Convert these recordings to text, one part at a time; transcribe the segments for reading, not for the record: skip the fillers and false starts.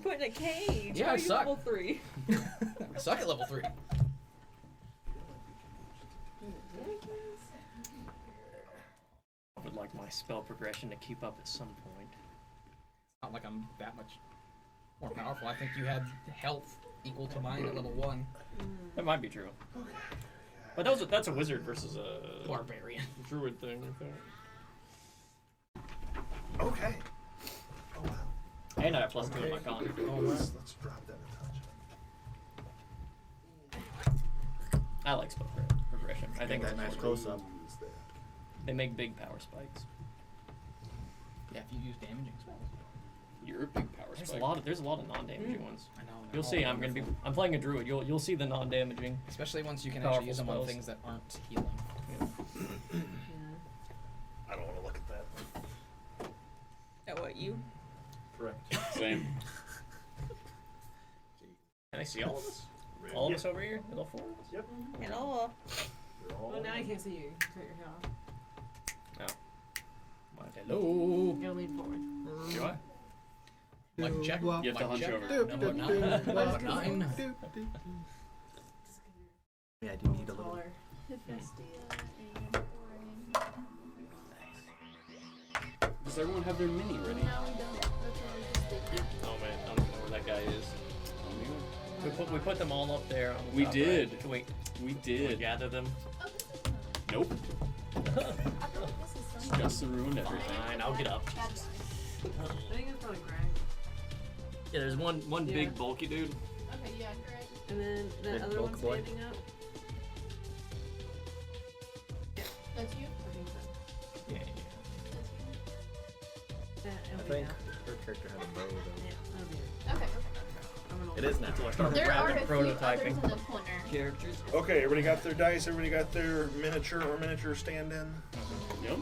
put in a cage. Yeah, How I are you suck. level 3? I suck at level 3. I would like my spell progression to keep up at some point. Not like I'm that much more powerful. I think you had health equal to mine at level 1. That might be true. But that's a wizard versus a Barbarian. druid thing, I think. Okay. Oh wow. And I have +2 in my con. Let's drop that a touch. I like spell progression. I think that it's nice cool. close up. They make big power spikes. Yeah, if you use damaging spells. You're a big power spike. There's a lot of non-damaging ones. I know. You'll see. I'm playing a druid. You'll see the non-damaging. Especially once you can powerful actually use them on spells. things that aren't healing. I don't want to look at that. At what, you? Correct. Same. Can I see all of us? All of us over here? Level 4? Yep. Hello. Oh, now I can't see you. You cut your hair off. Hello. You gotta lean forward. Do I? Like check. You have to hunch over. Number 9. Number 9. Yeah, I do need a little. Taller. Does everyone have their mini ready? Oh man, I don't know where that guy is. We put them all up there. On the We top did. Right. Wait, We we did. gather them. Nope. Just to ruin everything. Fine, I'll get up. I think it's probably Greg. Yeah, there's one Yeah. big bulky dude. Okay, yeah, Greg. And then the Big other bulk one boy. standing up. That's you? I think so. Yeah. It'll I be think now. her character had a bow though. Yeah, it'll be it. Okay. I'm gonna It is now. Until I start There are a rapid few prototyping. others in the corner. Characters. Okay, everybody got their dice. Everybody got their miniature stand-in. Yep.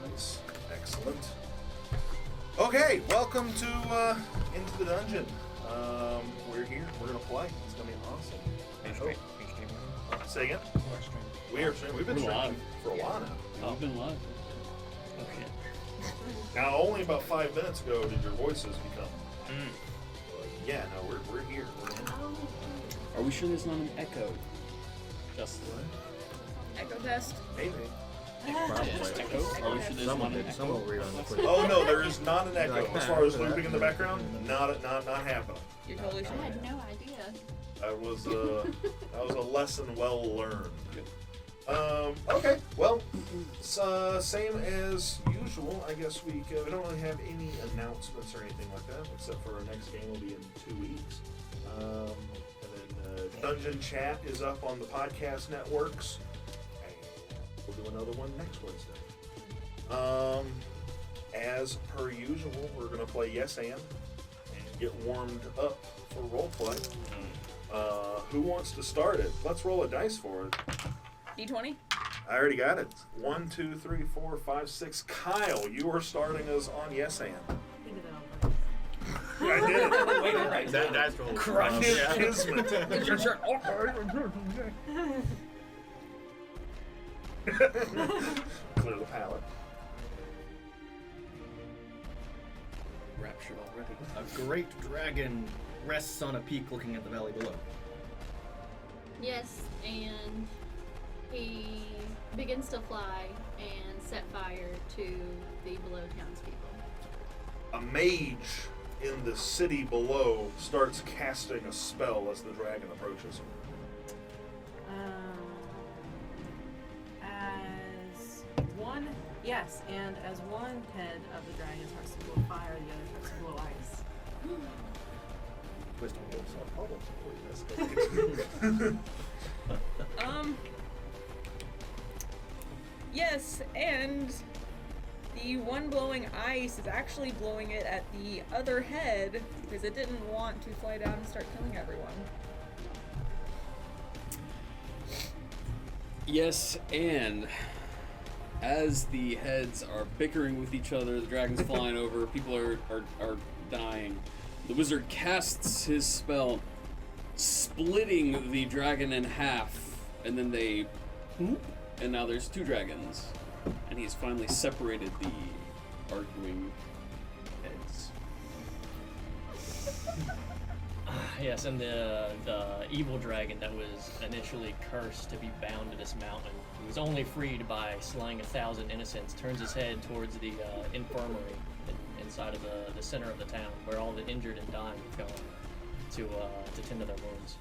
Nice. Excellent. Okay, welcome to Into the Dungeon. We're here. We're gonna play. It's gonna be awesome. Say again. We are streaming. We've been We're live. streaming for a while now. We've been live. Oh shit. Now, only about 5 minutes ago did your voices become. Yeah, no, we're here. We're in. Are we sure there's not an echo? Just Echo test. Maybe. Probably. echo? Are we sure there's Someone not an did. Someone will echo? read on the footage. Oh no, there is not an echo. Like, As far as after looping that, in the background, not happening. You're totally I sure. had no idea. That was a lesson well learned. Okay, well, it's, same as usual. I guess we don't really have any announcements or anything like that, except for our next game will be in 2 weeks. And then Dungeon Chat is up on the podcast networks, and we'll do another one next Wednesday. As per usual, we're gonna play Yes and get warmed up for roleplay. Who wants to start it? Let's roll a dice for it. D20? I already got it. 1, 2, 3, 4, 5, 6. Kyle, you are starting us on Yes and. He did it on purpose. I did it. Wait. That dice roll. Crush it. Kismet. It's your turn. Clear the palate. Raptured already. A great dragon rests on a peak looking at the valley below. Yes, and he begins to fly and set fire to the below townspeople. A mage in the city below starts casting a spell as the dragon approaches him. And as one head of the dragon starts to blow fire, the other starts to blow ice. Twist on will solve problems for you. Yes, and the one blowing ice is actually blowing it at the other head because it didn't want to fly down and start killing everyone. Yes, and as the heads are bickering with each other, the dragon's flying over, people are dying, the wizard casts his spell, splitting the dragon in half, and then they whoop, and now there's two dragons, and he's finally separated the arguing heads. Yes, and the evil dragon that was initially cursed to be bound to this mountain, who was only freed by slaying 1,000 innocents, turns his head towards the infirmary inside of the center of the town, where all the injured and dying have gone to tend to their wounds.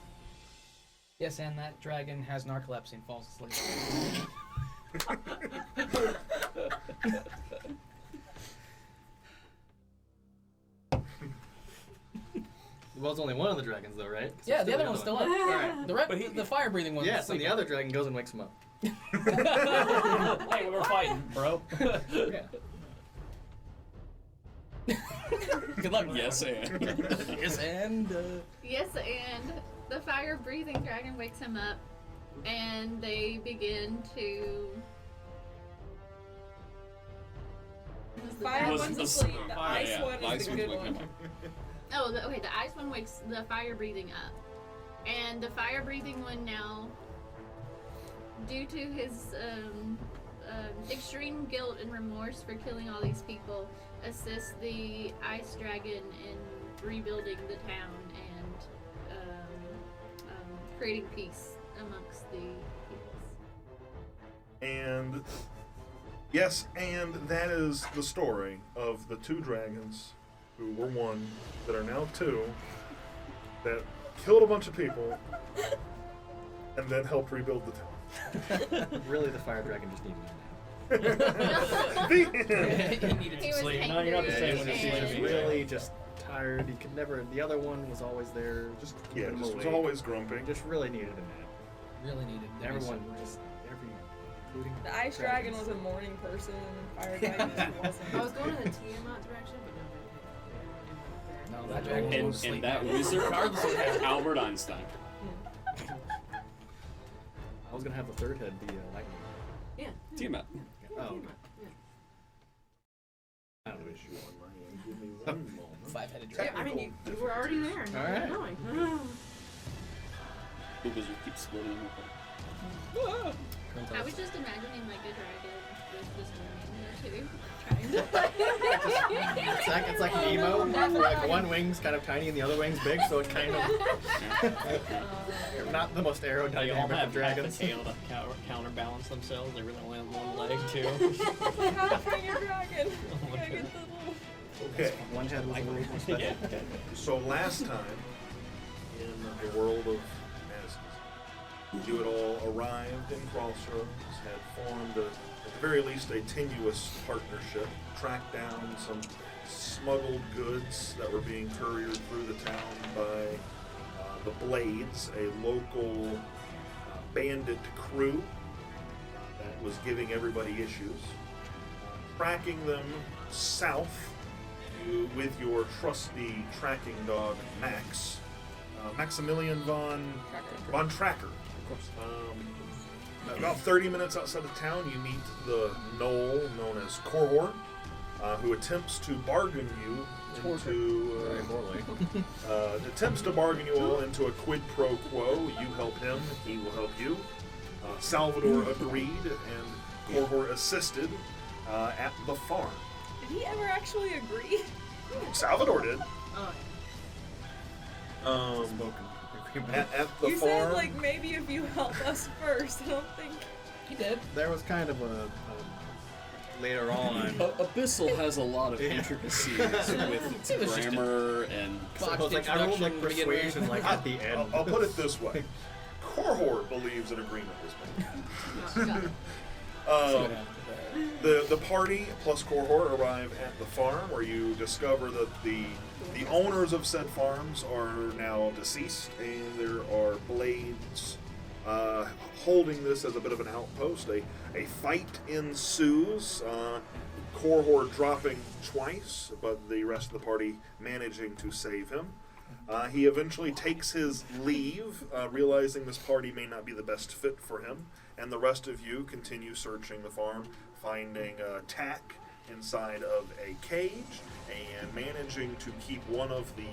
Yes, and that dragon has narcolepsy and falls asleep. Well, it's only one of the dragons, though, right? 'Cause Yeah, there's the other one's still up. Alright. The fire-breathing one. Yes, and the other dragon goes and wakes him up. Hey, we're fighting, bro. Yeah. Good luck. Yes, and. Yes, and Yes, and the fire-breathing dragon wakes him up, and they begin to. The fire Was one's the asleep. The fire- ice yeah, one the is ice the one's good waking one. up. Oh, okay. The ice one wakes the fire-breathing up, and the fire-breathing one now, due to his extreme guilt and remorse for killing all these people, assists the ice dragon in rebuilding the town and creating peace amongst the peoples. And yes, and that is the story of the two dragons who were one, that are now two, that killed a bunch of people, and then helped rebuild the town. Really, the fire dragon just needed a nap. The end. he needed He some was sleep. No, you're not the hangry same when you're He was sleeping. really just tired. He could never. The other one was always there, just keeping him Just was awake. always grumpy. Just really needed a nap. Really needed. Everyone, including The ice dragon was a morning person, and fire dragon just wasn't. I was going in the Tiamat direction, but no. No, that dragon And, was asleep. and that wizard card was Albert Einstein. I was gonna have the third head be lightning. Yeah. Tiamat. Oh, I don't wish you on my end. Give me one moment. Five-headed Yeah, dragon. I mean, you were already there. All right. The wizard keeps floating. I was just imagining like a dragon with just one wing or two, trying to. it's like Nemo. Like one wing's kind of tiny and the other wing's big, so it kind of not the most They all aerodynamic have of half a dragons. tail to counterbalance themselves. They really only have one leg, too. Half-finger dragon. You gotta get the little... Okay, One head was a little more special. Yeah. so last time in the world of Azkhazir, you had all arrived in Crossroads, had formed, at the very least, a tenuous partnership, tracked down some smuggled goods that were being couriered through the town by the Blades, a local bandit crew that was giving everybody issues. Tracking them south with your trusty tracking dog, Max. Maximilian von Tracker. About 30 minutes outside of town, you meet the gnoll known as Korhor, who attempts to bargain you into all into a quid pro quo. You help him, he will help you. Salvador agreed, and Korhor assisted at the farm. Did he ever actually agree? Salvador did. Oh, Spoken agreement. At the You farm. said, like, maybe if you help us first. I don't think... He did. There was kind of a later on. Abyssal has a lot of intricacies with its grammar and. So it was like I rolled like Introduction, begin persuasion like at the end. I'll put it this way. Korhor believes an agreement was made. Got it. The party plus Korhor arrive at the farm, where you discover that the owners of said farms are now deceased, and there are Blades holding this as a bit of an outpost. A fight ensues. Korhor dropping twice, but the rest of the party managing to save him. He eventually takes his leave, realizing this party may not be the best fit for him, and the rest of you continue searching the farm, finding tack inside of a cage, and managing to keep one of the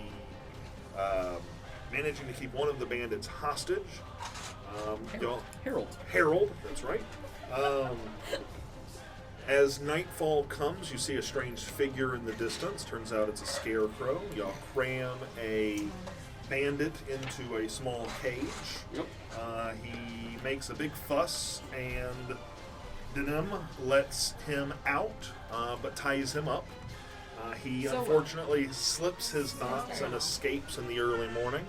bandits hostage. Harold, that's right. As nightfall comes, you see a strange figure in the distance. Turns out it's a scarecrow. Y'all cram a bandit into a small cage. Yep. He makes a big fuss, and Denim lets him out, but ties him up. He unfortunately slips his knots and escapes in the early morning.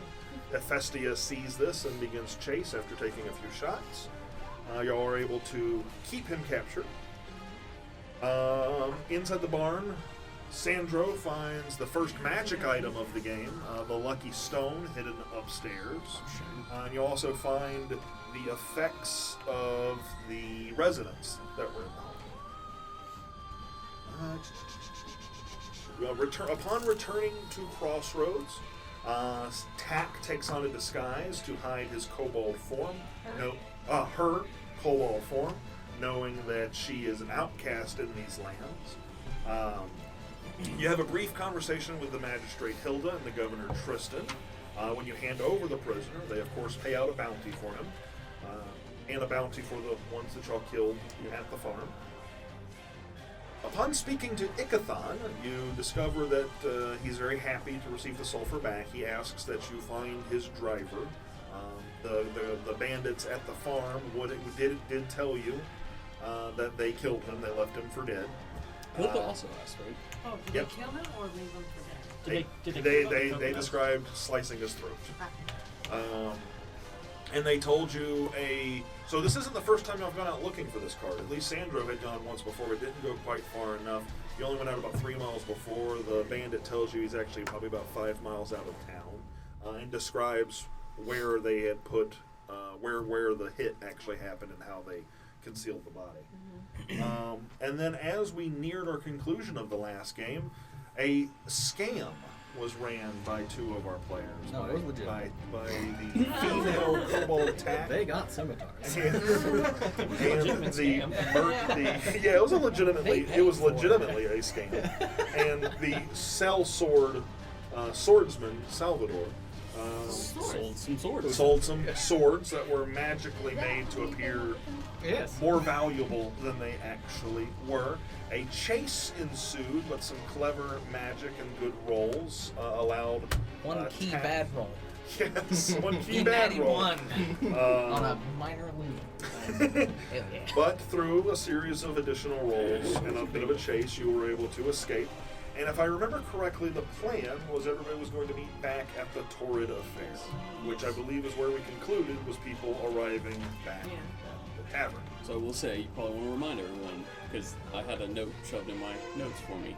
Hephaestia sees this and begins chase after taking a few shots. Y'all are able to keep him captured. Inside the barn, Sandro finds the first magic item of the game, the Lucky Stone, hidden upstairs. And you also find the effects of the residents that were in the home. Upon returning to Crossroads, Tack takes on a disguise to hide his kobold form. Her kobold form, knowing that she is an outcast in these lands. You have a brief conversation with the magistrate Hilda and the governor Tristan. When you hand over the prisoner, they of course pay out a bounty for him, and a bounty for the ones that y'all killed at the farm. Upon speaking to Ikathon, you discover that he's very happy to receive the sulfur back. He asks that you find his driver. The bandits at the farm did tell you that they killed him. They left him for dead. Hilda also asked, right? Oh, did Yep. they kill him or leave him for dead? They described slicing his throat. And they told you so this isn't the first time y'all gone out looking for this card. At least Sandro had gone once before, but didn't go quite far enough. You only went out about 3 miles before. The bandit tells you he's actually probably about 5 miles out of town, and describes where they had put, where the hit actually happened and how they concealed the body. And then as we neared our conclusion of the last game, a scam was ran by 2 of our players. No, it was legit. By the female kobold Tack. They got scimitars. And Legitimate scam. it was legitimately a scam. And the sellsword swordsman Salvador Sold some swords. sold some swords that were magically made to appear more valuable than they actually were. A chase ensued, but some clever magic and good rolls allowed One key Tack- bad roll. Yes, one key bad roll. on a minor illusion. Hell yeah. But through a series of additional rolls and a bit of a chase, you were able to escape. And if I remember correctly, the plan was everybody was going to meet back at the Torrid Affair, which I believe is where we concluded was people arriving back at the tavern. So I will say, you probably want to remind everyone, because I had a note shoved in my notes for me,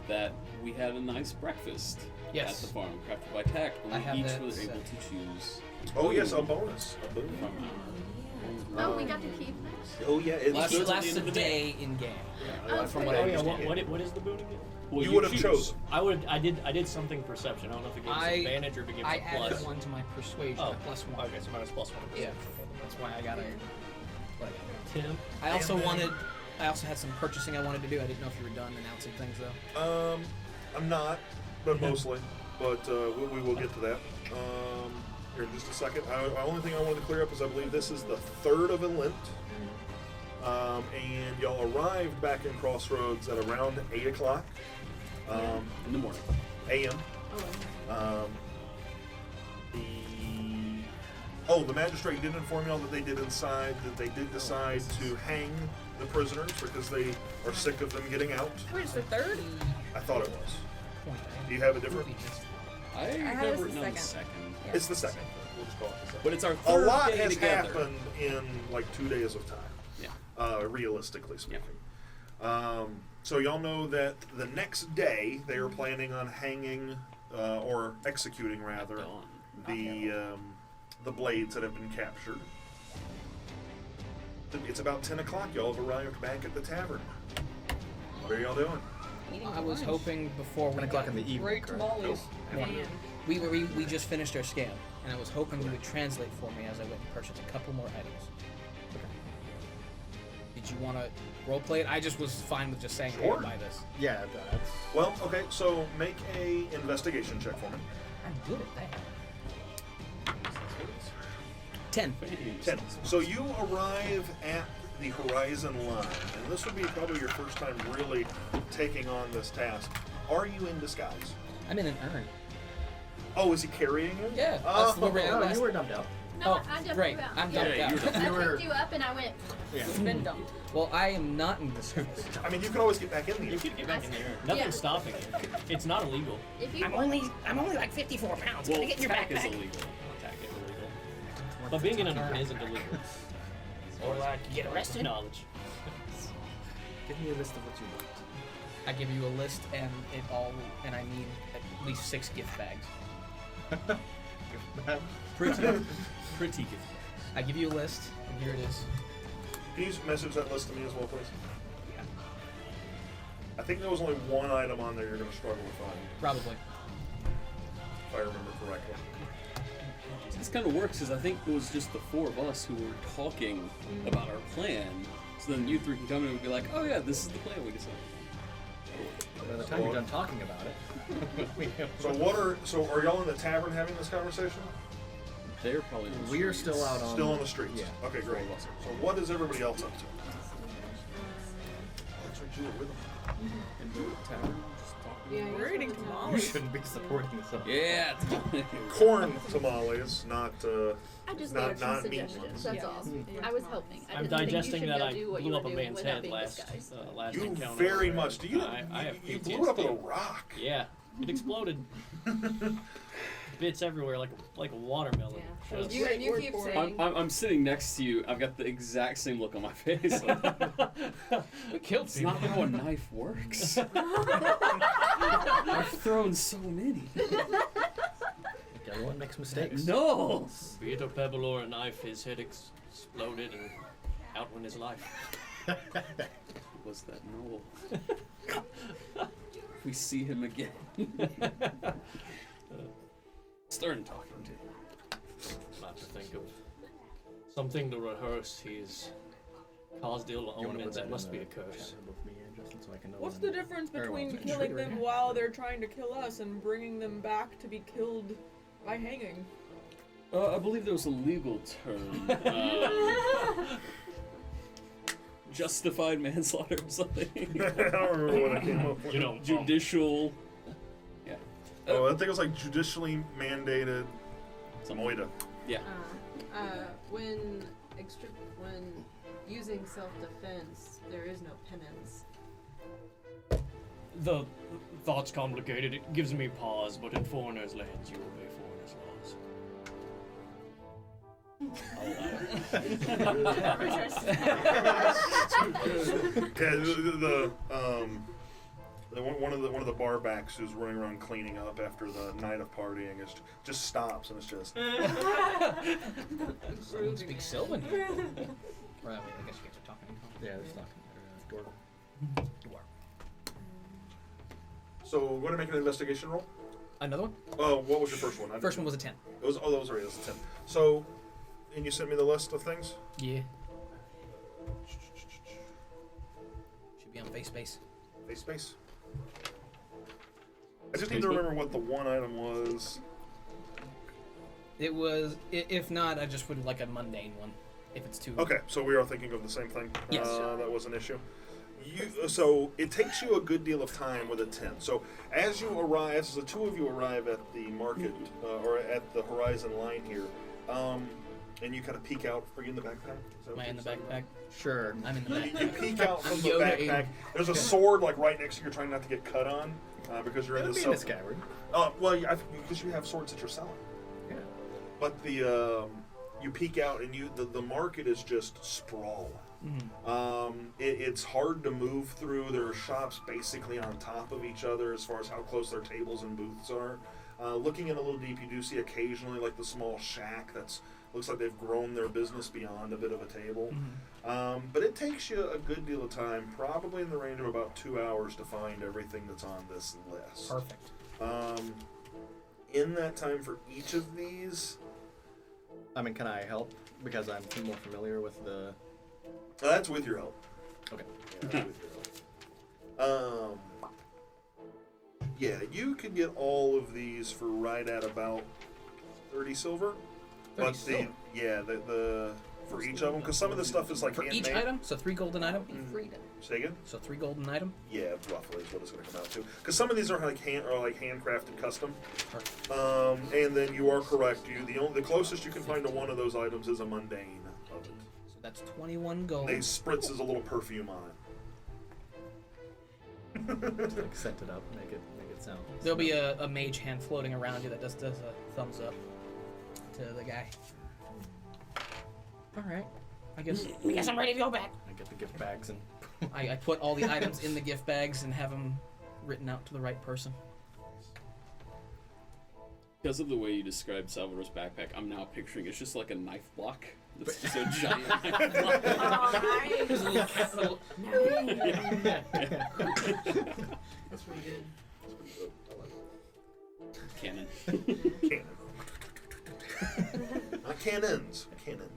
that we had a nice breakfast Yes. at the farm, crafted by Tack, and I we have each that were set. able to choose Oh yes, a bonus. A boon. from Oh, we got to keep that? Oh yeah, it's Last- It That's at the lasts end a of the day in game. Oh, From okay. what I Oh yeah, understand. what is the boon again? Well, you would have choose. chosen. I did something perception. I don't know if it gives I- advantage or if it gives I a plus. added 1 to my persuasion, Oh, a +1. Okay, so minus +1. Yeah, that's why I got a. Tim. I also had some purchasing I wanted to do. I didn't know if you were done announcing things though. I'm not, but mostly. But we will get to that here in just a second. The only thing I wanted to clear up is I believe this is the 3rd of Lent. And y'all arrived back in Crossroads at around 8 o'clock in the morning. a.m. The magistrate did inform y'all that they did decide to hang the prisoners because they are sick of them getting out. Wait, it's the 3rd? I thought it was. Do you have a different? I had have this written the on the second. second. Yeah. It's the 2nd. We'll just call it the 2nd. But it's our A third lot day has together. happened in like 2 days of time. Yeah. Realistically speaking. So y'all know that the next day they are planning on hanging or executing rather Dawn. the blades that have been captured. It's about 10 o'clock. Y'all have arrived back at the tavern. What are y'all doing? I was hoping before 10 we o'clock got in the evening. Great correct? tamales. Man. we just finished our scam, and I was hoping you would translate for me as I went and purchased a couple more items. Did you want to roleplay it? I just was fine with just saying, hey, Sure. I'll buy this. Yeah, that's. Well, okay, so make a investigation check for me. I'm good at that. 10. 10. So you arrive at the horizon line, and this would be probably your first time really taking on this task. Are you in disguise? I'm in an urn. Oh, is he carrying you? Yeah, that's the one we had No, last. you were dumped out. No, Oh, I jumped great. you out. I'm Yeah. dumped out. I You were- picked you up and I went. Yeah. It's been dumped. Well, I am not in this house. I mean, you can always get back in You there. could get back in there. Nothing's Yeah. stopping you. It's not illegal. If you I'm only like 54 pounds. Well, Can I get your attack is backpack? illegal. Attack is illegal. But being in an urn isn't illegal. Or like get arrested? Knowledge. Give me a list of what you want. I give you a list and I need at least 6 gift bags. Pretty good. I give you a list, and here it is. Can you message that list to me as well, please? Yeah. I think there was only one item on there you're going to struggle with finding, Probably. if I remember correctly. This kind of works because I think it was just the 4 of us who were talking about our plan. So then you 3 can come in and be like, oh yeah, this is the plan we decided. By the time you're done talking about it, So are y'all in the tavern having this conversation? They're probably on the we are streets. still out on. Still on the streets? Yeah. Okay, great. So what is everybody else up to? That's right, you were with them. In the tavern, just talking. Yeah, We're eating You tamales. shouldn't be supporting this. Yeah. Corn tamales, not I just not made some meat suggestions. ones. That's Yeah. all. Yeah. I was helping. I I'm didn't think you digesting should that go I do what you blew were up a doing man's without head being last disguised. last You encounter. very much. Do you? I have you blew up a PTSD. rock. Yeah, it exploded. Bits everywhere like a watermelon. Yeah. Just- You, and you Word keep for it. saying. I'm sitting next to you. I've got the exact same look on my face. We killed It's people. not how a knife works. I've thrown so many. Everyone makes mistakes. No. Be it a pebble or a knife, his head exploded and out went his life. Was that Noel? If we see him again. Starting talking to him. Not to think of something to rehearse. He's caused ill You wanna put omens. that It in must be a chat curse. with me and Justin so I can know What's when- the difference Very well. between It's killing true, them yeah. while they're trying to kill us and bringing them back to be killed by hanging? I believe there was a legal term. Justified manslaughter or something. I don't remember what I came up with. You know, Judicial. Yeah. Oh, I think it was like judicially mandated moida. Yeah. When using self-defense, there is no penance. The thought's complicated. It gives me pause, but in foreigners' lands, you obey foreigners' laws. Yeah, one of the bar backs who's running around cleaning up after the night of partying just stops and it's just Someone speaks Sylvan here. Or, I mean, I guess you guys are talking. Yeah, there's not. Door. Dwarf. so. Go ahead and make an investigation roll. Another one? Oh, what was your first one? First one was a 10. It was that was right. It was a 10. So, and you sent me the list of things. Yeah. Should be on face space. Face space. I just need to remember what the one item was. It was, if not, I just would like a mundane one. If it's too. Okay, so we are thinking of the same thing. Yes. That was an issue. So it takes you a good deal of time with a 10. So as the two of you arrive at the market or at the horizon line here, and you kind of peek out. Are you in the backpack? Is that Am what I in you the said? backpack? Sure. I'm in the You backpack. peek out from the Yoda backpack. in. There's a sword like right next to you. You're trying not to get cut on because you're in It'll the be in the scabbard. well, because you have swords that you're selling. Yeah. But the you peek out and the market is just sprawl. It's hard to move through. There are shops basically on top of each other as far as how close their tables and booths are. Looking in a little deep, you do see occasionally like the small shack that's looks like they've grown their business beyond a bit of a table. But it takes you a good deal of time, probably in the range of about 2 hours to find everything that's on this list. Perfect. In that time for each of these, I mean, can I help? Because I'm more familiar with the. that's with your help. Okay. Yeah, that's with your help. Yeah, you could get all of these for right at about 30 silver. 30 but silver? the For each of them, because some of the stuff is like For each handmade. item? So 3 golden item? Freedom. Say again? So 3 golden item? Yeah, roughly is what it's going to come out to. Because some of these are like handcrafted custom. And then you are correct. The closest you can find to one of those items is a mundane of it. So that's 21 gold. They spritzes a little perfume on it. Just like scent it up, make it sound. There'll be a mage hand floating around you that does a thumbs up to the guy. Alright. I guess I'm ready to go back. I get the gift bags and I put all the items in the gift bags and have them written out to the right person. Because of the way you described Salvador's backpack, I'm now picturing it's just like a knife block. It's just a giant knife block. Oh, nice. That's pretty good. Cannon. Cannon. Not cannons. Cannon.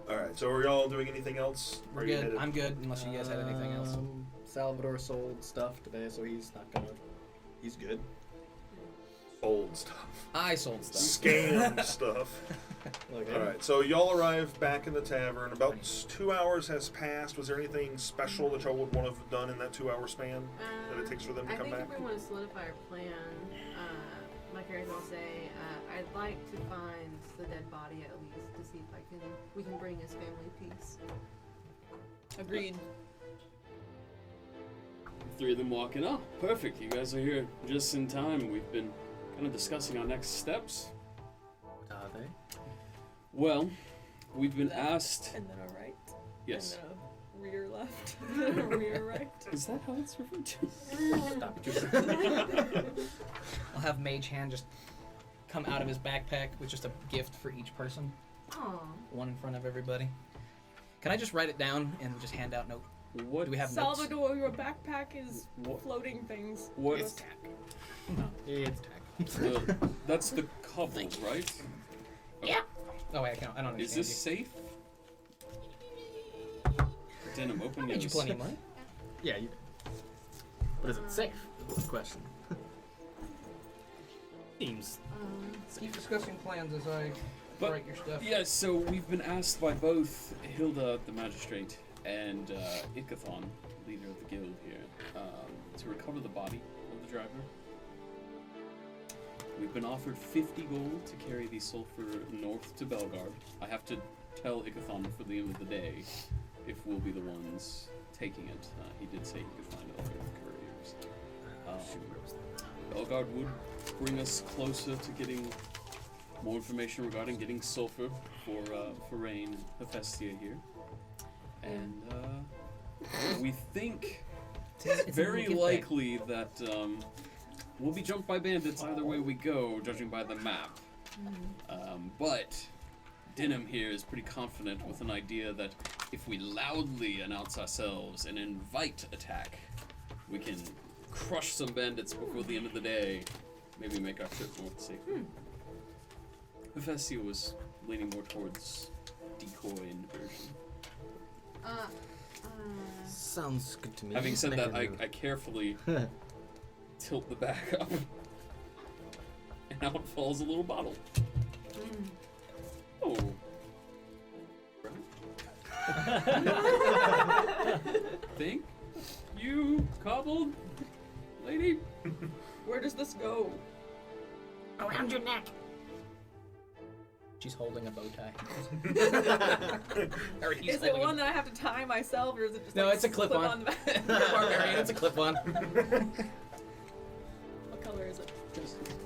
Alright, so are y'all doing anything else? We're Are you good. headed- I'm good unless you guys had anything else. Salvador sold stuff today, so he's not gonna. He's good. Sold stuff. I sold stuff. Scam stuff. Okay. Alright, so y'all arrive back in the tavern. About 2 hours has passed. Was there anything special that y'all would want to have done in that 2-hour span that it takes for them to I come think back? if we want to solidify our plan, my character will say, I'd like to find the dead body at least to see if we can bring his family peace. Agreed. 3 of them walking. Oh, perfect. You guys are here just in time. We've been kind of discussing our next steps. Are they? Well, we've been asked. And then a right. Yes. And then a rear left. And then a rear right. Is that how it's referred to? I'll have Mage Hand just come out of his backpack with just a gift for each person. Aww. One in front of everybody. Can I just write it down and just hand out notes? What Do we have notes? Salvador, your backpack is What? floating things. What? It's tack. It's tack. That's the cobbles, right? Yeah. Oh wait, I don't understand. Is this safe? Denim, open I made you yours. plenty of money. Yeah, you. But is it safe? Is the question. Seems. Keep discussing plans as I But- write your stuff. Yeah, so we've been asked by both Hilda, the magistrate, and Ikathon, leader of the guild here, to recover the body of the driver. We've been offered 50 gold to carry the sulfur north to Belgard. I have to tell Ikathon for the end of the day if we'll be the ones taking it. He did say he could find other couriers. Belgard would bring us closer to getting more information regarding getting sulfur for Rain and Hephaestia here. And we think It's a very little gift likely that we'll be jumped by bandits either way we go, judging by the map. But Denim here is pretty confident with an idea that if we loudly announce ourselves and invite attack, we can crush some bandits before the end of the day. Maybe make our trip north safer. Hephaestia was leaning more towards decoy inversion. Sounds good to me. Having said that, Make a I carefully tilt the back up, and out falls a little bottle. Oh. Thank you, cobbled lady. Where does this go? Around your neck. She's holding a bow tie. Or he's Is it holding one that I have to tie myself, or is it just No, like it's a clip-on. the back? Barbarian, it's a clip-on. What color is it?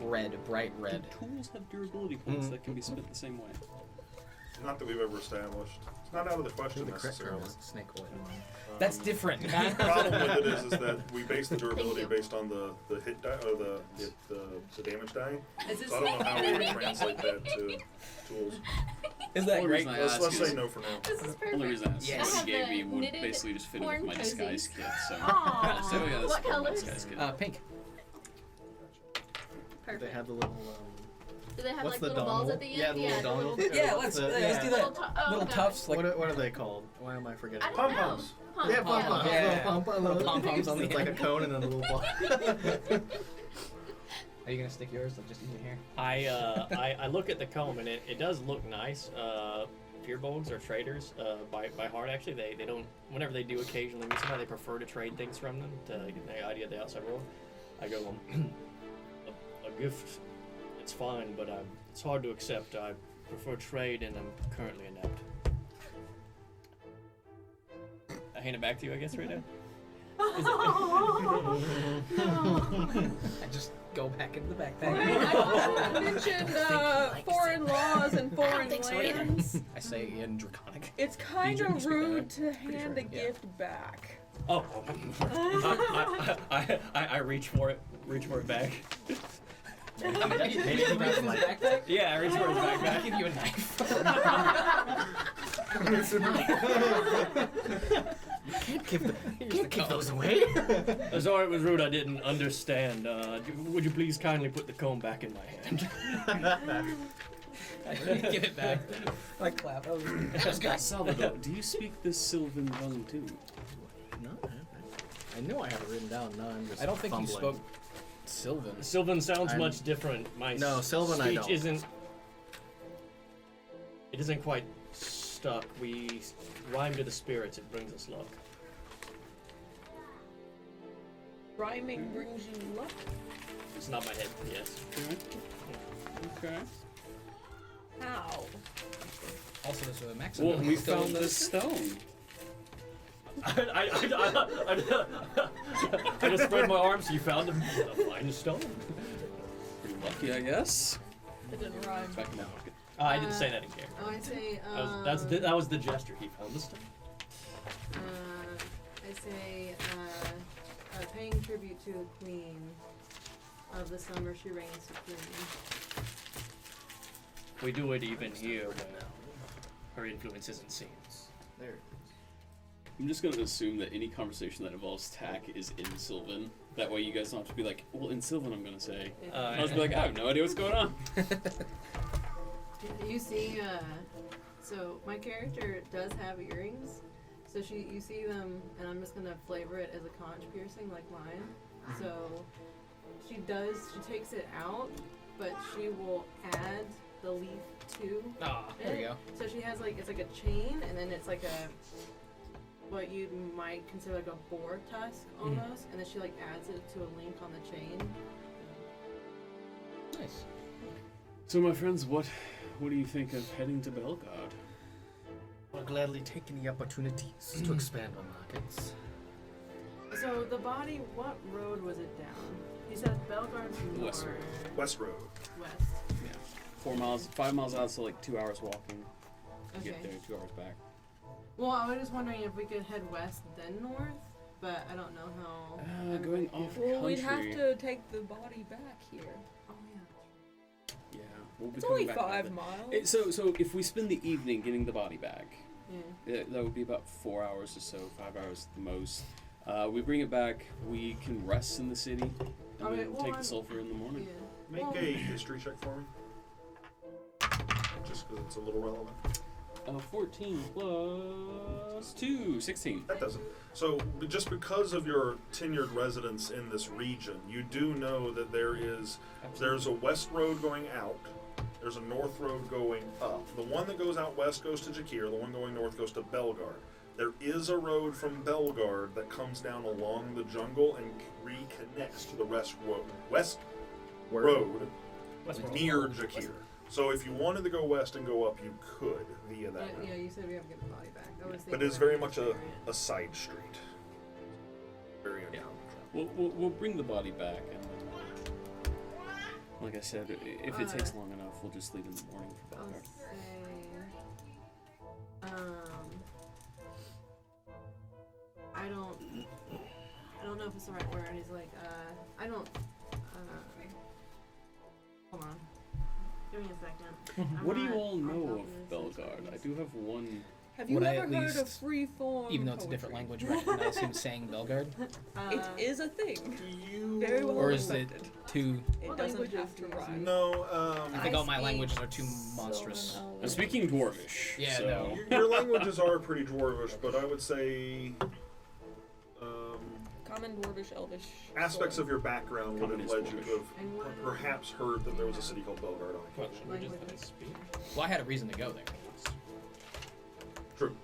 Red, bright red. Tools have durability points that can be spent the same way. Not that we've ever established. It's not out of the question the crit necessarily. curl snake oil. That's different. The problem with it is that we base the durability you. based on the hit die or the damage die. Is this So I don't know how we would translate that to tools. Is that Only great? reason I Let's ask say is- no for now. This is perfect. Only reason I asked Yes. is I what have you gave the me would knitted basically just fit in with horn my disguise cozies. kit. So, Aww. so yeah, that's What my colors? disguise kit. Pink. Do they Perfect. have the little? Do they have What's like the little balls dongle? at the end? Yeah, the little dongle. Yeah, What's let's the- do that. Little Little God. tufts, like What are they called? Why am I forgetting? I don't Pom know. poms. Yeah, pom-poms. Yeah. Little pom-pom. Little pom-poms on the It's like a end. cone and then a little ball. Are you gonna stick yours like just in your hair? I look at the comb and it does look nice. Firbolgs are traders by heart. Actually, they don't. Whenever they do occasionally meet somebody, they prefer to trade things from them to get the idea of the outside world. I go, a gift. It's fine, but it's hard to accept. I prefer trade, and I'm currently inept. I hand it back to you, I guess, right now. I just go back into the backpack. Right, I mentioned foreign laws and foreign lands. I say in Draconic. It's kind of rude to hand a sure, yeah. gift back. Oh, I reach for it back. Maybe you brought his backpack? Yeah, I reach for his I'll backpack. give you a knife. You can't give those away. Sorry, it was rude. I didn't understand. Would you please kindly put the comb back in my hand? Give it back. I clap. That was good. Salvador, do you speak the Sylvan tongue too? No, I know I have it written down. No, I'm just I don't think fumbling. you spoke Sylvan. Sylvan sounds much different. No, Sylvan I speech don't. isn't. It isn't quite stuck. We rhyme to the spirits. It brings us luck. Rhyming brings you luck. It's not my head. Yes. Okay. How? Also, there's a max. Well, we found this stone. I just spread my arms. You found a fine stone. Pretty lucky, I guess. It didn't rhyme. Back now. I didn't say that in character. Oh, I say. That was the gesture. He found the stone. I say, paying tribute to the queen of the summer she reigns supreme. We do it even here where her influence isn't seen. There. I'm just gonna assume that any conversation that involves tack is in Sylvan. That way you guys don't have to be like, well, in Sylvan I'm gonna say. I'll just be like, I have no idea what's going on. You see, so my character does have earrings. So you see them, and I'm just gonna flavor it as a conch piercing like mine. So she takes it out, but she will add the leaf to There we go. So she has it's like a chain, and then it's like what you might consider like a boar tusk almost, and then she adds it to a link on the chain. Nice. So my friends, what do you think of heading to Belgard? I'll gladly take any opportunities to expand our markets. So the body, what road was it down? He said Belgard West North. West Road. West. Yeah. 5 miles out, so 2 hours walking. You Okay. get there, 2 hours back. Well, I was just wondering if we could head west then north, but I don't know how. Going off Well, we'd have country. to take the body back here. Oh yeah. Yeah, we'll be It's coming only back 5 that- miles. So if we spend the evening getting the body back, Yeah. that would be about 4 hours or so, 5 hours at the most. We bring it back, we can rest in the city, and Okay, then well, take the I'm- sulfur in the morning. Yeah. Make Well, a history check for me. Just because it's a little relevant. 14 plus 2, 16. That doesn't. So, just because of your tenured residence in this region, you do know that there's a west road going out, there's a north road going up. The one that goes out west goes to Jakir, the one going north goes to Belgard. There is a road from Belgard that comes down along the jungle and reconnects to the west road near Jakir. So if you wanted to go west and go up, you could via that route. Yeah, you said we have to get the body back. I was thinking But it's that very was much a variant. side street. Very uncommon. We'll bring the body back, and like I said, if it takes long enough, we'll just leave in the morning for I'll Belgard. say, I don't know if it's the right word. He's like, hold on. Give me a second. What do you I'm all not know on of top this Belgard? I do have one. Have you Would I ever at heard of least- freeform Even though it's a different poetry? language, recognize him saying Belgard? It is a thing. You... Very well Or is it accepted. too... It What doesn't languages have to do you rhyme. No, I think all my speak languages are too monstrous. I'm speaking Dwarvish. Yeah, so. no. your languages are pretty dwarvish, but I would say Common, Dwarvish, Elvish. Aspects Soul. of your background would have Common led is you Dwarvish. to And what- have perhaps heard that there was a city called Belgard on What occasion. languages Language. did I speak? Well, I had a reason to go there. True.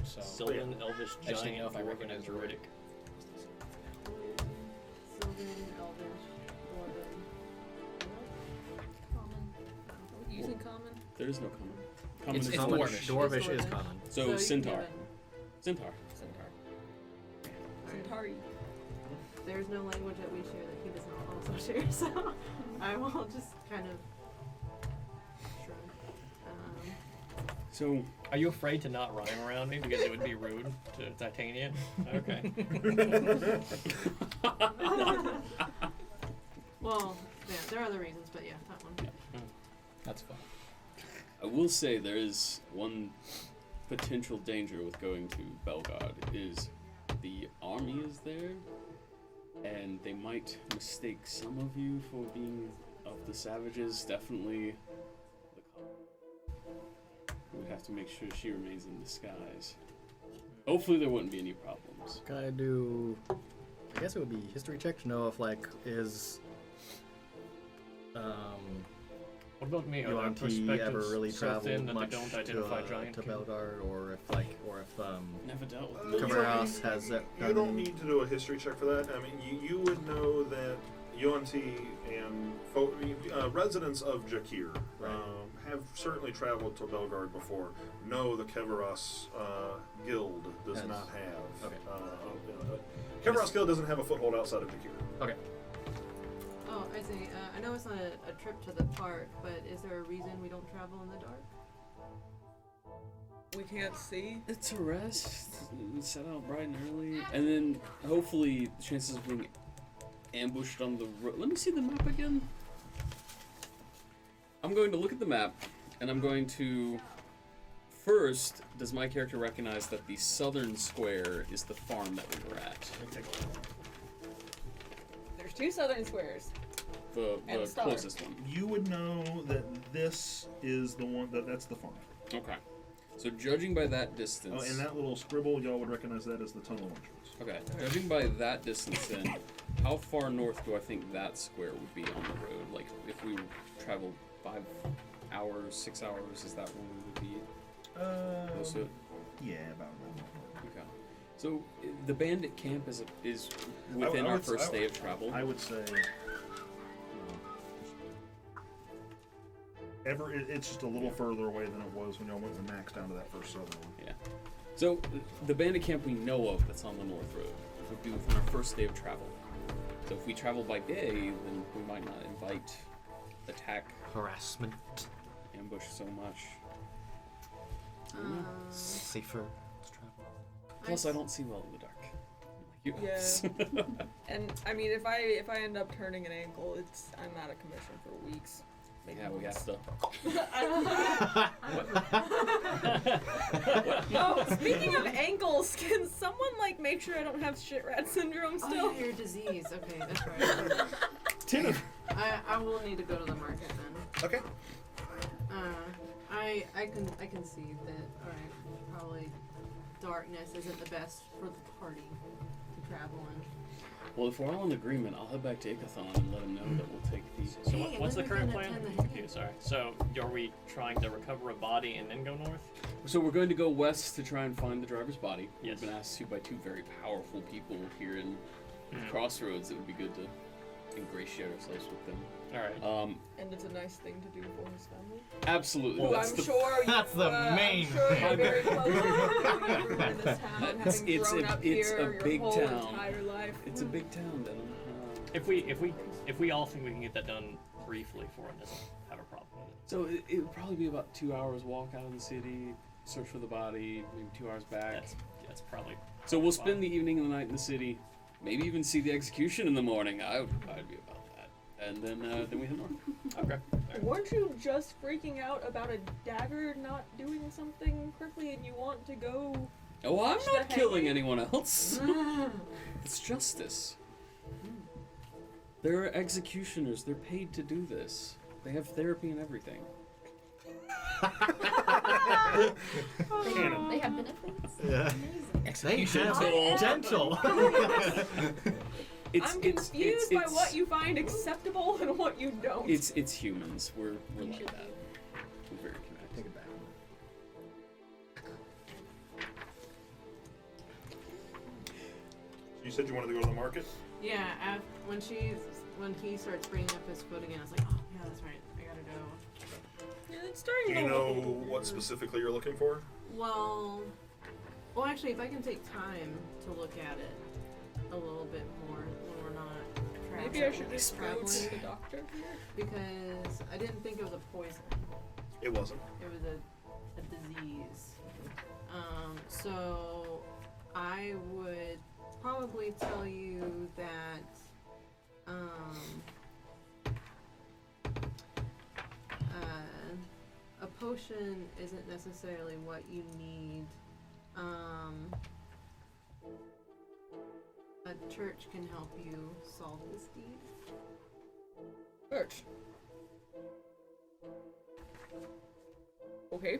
So Sylvan, Elvish, I just didn't know Giant, if I Dwarven, recognized and the word. Druidic. Sylvan, Elvish, Dwarven. Common. Are we using common? There is no common. Common It's is Dwarvish. Dwarvish is Dwarvish. common. So you can Centaur. give it- Centaur. Centaur. Alright. Centauri. There's no language that we share that he does not also share, so I will just kind of shrug. So Are you afraid to not rhyme around me because it would be rude to Titania? Okay. Well, yeah, there are other reasons, but yeah, that one. That's fun. I will say there is one potential danger with going to Belgard is the army is there, and they might mistake some of you for being of the savages. Definitely, the we would have to make sure she remains in disguise. Hopefully, there wouldn't be any problems. Can I do? I guess it would be history check to know if like is What about me? Are there Yuan-ti perspectives ever really so traveled thin that much they don't identify to, giant? to king? Belgard, or if Never dealt with Uh, military. Camarras has it You don't need to do a history check for that. I mean, you would know that Yuan-ti and residents of Jakir have certainly traveled to Belgard before. No, the Keveros Guild does Has- not have. okay. Keveros Guild doesn't have a foothold outside of Jakir. Okay. Oh, I see. I know it's not a trip to the park, but is there a reason we don't travel in the dark? We can't see. It's a rest. Set out bright and early, and then hopefully the chances of being ambushed on the road. Let me see the map again. I'm going to look at the map, and I'm going to. First, does my character recognize that the southern square is the farm that we were at? There's 2 southern squares. The And a star. closest one. You would know that this is the one that's the farm. Okay. So judging by that distance. Oh, and that little scribble, y'all would recognize that as the tunnel entrance. Okay. Judging by that distance, then, how far north do I think that square would be on the road? Like, if we traveled 5 hours, 6 hours, is that when we would be close to it? Yeah, about that. Okay. So the bandit camp is within I our would- first day of travel. I would say. It's just a little further away than it was when y'all went to Max down to that first southern one. Yeah. So the bandit camp we know of that's on the north road would be within our first day of travel. So if we travel by day, then we might not invite, attack, harassment, ambush so much. safer to travel. Plus, I don't see well in the dark. Like you Yeah. guys. And I mean, if I end up turning an ankle, I'm out of commission for weeks. Maybe Yeah, we have months. to. Oh, speaking of ankles, can someone make sure I don't have shit rat syndrome Oh, still? yeah, your disease. Okay, that's right. Tina. I will need to go to the market then. Okay. I can see that. All right, probably darkness isn't the best for the party to travel in. Well, if we're all in agreement, I'll head back to Ikathon and let him know that we'll take the. So Hey, what's the when are we current gonna plan? attend the I'm hang? confused, sorry. So are we trying to recover a body and then go north? So we're going to go west to try and find the driver's body. Yes. We've been asked to by 2 very powerful people here in Hmm. Crossroads. It would be good to ingratiate ourselves with them. All right. And it's a nice thing to do for his family. Absolutely. Who that's I'm the sure you, That's the main I'm sure you're thing. very close to everyone in this town, having It's grown a- up it's here a your big whole town. entire life. It's a big town, Denham. If we all think we can get that done briefly for him, doesn't have a problem with it. So it would probably be about 2 hours walk out of the city, search for the body, maybe 2 hours back. That's probably. So we'll spend the evening and the night in the city, maybe even see the execution in the morning. I'd be about that. And then we head north. Okay. Weren't you just freaking out about a dagger not doing something correctly and you want to go? Oh, I'm Watch the not killing hanging? anyone else. It's justice. There are executioners. They're paid to do this. They have therapy and everything. They have benefits. Yeah. Amazing. Execution They tool. have gentle. I'm confused by what you find acceptable and what you don't. It's humans. We're like that. We're very connected. Take it back. You said you wanted to go to the market? Yeah, when he starts bringing up his foot again, I was like, oh yeah, that's right. I gotta go. Yeah, it's starting Do you to know look- what specifically you're looking for? Well, actually, if I can take time to look at it a little bit more when we're not traveling. Maybe I should just go traveling, to the doctor here. because I didn't think it was a poison. It wasn't. It was a disease. So I would probably tell you that a potion isn't necessarily what you need. A church can help you solve this deed. Church. Okay.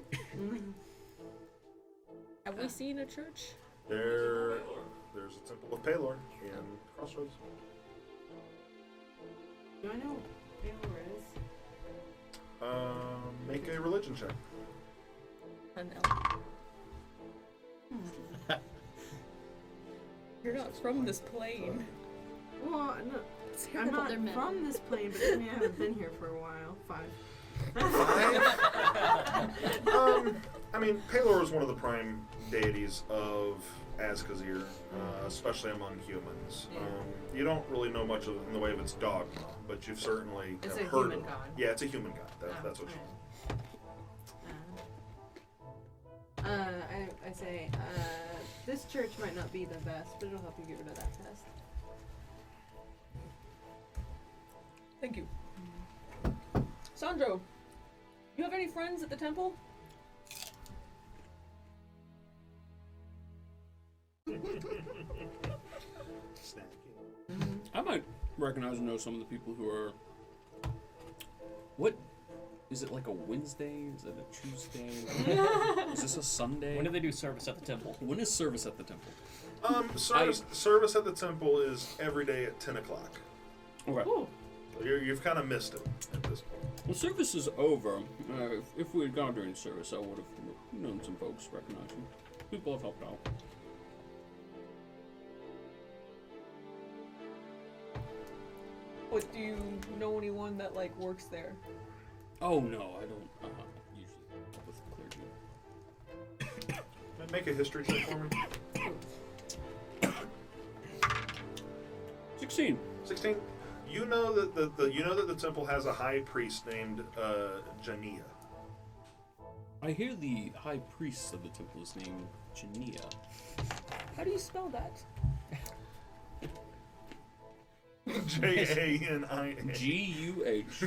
Have we seen a church? There's a temple of Palor in Crossroads. Do I know what Palor is? Make a religion check. An You're not from this plane. Well, no, It's I'm terrible, not they're men. from this plane, but I mean, I haven't been here for a while. 5. I mean, Palor is one of the prime deities of Azkhazir, especially among humans. You don't really know much of it in the way of its dogma, but you've certainly It's have a heard human of it. god. Yeah, it's a human god. That's what I say, this church might not be the best, but it'll help you get rid of that pest. Thank you. Sandro, you have any friends at the temple? I might recognize and know some of the people who are. What? Is it like a Wednesday? Is it a Tuesday? Is this a Sunday? When do they do service at the temple? When is service at the temple? Service at the temple is every day at 10 o'clock. Okay. Ooh. You've kind of missed it at this point. Well, service is over. If we had gone during service, I would have known some folks, recognized them. People have helped out. What, do you know anyone that like works there? Oh no, I don't usually help with clergy. Make a history check for me. 16. 16. You know that the temple has a high priest named Jania. I hear the high priest of the temple is named Jania. How do you spell that? Jania. G-U-H.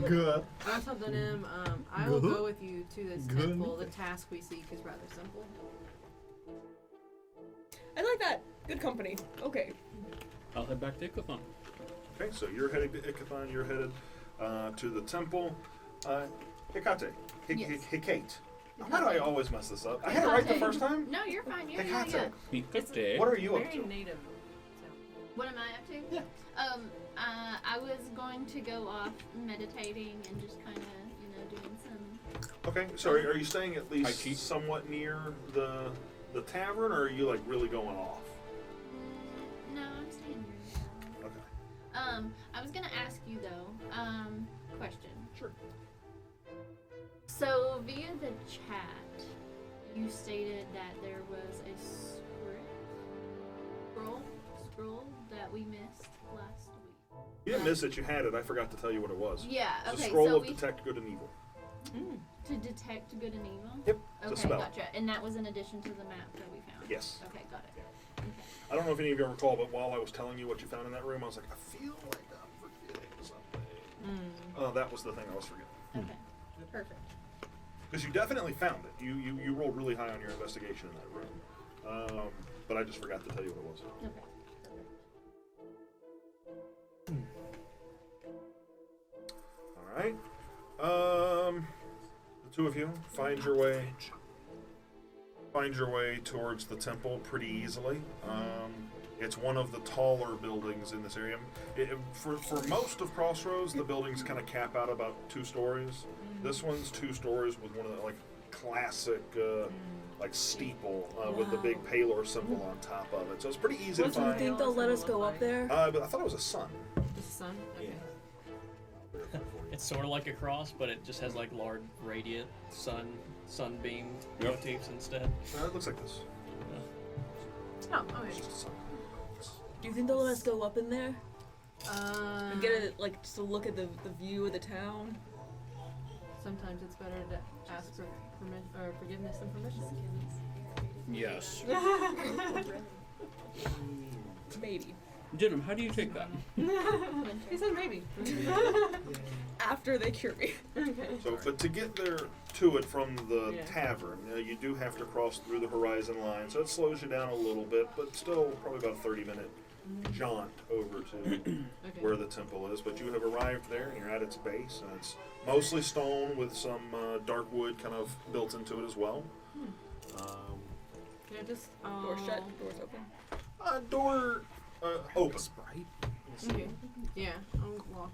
Good. I told them, I will go with you to this Good. temple. The task we seek is rather simple. I like that. Good company. Okay. I'll head back to Ikathon. Okay, so you're heading to Ikathon. You're headed to the temple. Hecate. Yes. Hecate. Why do I always mess this up? I had it right the first time. No, you're fine. Yeah. Hecate. Hecate. What are you up Very to? native. What am I up to? Yeah. I was going to go off meditating and just kind of, doing some. Okay, so are you staying at High least key. somewhat near the tavern, or are you like really going off? No, I'm staying near the town. Okay. I was gonna ask you though. Question. Sure. So via the chat, you stated that there was a scroll that we missed last week. You didn't miss it. You had it. I forgot to tell you what it was. Yeah. It's Okay. a scroll so of we detect good and evil. to detect good and evil. Yep. It's a Okay, spell. gotcha. And that was in addition to the map that we found. Yes. Okay, got it. I don't know if any of you recall, but while I was telling you what you found in that room, I was like, I feel like I'm forgetting something. That was the thing I was forgetting. Okay. Perfect. Because you definitely found it. You rolled really high on your investigation in that room. But I just forgot to tell you what it was. Okay. Perfect. All right. two of you find your way towards the temple pretty easily. It's one of the taller buildings in this area. For most of Crossroads, the buildings kind of cap out about 2 stories. This one's 2 stories with one of the classic steeple with the big Palor symbol on top of it. So it's pretty easy to Do you find. think they'll let us go up there? But I thought it was a sun. Just the sun? Okay. It's sort of like a cross, but it just has like large radiant sunbeam Yep. motifs instead. It looks like this. Oh, okay. It's just a sun. Do you think they'll let us go up in there and get Uh, just a look at the view of the town? sometimes it's better to ask for forgiveness than permission. Yes. Maybe. Jim, how do you take that? He said maybe. After they cure me. Okay. So, but to get there to it from the Yeah. tavern, you do have to cross through the horizon line, so it slows you down a little bit, but still probably about a 30-minute jaunt over to Okay. where the temple is. But you have arrived there, and you're at its base, and it's mostly stone with some dark wood kind of built into it as well. Can I just Door shut, doors open. Door open. Okay. Yeah, we'll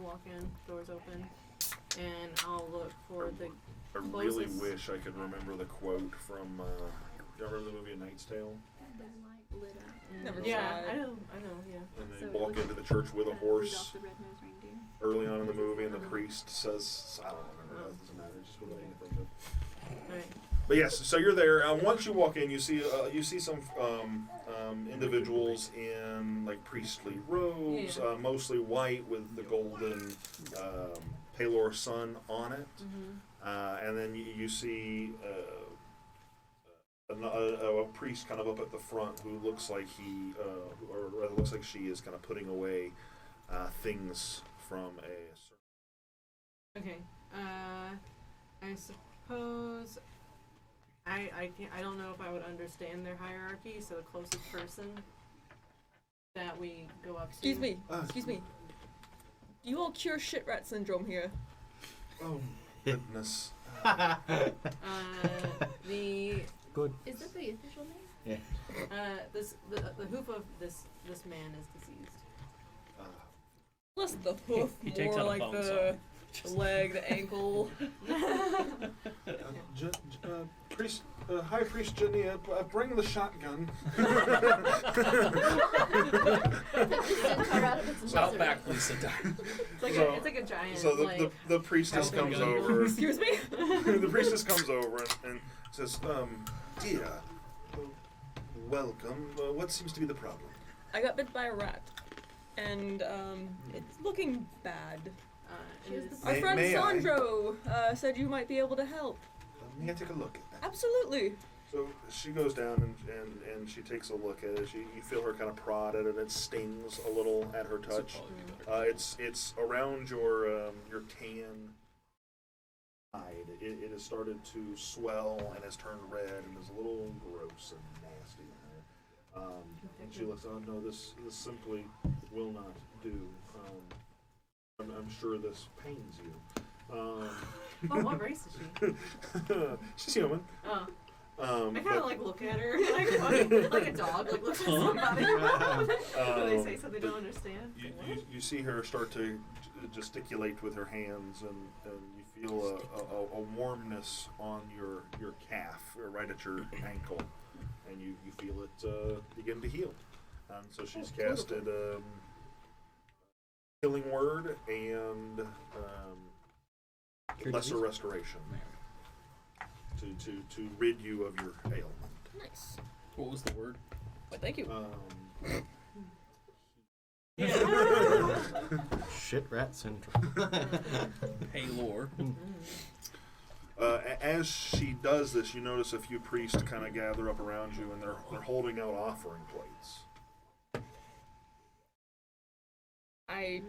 walk in, doors open, and I'll look for the I really closest. wish I could remember the quote from. Do you remember the movie A Knight's Tale? Never Yeah, saw I it. know, yeah. And they So walk Rudolph- into the church with a horse. Rudolph the red-nosed reindeer. Early on in the movie, and the priest says, I don't remember, it doesn't matter, just what I can think of. Alright. But yes, so you're there. Once you walk in, you see some individuals in priestly robes, Yeah. mostly white with the golden Palor sun on it. And then you see a priest kind of up at the front who looks like or rather looks like she is kind of putting away things from a. Okay. I suppose I don't know if I would understand their hierarchy, so the closest person that we go up to. Excuse me. Excuse me. Do you all cure shit rat syndrome here? Oh goodness. The Good. Is that the official name? the hoof of this man is diseased. Less the hoof, He takes more out a like bone the leg, the ankle. Priest, High Priest Jania, bring the shotgun. Out back, please sit down. It's like a giant. So the priestess Helping comes gun. over. Excuse me? The priestess comes over and says, dear, welcome. What seems to be the problem? I got bit by a rat. And, it's looking bad. Our May- friend may I? Sandro said you might be able to help. May I take a look at that? Absolutely. So she goes down and she takes a look at it. You feel her kind of prod at it, and it stings a little at her touch. It's around your tan hide. It has started to swell and has turned red and is a little gross and nasty in there. And she looks, oh no, this simply will not do. I'm sure this pains you. What race is she? She's human. Oh. I kind but- of look at her like a dog looks at somebody. When they say something they don't understand. You see her start to gesticulate with her hands, and you feel a warmness on your calf, right at your ankle, and you feel it begin to heal. And so she's casted Healing Word and Lesser Restoration to rid you of your ailment. Nice. What was the word? Well, thank you. Shit rat syndrome. Palor. As she does this, you notice a few priests kind of gather up around you, and they're holding out offering plates. I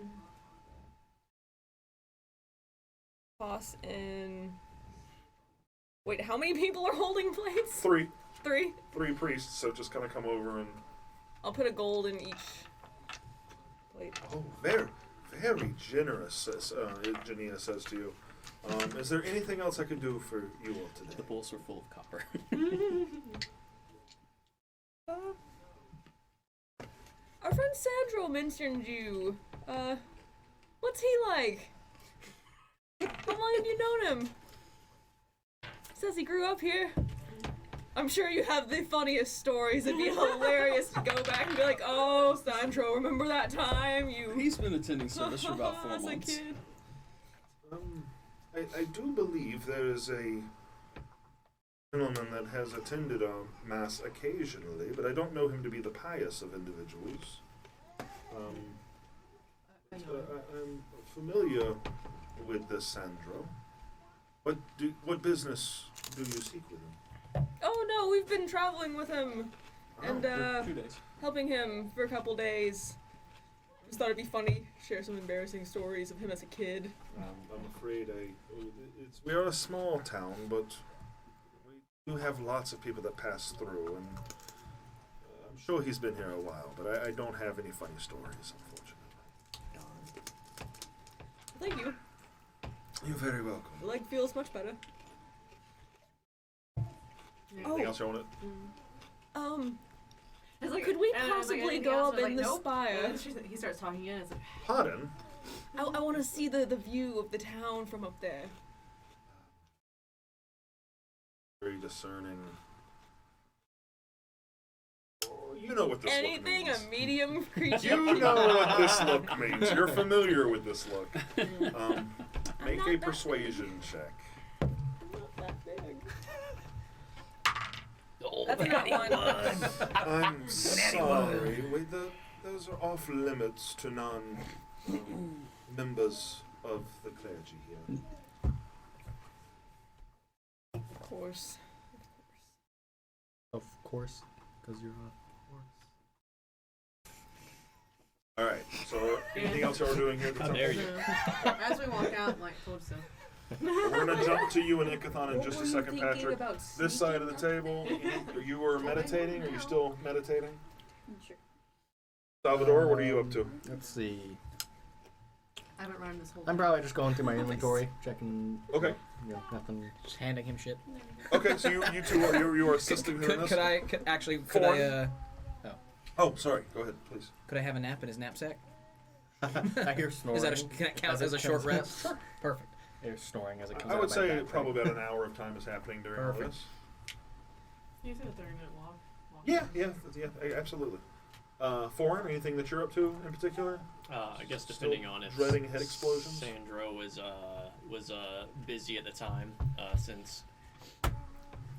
toss in. Wait, how many people are holding plates? Three Three? priests, so just kind of come over and... I'll put a gold in each plate. Oh, very, very generous, Janina says to you. Is there anything else I could do for you all today? The bowls are full of copper. Our friend Sandro mentioned you. What's he like? How long have you known him? Says he grew up here. I'm sure you have the funniest stories. It'd be hilarious to go back and be like, oh, Sandro, remember that time you... He's been attending service for about 4 as a months. kid. I do believe there is a gentleman that has attended a mass occasionally, but I don't know him to be the pious of individuals. I'm familiar with this Sandro. What business do you seek with him? Oh no, we've been traveling with him and For 2 days. helping him for a couple days. Just thought it'd be funny, share some embarrassing stories of him as a kid. I'm afraid we are a small town, but we do have lots of people that pass through, and I'm sure he's been here a while, but I don't have any funny stories, unfortunately. Thank you. You're very welcome. The leg feels much better. Anything else you want to... It's like, Could we and I was like, possibly anything go else? up I was in like, the nope. spire? And then he starts talking again. It's like, Pardon? I want to see the view of the town from up there. Very discerning. Oh, you know what this Anything look a means. medium creature. You know what this look means. You're familiar with this look. Make not a that persuasion check. I'm not that big. Oh, That's not one. I'm sorry. Wait, those are off limits to members of the clergy here. Of course. Of course, because you're All right. So, anything else you're doing here at the How temple? dare you. as we walk out, I'm like, told you so. We're gonna jump to you and Ikathon in What just were a you second, thinking Patrick. about This side of the sneaking table. You were meditating. Are you still meditating? Sure. Salvador, what are you up to? Let's see. I haven't run this whole I'm probably just going through my inventory, checking. Okay. Nothing. Just handing him shit. Okay, so you two are you are assisting him in this. Could I Form. Oh, sorry. Go ahead, please. could I have a nap in his knapsack? I hear snoring. Can it count as a short rest? Sure. Perfect. I hear snoring as it comes I out would of my say back probably about an hour of time is happening during all Perfect. this. You said a 30-minute walk. Yeah, absolutely. Foreign, anything that you're up to in particular? I guess Still depending on if dreading head explosions? Sandro was busy at the time, since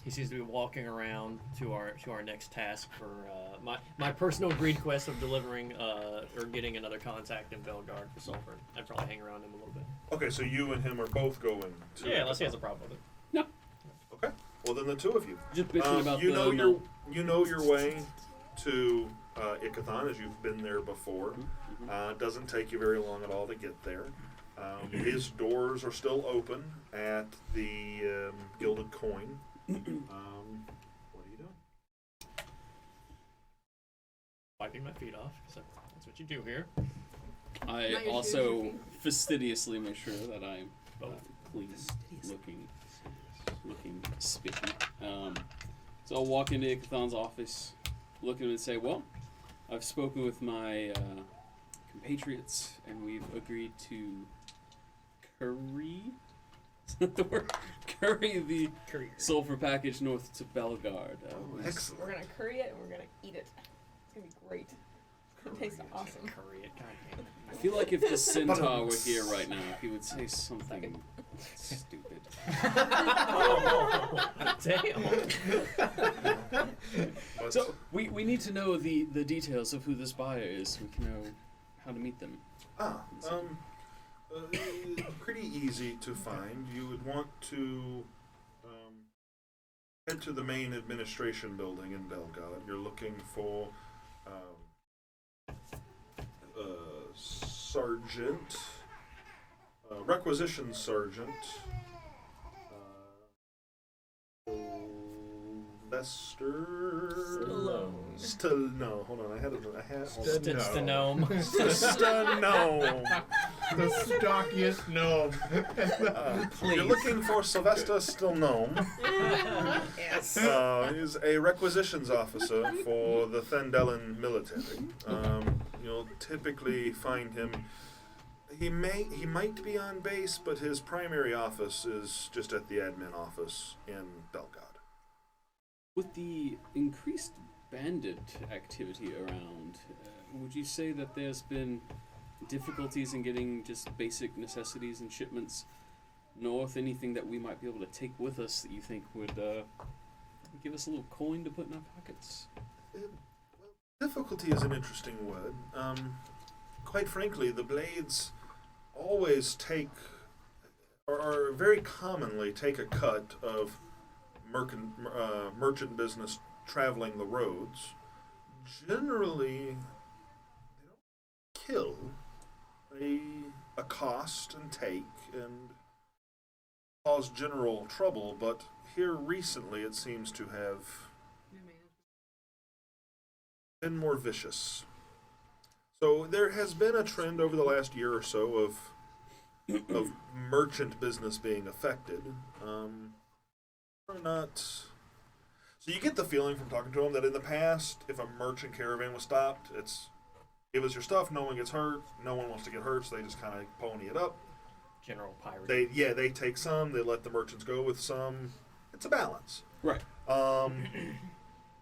he seems to be walking around to our next task for my personal greed quest of delivering or getting another contact in Belgard for Sulfur. I'd probably hang around him a little bit. Okay, so you and him are both going to. Yeah, unless he has a problem with it. No. Okay. Well, then the two of you. Just bitching about you the know milk. you know your way to Ikathon, as you've been there before. Doesn't take you very long at all to get there. His doors are still open at the Gilded Coin. What are you doing? Wiping my feet off, because that's what you do here. I Not your also shoes, fastidiously make sure that I'm clean looking spiffy. So I'll walk into Ikathon's office, look at him and say, well, I've spoken with my compatriots, and we've agreed to curry the sulfur package north to Belgard. Excellent. We're gonna curry it and we're gonna eat it. It's gonna be great. It's gonna taste awesome. Curry it, goddamn. I feel like if the Centaur were here right now, he would say something stupid. Damn. But, So we need to know the details of who this buyer is, so we can know how to meet them. Pretty easy to find. You would want to head to the main administration building in Belgard. You're looking for sergeant, requisition sergeant, Lester. Stallone. No, hold on. I had. Stanome. Stallone. The stockiest gnome. You're looking for Sylvester Stillgnome. Yes. He's a requisitions officer for the Thendelin military. You'll typically find him. He might be on base, but his primary office is just at the admin office in Belgard. With the increased bandit activity around, would you say that there's been difficulties in getting just basic necessities and shipments north? Anything that we might be able to take with us that you think would give us a little coin to put in our pockets? Difficulty is an interesting word. Quite frankly, the Blades always take, or very commonly take a cut of merchant business traveling the roads. Generally, they don't kill. They accost and take and cause general trouble, but here recently it seems to have been more vicious. So there has been a trend over the last year or so of merchant business being affected. Or not. So you get the feeling from talking to them that in the past, if a merchant caravan was stopped, it's give us your stuff, no one gets hurt, no one wants to get hurt, so they just kind of pony it up. General pirate. They take some, they let the merchants go with some. It's a balance. Right.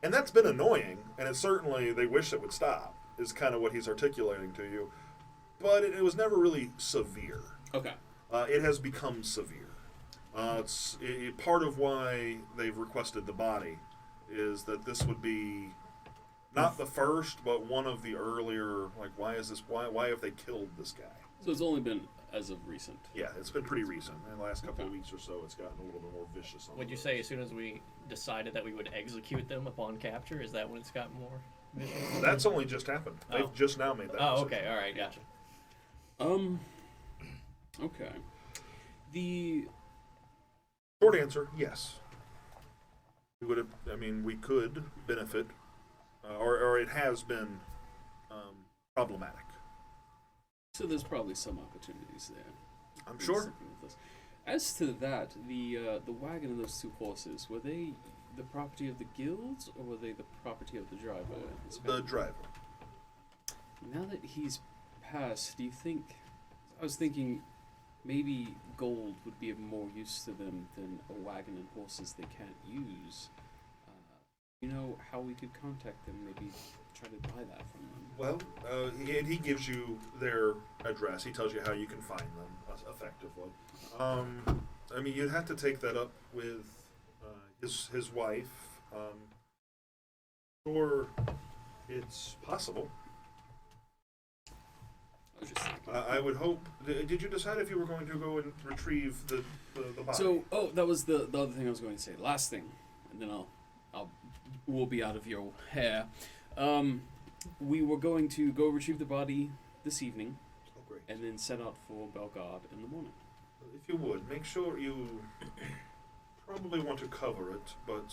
And that's been annoying, and it's certainly they wish it would stop, is kind of what he's articulating to you. But it was never really severe. Okay. It has become severe. Part of why they've requested the body is that this would be not the first, but one of the earlier, like, why have they killed this guy? So it's only been as of recent. Yeah, it's been pretty recent. In the last couple of weeks or so, it's gotten a little bit more vicious. Would you say as soon as we decided that we would execute them upon capture, is that when it's gotten more vicious? That's only just happened. They've just now made that decision. Okay, alright, gotcha. Okay. The short answer, yes. We could benefit, or it has been problematic. So there's probably some opportunities there. I'm sure. As to that, the wagon and those two horses, were they the property of the guilds, or were they the property of the driver? The driver. Now that he's passed, do you think... I was thinking maybe gold would be of more use to them than a wagon and horses they can't use. You know how we could contact them, maybe try to buy that from them? Well, he gives you their address. He tells you how you can find them effectively. You'd have to take that up with his wife. Sure, it's possible. I would hope. Did you decide if you were going to go and retrieve the body? So, that was the other thing I was going to say. Last thing, and then we'll be out of your hair. We were going to go retrieve the body this evening, and then set out for Belgard in the morning. If you would, make sure you probably want to cover it, but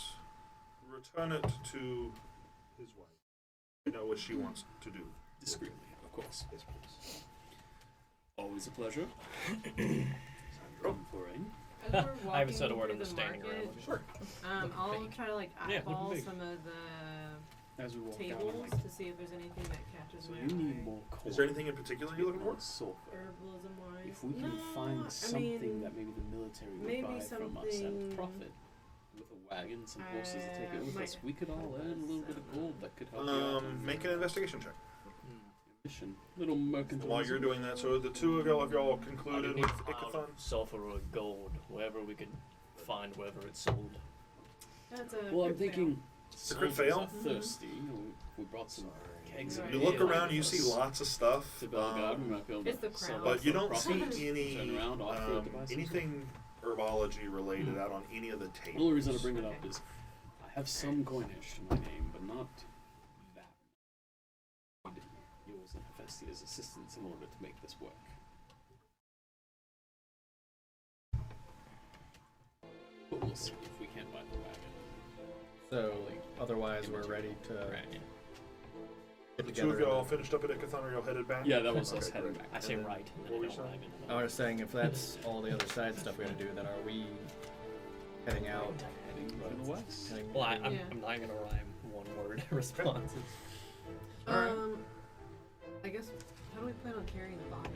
return it to his wife. You know what she wants to do. Discreetly, of course. Yes, please. Always a pleasure. I haven't said a word. I'm just standing around. Sure. I'll try to eyeball some of the As we walk tables down, to see if there's anything that catches my you need eye. more coin. Is there anything in particular you're looking for? Sulfur. Herbalism wise. If we can find something that maybe the military would buy from us at a profit, with a wagon, some horses to take it with us, we could all earn a little bit of gold that could help you out. Make an investigation check. Mission. Little mercantile. While you're doing that, so the two of y'all concluded with Ickathon? Sulfur or gold, wherever we could find, wherever it's sold. That's a Well, I'm crit thinking. It's a crit fail? Thirsty. You know, we brought some kegs. Right. of You look ale around, with you us see lots of stuff. To Belgard, we might be able to It's the sell crown. that But you for don't profit. see any Turn around, offer it to buy some anything herbology related out on any of the tables. The only reason I bring it up Okay. is I have some coinage to my name, but not that. I need yours and Hephaestia's assistance in order to make this work. But we'll see if we can't buy the wagon. So, otherwise, we're ready to. Right. get The together. two of y'all finished up at Ickathon, or y'all headed back? Yeah, that was us Okay, heading great. back. I say And then- right. And what then were I you don't saying? rhyme it. I was saying if that's all the other side stuff we gotta do, then are we heading out? Heading to the west. Heading, Well, I'm Yeah. not gonna rhyme one-word responses. I guess, how do we plan on carrying the body?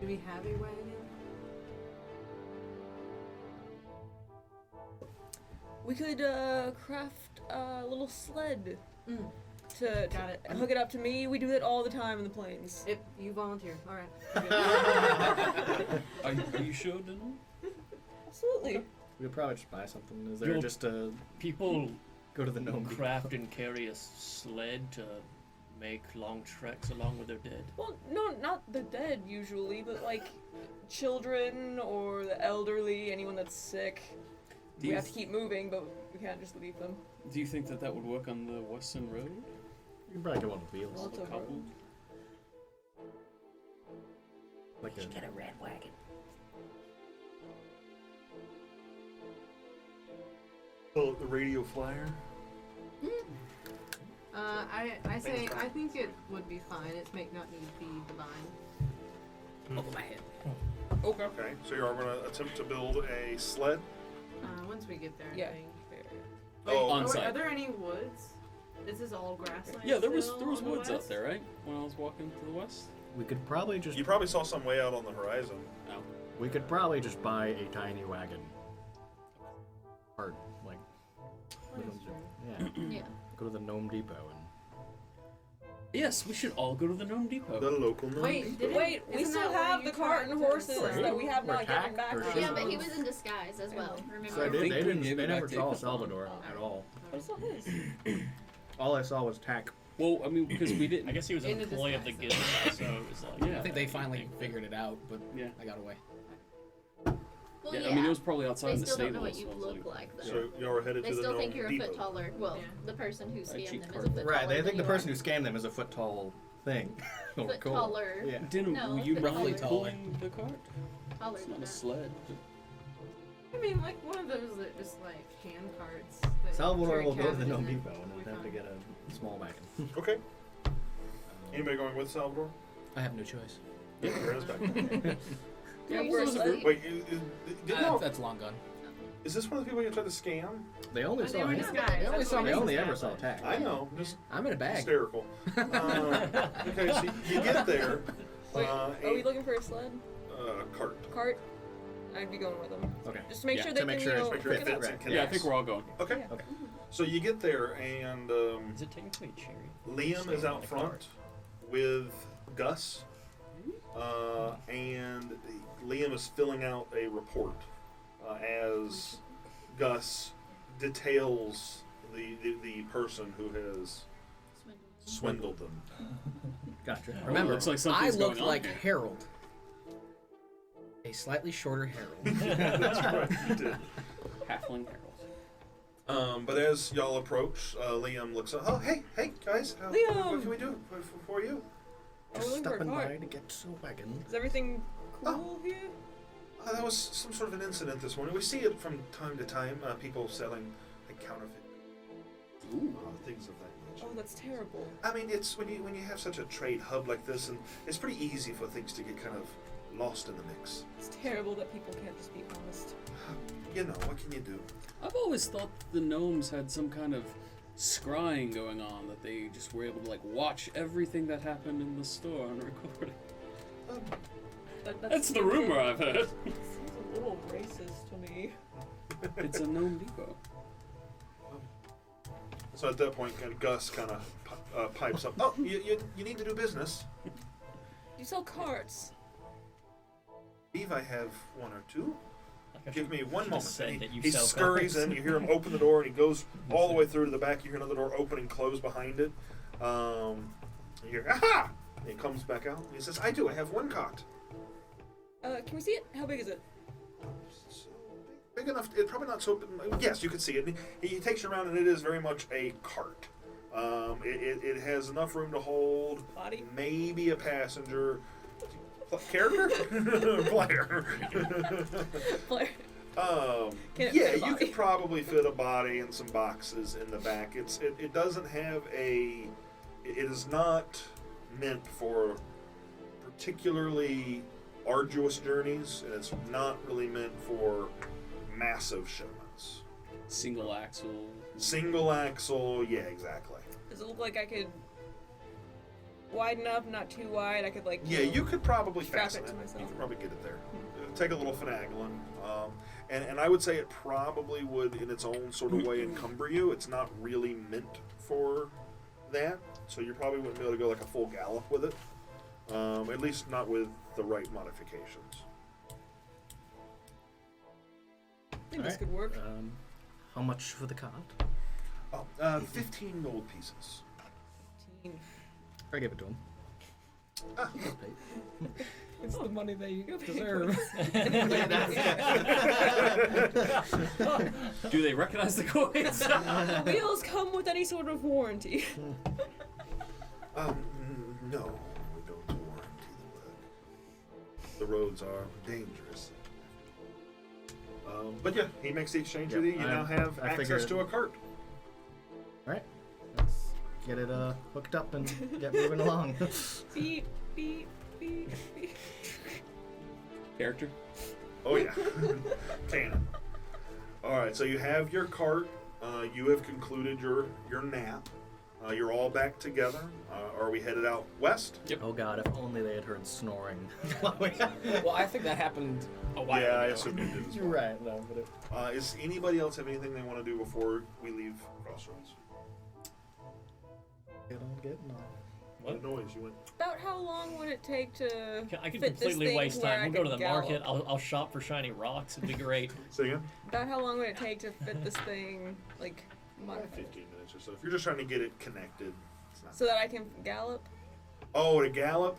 Do we have a wagon? We could craft a little sled Mm. to Got it. hook it up to me. We do that all the time in the plains. If you volunteer, alright. Are you sure, Dylan? Absolutely. we could probably just buy something. Is there You'll- just a People go to the gnome? craft and carry a sled to make long treks along with their dead. Well, no, not the dead usually, but like children or the elderly, anyone that's sick. Do We you have to keep moving, but we can't just leave them. Do you think that would work on the western road? You can probably get one with wheels. Well, it's The over. couple? Like a, a red wagon. Oh, the radio flyer. I say, I think it would be fine. Its make not need to be divine. Over my head. Okay. Okay, so you are going to attempt to build a sled. Once we get there, I Yeah. think. Oh, On Are site. there any woods? This is all grassland. Yeah, there was still there was on the woods out west? there, right? When I was walking to the west. we could probably just you probably saw some way out on the horizon. No. we could probably just buy a tiny wagon. Or like Oh, that's true. yeah, Yeah. go to the Gnome Depot and Yes, we should all go to the Gnome Depot. The local gnome. Wait, did Wait, we isn't still that where have you the cart tried and to horses sell? that we have Or not given tack back. or to shit. Yeah, them. but he was in disguise as well. Remember? so I think we gave they it never back to saw Ickathon. Salvador at all. I saw his. All I saw was tack. Well, I mean, because we didn't. I guess he was an In a employee of the guild, disguise, so it was like. Yeah. I think they finally figured it out, but Yeah. I got away. Well, Yeah, yeah. I mean, it was probably outside They in the still don't know stable. what you so I was look like, though. So you are headed They to the still gnome think you're a depot. foot taller. Well, Yeah. the person who scammed cheat them card. is a foot taller. Right, they than think the you person are. who scammed them is a foot tall thing. Oh, Foot cool. taller. Yeah. Didn't No, were you but roughly not taller. pulling the cart? Taller It's than not a that. sled. I mean, like one of those that just like hand carts. That Salvador carry will go to the cabbage Gnome in it. Depot and We attempt to found. get a small wagon. Okay. Anybody going with Salvador? I have no choice. Yeah, there is back. Are you well, still those are asleep? Wait, no. That's long gone. Is this one of the people you tried to scam? They only But saw they were him. disguised. They only that's saw what me. They makes only it ever bad. saw tack. I know, just I'm in a bag. hysterical. Okay, so you get there. Wait, are we looking for a sled? Cart. Cart? I'd be going with them. Okay. Just to make Yeah, sure to they make can, sure you it's know, Make sure it hook it fits up. and Right. Yeah, I connects. think we're all going. Okay. Okay. So you get there, and Is it technically a cherry? Liam is out front with Gus, and Liam is filling out a report as Gus details the person who has swindled them. Gotcha. Remember, looks like I something's look going on like here. Harold. A slightly shorter Harold. That's right, you did. Halfling Harold. But as y'all approach, Liam looks up. Oh, hey, guys. Liam! What can we do for you? Are we Just looking for a stopping by cart? to get a wagon. Is everything cool here? That was some sort of an incident this morning. We see it from time to time. People selling like counterfeit things of that nature. Oh, that's terrible. I mean, it's when you have such a trade hub like this, and it's pretty easy for things to get kind of lost in the mix. It's terrible that people can't just be honest. You know, what can you do? I've always thought the gnomes had some kind of scrying going on, that they just were able to like watch everything that happened in the store and record it. That's the rumor I've heard. Seems a little racist to me. It's a gnome depot. So at that point, Gus kind of pipes up. Oh, you need to do business. You sell carts. Eve, I have one or two. Like I Give should- me one should moment. have said And that you he sell scurries cards. in. You hear him open the door, and he goes all the way through to the back. You hear another door open and close behind it. You hear, aha! And he comes back out. And he says, I have one cart. Can we see it? How big is it? So big enough. It probably not so. Yes, you can see it. He takes you around, and it is very much a cart. It has enough room to hold Body? maybe a passenger. Character? Player. Blair. Can it Yeah, fit a you body? could probably fit a body and some boxes in the back. It doesn't have a. It is not meant for particularly arduous journeys, and it's not really meant for massive shipments. Single axle. Single axle, yeah, exactly. Does it look like I could widen up, not too wide? I could like. Yeah, you could probably strap fasten it it. to myself. You could probably get it there. It'll take a little finagling. And I would say it probably would, in its own sort of way, encumber you. It's not really meant for that, so you probably wouldn't be able to go like a full gallop with it. At least not with the right modifications. I think this could work. How much for the cart? 15 gold pieces. 15. I give it to him. Ah. It's the money they Go pay deserve. Do they recognize the coins? The wheels come with any sort of warranty. No, we don't warranty the work. The roads are dangerous. But yeah, he makes the exchange with you. You now have I access figured- to a cart. Alright. Let's get it hooked up and get moving along. Beep, beep, beep, beep. Character. Oh yeah, canon. All right, so you have your cart. You have concluded your nap. You're all back together. Are we headed out west? Oh god, if only they had heard snoring. Well, I think that happened a while Yeah, I ago. assume you did as You're well. right, no, but it... Is anybody else have anything they want to do before we leave Crossroads? Get on getting on. What noise you went? About how long would it take to I could fit this completely thing waste where time. I We'll go to could the gallop? market. I'll shop for shiny rocks. It'd be great. Say again? About how long would it take to fit this thing, like, About 15 minutes or so. If you're just trying to get it connected, it's not. so that I can gallop? Oh, to gallop?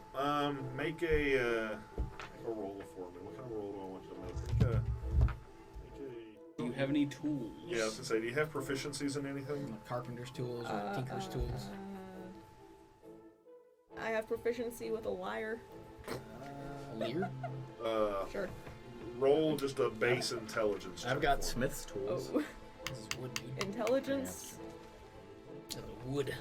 Make a roll for me. What kind of roll do I want you to make? Do you have any tools? Yeah, I was gonna say, do you have proficiencies in anything? Carpenter's tools or tinker's tools. I have proficiency with a lyre. A leer? Sure. Roll just a base intelligence. I've check got for me. Smith's tools. Oh. This is wood, dude. Intelligence. This is wood.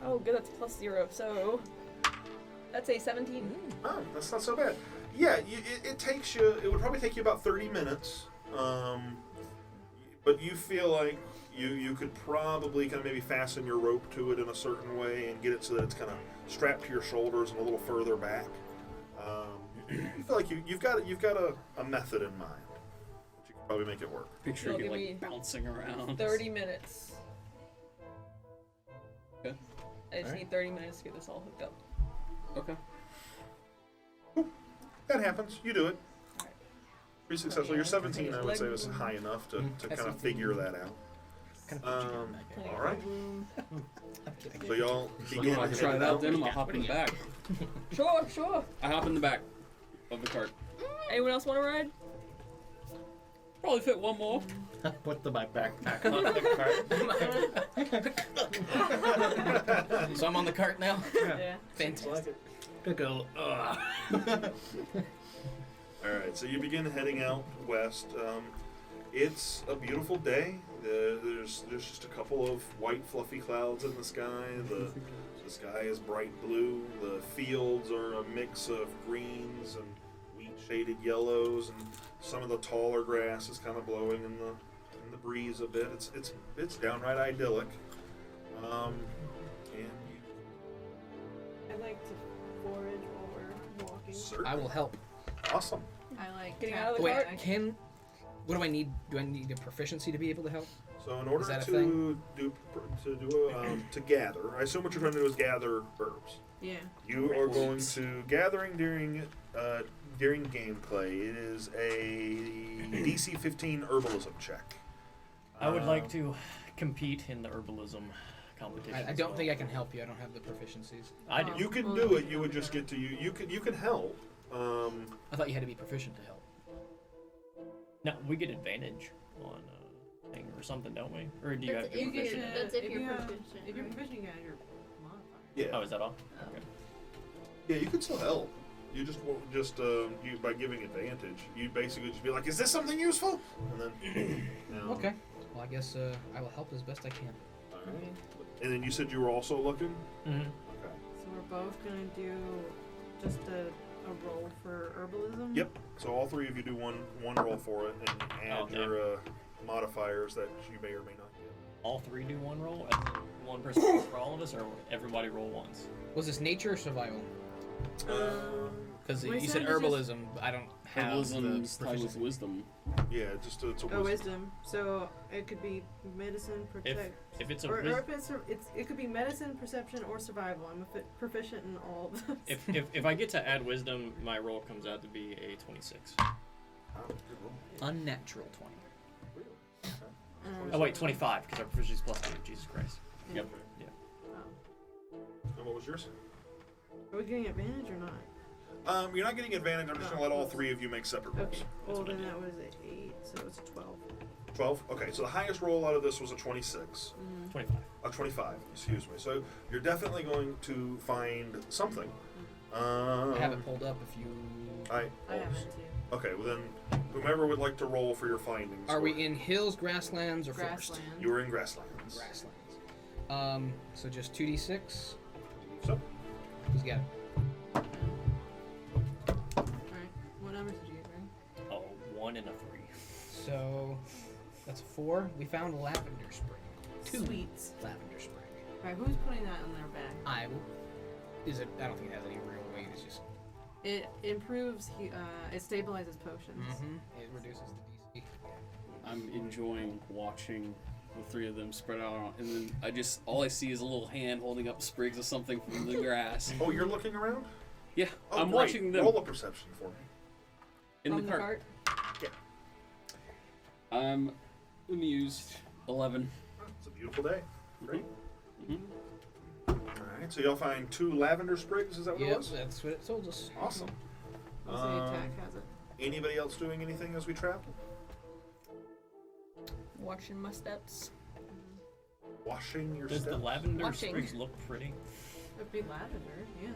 Oh, good. That's +0. So that's a 17. Oh, that's not so bad. Yeah, it takes you. It would probably take you about 30 minutes. But you feel like you could probably kind of maybe fasten your rope to it in a certain way and get it so that it's kind of strapped to your shoulders and a little further back. You feel like you've got a method in mind. But you can probably make it work. Picture It'll you give like me bouncing around. 30 minutes. Okay. I just need 30 minutes to get this all hooked up. Okay. That happens. You do it. Alright. Pretty successful. Your 17, I would say, was high enough to That's kind of 17. figure that out. Kind of put you down back Plenty there. of All right. room. So y'all You begin want to try it heading out then? I'll hop in the back. Sure, sure. I hop in the back of the cart. Anyone else want to ride? Probably fit one more. Put the backpack on the cart. So I'm on the cart now? Yeah. Fantastic. Good go. All right, so you begin heading out west. It's a beautiful day. There's just a couple of white fluffy clouds in the sky. The sky is bright blue. The fields are a mix of greens and wheat-shaded yellows, and some of the taller grass is kind of blowing in the breeze a bit. It's downright idyllic. And I like to forage while we're walking. certainly I will help. awesome. I like Getting tap- out of the Wait, cart? what do I need? Do I need a proficiency to be able to help? So in order that a to gather, I assume what you're trying to do is gather herbs. Yeah. You are going to gathering during gameplay. It is a DC 15 herbalism check. I would like to compete in the herbalism competition. I don't think I can help you. I don't have the proficiencies. I do. You can do it. You would just get to you can help. I thought you had to be proficient to help. No, we get advantage on thing or something, don't we? Or do you have to be You get proficient? That's if you're have- proficient, If you're right? proficient, you got your modifier. Yeah, Oh, is that all? Okay. yeah, you can still help. You just you by giving advantage, you basically just be like, "Is this something useful?" And then Okay. Well, I guess I will help as best I can. All right. And then you said you were also looking. Mm-hmm. Okay. So we're both gonna do just a roll for herbalism. Yep. So all three of you do one roll for it, and add Okay. your modifiers that you may or may not get. All three do one roll? And one person for all of us, or everybody roll once? Was this nature or survival? Because My you said son is herbalism, I don't have Herbalism's the tied with proficiency. wisdom. Yeah, just it's a Oh, wisdom. wisdom. So it could be medicine, protect. If it's a Or wis- if it could be medicine, perception, or survival. I'm proficient in all of those. if I get to add wisdom, my roll comes out to be a 26. Oh, good roll. Unnatural 20. Really? Okay. Oh wait, 25 because our proficiency is plus 2. Jesus Christ. Yep. Yeah. Oh. And what was yours? Are we getting advantage or not? You're not getting advantage. I'm just gonna let all three of you make separate rolls. Okay. Well, what I then did. that was an 8, so it's a 12. 12. Okay, so the highest roll out of this was a 26. 25. A 25. Excuse me. So you're definitely going to find something. I have it pulled up if you... I have it too. Okay, well then, whomever would like to roll for your findings. Are we in hills, grasslands, or forest? Grassland. You were in grasslands. Grasslands. So just 2d6. So, Who's got it? Alright. What numbers did you get, Ray? Oh, 1 and a 3. So that's a 4. We found a lavender spring. 2 Sweets. lavender spring. Alright, who's putting that in their bag? I don't think it has any real weight. It's just. It improves, it stabilizes potions. It reduces the DC. I'm enjoying watching the three of them spread out, and then all I see is a little hand holding up sprigs of something from the grass. oh, you're looking around? Yeah, Oh, I'm great. watching them Roll a perception for me. in From the cart. Yeah. I'm amused. 11. It's a beautiful day. Great. Mhm. Alright, so y'all find 2 lavender sprigs, is that what it Yep, was? that's what it told us. Awesome. What's the attack has it? Anybody else doing anything as we travel? Watching my steps. Washing your Does the steps? lavender Watching. sprigs look pretty? It'd be lavender, yeah.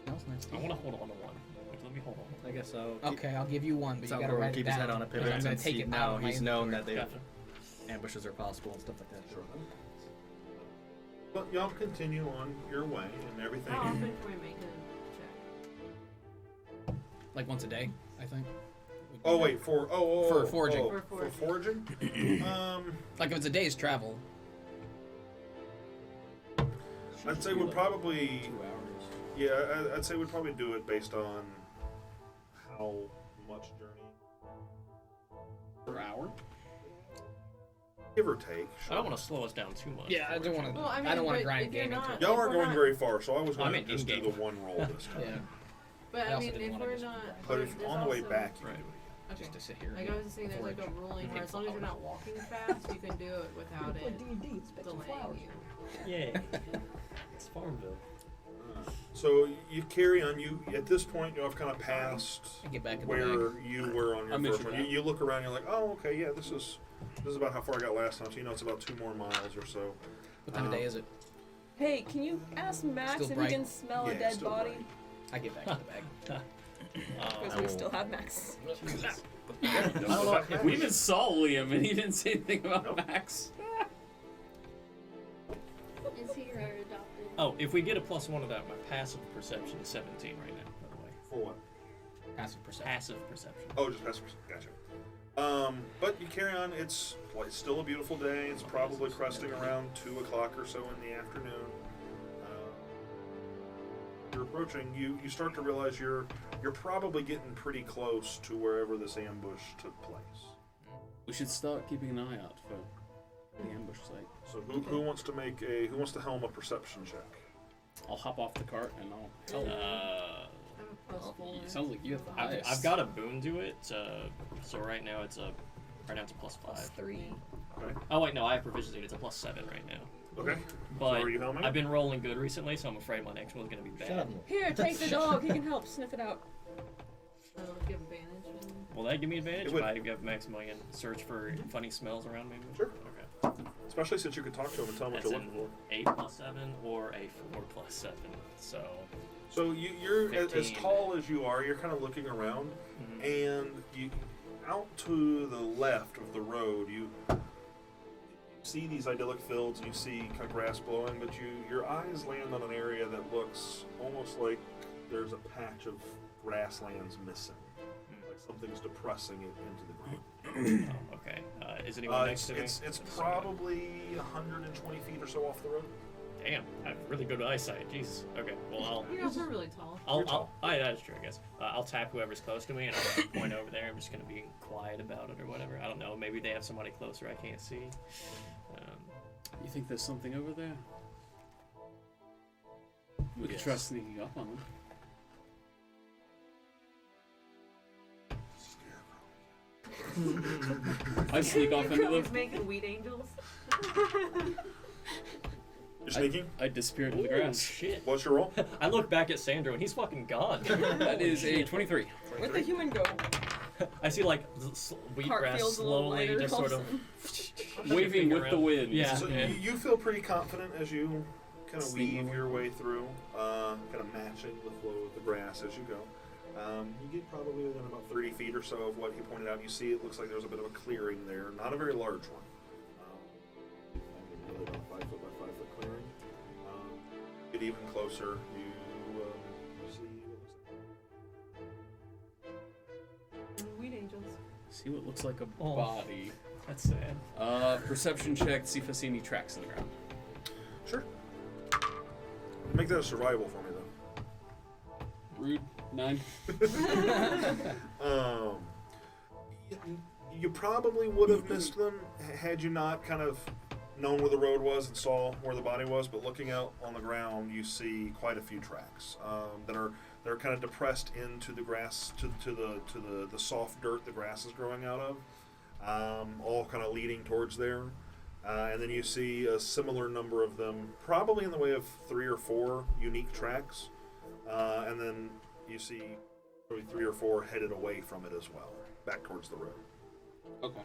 Smells nice. I want to hold on to one. Like, let me hold on. I guess so. Okay, I'll give you one, but you gotta Salvador will write it keep down. his head on a pivot I'm gonna since take he, it out now of my he's known that inventory. ambushes are possible and stuff like that. Sure. But y'all continue on your way and everything. How often can we make a check? Like once a day, I think. Oh wait, for foraging. For foraging? Like if it's a day's travel. I'd say we'd probably 2 hours. yeah, I'd say we'd probably do it based on how much journey, Per hour? give or take. I don't want to slow us down too much. Yeah, I don't want to. Well, I mean, I don't want to but grind if you're game into not- it. Y'all If aren't we're going not- very far, so I was I going to mean, just do in-game. the one roll this time. Yeah, But I I also mean, didn't if wanna we're just- not. But if there's on the way also- back, you Right. can do it. Okay. just to sit here. Like I was just saying, there's like a ruling where as long as you're not walking fast, you can do it without it delaying you. Yay. It's Farmville. So you carry on. You at this point you have kind of passed I get back in the where bag. you were on I your first mentioned one. that. You look around. You're like, oh, okay, yeah, this is about how far I got last time. So you know it's about 2 more miles or so. What time of day is it? Hey, can you ask Max Still if bright? he can smell Yeah, a dead still body? bright. I get back in the bag. Because we still have Max. Jesus. I don't know. If we even saw Liam and he didn't say anything about Nope. Max. Is he our adopted? Oh, if we get a +1 of that, my passive perception is 17 right now, by the way. For what? Passive perception. Passive perception. Oh, just passive. Gotcha. But you carry on. It's still a beautiful day. It's probably cresting around 2 o'clock or so in the afternoon. You're approaching. You start to realize you're probably getting pretty close to wherever this ambush took place. We should start keeping an eye out for the ambush site. So who wants to helm a perception check? I'll hop off the cart and I'll help. I have a +4. It sounds like you have the highest. I've got a boon to it, so right now it's a +5. 3. Okay. Oh wait, no, I have proficiency. It's a +7 right now. Okay. But so are you helming? I've been rolling good recently, so I'm afraid my next one's gonna be bad. Here, take the dog. He can help sniff it out. Give advantage. Will that give me advantage It if would. I have Maximilian search for funny smells around me? Sure. Okay. Especially since you could talk to him and tell him what That's you're an looking 8 plus 7 or a 4 plus 7. So. So you're as 15. tall as you are. You're kind of looking around, and you out to the left of the road. You see these idyllic fields. You see kind of grass blowing, but your eyes land on an area that looks almost like there's a patch of grasslands missing. Like something's depressing it into the ground. Oh, okay. Is anyone next to me? It's probably 120 feet or so off the road. Damn, I have really good eyesight. Jesus. Okay. Well, You guys are really tall. that's true, I guess. I'll tap whoever's close to me and I'll point over there. I'm just gonna be quiet about it or whatever. I don't know. Maybe they have somebody closer I can't see. You think there's something over there? We could try sneaking up on them. I sneak off into He's them. making wheat angels. You're sneaking? I disappear into the Oh grass. shit! What's your roll? I look back at Sandro and he's fucking gone. That is a 23. Where'd the human go? I see like wheatgrass Feels a little slowly lighter just sort of Waving with the wind. Yeah. So you feel pretty confident as you kind of weave your way through, kind of matching the flow of the grass as you go. You get probably within about 30 feet or so of what he pointed out. You see it looks like there's a bit of a clearing there. Not a very large one. Probably about 5 foot by 5 foot clearing. Get even closer. You see what Wheat angels. See what looks like a Oh. body. That's sad. Perception check to see if I see any tracks in the ground. Sure. Make that a survival for me, though. Rude. 9. You probably would have missed them had you not kind of known where the road was and saw where the body was. But looking out on the ground, you see quite a few tracks that are kind of depressed into the grass, to the soft dirt the grass is growing out of, all kind of leading towards there. And then you see a similar number of them, probably in the way of 3 or 4 unique tracks, and then you see probably 3 or 4 headed away from it as well, back towards the road. Okay.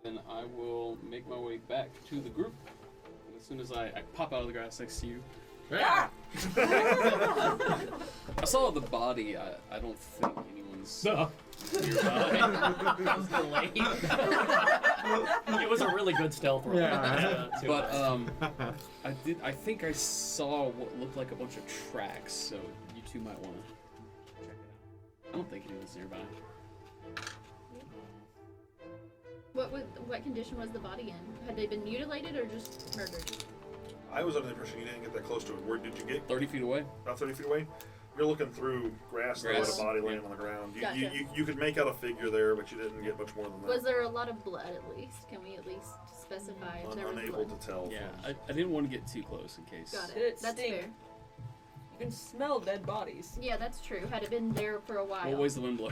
Then I will make my way back to the group. And as soon as I pop out of the grass next to you. I saw the body. I don't think anyone's No. nearby. That was delayed. It was a really good stealth roll. Too. But I think I saw what looked like a bunch of tracks, so you two might want to check it out. I don't think anyone's nearby. What condition was the body in? Had they been mutilated or just murdered? I was under the impression you didn't get that close to it. Where did you get? 30 feet away. About 30 feet away? You're looking through grass with a body laying on the ground. Gotcha. You could make out a figure there, but you didn't get much more than that. Was there a lot of blood at least? Can we at least specify if there was Unable blood? to tell. Yeah, I didn't want to get too close in case. Got it. Did it That's stink? fair. You can smell dead bodies. Yeah, that's true. Had it been there for a while. What way's the wind blow?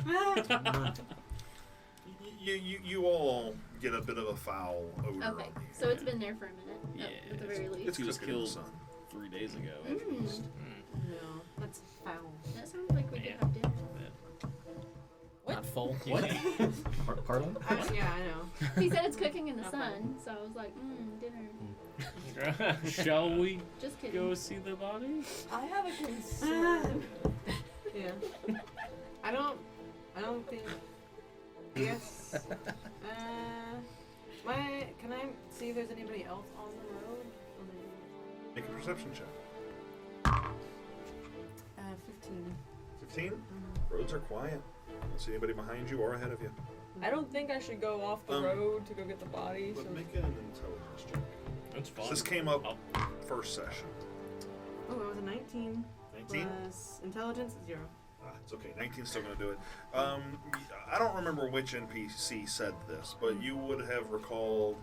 You all get a bit of a foul odor. Okay, on the so air. it's been there for a minute, Yeah, at the very least. It's He was cooking in the killed sun. 3 days ago. Mm. No, that's foul. That sounds like we could have dinner. Not full. What? Pardon? Yeah, I know. He said it's cooking in the sun, so I was like, dinner. Shall we Just kidding. go see the body? I have a concern. Yeah. I don't think. Yes. Can I see if there's anybody else on the road? Make a perception check. 15. 15? Roads are quiet. Don't see anybody behind you or ahead of you. I don't think I should go off the road to go get the body. But So make an intelligence check. That's fine. This came up first session. Oh, it was a 19. 19? Plus intelligence 0. It's okay. 19's still going to do it. I don't remember which NPC said this, but you would have recalled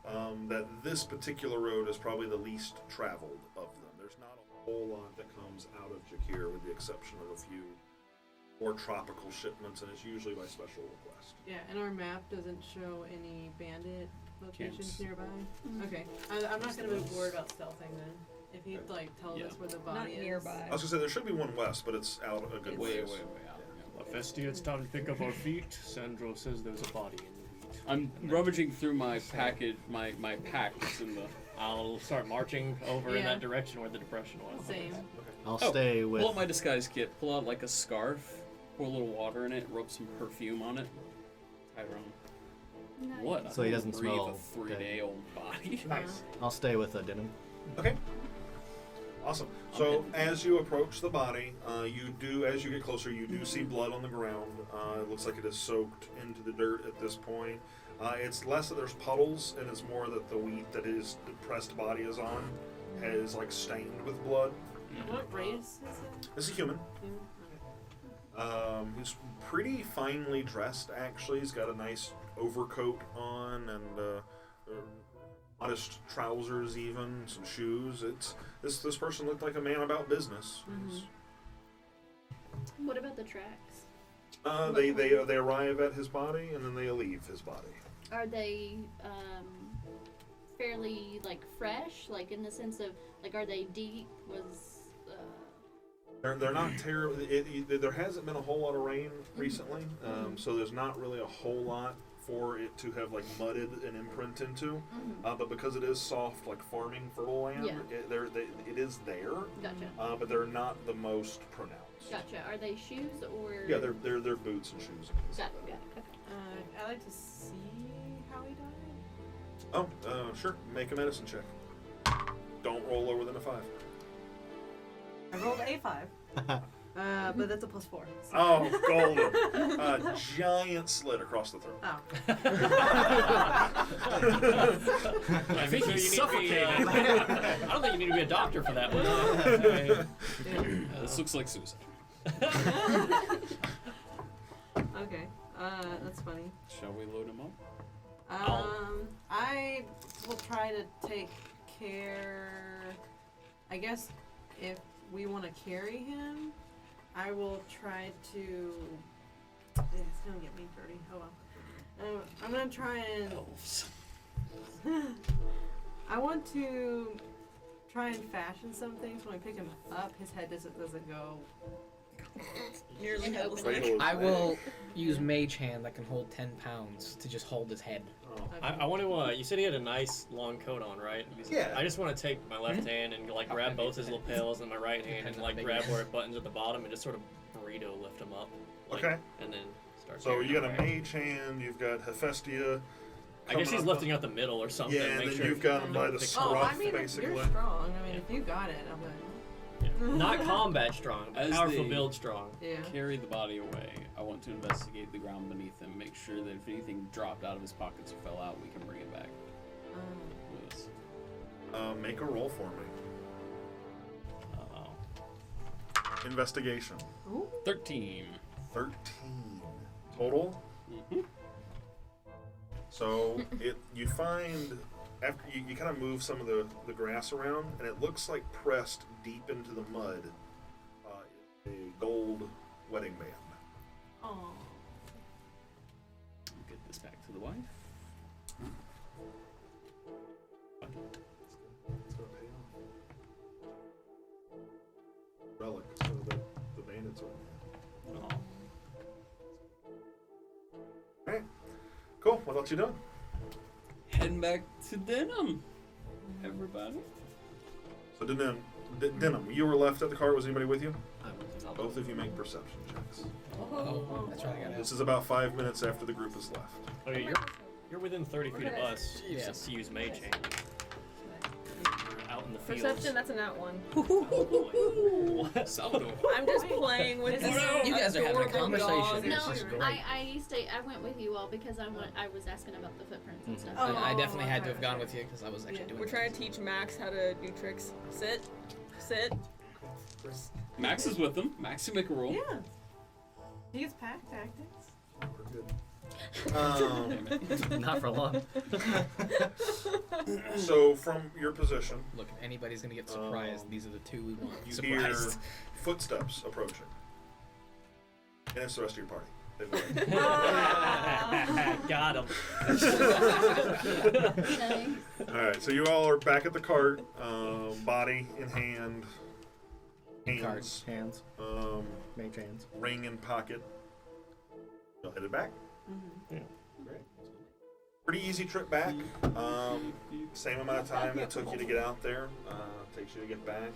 that this particular road is probably the least traveled of them. There's not a whole lot that comes out of Jakir, with the exception of a few more tropical shipments, and it's usually by special request. Yeah, and our map doesn't show any bandit locations Camps. nearby. Mm. Okay, I'm not gonna be worried about stealthing then. If he'd like tell Yeah. us where the not body is. nearby. I was going to say, there should be one west, but it's out a good Way ways. out. Yeah. Festy, it's time to pick up our feet. Sandro says there's a body in the wheat. I'm rummaging through my package, my pack that's in the. I'll start marching over in Yeah. that direction where the depression was. Same. I'll stay with. Pull out my disguise kit. Pull out like a scarf. Pour a little water in it. Rub some perfume on it. Tie it around. Nice. What? So he doesn't breathe smell a 3-day-old body. Nice. I'll stay with Denim. Okay. Awesome. So as you approach the body, you do, as you get closer, you do see blood on the ground. It looks like it is soaked into the dirt at this point. It's less that there's puddles, and it's more that the wheat that his depressed body is on is like stained with blood. What race is it? This is a human. He's pretty finely dressed, actually. He's got a nice overcoat on and modest trousers, even some shoes. This person looked like a man about business. What about the tracks? They arrive at his body and then they leave his body. Are they fairly like fresh, like in the sense of like are they deep? They're not terrible. There hasn't been a whole lot of rain recently, so there's not really a whole lot for it to have like mudded an imprint into. But because it is soft, like farming fertile land, it is there. Gotcha. But they're not the most pronounced. Gotcha. Are they shoes or? Yeah, they're boots and shoes. Got it. Okay. I'd like to see how he died. Oh, sure. Make a medicine check. Don't roll lower than a 5. I rolled a 5. But that's a +4. So. Oh, golden. Giant slit across the throat. Oh. I think you need to be, I don't think you need to be a doctor for that one. This looks like suicide. Okay. That's funny. Shall we load him up? I will try to take care. I guess if we want to carry him, I will try to. It's gonna get me dirty. Oh well. I'm gonna try and. Elves. I want to try and fashion some things. When I pick him up, his head doesn't go. Nearly And headless. open Cradle is I bad. will use Mage Hand that can hold 10 pounds to just hold his head. Oh. I want to. You said he had a nice long coat on, right? Yeah. I just want to take my left hand and like grab both his lapels and my right hand and like grab where it buttons at the bottom and just sort of burrito lift him up. Like, Okay. And then start. So carrying you got him a away. mage hand, you've got Hephaestia. I guess coming he's up lifting out the middle or something. Yeah, and make then sure you've got him by the Pick- scruff, I mean, basically. you're strong. I mean, if you got it, I'm like. Not combat strong, but As powerful they- build strong. Yeah. Carry the body away. I want to investigate the ground beneath him. Make sure that if anything dropped out of his pockets or fell out, we can bring it back with us. Make a roll for me. Uh-oh. Investigation. Ooh. 13. 13 total. So you find after you kind of move some of the grass around, and it looks like pressed deep into the mud a gold wedding band. Oh. Get this back to the wife. It's gonna pay off. Relic, so the bandits are. Oh. All right, cool. What else you doing? Heading back to Denim. Everybody. So Denim, you were left at the car. Was anybody with you? I'll- Both of you make perception checks. Oh, that's right. I got This is about 5 minutes after the group is left. Okay, you're within 30 feet of us. Yeah. To use Mage Hand. Out in the fields. Perception, that's a nat 1. Salvador. I'm just playing with this You guys are having a adorable conversation. dog. No, This is great. I went with you all because I was asking about the footprints and stuff. Oh. I definitely had to have gone with you because I was actually doing We're trying to teach Max how to do tricks. Sit. Sit. Max is with them. Max, you make a roll. Yeah. He gets pack tactics. We're good. Not for long. So from your position, Look, if anybody's going to get surprised, these are the two we want. you hear Surprised. footsteps approaching, and it's the rest of your party. They've left. Got him. Nice. All right, so you all are back at the cart, body in hand, Cards, hands, hands, mage hands. ring in pocket. Y'all headed back. Mm-hmm. Yeah. Great. Pretty easy trip back. Same amount of time it took you to get out there. Takes you to get back.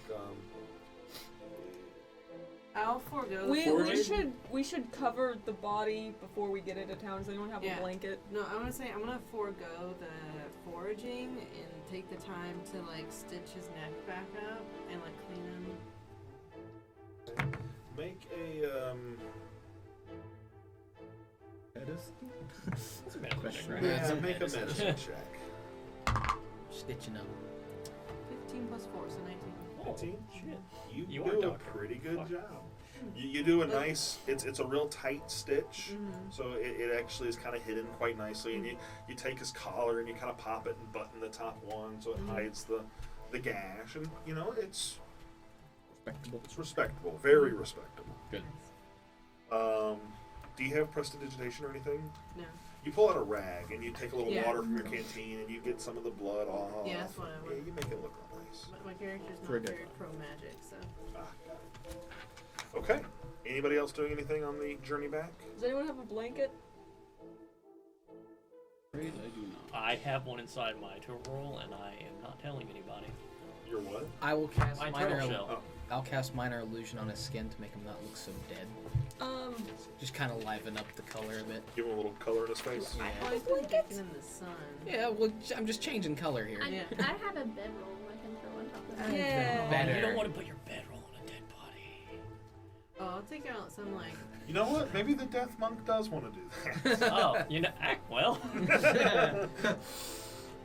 I'll forego We, the we forage. we should cover the body before we get into town. Does anyone have Yeah. a blanket? No, I'm gonna forego the foraging and take the time to like stitch his neck back up and like clean him. Make a That's a medical check, right? yeah, make a medicine check. Stitching up. 15 plus 4, so 19. 15? Shit. You are a do a doctor. pretty good Fuck. job. You do a nice. It's a real tight stitch, so it actually is kind of hidden quite nicely. And you take his collar and you kind of pop it and button the top one so it hides the gash, and you know it's Respectable. it's respectable, very respectable. Good. Do you have prestidigitation or anything? No. You pull out a rag and you take a little Yeah. water from your canteen and you get some of the blood off. Yeah, that's what I would. Yeah, you make it look real nice. But my character's For a not dead very pro magic, so. Ah, got it. Okay. Anybody else doing anything on the journey back? Does anyone have a blanket? Afraid I do not. I have one inside my tool roll, and I am not telling anybody. Your what? I will cast My minor. turtle shell. Oh. I'll cast minor illusion on his skin to make him not look so dead. Just kind of liven up the color a bit. Give him a little color in his face. Yeah. Oh, he's been baking in the sun. Yeah, well, I'm just changing color here. I, Yeah. I have a bedroll I can throw on top of that. Yeah. Better. You don't want to put your bedroll on a dead body. Oh, I'll take out some like. You know what? Maybe the Death Monk does want to do that. Oh, you know, well.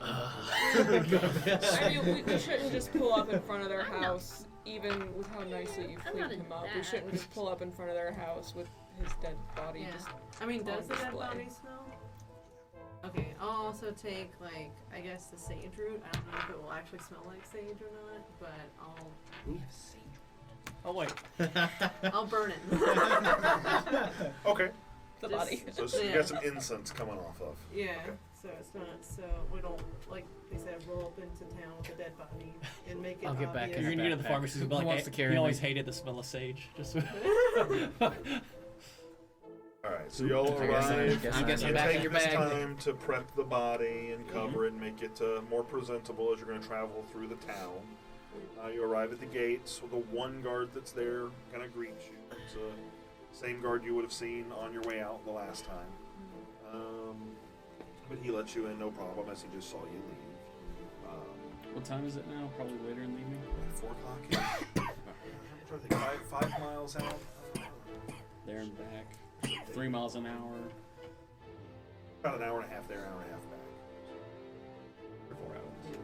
I mean, we shouldn't just pull up in front of their I'm not- house, even with how nicely you I'm cleaned not him up. We that. shouldn't just pull up in front of their house with his dead body. Yeah. Just I mean, does on the dead display. body smell? Okay, I'll also take like I guess the sage root. I don't know if it will actually smell like sage or not, but Oh, wait. I'll burn it. Okay. the Just- body. So you got some incense coming off of. Yeah. Okay. So it's not. So we don't like they said roll up into town with a dead body and make it. I'll get back obvious. in You're gonna get to the backpack. pharmacy and be Who like, wants to hey, carry he always me? hated the smell of sage. Just Alright, so y'all I guess I'm- arrive. guess You I'm back in take your this bag. time to prep the body and cover it and make it more presentable as you're going to travel through the town. You arrive at the gates. So the one guard that's there kind of greets you. It's the same guard you would have seen on your way out the last time. But he lets you in no problem as he just saw you leave. What time is it now? Probably later in the evening. 4 o'clock. I'm trying to think, 5 miles out. There and back. 3 miles an hour. About an hour and a half there, hour and a half back. for 4 hours.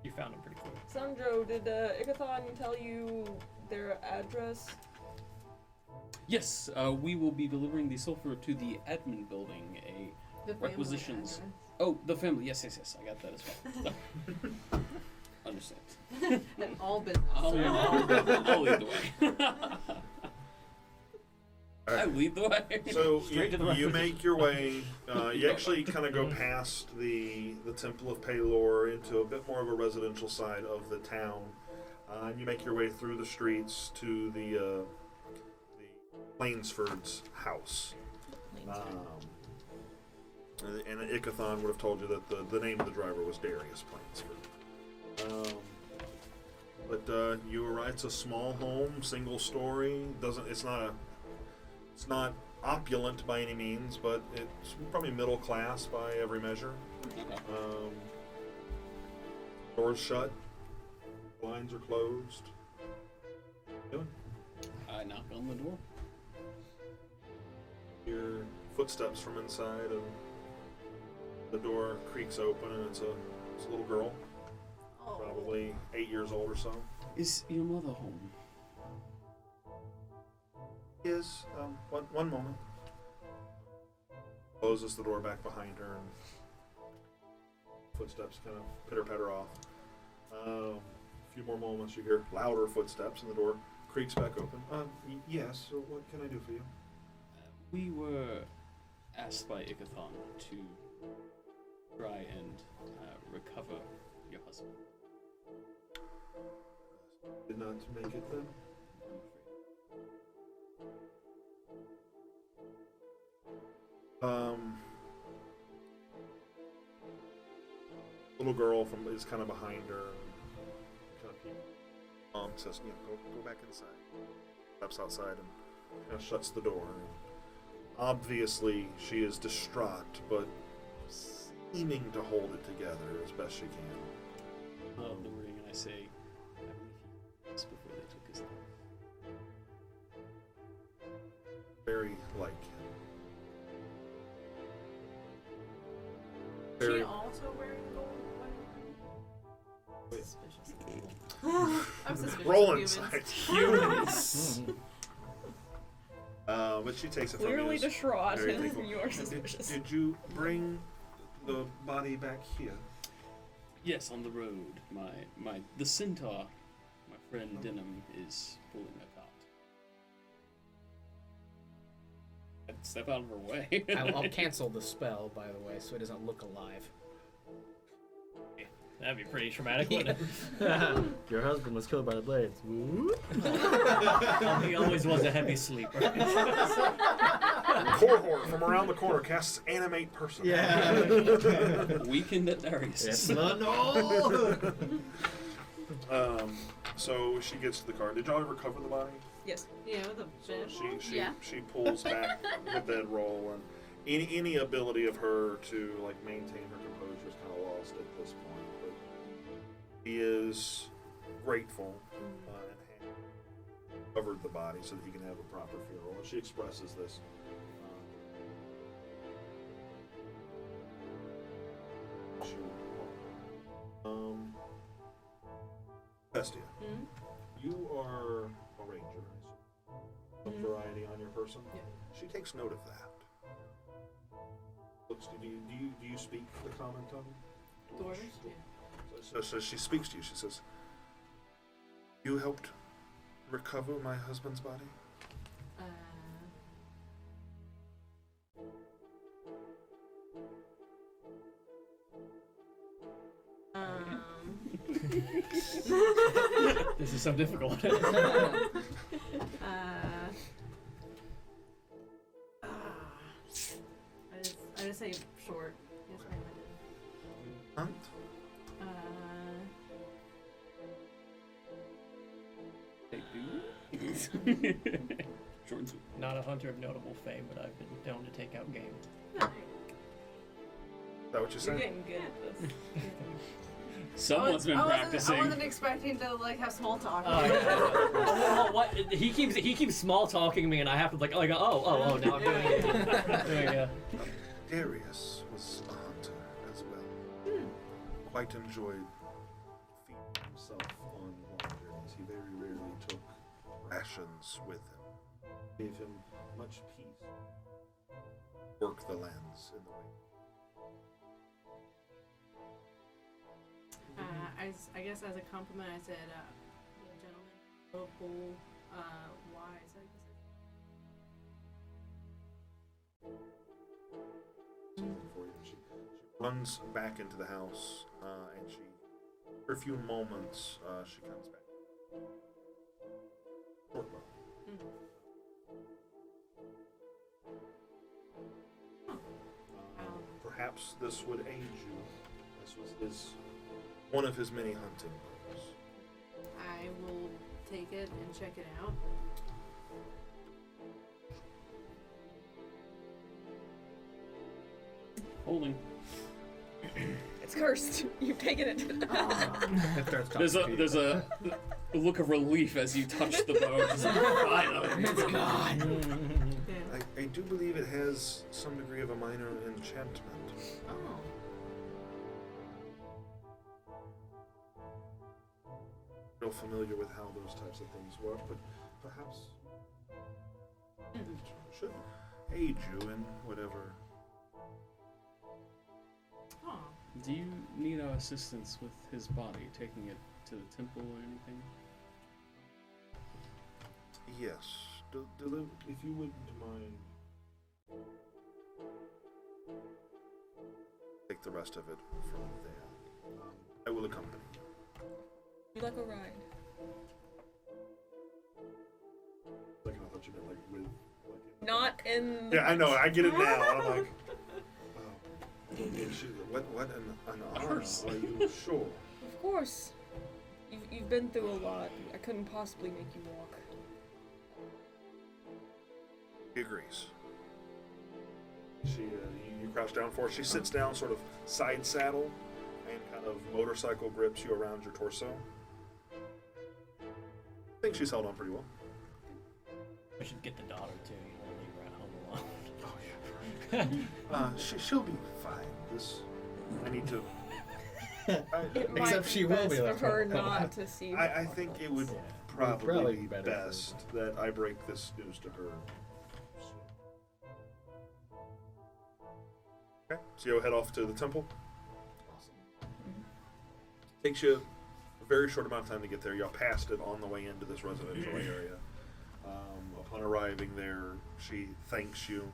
You found him pretty quick. Sandro, did Ikathon tell you their address? Yes, we will be delivering the sulfur to the admin building. The family Requisitions. address. Oh, the family. Yes. I got that as well. So, understand. And all business. I'll lead the way. I lead the way. So Straight to the you requisition. make your way. You actually kind of go past the Temple of Palor into a bit more of a residential side of the town. And you make your way through the streets to the Plainsford's house. And Ikathon would have told you that the name of the driver was Darius Plainsford. But you arrive. It's a small home, single story. It's not opulent by any means, but it's probably middle class by every measure. Doors shut, blinds are closed. What are you doing? I knock on the door. Hear footsteps from inside, and the door creaks open, and it's a little girl, probably 8 years old or so. Is your mother home? Yes, one moment. Closes the door back behind her, and footsteps kind of pitter-patter off. A few more moments, you hear louder footsteps, and the door creaks back open. Yes, so what can I do for you? We were asked by Ikathon to try and recover your husband. Did not make it then? I'm afraid. Little girl is kind of behind her. Kind of peeking. Mom says, go back inside. Steps outside and kind of shuts the door. Obviously, she is distraught, but seeming to hold it together as best she can. The ring, and I say, I believe he was before they took his life. Very like. She Very. also wearing gold? Wait. Suspicious. I'm suspicious Roll of inside. Humans. But she takes it from you. Clearly as distraught, very and thankful. you are And suspicious. Did you bring the body back here? Yes, on the road. The Centaur, my friend Denham, is pulling a cart. I'd step out of her way. I'll cancel the spell, by the way, so it doesn't look alive. That'd be pretty traumatic, wouldn't it? Your husband was killed by the blades. Woo. He always was a heavy sleeper. Corhor from around the corner casts animate person. Yeah. Weakened at Darius. Yes, no. So she gets to the car. Did y'all ever cover the body? Yes. Yeah, with a bed. She pulls back the bedroll, and any ability of her to like maintain her composure is kind of lost at this point. But he is grateful and covered the body so that he can have a proper funeral. And she expresses this. Bestia, you are a ranger. Some variety on your person. Yeah. She takes note of that. Looks, do you speak the common tongue? Dwarves? Yeah. So she speaks to you. She says, "You helped recover my husband's body." This is so difficult. I just say short. Yes, ma'am, I did. Hunt. Short and sweet. Not a hunter of notable fame, but I've been known to take out game. Is that what you You're said? getting good at this. Someone's been practicing. I wasn't expecting to like have small talk. Well, what? He keeps small talking me, and I have to now I'm doing it. There you go. Darius was a hunter as well. Quite enjoyed feeding himself on long journeys. He very rarely took rations with him. Gave him much peace. Work the lands in the way. I guess as a compliment, I said, gentlemen, local, wise, I guess. For you. She runs back into the house, and for a few moments, she comes back. Short bow. Perhaps this would aid you. This was one of his many hunting bows. I will take it and check it out. Holding. It's cursed. You've taken it. There's a look of relief as you touch the bow. Just like, finally, it's gone. I do believe it has some degree of a minor enchantment. Oh. Real familiar with how those types of things work, but perhaps it should aid you in whatever. Oh. Do you need our assistance with his body, taking it to the temple or anything? Yes. If you wouldn't mind, take the rest of it from there. I will accompany you. You like a ride? Like I thought you meant like with. not in. Yeah, I know. I get it now. I'm like, what an honor. Are you sure? Of course. You've been through a lot. I couldn't possibly make you walk. He agrees. You crouch down for her. She sits down, sort of side saddle, and kind of motorcycle grips you around your torso. I think she's held on pretty well. We should get the daughter too. You won't leave her at home alone. Oh yeah. She'll be fine. I need to. It might Except be she will best be for left her home. not to see. I think it would probably probably be be better for best that I break this news to her. Okay, so you'll head off to the temple. Awesome. Takes you a very short amount of time to get there. Y'all passed it on the way into this residential area. Upon arriving there, she thanks you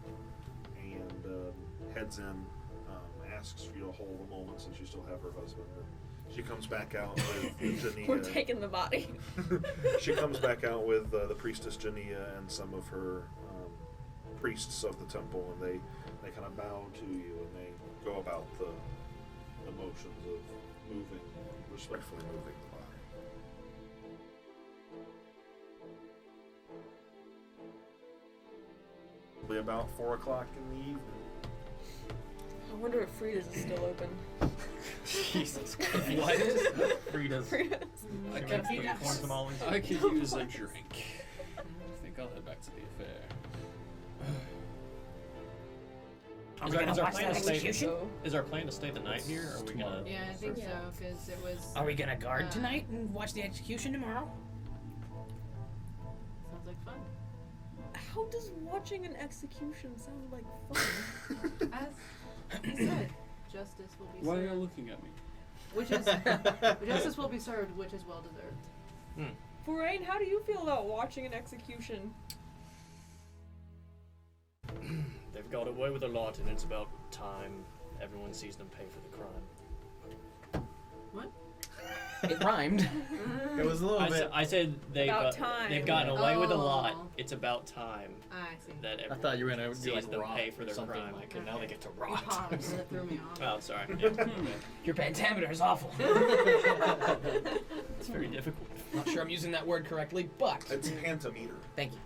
and heads in. Asks you to hold a moment since you still have her husband. And she comes back out with Jania. We're taking the body. She comes back out with the priestess Jania and some of her priests of the temple, and they kind of bow to you and they go about the motions of respectfully moving the body. Probably about 4 o'clock in the evening. I wonder if Frida's is still open. Jesus Christ. What? Frida's. I Corn could tamales. use a drink. I think I'll head back to the affair. Is our plan to stay the night here, or are we gonna? Yeah, I think so, because it was. Are we gonna guard tonight and watch the execution tomorrow? Sounds like fun. How does watching an execution sound like fun? As he said, justice will be Why are you served. looking at me? Which is justice will be served, which is well deserved. Forain, how do you feel about watching an execution? They've got away with a lot, and it's about time everyone sees them pay for the crime. What? It rhymed. It was a little bit. I said they've gotten away with a lot. Oh. It's about time I see. that everyone I thought you were gonna do sees like them rot pay for or their something crime, like and now they get to You rot. paused, and it threw me off. Oh, sorry. Yeah. Your pentameter is awful. It's very difficult. Not sure I'm using that word correctly, but It's pentameter. thank you.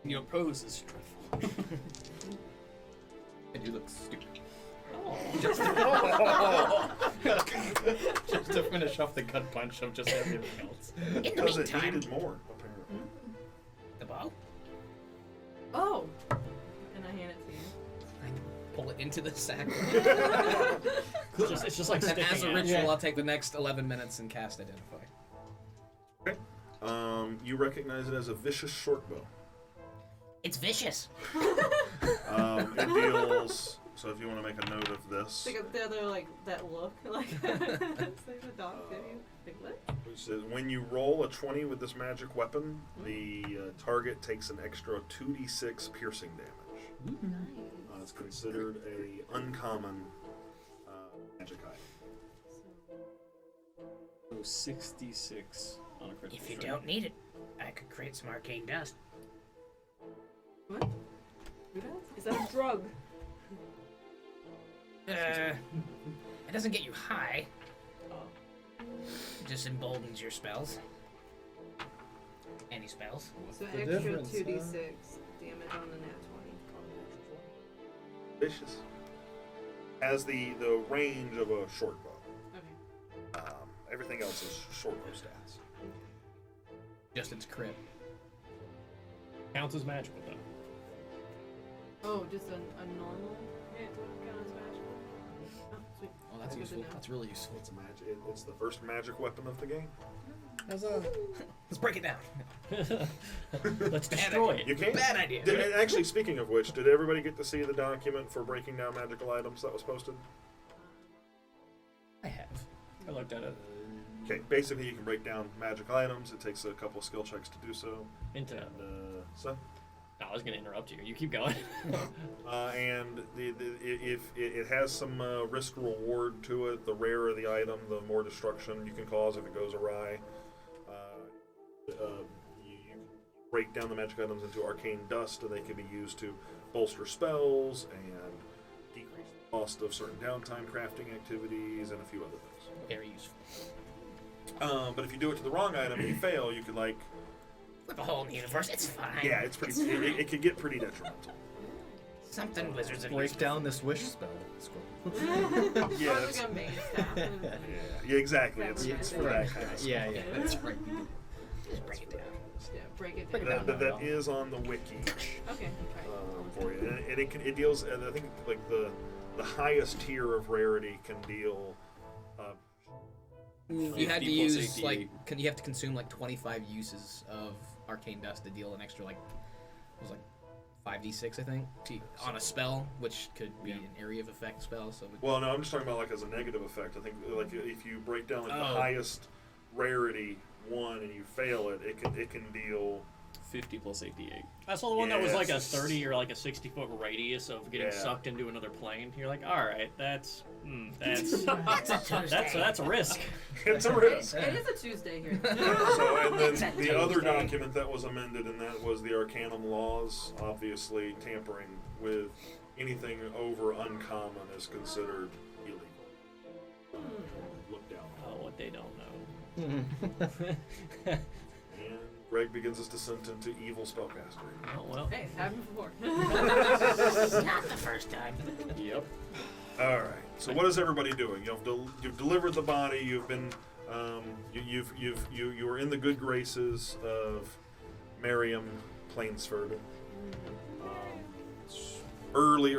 Your pose is dreadful. I do look stupid. Just to finish off the gut punch of just everything else. In the Because it meantime, needed more, apparently. the bow. Oh! And I hand it to you. I pull it into the sack. It's just like And sticking as a out. ritual, I'll take the next 11 minutes and cast Identify. Okay. You recognize it as a vicious short bow. It's vicious. It deals. So if you want to make a note of this, Like the other, like, that look. Like, it's like the dog did you. Like, what? it says when you roll a 20 with this magic weapon, the target takes an extra 2d6 piercing damage. Nice. It's considered a uncommon magic item. So 66 on a critical If you strike. don't need it, I could create some arcane dust. What? Who does? Is that a drug? It doesn't get you high. It just emboldens your spells. Any spells. So the extra difference, 2d6 damage on the nat 20. Vicious. Has the range of a short bow. Okay. Everything else is short bow stats. Just its crit. Counts as magical though. Oh, just a normal hit would count as magical? Oh, sweet. Oh, that's Good to useful. know. That's really useful. It's a magic. It's the first magic weapon of the game. Let's break it down. Let's destroy it. You can't. Bad idea. Actually, speaking of which, did everybody get to see the document for breaking down magical items that was posted? I have. I looked at it. Okay, basically you can break down magical items. It takes a couple skill checks to do so. Into. And so, No, I was gonna interrupt you. You keep going. and if it has some risk reward to it, the rarer the item, the more destruction you can cause if it goes awry. You break down the magic items into arcane dust, and they can be used to bolster spells and decrease the cost of certain downtime crafting activities and a few other things. Very useful. But if you do it to the wrong item and you fail, you could like Flip a hole in the universe, it's fine. yeah, it's pretty. It can get pretty detrimental. Something wizards are Break down this wish spell. Yeah, Or it's, like a maze staff. yeah, exactly. It's for that kind of stuff. Yeah. Just break it down. Yeah, break it Break it down. down. That is on the wiki Okay. for you, and it deals. And I think like the highest tier of rarity can deal. You had to 50 plus use 88. like you have to consume like 25 uses of arcane dust to deal an extra like it was like 5d6 I think on a spell, which could be an area of effect spell. So Well, no, I'm just talking about like as a negative effect. I think like if you break down like the highest rarity one and you fail it, it can deal 50 plus 88. I saw the one that was like a Yes. 30 or like a 60-foot radius of getting Yeah. sucked into another plane. You're like, all right, that's a risk. it's a risk. It is a Tuesday here. So, and then the other document that was amended, and that was the Arcanum laws. Obviously, tampering with anything over uncommon is considered illegal. Look down. Oh, what they don't know. And Greg begins his descent into evil spellcaster. Oh well. Hey, it's happened before. not the first time. Yep. All right. So what is everybody doing? You've delivered the body. You've been you were in the good graces of Miriam Plainsford. It's early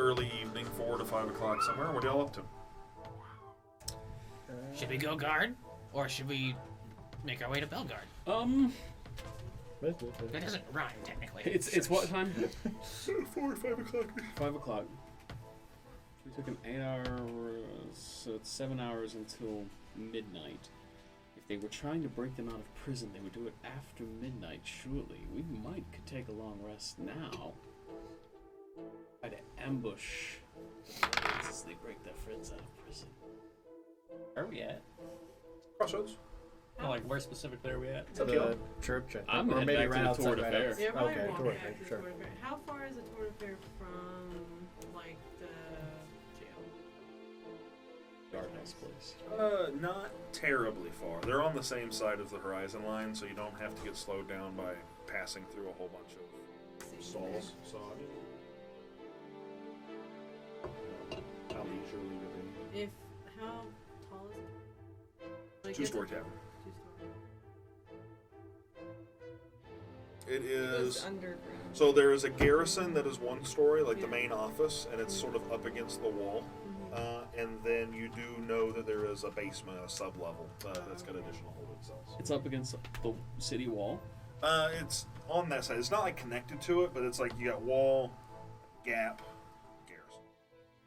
evening, 4 to 5 o'clock somewhere. What are y'all up to? Should we go guard, or should we make our way to Belgard? That doesn't rhyme technically. It's what time? 4 or 5 o'clock. 5 o'clock. We took an 8 hour, so it's 7 hours until midnight. If they were trying to break them out of prison, they would do it after midnight, surely. We could take a long rest now. Try to ambush the bandits as they break their friends out of prison. Where are we at? Crossroads. Oh, like where specifically are we at? The church, I think. I'm or heading maybe back right to the outside, Tour de right Fair. outside. Yeah, probably Okay, walk Tour de back Fair, to the sure. Tour de Fair. How far is the Tour de Fair from, like, the jail? Guardhouse place. Not terribly far. They're on the same side of the horizon line, so you don't have to get slowed down by passing through a whole bunch of stalls. So I mean, how leisurely would they? How tall is it? Like, Two-story is it- tavern. Two-story. It It's is. underground. So there is a garrison that is one story, like the main office, and it's sort of up against the wall. And then you do know that there is a basement, a sub-level, that's got additional holding cells. It's up against the city wall. It's on that side. It's not like connected to it, but it's like you got wall, gap, garrison.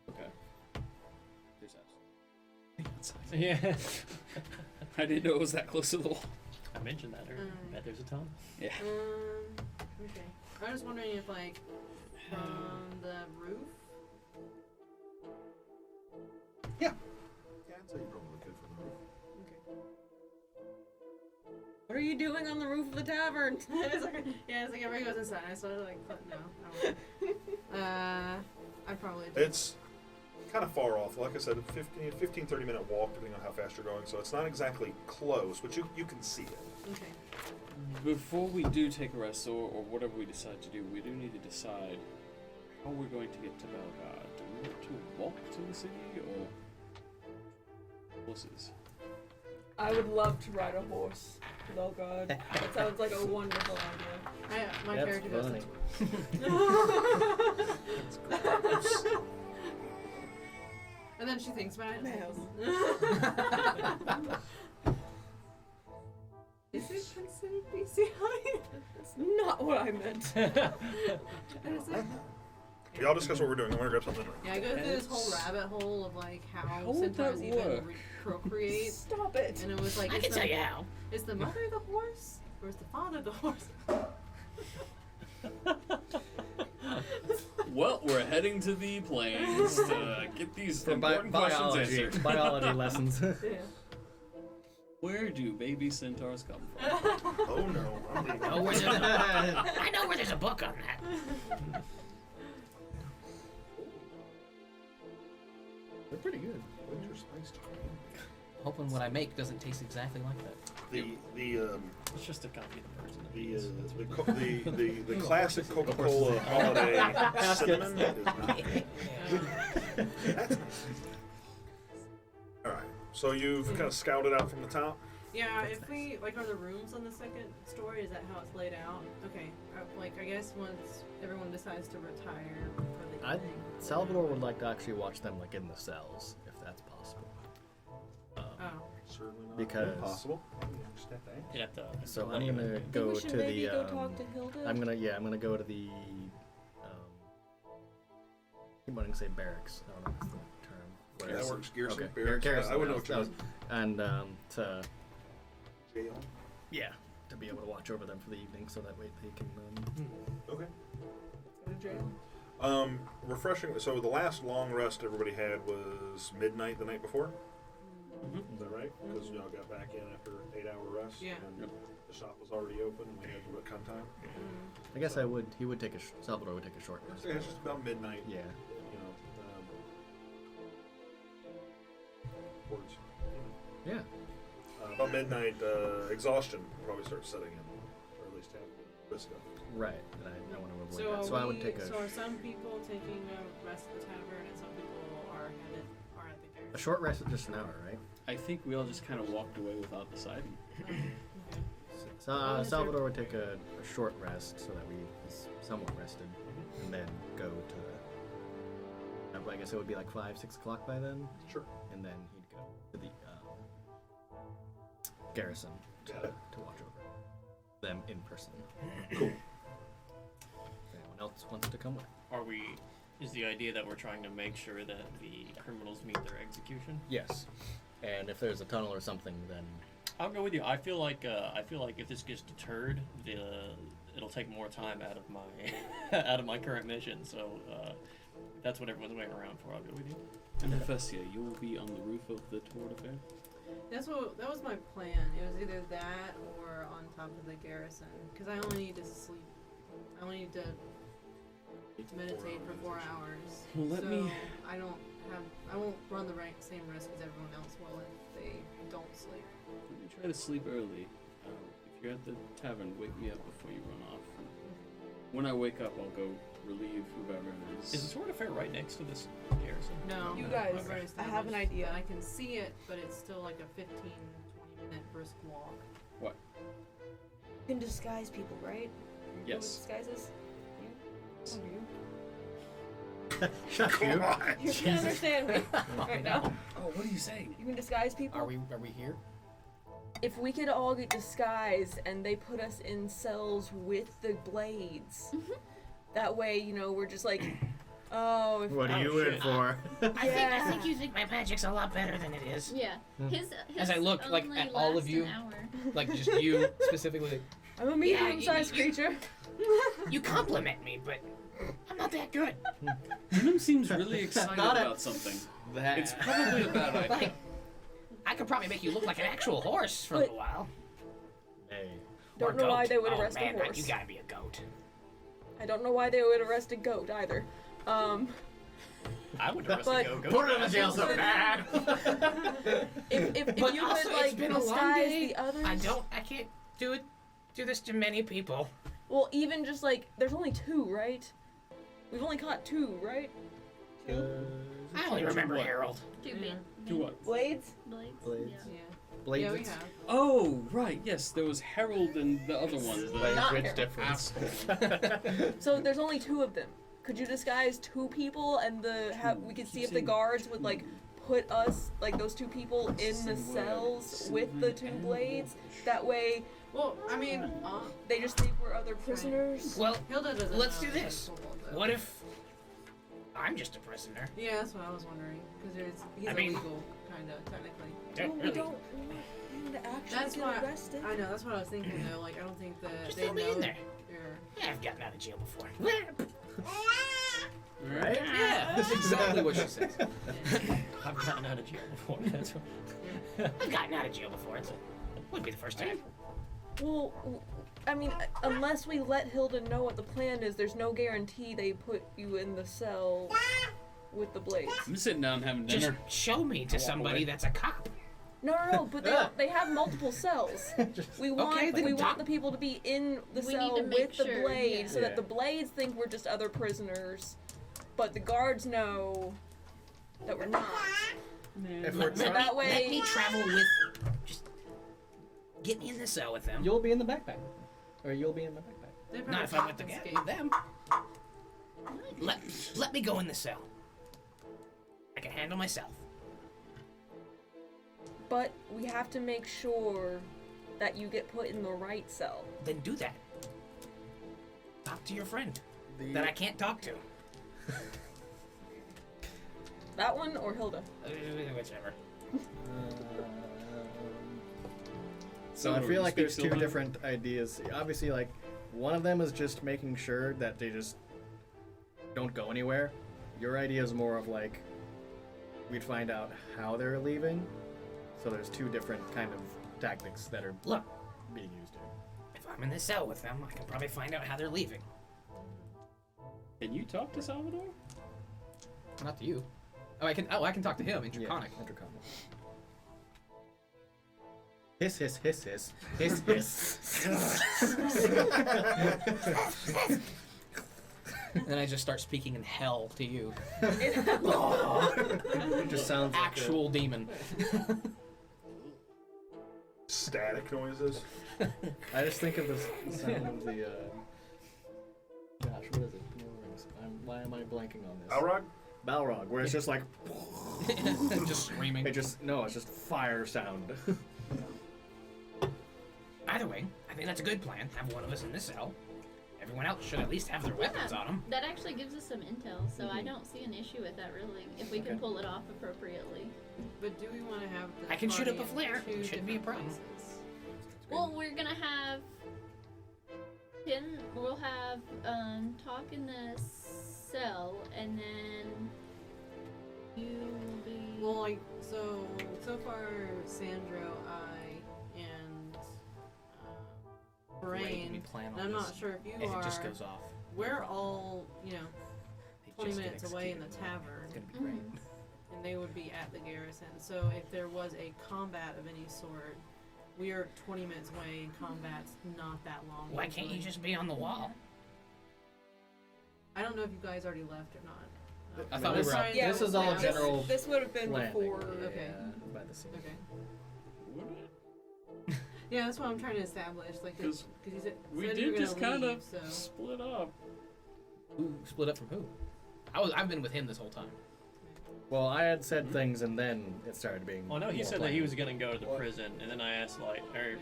Okay. There's house. Yeah. I didn't know it was that close to the wall. I mentioned that earlier. Bet there's a ton. Yeah. Okay. I was wondering if, like, from the roof. Yeah, I'd say you probably could from the roof. Okay. What are you doing on the roof of the tavern? It's like, yeah, it's like everybody goes inside. I started like, no, I won't. I'd probably do. It's kind of far off. Like I said, a 15, 30 minute walk, depending on how fast you're going. So it's not exactly close, but you can see it. Okay. Before we do take a rest, or whatever we decide to do, we do need to decide how we're going to get to Belgard. Do we want to walk to the city, or horses? I would love to ride a horse. Oh god. That sounds like a wonderful idea. My That's character goes funny. to And then she thinks about it. Is it considered BCI? That's not what I meant. And it's like, Y'all discuss what we're doing. I want to grab something. yeah, I go through this whole rabbit hole of like how would centaurs that even work? Oh, procreate. Stop it. And it was like, I is can the, tell you how. is the mother the horse? Or is the father the horse? Well, we're heading to the plains to get these For important questions biology, answered. biology lessons. Yeah. Where do baby centaurs come from? Oh no, I'm leaving. Oh, where's it? I know where there's a book on that. They're pretty good. Winter spice tea. Hoping what I make doesn't taste exactly like that. The It's just a copy of the person. the classic Coca-Cola holiday cinnamon is not good. That's nice. All right, so you've kind of scouted out from the top. Yeah, if we are the rooms on the second story? Is that how it's laid out? Okay, I guess once everyone decides to retire for the evening. Salvador would like to actually watch them like in the cells, if that's possible. Certainly not Because- impossible. You'd have to. So I'm gonna Think go we should to maybe the. go talk to Hilda? I'm gonna go to the. I keep wanting to say barracks. I don't know if that's the term. Yeah, that works. Garrison, Okay. barracks. Garrison, I wouldn't know that what you was- And to jail. yeah, to be able to watch over them for the evening, so that way they can. Okay. Go to jail. Refreshing. So the last long rest everybody had was midnight the night before. Is that right? Because y'all got back in after 8-hour rest. Yeah. And the shop was already open. And we had what kind of time? I guess he would take Salvador would take a short rest. It's just about midnight. Yeah. You know. Words. Yeah. About midnight, exhaustion probably starts setting in, or at least have risk of. Right. And I want to avoid that. So I would take a. So are some people taking a rest at the tavern, and some people are at the garrison? A short rest is just an hour, right? I think we all just kind of walked away without deciding. So, Salvador would take a short rest so that he's somewhat rested, and then go to the. I guess it would be like 5, 6 o'clock by then. Sure. And then he'd go to the garrison to watch over them in person. Cool. If anyone else wants to come with. Is the idea that we're trying to make sure that the criminals meet their execution? Yes. And if there's a tunnel or something, then I'll go with you. I feel like if this gets deterred, it'll take more time out of my out of my current mission. So if that's what everyone's waiting around for, I'll go with you. And Hephaestia, you will be on the roof of the Tour de Fair? That was my plan. It was either that or on top of the garrison, because I only need to sleep. I only need to meditate for 4 hours. Well, let me- I won't run the same risk as everyone else will if they don't sleep. Let me try to sleep early. If you're at the tavern, wake me up before you run off. When I wake up, I'll go relieve whoever Is the Tour de Fair right next to this garrison? No. You guys, I've I have an idea. I can see it, but it's still like a 15-20 minute brisk walk. What? You can disguise people, right? You know what Yes. disguises? You? Shut Come you. on. You can understand me right now. Oh, what are you saying? You can disguise people. Are we here? If we could all get disguised and they put us in cells with the blades, that way, we're just like, oh. What are you in for? I think you think my magic's a lot better than it is. Yeah. His As I look, like, only at all of lasts you. an hour. Like just you specifically. I'm a medium-sized creature. You compliment me, but I'm not that good. Venom seems really excited Not a- about something. That. It's probably a bad idea. Like, I could probably make you look like an actual horse for a little while. Hey. Don't Or know why goat. they would Oh, arrest man, a horse. You gotta be a goat. I don't know why they would arrest a goat either. I would arrest But- a go-go. Put him in jail so bad. if But you also, could like it's been a long disguise day. the others, I can't do this to many people. well, even just like there's only 2, right? We've only caught 2, right? I only remember Harold. Two big Do what? Blades. blades. Blades. Yeah. Blades. Yeah, we have. Oh, right, yes, there was Harold and the other one. Language difference. So there's only 2 of them. Could you disguise 2 people and we could see if the guards would like put us like those 2 people in the cells with the 2 blades? That way Well, I mean, they just think we're other prisoners. Well, Hilda doesn't let's know do this. the whole bit. What if I'm just a prisoner? Yeah, that's what I was wondering. Because he's I mean- illegal, kind of, technically. Well, we Really? don't want him to actually That's get why. arrested. I know, that's what I was thinking, though. Like, I don't think that Just they throw me know in there. you're... Yeah, I've gotten out of jail before. Right? Yeah, that's exactly what she says. I've gotten out of jail before. That's what... I've gotten out of jail before. It wouldn't be the first time. Well, I mean, unless we let Hilda know what the plan is, there's no guarantee they put you in the cell with the blades. I'm sitting down having Just dinner. show me to somebody that's a cop. No, but they have multiple cells. We want the people to be in the We cell need to make with the sure, blades, so yeah. that the blades think we're just other prisoners, but the guards know that we're not. If we're Let That way- me travel with. Just get me in the cell with them. You'll be in the backpack, or you'll be in my backpack. They Not if I'm with them. Let me go in the cell. I can handle myself. But we have to make sure that you get put in the right cell. Then do that. Talk to your friend that I can't talk to. That one or Hilda? Whichever. So I Someone feel who like speaks there's two Sylvan. different ideas. Obviously, like, one of them is just making sure that they just don't go anywhere. Your idea is more of like, we'd find out how they're leaving. So there's two different kind of tactics that are Look, being used here. if I'm in the cell with them, I can probably find out how they're leaving. Can you talk to Salvador? Not to you. I can talk to him in Draconic. Yeah, Draconic. Hiss, hiss, hiss, hiss. Hiss, hiss. And then I just start speaking in hell to you. It just sounds like Actual demon. Static noises. I just think of the sound of the, gosh, what is it? Why am I blanking on this? Balrog? Balrog, where it's just like, Just screaming. it's just fire sound. Either way, I think that's a good plan. Have one of us in the cell. Everyone else should at least have their weapons on them. That actually gives us some intel, so I don't see an issue with that really, if we can Okay. pull it off appropriately. But do we want to have the I can shoot up party a flare. in two Shouldn't be a different problem. places? Well, we're gonna have we'll have talk in the cell, and then you'll be. Well, like so far, Sandro, I, and Wait, Brain. we plan on And I'm this. not sure if you If are. it just goes off. We're all, They 20 just get minutes away in the executed. tavern, It's gonna be great. and they would be at the garrison. So if there was a combat of any sort, we are 20 minutes away, and combat's not that long. Why can't you usually. just be on the wall? I don't know if you guys already left or not. I thought we were out. Yeah, This is all this- general This would have been planning. before. Okay. By the scene. Okay. Yeah, that's what I'm trying to establish. Like, because you said We you did were gonna just kind leave, of so. split up. Who split up from who? I've been with him this whole time. Well, I had said things, and then it started being. Well, no, he more said that he planned. was gonna go to the prison, and then I asked or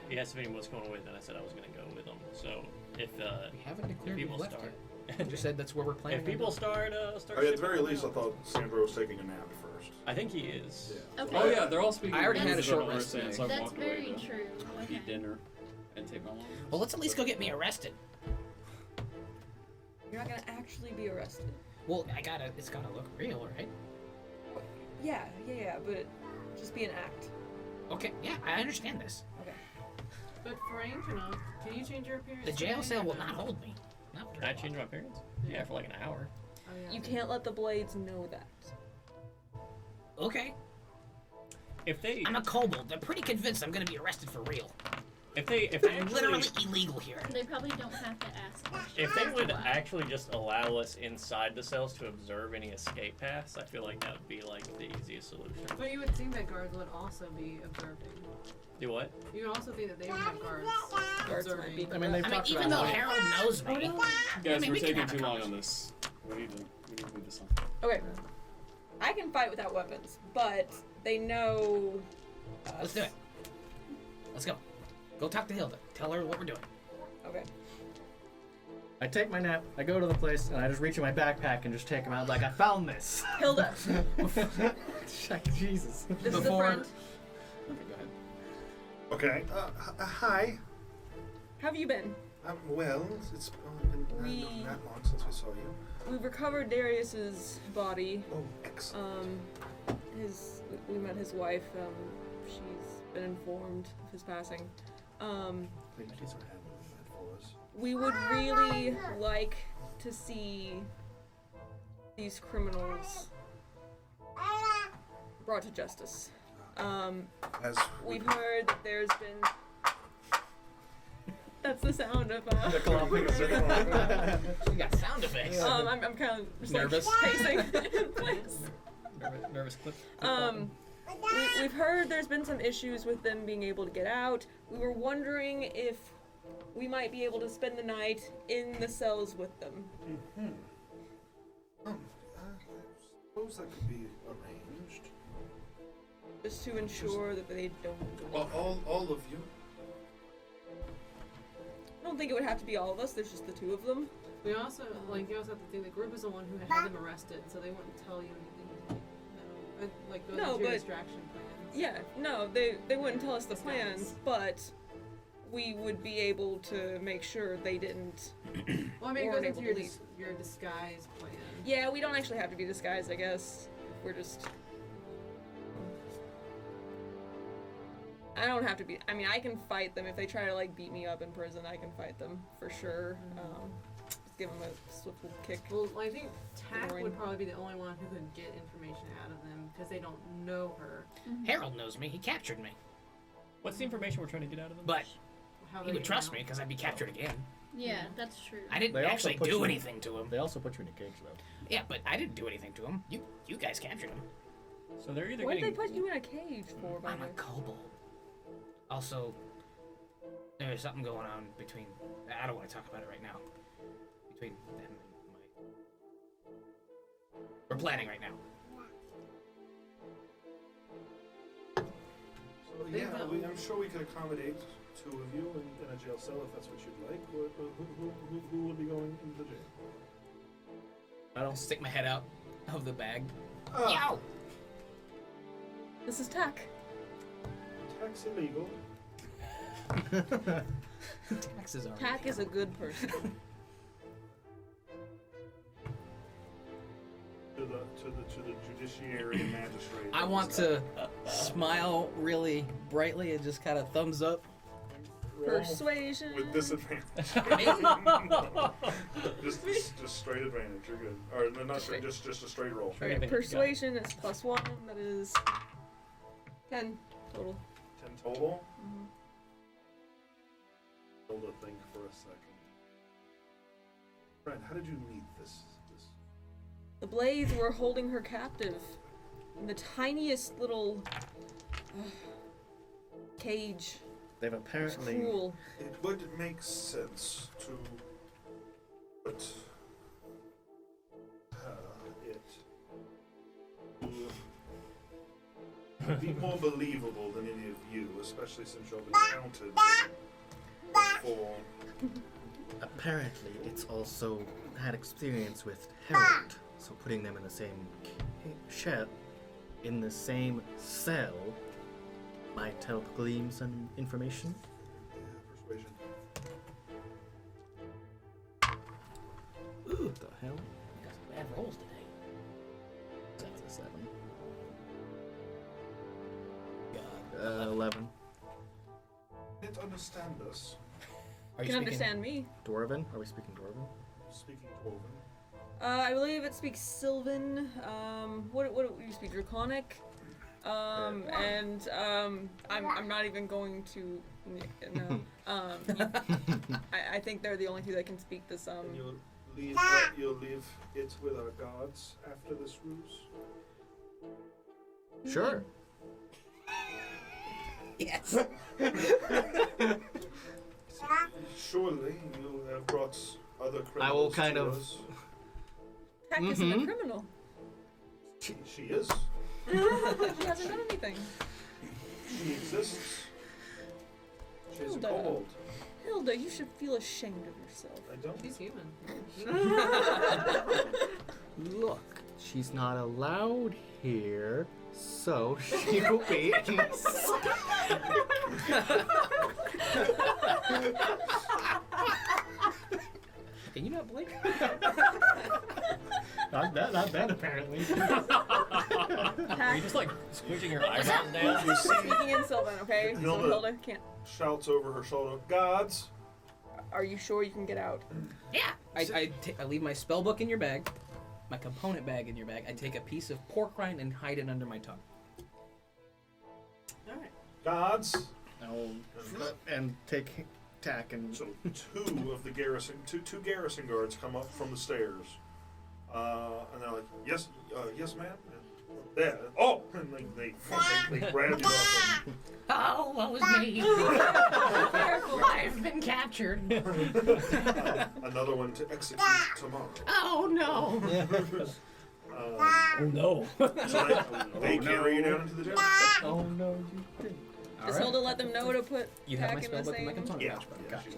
he asked if anyone was going with, and I said I was gonna go with him. So if We haven't declared people we've left start, yet. You just said that's where we're planning. if people on start I mean, at the shipping very them least, I out. thought Sandro was taking a nap first. I think he is. Yeah. Okay. Oh yeah, they're all speaking. I already had a English, short I don't rest understand, today. so I That's walked away very to true. Okay. eat dinner and take my long rest. Well, let's at least go get me arrested. You're not gonna actually be arrested. Well, it's gotta look real, right? Yeah, but just be an act. Okay, yeah, I understand this. Okay. But for Antonoff, can you change your appearance? The jail today cell or will no? not hold me. Not Can I change my appearance? Yeah, for like an hour. Oh, yeah. You can't let the blades know that. Okay, If they I'm a kobold. They're pretty convinced I'm gonna be arrested for real. if they I'm literally illegal here. They probably don't have to ask questions. If they would Wow. actually just allow us inside the cells to observe any escape paths, I feel like that would be like the easiest solution. But you would think that guards would also be observing. Do what? You would also think that they would have guards Guards might observing. be. I mean, they've I mean, talked even about though how- Harold knows me, Guys, mean, we're we can taking have a too long on conversation. this. We need to move this on. Okay. I can fight without weapons, but they know. let's do it. Let's go. Go talk to Hilda. Tell her what we're doing. Okay. I take my nap, I go to the place, and I just reach in my backpack and just take them out like, I found this! Hilda, Jesus. this is a Before- friend. Okay, go ahead. Okay. Hi. How have you been? Well, it's been We- not long since we saw you. We've recovered Darius's body. Oh, excellent. we met his wife. She's been informed of his passing. We would really like to see these criminals brought to justice. As We've heard that there's been. That's the sound of The clomping of You got sound effects. I'm kind of just Nervous? like pacing in place. Nervous clip. We've heard there's been some issues with them being able to get out. We were wondering if we might be able to spend the night in the cells with them. I suppose that could be arranged. Just to ensure that they don't. All of you. I don't think it would have to be all of us. There's just the two of them. We also, you also have to think the group is the one who had them arrested, so they wouldn't tell you anything. Those No, are your but- distraction plans. Yeah, no, they wouldn't tell us the plans, but we would be able to make sure they didn't. Well, I mean, it weren't goes into able to leave. your disguise plan. Yeah, we don't actually have to be disguised, I guess. We're just. I don't have to be. I mean, I can fight them if they try to beat me up in prison. I can fight them for sure. Just give them a swift little kick. Well, I think Tack Boring. would probably be the only one who could get information out of them because they don't know her. Harold knows me. He captured me. What's the information we're trying to get out of them? But How he they would get trust out. me because I'd be captured again. Yeah, that's true. I didn't They also actually put do you- anything to him. They also put you in a cage, though. Yeah, but I didn't do anything to him. You guys captured him. So they're either What did getting. they put you in a cage for, by I'm the a way? kobold. Also, there's something going on between. I don't want to talk about it right now. Between them and my. We're planning right now. So yeah, I'm sure we could accommodate two of you in a jail cell if that's what you'd like. Who would be going into the jail? I don't. Stick my head out of the bag. Ah, Yow! This is Tack. tax illegal. Taxes are. Tack is a good person. To the judiciary and magistrate. I want to smile really brightly and just kind of thumbs up. Roll Persuasion. with disadvantage. just straight advantage. You're good. Or no, not straight. Just a straight roll. Straight Okay, advantage, persuasion is +1. That is 10 total. 10 total. Mhm. Hold to think for a second. Brent, how did you meet this? The Blades were holding her captive in the tiniest little cage. They've It's apparently. cruel. It would make sense to put it to be more believable than any of you, especially since you've encountered before. Apparently, it's also had experience with Harold, so putting them in the same shed, in the same cell, might help glean some information. Persuasion. Ooh, the hell? You got some bad rolls today. That's a 7. God. 11. Can't understand us. Are You you can speaking? understand me. Dwarven? Are we speaking Dwarven? Speaking Dwarven. I believe it speaks Sylvan. What do you speak? Draconic. And I'm not even going to. No. I think they're the only two that can speak this. And you'll leave it with our guards after this ruse. Sure. Yes. Surely you have brought other criminals. I will kind to of- us. Tack isn't a criminal. She is. She hasn't done anything. She exists. She's a Hilda. kobold. Hilda, you should feel ashamed of yourself. I don't. She's human. Look, she's not allowed here, so she will be in the Can you not blink? Not that apparently. Are you just like squinching your eyebrows down? You see Speaking in Sylvan, okay? So Hilda. Hilda can't. shouts over her shoulder, "Gods!" Are you sure you can get out? I leave my spell book in your bag, my component bag in your bag. I take a piece of pork rind and hide it under my tongue. Alright. "Gods!" And take tack and So two of the garrison, two garrison guards come up from the stairs, and they're like, "Yes, yes, ma'am." And there. Oh, and they grab you up. Oh, what was me? I've been captured. And, another one to execute tomorrow. Oh no. Oh no. So they carry you down into the jail. Oh no, you didn't. Does Hilda let them know to put You have tack my in spell the book in my same? component Yeah. pouch, but gotcha.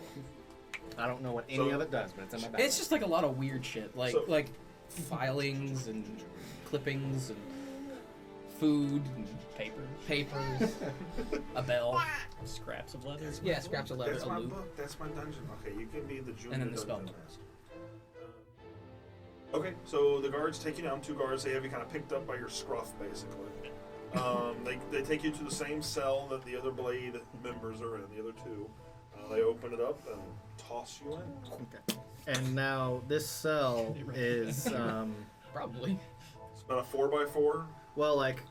I don't know what any So- of it does, but it's in my bag. It's just like a lot of weird shit, like So- like filings and clippings and food and papers, a bell, Scraps of leather. yeah, scraps of leather, That's a my loop. book. That's my dungeon. Okay, you can be the junior And then the spell dungeon book. master. Okay, so the guards take you down. Two guards. They have you kind of picked up by your scruff, basically. They take you to the same cell that the other Blade members are in. The other two. They open it up and toss you in. Okay. And now this cell is Probably. It's about a 4x4. well, like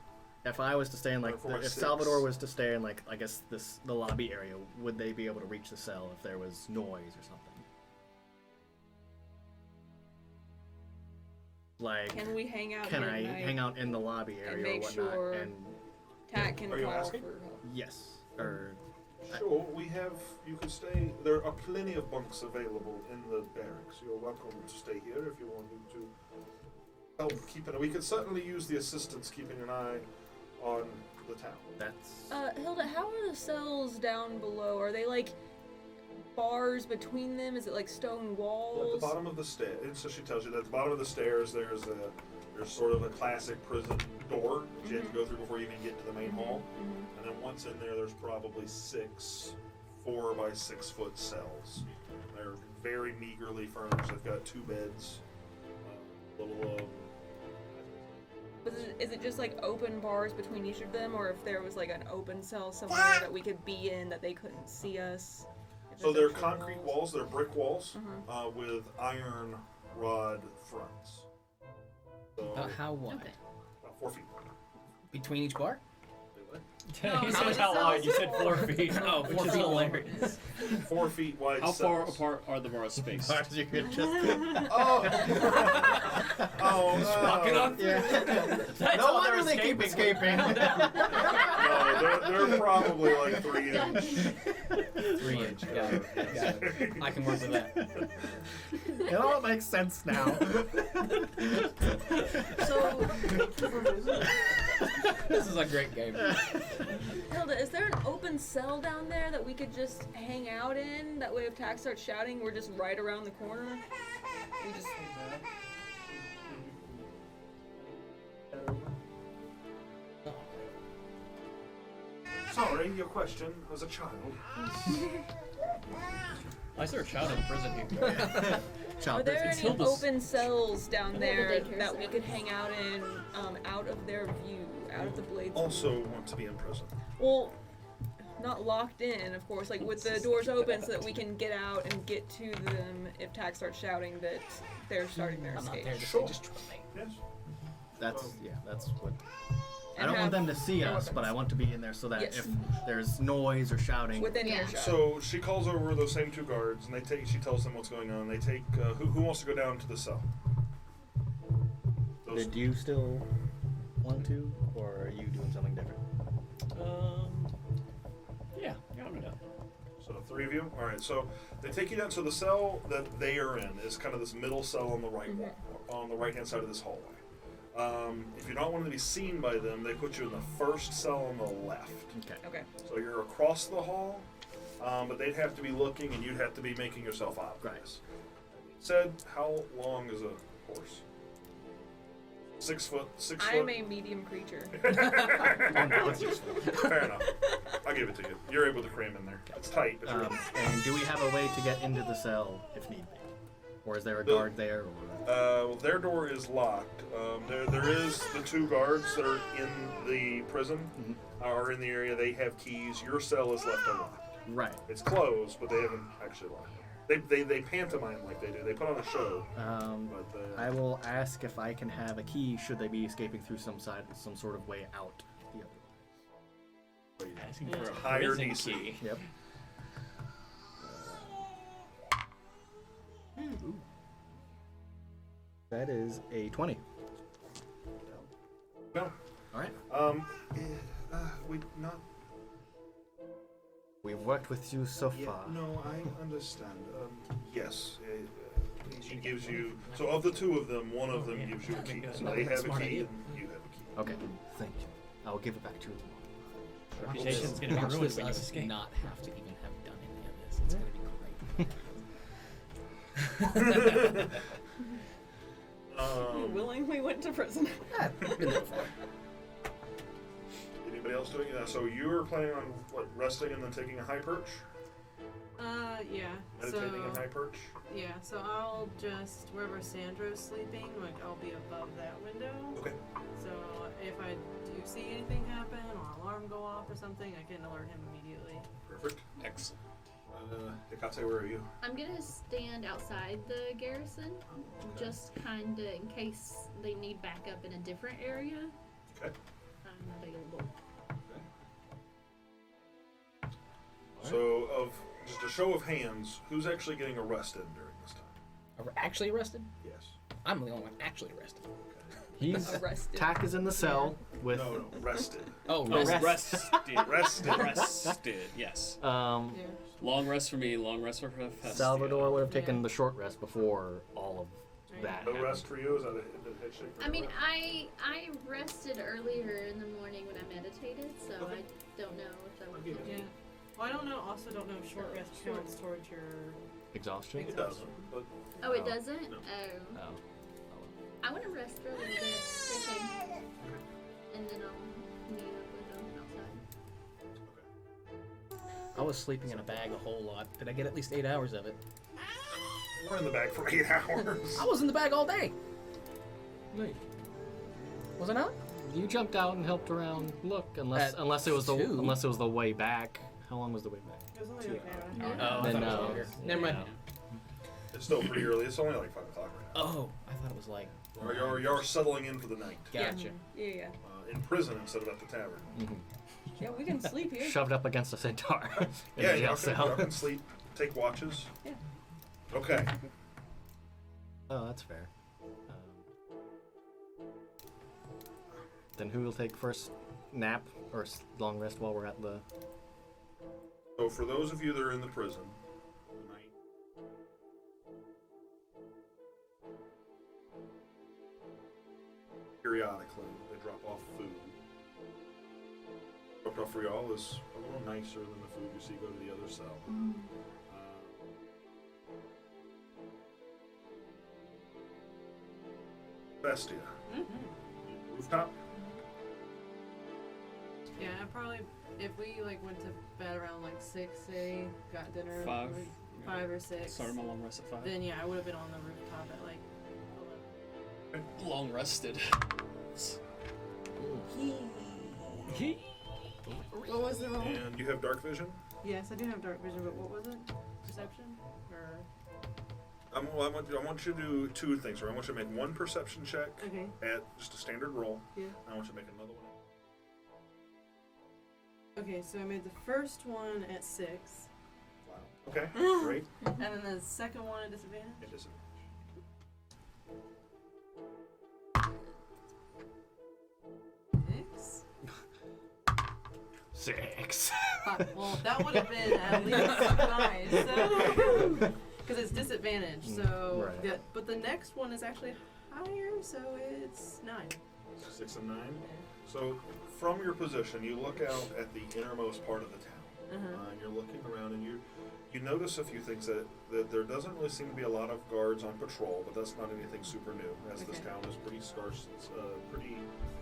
if I was to stay in like Or if 6. Salvador was to stay in like I guess the lobby area, would they be able to reach the cell if there was noise or something? Like Can we hang out can here I tonight? hang out in the lobby area make or whatnot? sure- And Tack can Are you call asking? for help. yes, or Sure, we have. You can stay. There are plenty of bunks available in the barracks. You're welcome to stay here if you wanted to help keep it. We could certainly use the assistance keeping an eye on the town. that's Hilda, how are the cells down below? Are they like bars between them? Is it like stone At walls? the bottom of the stairs, so she tells you that at the bottom of the stairs, there's sort of a classic prison door that you have to go through before you even get to the main hall. Mhm. And then once in there, there's probably 6 4-by-6 foot cells. They're very meagerly furnished. They've got 2 beds, little. But is it just like open bars between each of them, or if there was like an open cell somewhere that we could be in that they couldn't see us? If So there's they're actual concrete walls. They're brick walls Mhm. with iron rod fronts. So How wide? Okay. about 4 feet. Between each bar? No, you no, said it's how so wide? You said small. 4 feet. Oh, which 4 is feet long. hilarious. 4 feet wide. How far cells. apart are the bars spaced? as you could just Oh. Oh Walking no. on through. That's no all wonder they're they keep escaping. No, they're probably like 3 inch. 3 inch. Got it. I can work with that. It all makes sense now. So, This is a great game. Hilda, is there an open cell down there that we could just hang out in? That way, if Tack starts shouting, we're just right around the corner. We just. Sorry, your question as a child. I saw a child in prison here. Are there any Hilda's- open cells down the there daycare that we cell. could hang out in, out of their view, out of the Blades? Also want to be in prison. Well, not locked in, of course, like with the doors open so that we can get out and get to them if Tack starts shouting that they're starting their I'm not escape. there to Sure. say just trust me. Yes. That's what. I And don't want have them to see their us, but I weapons want to be in there so that Yes. if there's noise or shouting, within Yeah. earshot. So she calls over those same 2 guards, and they take. She tells them what's going on. They take. Who wants to go down to the cell? Those, did you still want to, or are you doing something different? Yeah, I'm gonna. So 3 of you. All right. So they take you down. So the cell that they are in is kind of this middle cell on the right wall, on the right hand side of this hallway. If you don't want to be seen by them, they put you in the first cell on the left. Okay. Okay. So you're across the hall, but they'd have to be looking, and you'd have to be making yourself obvious. Said, how long is a horse? 6 foot. 6 foot. I'm a medium creature. Fair enough. I'll give it to you. You're able to cram in there. It's tight, but you're able. And do we have a way to get into the cell if need be, Or is there a guard there? Or... Well, their door is locked. There is the 2 guards that are in the prison, are in the area. They have keys. Your cell is left unlocked. Right. It's closed, but they haven't actually locked it. They pantomime like they do. They put on a show. But I will ask if I can have a key should they be escaping through some sort of way out the other way. Asking for a higher prison DC. key. Yep. That is a 20. No. All right. We not. We've worked with you so Yeah, far. no, I understand. Yes, he gives you. So of the 2 of them, one of them gives you a key. So they have a key and you have a key. Okay. Thank you. I will give it back to you tomorrow. Reputation's gonna be Watch ruined this when you us escape. not have to even have done any of this. It's gonna be great. You willingly went to prison. Been there before. Anybody else doing that? So you were planning on resting and then taking a high perch, Yeah. meditating in So high perch. yeah, so I'll just wherever Sandra's sleeping, like I'll be above that window. Okay. So if I do see anything happen or an alarm go off or something, I can alert him immediately. Perfect. Excellent. Hikate, where are you? I'm gonna stand outside the garrison, just kinda in case they need backup in a different area. Okay. I'm available. So of just a show of hands, who's actually getting arrested during this time? Are we actually arrested? Yes. I'm the only one actually arrested. He's Arrested. Tack is in the cell with. No, rested. Oh, Rested. Rested. Rested. Yes. Yeah. Long rest for me. Long rest for Hestia. Salvador would have taken Yeah. the short rest before all of that. No happened. rest for you? Is that a head shake? I mean, I rested earlier in the morning when I meditated, so I don't know if that would give count. Yeah. Well, I don't know. Also, don't know if short rest counts towards your. Exhaustion. It doesn't, but Oh, it Oh. doesn't? No. Oh. Oh. I want to rest for a little bit. Okay. And then I'll meet up with them outside. I was sleeping in a bag a whole lot. Did I get at least 8 hours of it? we're in the bag for 8 hours. I was in the bag all day. Wait. Was I not? You jumped out and helped around. Look, unless At unless it was the 2. unless it was the way back. How long was the way back? It was only like an hour. Yeah. Oh, I Then, thought it was no. longer. Never mind. It's still pretty early. It's only like 5 o'clock right now. Oh, I thought it was like. You're settling in for the night. Gotcha. Yeah. In prison instead of at the tavern. Yeah, we can sleep here. Shoved up against a centaur. in Yeah, a jail y'all cell. can sleep, take watches. Yeah. Okay. Oh, that's fair. Then who will take first nap or long rest while we're at the? So for those of you that are in the prison, the night. Periodically, they drop off food. Dropped off for y'all is a little nicer than the food you see go to the other cell. Bestia. Rooftop? Yeah, I probably if we like went to bed around like 6, say, got dinner 5. like 5 or 6. Started my long rest at 5. Then yeah, I would have been on the rooftop at like 11. Long rested. What was the roll? And you have dark vision? Yes, I do have dark vision, but what was it? Perception? Or I want you to do 2 things. Right? I want you to make 1 perception check okay, at just a standard roll. yeah. I want you to make another one. Okay, so I made the first one at 6, Wow. Okay, great. and then the second one at disadvantage. It is. 6. Well, that would have been at least 9, so because it's disadvantage. So, Right. yeah, but the next one is actually higher, so it's 9. 6 and 9. So from your position, you look out at the innermost part of the town, and you're looking around, and you notice a few things that there doesn't really seem to be a lot of guards on patrol, but that's not anything super new, as this Okay. town is pretty scarce. It's pretty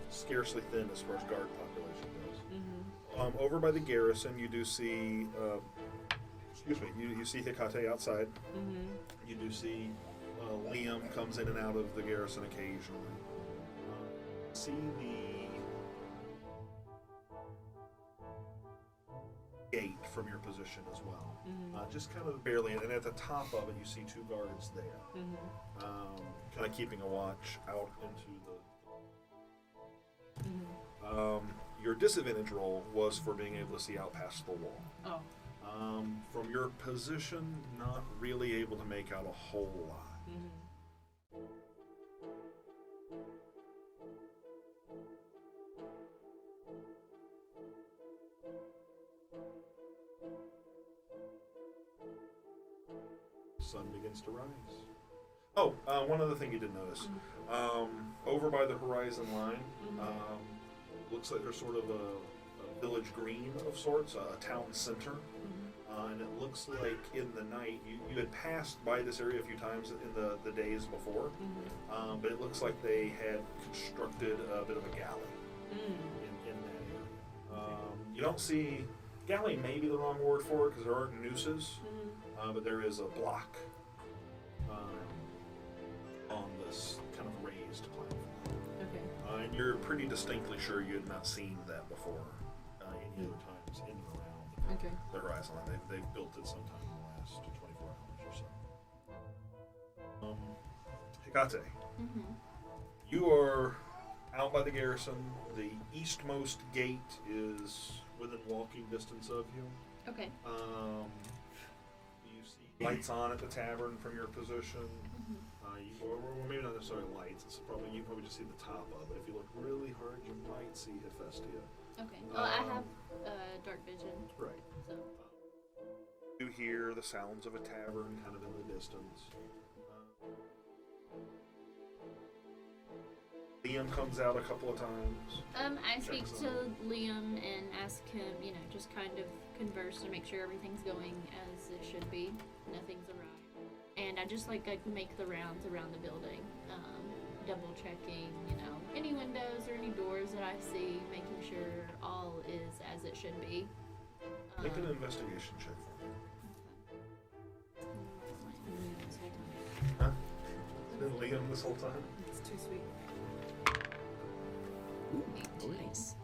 scarcely thin as far as guard population goes. Over by the garrison, you do see, excuse me, you see Hikate outside. You do see Liam comes in and out of the garrison occasionally. See the gate from your position as well. Just kind of barely, and at the top of it, you see 2 guards there, kind of keeping a watch out into the. Your disadvantage roll was for being able to see out past the wall. Oh. From your position, not really able to make out a whole lot. Sun begins to rise. Oh, one other thing you did notice. Over by the horizon line, looks like there's sort of a village green of sorts, a town center. And it looks like in the night, you had passed by this area a few times in the days before, but it looks like they had constructed a bit of a galley in that area. You don't see, galley may be the wrong word for it because there aren't nooses, but there is a block on this kind of raised platform. Okay. And you're pretty distinctly sure you had not seen that before any other times in and around the horizon line. They've built it sometime in the last 24 hours or so. Hecate, you are out by the garrison. The eastmost gate is within walking distance of you. Okay. You see lights on at the tavern from your position. Or maybe not necessarily lights. It's probably you probably just see the top of it. If you look really hard, you might see Hephaestia. Okay. Well, I have dark vision. Right. So. You hear the sounds of a tavern kind of in the distance. Liam comes out a couple of times. I speak to Liam and ask him, just kind of converse to make sure everything's going as it should be. Nothing's awry. And I just like make the rounds around the building, double checking, any windows or any doors that I see, making sure all is as it should be. Make an investigation check for me. Huh? It's been Liam this whole time? It's too sweet. Nice.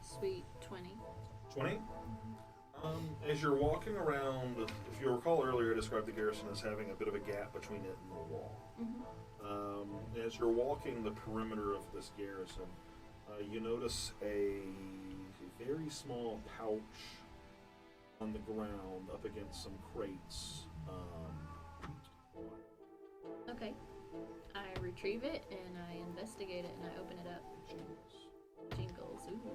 Sweet 20. 20? As you're walking around, if you recall earlier, I described the garrison as having a bit of a gap between it and the wall. As you're walking the perimeter of this garrison, you notice a very small pouch on the ground up against some crates. Okay. I retrieve it and I investigate it and I open it up. Jingles. Ooh.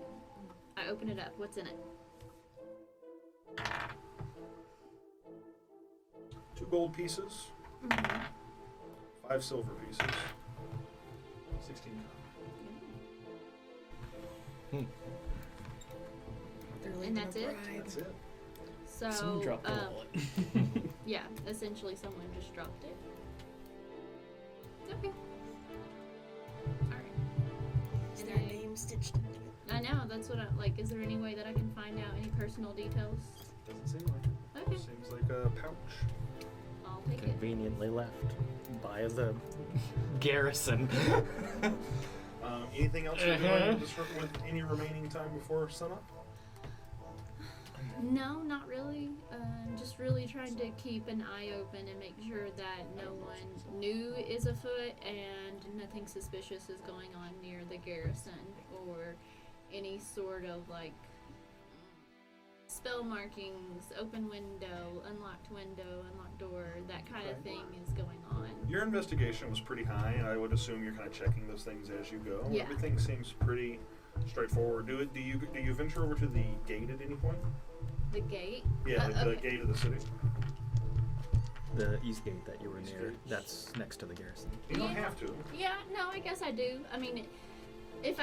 I open it up. What's in it? 2 gold pieces, 5 silver pieces, 16 copper. And that's it? That's it. So, Someone dropped the wallet. yeah, essentially someone just dropped it. Okay. Alright. Is their name stitched into it? I know, that's what I like. Is there any way that I can find out any personal details? Doesn't seem like it. Okay. Seems like a pouch. I'll take it. Conveniently left by the garrison. Anything else you're doing with any remaining time before sunup? No, not really. Just really trying to keep an eye open and make sure that no one new is afoot and nothing suspicious is going on near the garrison or any sort of spell markings, open window, unlocked door, that kind of thing is going on. Your investigation was pretty high, and I would assume you're kind of checking those things as you go. Yeah. Everything seems pretty straightforward. Do you venture over to the gate at any point? The gate? Yeah, the okay. gate of the city. The east gate that you were East near, gate. that's next to the garrison. You don't Yeah. have to. Yeah, no, I guess I do. I mean, if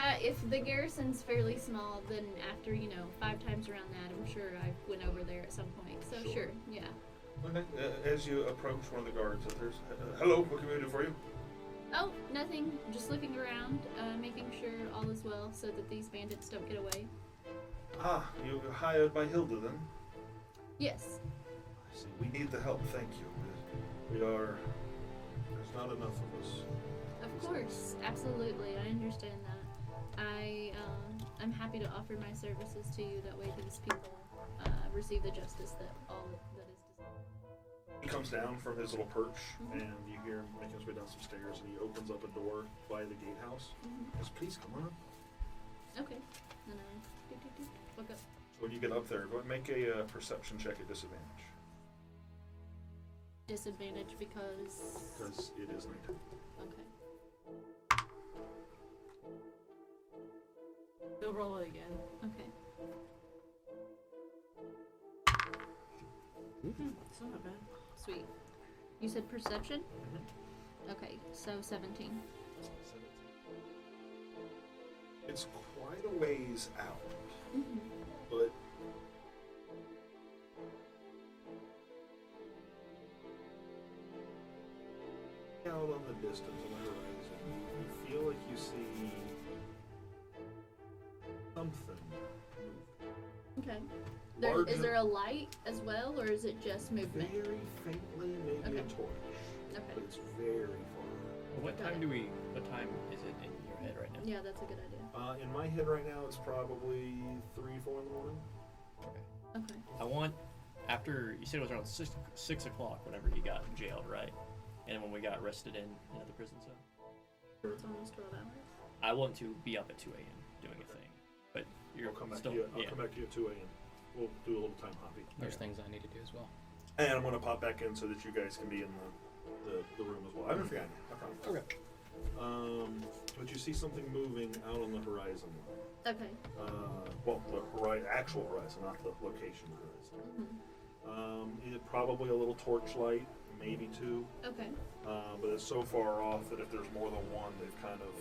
the garrison's fairly small, then after 5 times around that, I'm sure I went over there at some point. So sure, yeah. Okay. As you approach one of the guards, there's hello. What can we do for you? Oh, nothing. Just looking around, making sure all is well, so that these bandits don't get away. Ah, you were hired by Hilda then? Yes. I see. We need the help. Thank you. There's not enough of us. Of course, absolutely, I understand that. I'm happy to offer my services to you. That way, these people receive the justice that is deserved. He comes down from his little perch, and you hear him making his way down some stairs, and he opens up a door by the gatehouse. He goes, please come on. Okay. Then I look up. So when you get up there, go ahead and make a perception check at disadvantage. Disadvantage because It is nighttime. okay. Go roll it again. Okay. It's not bad. Sweet. You said perception? Okay, so 17. 17. It's quite a ways out, but out on the distance on the horizon, you feel like you see something moving. Okay. Larger- Is there a light as well, or is it just movement? Very faintly, maybe a Okay. torch, Okay. but it's very far. What time is it in your head right now? Yeah, that's a good idea. In my head right now, it's probably 3, 4 in the morning. Okay. I want, after, you said it was around 6 o'clock whenever you got jailed, right? And when we got arrested in the prison cell. It's almost 12 hours. I want to be up at 2 a.m. doing a thing. But you're I'll come back still, to you. I'll yeah. come back to you at 2 a.m. We'll do a little time hopping. There's things I need to do as well. And I'm going to pop back in so that you guys can be in the room as well. I haven't forgotten you. I promise. Okay. But you see something moving out on the horizon. Okay. Well, the actual horizon, not the location horizon. It probably a little torchlight, maybe 2. Okay. But it's so far off that if there's more than one, they've kind of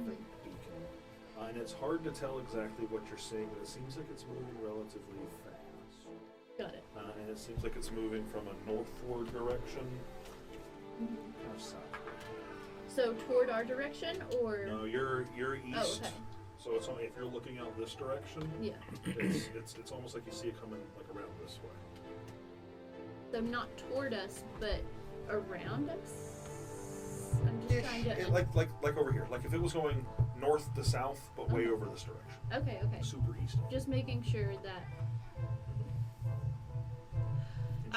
beacon. And it's hard to tell exactly what you're seeing, but it seems like it's moving relatively fast. Got it. And it seems like it's moving from a northward direction, kind of south. So toward our direction, or? No, you're east. Oh, okay. So it's only if you're looking out this direction. Yeah. It's almost like you see it coming like around this way. So not toward us, but around us. I'm just trying to. Like over here. Like if it was going north to south, but way over this direction. Okay. Okay. Super east. Just making sure that.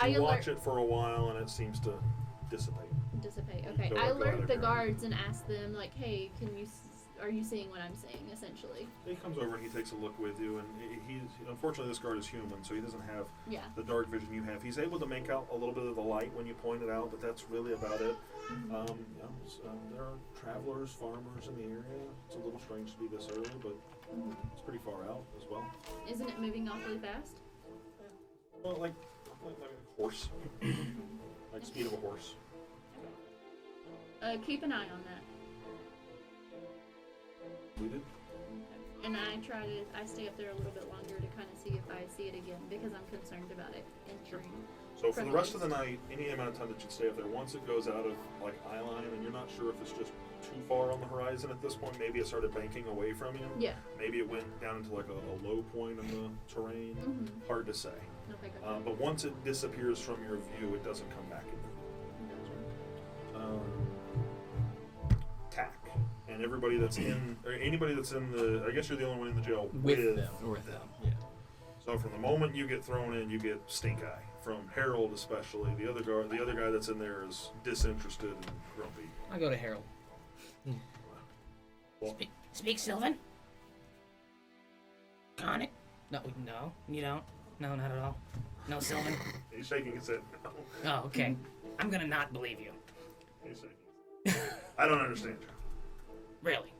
And you watch it for a while, and it seems to dissipate. Okay, Go I out alert of the your- guards and ask them like, "Hey, are you seeing what I'm seeing?" Essentially. He comes over and he takes a look with you, and he's unfortunately this guard is human, so he doesn't have Yeah. the dark vision you have. He's able to make out a little bit of the light when you point it out, but that's really about it. There are travelers, farmers in the area. It's a little strange to be this early, but it's pretty far out as well. Isn't it moving awfully fast? Well, like a horse, like speed of a horse. Keep an eye on that. We did. And I stay up there a little bit longer to kind of see if I see it again because I'm concerned about it entering. So for the rest of the night, any amount of time that you stay up there, once it goes out of like eye line, and you're not sure if it's just too far on the horizon at this point, maybe it started banking away from you. Yeah. Maybe it went down into like a low point in the terrain. Hard to say. Okay, good. But once it disappears from your view, it doesn't come back in. Tack. And everybody that's in, or anybody that's in the, I guess you're the only one in the jail with them. Yeah. So from the moment you get thrown in, you get stink eye. From Harold especially, the other guy that's in there is disinterested and grumpy. I go to Harold. Well, Speak, Sylvan. Conic? No, You don't? No, not at all. No, Sylvan? he's shaking his head. No. Oh, okay. I'm gonna not believe you. He's shaking his head. I don't understand you. Really?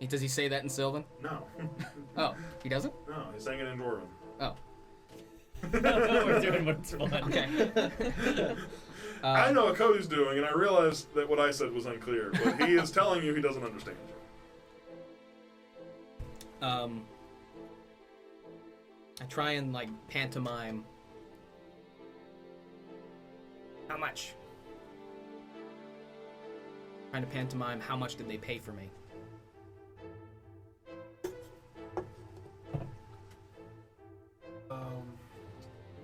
does he say that in Sylvan? No. Oh, he doesn't? No, he's saying it in Dwarven. Oh. We're doing what's fun. Okay. I know what Cody's doing, and I realize that what I said was unclear, but he is telling you he doesn't understand you. I try and like pantomime. How much? Trying to pantomime how much did they pay for me?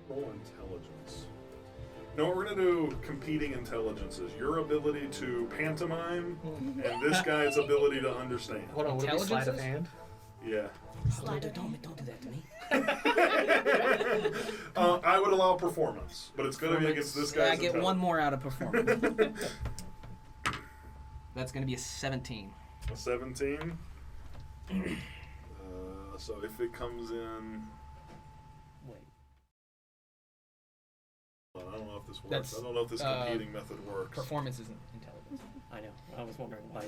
Roll intelligence. No, what we're gonna do competing intelligences. Your ability to pantomime, and this guy's ability to understand. Hold on, would it be sleight of hand? Yeah. Don't do that to me. I would allow performance, but it's gonna be against this guy's I get one more out of performance. That's gonna be a 17. A 17. So if it comes in, Wait. I don't know if this works. That's, I don't know if this competing method works. Performance isn't intelligence. I know. I was wondering why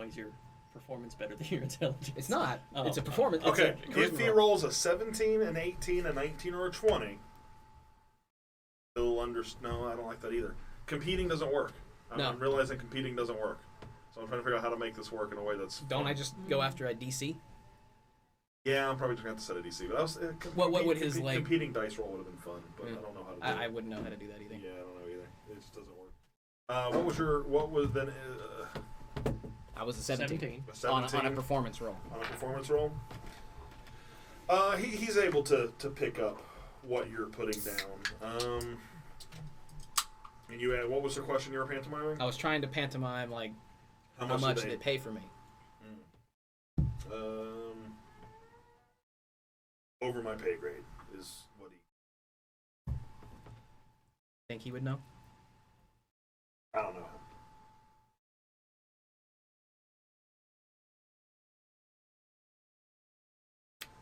is your performance better than your intelligence? It's not. Oh. It's a performance. Okay, It's a if he rolls a 17, an 18, a 19, or a 20, he'll No, I don't like that either. Competing doesn't work. I'm realizing competing doesn't work. So I'm trying to figure out how to make this work in a way that's... Don't I just go after a DC? Yeah, I'm probably just going to have to set a DC. But I was, what would his, like... Competing dice roll would have been fun, but I don't know how to do it. I wouldn't know how to do that either. Yeah, I don't know either. It just doesn't work. What was then... I was a 17. A 17 on a performance roll. On a performance roll? He's able to pick up what you're putting down. And you had... What was the question you were pantomiming? I was trying to pantomime, like, how much did it pay for me? Over my pay grade is what he... Think he would know? I don't know.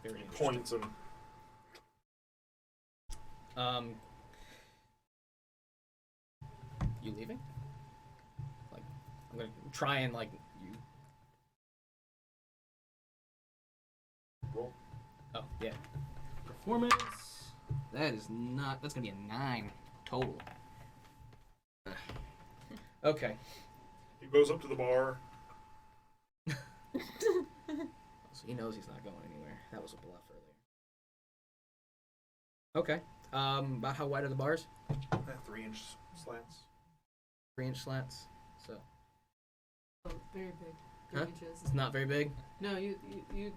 Very interesting. Points him. You leaving? Like, I'm gonna try and, like, you... Roll. Oh, yeah. Performance. That's gonna be a 9 total. Okay. He goes up to the bar. So he knows he's not going anywhere. That was a bluff earlier. Okay. About how wide are the bars? 3-inch slats. 3-inch slats. So. Oh, very big. 3 inches. It's not very big? No, you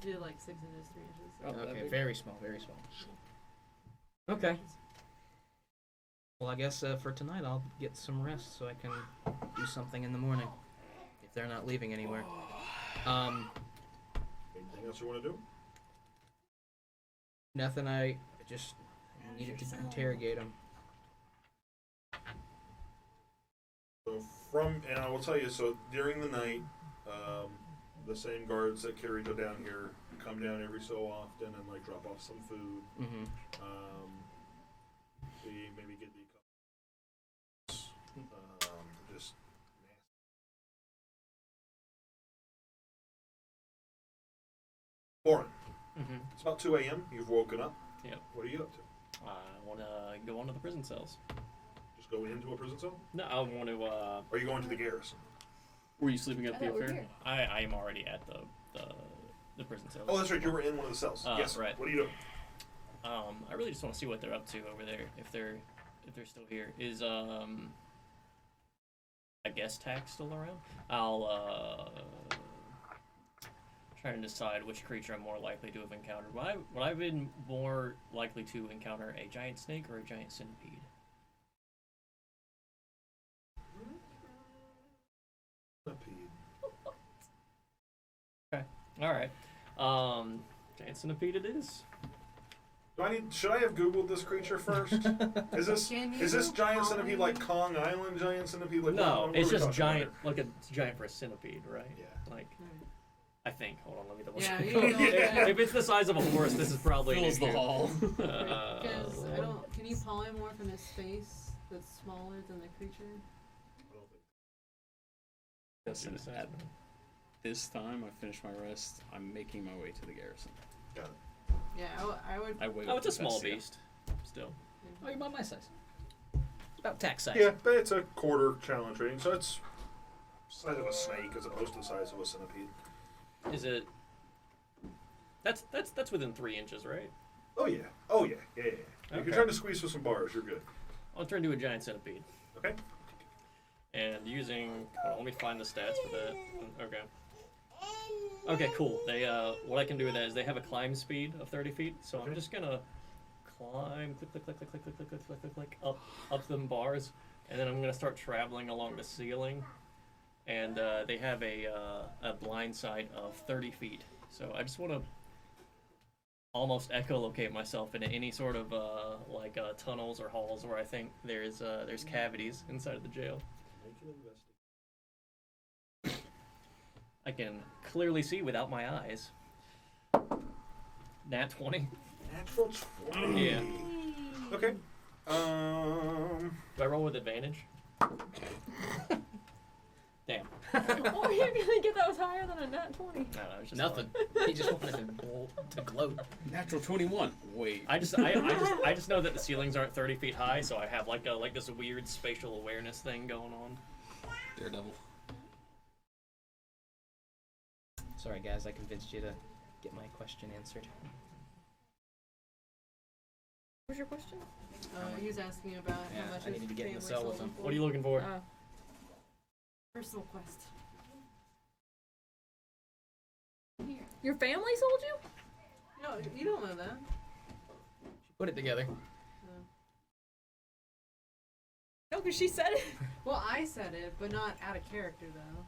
did like 6 inches, 3 inches. Oh, Okay, very small, very small. Okay. Well, I guess for tonight I'll get some rest so I can do something in the morning. If they're not leaving anywhere. Anything else you want to do? Nothing. I just needed to interrogate him. So and I will tell you, so during the night, the same guards that carried you down here come down every so often and like drop off some food. Mm-hmm. We maybe get the just Lauren, it's about 2 a.m. You've woken up. Yep. What are you up to? I want to go on to the prison cells. Just go into a prison cell? No, I want to. Are you going to the garrison? Were you sleeping at the affair? I am already at the prison cells. Oh, that's right. You were in one of the cells. Yes. Right. What are you doing? I really just want to see what they're up to over there. If they're still here. Is a guest tag still around? I'll try to decide which creature I'm more likely to have encountered. Would I have been more likely to encounter a giant snake or a giant centipede? Okay. All right. Giant centipede it is. Should I have Googled this creature first? Is this giant centipede like Kong Island giant centipede? Like no, it's just giant. Like it's giant for a centipede, right? Yeah. Like, I think. Hold on, let me double Yeah, check. you know that. If it's the size of a horse, this is probably Fills the hall. Because can you polymorph in a space that's smaller than the creature? Listen, at this time, I finished my rest. I'm making my way to the garrison. Got it. Yeah, I would. Oh, it's a small beast. Still. Oh, you're about my size. About tax size. Yeah, but it's a quarter challenge rating, so it's the size of a snake as opposed to the size of a centipede. Is it? That's within 3 inches, right? Oh yeah. Yeah. If Okay. you're trying to squeeze with some bars, you're good. I'll turn to a giant centipede. Okay. And using, let me find the stats for that. Okay. Okay, cool. They what I can do with that is they have a climb speed of 30 feet, so I'm just gonna climb, click, up them bars, and then I'm gonna start traveling along the ceiling. And they have a blind sight of 30 feet. So I just want to almost echolocate myself into any sort of tunnels or halls where I think there's cavities inside of the jail. Make an investigation. I can clearly see without my eyes. Nat 20. Natural 20. Yeah. Okay. Do I roll with advantage? Damn. Oh, you're gonna get that was higher than a nat 20. No, it's just Nothing. He just wanted to gloat. Natural 21. Wait. I just know that the ceilings aren't 30 feet high, so I have like this weird spatial awareness thing going on. Daredevil. Sorry, guys, I convinced you to get my question answered. What was your question? He was asking about Yeah, how much I needed to get in the his cell family with sold him. for. What are you looking for? Personal quest. Your family sold you? No, you don't know that. Put it together. No, because she said it. Well, I said it, but not out of character though.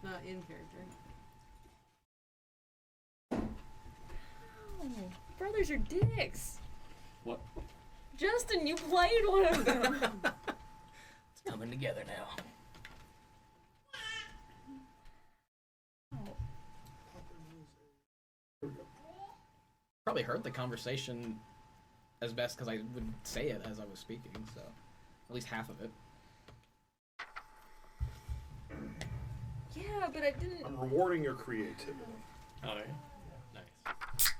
Not in character. Oh, brothers are dicks. What? Justin, you played one of them. It's coming together now. Probably heard the conversation as best because I would say it as I was speaking, so at least half of it. Yeah, but I didn't. I'm rewarding your creativity. Oh, yeah. Nice.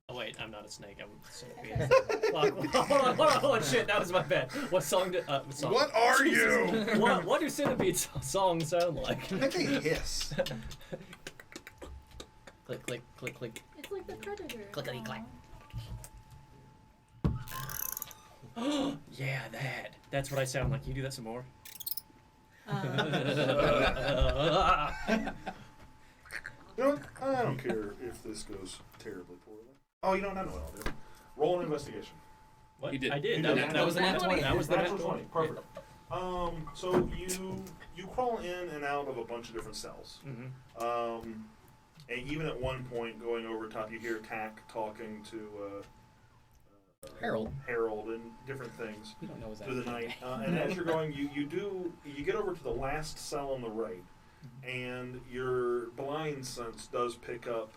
Oh wait, I'm not a snake. I'm a centipede. Hold on, shit, that was my bad. What song did? Song. What are you? What do centipede songs sound like? I think they hiss. Click, click, click, click. It's like the Predator. Clickety clack. Yeah, that. That's what I sound like. Can you do that some more? You know what? I don't care if this goes terribly poorly. Oh, you know what? I know what I'll do. Roll an investigation. What? You did. I did. You That, did. that was the nat 20. That was the nat Natural 20. Perfect. So you crawl in and out of a bunch of different cells. Mm-hmm. And even at one point, going over top, you hear Tack talking to Harold. and different things You don't know his through the night. And as you're going, you get over to the last cell on the right, and your blind sense does pick up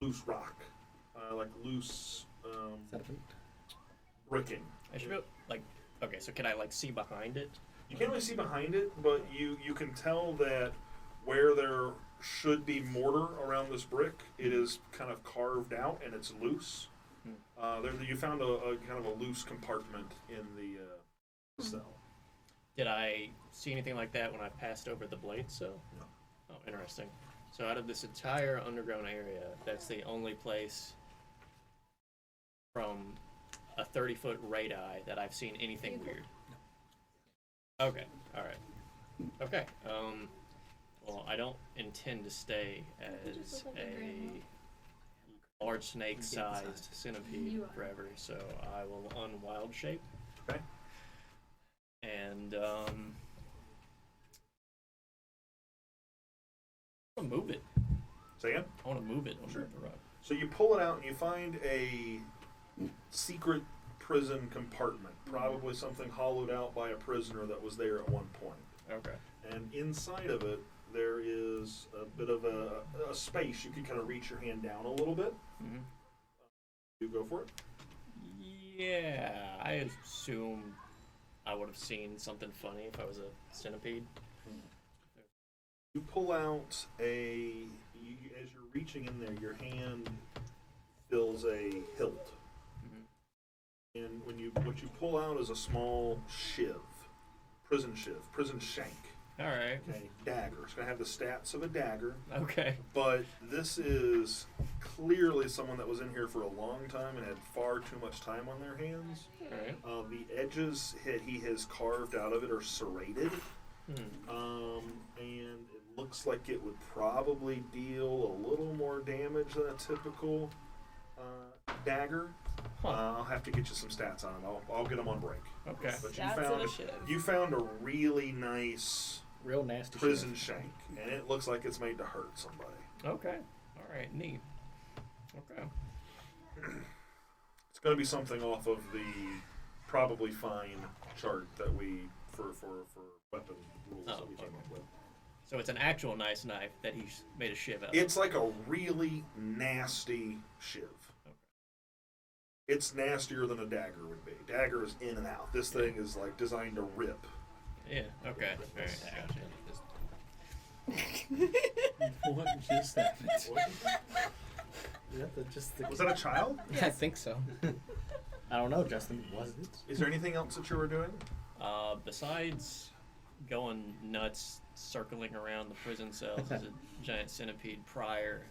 loose rock, like loose bricking. I should be okay. So can I see behind it? You can't really see behind it, but you can tell that where there should be mortar around this brick, it is kind of carved out and it's loose. You found a kind of a loose compartment in the cell. Did I see anything like that when I passed over the blade cell? No. Oh, interesting. So out of this entire underground area, that's the only place from a 30-foot radii that I've seen anything weird. Okay. All right. Okay. Well, I don't intend to stay as a large snake-sized centipede forever, so I will unwild shape. Okay. And I want to move it. Say again? I want to move it under the rug. So you pull it out and you find a secret prison compartment, probably something hollowed out by a prisoner that was there at one point. Okay. And inside of it, there is a bit of a space. You can kind of reach your hand down a little bit. Mm-hmm. You go for it. Yeah, I assume I would have seen something funny if I was a centipede. You pull out as you're reaching in there, your hand fills a hilt. Mm-hmm. And what you pull out is a small shiv, prison shank. All right. Okay, dagger. It's going to have the stats of a dagger. Okay. But this is clearly someone that was in here for a long time and had far too much time on their hands. All right. The edges he has carved out of it are serrated. And it looks like it would probably deal a little more damage than a typical dagger. I'll have to get you some stats on it. I'll get them on break. Okay. But Stats you found a really nice Real nasty prison shit. shank, and it looks like it's made to hurt somebody. Okay. All right. Neat. Okay. It's going to be something off of the probably fine chart that we for weapon rules that we came up with. So it's an actual nice knife that he's made a shiv out of. It's like a really nasty shiv. Okay. It's nastier than a dagger would be. Dagger is in and out. This thing is like designed to rip. Yeah. Okay. All right. What just happened? Was that a child? I think so. I don't know, Justin. Was it? Is there anything else that you were doing? Besides going nuts, circling around the prison cells as a giant centipede prior,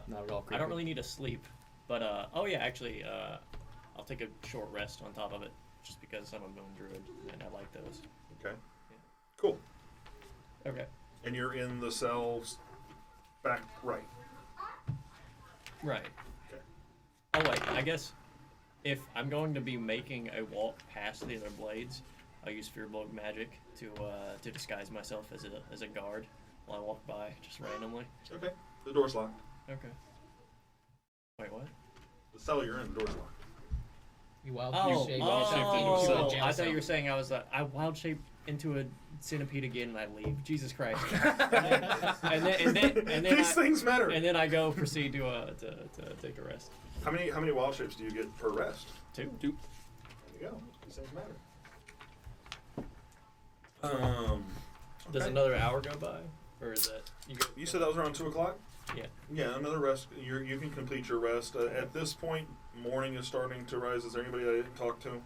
Not at all creepy. I don't really need to sleep. But actually, I'll take a short rest on top of it, just because I'm a moon druid and I like those. Okay. Yeah. Cool. Okay. And you're in the cells back right. Right. Okay. Oh wait, I guess if I'm going to be making a walk past the other blades, I'll use Firbolg magic to disguise myself as a guard while I walk by just randomly. Okay. The door's locked. Okay. Wait, what? The cell you're in, the door's locked. You wild Oh, shape I thought you were saying I wild shape into a centipede again and I leave. Jesus Christ! and then These things matter. And then I go proceed to take a rest. How many wild shapes do you get per rest? 2. There you go. These things matter. Does okay. another hour go by, or is that You said that was around 2 o'clock? Yeah. Yeah, another rest. You can complete your rest. At this point, morning is starting to rise. Is there anybody I didn't talk to?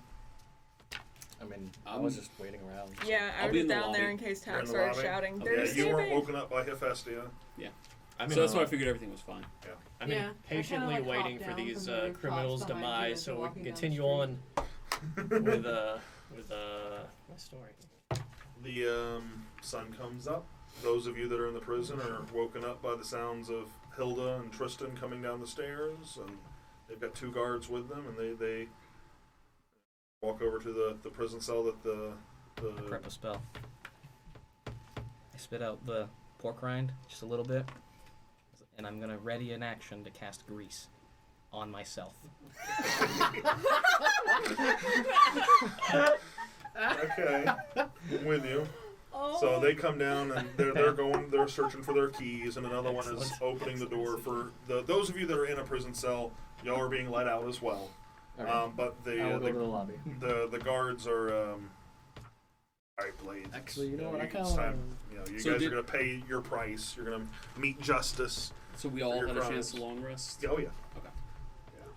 I mean, I was just waiting around. Yeah, I I'll be was in the down there lobby. in case You're in Tax the started lobby? shouting. Yeah, There's you weren't Stevie. woken up by Hephaestia. I'm So that's why I figured everything was fine. I'm Yeah, I patiently kinda, like, waiting hopped for down these from the rooftops criminals' behind you demise, as so you're we walking can down the continue street. on with my story. The sun comes up. Those of you that are in the prison are woken up by the sounds of Hilda and Tristan coming down the stairs, and they've got 2 guards with them, and they walk over to the prison cell that the Prep a spell. I spit out the pork rind just a little bit, and I'm gonna ready an action to cast grease on myself. Okay, I'm with you. So they come down and they're searching for their keys, and another one is opening the door for those of you that are in a prison cell. Y'all are being let out as well. Okay. But I will go to the lobby. the guards are alright, Blades. Actually, you know what? I It's kinda time. You know, you So guys did- are gonna pay your price. You're gonna meet justice. So we For all your had a crimes. chance to long rest. Oh yeah.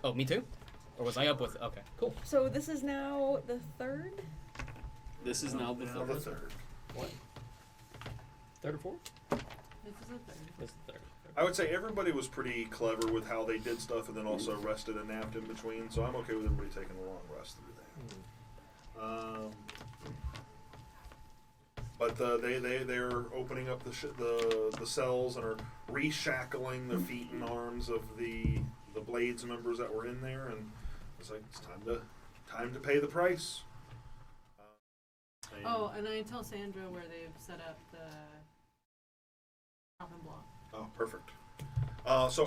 Oh, me too? Or was I up with? Okay, cool. So this is now the 3rd? This is now the Now third. the 3rd. What? 3rd or 4th? This is a third. That's the 3rd. I would say everybody was pretty clever with how they did stuff, and then also rested and napped in between. So I'm okay with everybody taking a long rest through that. But they're opening up the cells and are reshackling the feet and arms of the Blades members that were in there, and it's like it's time to pay the price. Oh, and I tell Sandra where they've set up the chopping block. Oh, perfect. So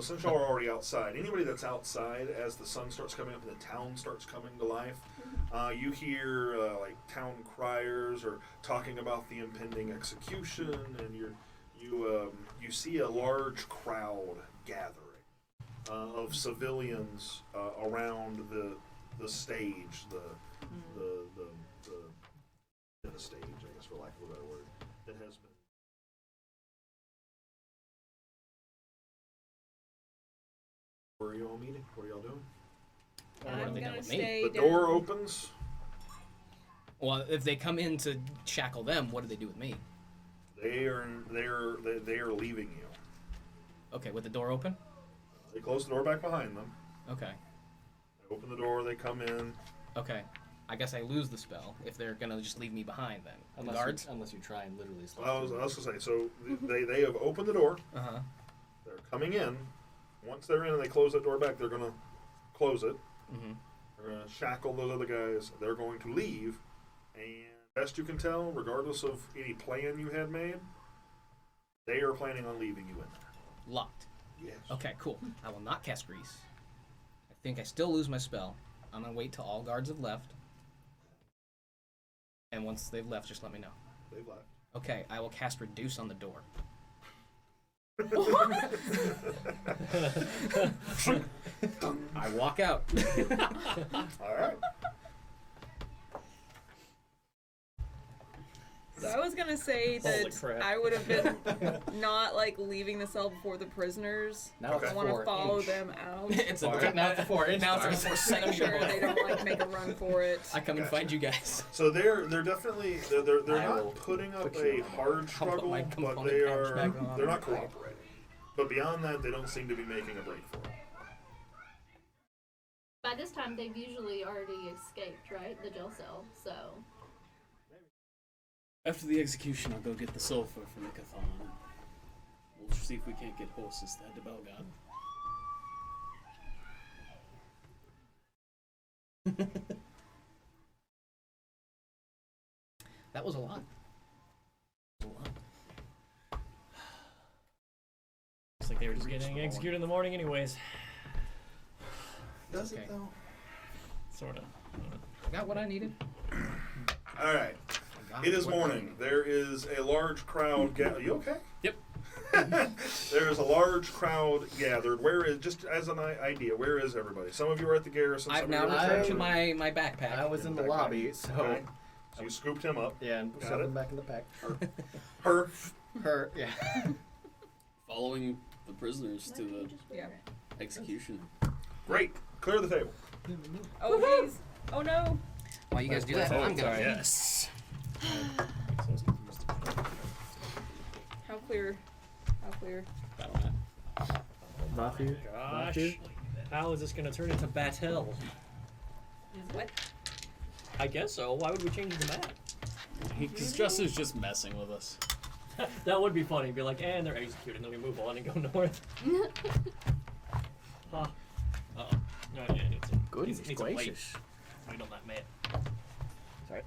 since y'all are already outside, anybody that's outside as the sun starts coming up and the town starts coming to life, you hear like town criers or talking about the impending execution, and you see a large crowd gathering of civilians around the stage, the stage, I guess, for lack of a better word, that has been. Where are you all meeting? What are y'all doing? What are I'm they doing gonna with me? stay The down. door opens. Well, if they come in to shackle them, what do they do with me? They are leaving you. Okay, with the door open? They close the door back behind them. Okay. They open the door. They come in. Okay. I guess I lose the spell if they're gonna just leave me behind then. The Unless guards? unless you try and literally stop. I was gonna say, so they have opened the door. Uh-huh. They're coming in. Once they're in and they close that door back, they're gonna close it. Mm-hmm. They're gonna shackle those other guys. They're going to leave, and best you can tell, regardless of any plan you had made, they are planning on leaving you in there. Locked. Yes. Okay, cool. I will not cast Grease. I think I still lose my spell. I'm gonna wait till all guards have left. And once they've left, just let me know. They've left. Okay, I will cast Reduce on the door. I walk out. All right. So I was gonna say Holy that crap. I would have been not like leaving the cell before the prisoners. Now Okay. it's I want to 4 follow inch. them out. It's a Now it's a 4 inch. Now it's like a bar. 4 Make centimeter sure boy. they don't like make a run for it. I come and find you guys. So they're definitely they're I will not putting up put you a on hard I'll put struggle, my but component they patch are back on. they're not cooperating. But beyond that, they don't seem to be making a break for it. By this time, they've usually already escaped, right? The jail cell. So After the execution, I'll go get the sulfur from the Cathan. We'll see if we can't get horses to head to Belgard. That was a lot. Looks like they were just getting executed in the morning, anyways. Does Okay. it though? Sort of. I got what I needed. All right. I got It is what I morning. needed. There is a large crowd. You okay? Yep. There is a large crowd gathered. Where is, just as an idea, where is everybody? Some of you are at the garrison. I've Some now of you are returned at to the- my backpack. I was in the Backpack. lobby, so Okay. So you scooped him up. yeah, and Got shoved it. him back in the pack. Her. Her, yeah. Following the prisoners to the Yeah. execution. Great. Clear the table. Oh please. Oh no. While you guys do that, I'm gonna. Yes. How clear? How clear? Battle map. Matthew? Gosh. How is this going to turn into battle? What? I guess so. Why would we change the map? Because Justin's just messing with us. That would be funny. Be like, and they're executed, and then we move on and go north. Huh. Uh-oh. No, yeah, need some, Goodness need some weight. gracious. Weight on that map. Sorry.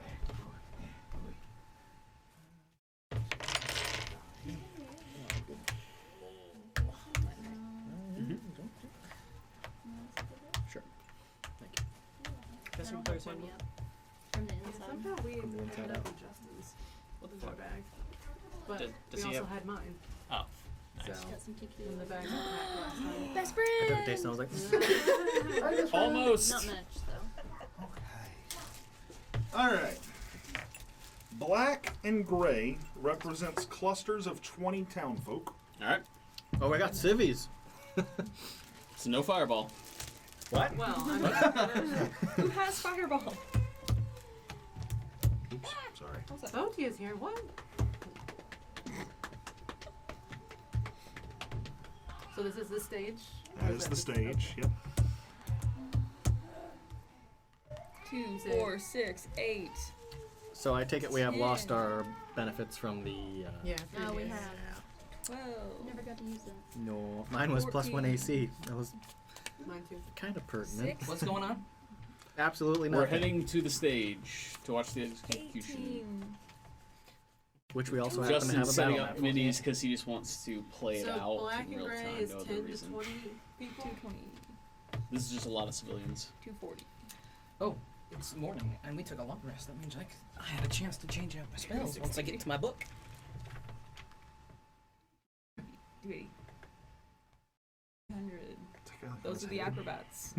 Sure. Thank you. That's I what don't you're have one saying. yet. From the inside. Somehow we From the ended inside up out. with Justin's What the in our fuck? bag. But Does we he also have- had mine Oh, nice. So- Got some tequila. in the bag we packed last time. Best I friend. took a taste and I was like, Almost. Not much though. All right. Black and gray represents clusters of 20 townfolk. Alright. oh, I got civvies. So no fireball. What? Well, I mean, Who has fireball? Oops, sorry. Oti is here. What? So this is the stage. That is the stage. Yep. 2, 4, 6, 8. So I take it we have lost our benefits from the. Yeah. Oh, we previous. have. 12. Never got to use it. No, mine was +1 14. AC. That was Mine too. kind of pertinent. 6. What's going on? Absolutely We're nothing. heading to the stage to watch the execution. 18. Which we also happen to Justin's have a setting battle up map. minis because he just wants to play it So out black in and real gray time. is No 10 other to reason. 20 people. 220. This is just a lot of civilians. 240. Oh, it's morning, and we took a long rest. That means I had a chance to change out my spells once I get to my book. 280. 100. Those are the acrobats.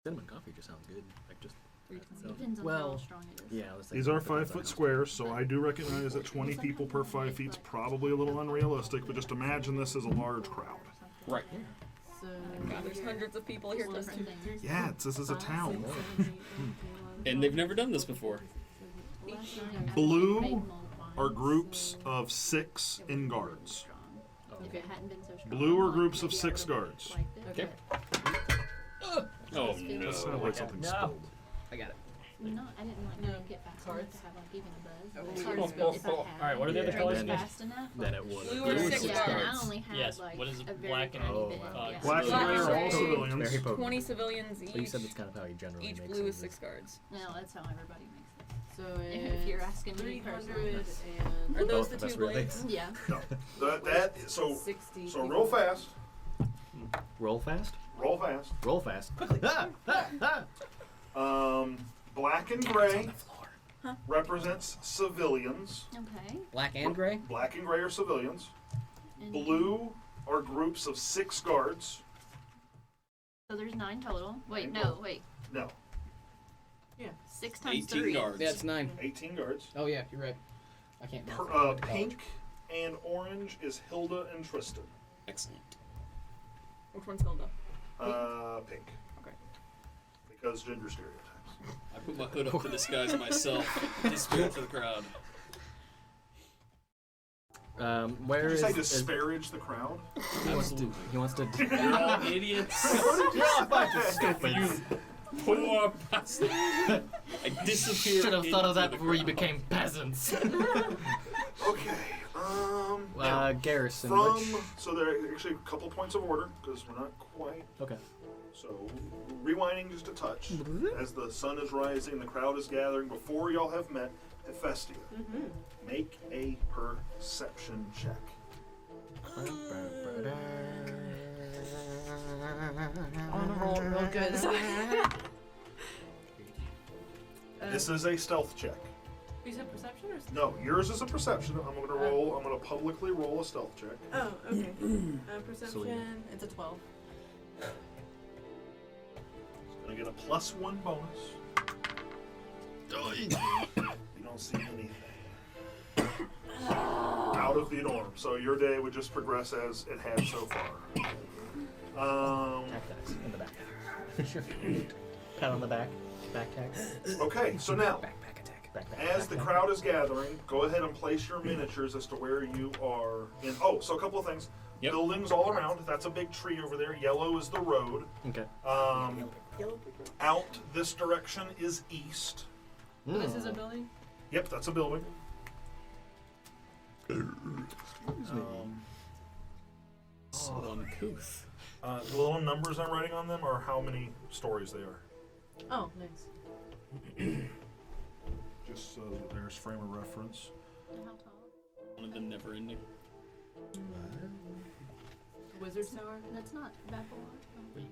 Cinnamon coffee just sounds good. Like just. 320. Depends on Well, how strong it is. Yeah. I was These thinking are it depends 5 on foot how- squares, so I do recognize that 20 people per 5 feet is probably a little unrealistic, but just imagine this as a large crowd. Right. So God, there's hundreds of people here. Different Justin. things. Yeah, this is a town. And they've never done this before. Last time I Blue made mold are wine, groups so of 6 it in wouldn't be guards. strong. If it hadn't been so strong, Blue are like, groups of maybe I 6 would've guards. liked it. Okay. Oh Just no. feels- That sounded like something No. spilled. I got it. No, I didn't like No. make it fast enough Cards? to have like even a buzz. Oh, Cards, cards. but if I had Alright, what are the other Yeah, colors drank then- again? fast enough. Then it would. Blue or Yeah, six and cards. I only had Yes, like what is it, a very black and- tiny Oh, bit. wow. Yeah. Black Black and gray are and all gray. civilians. Very potent. 20 civilians each. So you said that's kind of how you generally Each make blue some is of 6 these. cards. No, that's how everybody makes it. So If you're asking me 300 personally. and Are those Both the of us, two really. blades? Yeah. So 60. so real fast. Roll fast. Roll fast. Roll fast. Black and gray Huh? represents civilians. Okay. Black and gray. Black and gray are civilians. And Blue are groups of 6 guards. So there's 9 total. Wait, 9 no, total. wait. No, 6 times 18 3. guards. Yeah, it's 9. 18 guards. Oh yeah, you're right. I can't. Pink and orange is Hilda and Tristan. Excellent. Which one's Hilda? Pink. Okay. Because gender stereotypes. I put my hood up to disguise myself. Disappear to the crowd. Where Did you is? say disparage the crowd? He wants to. He wants to. You're all idiots. Poor bastard. I disappeared. Should have thought of that into the before you crowd. became peasants. Okay. Now, Garrison. from Which? so there are actually a couple points of order because we're not quite. Okay. So rewinding just a touch as the sun is rising, the crowd is gathering. Before y'all have met Hephaestia, make a perception check. I want to roll real good. This is a stealth check. You said perception or No, yours is a perception. I'm gonna roll. I'm gonna publicly roll a stealth check. Oh, okay. Perception. It's a 12. Gonna get a +1 bonus. You don't see anything out of the norm, so your day would just progress as it has so far. Tac tax in the back. Pat on the back. Back tax. Okay, so now, Backpack attack. Back. as the crowd is gathering, go ahead and place your miniatures as to where you are in. Oh, so a couple of things. Yep. Buildings all around. That's a big tree over there. Yellow is the road. Okay. Out this direction is east. So this is a building? Yep, that's a building. So uncouth. The little numbers I'm writing on them are how many stories they are. Oh, nice. Just so that there's frame of reference. How tall? One of them never ending. Wizard Tower? That's not Babylon. Where you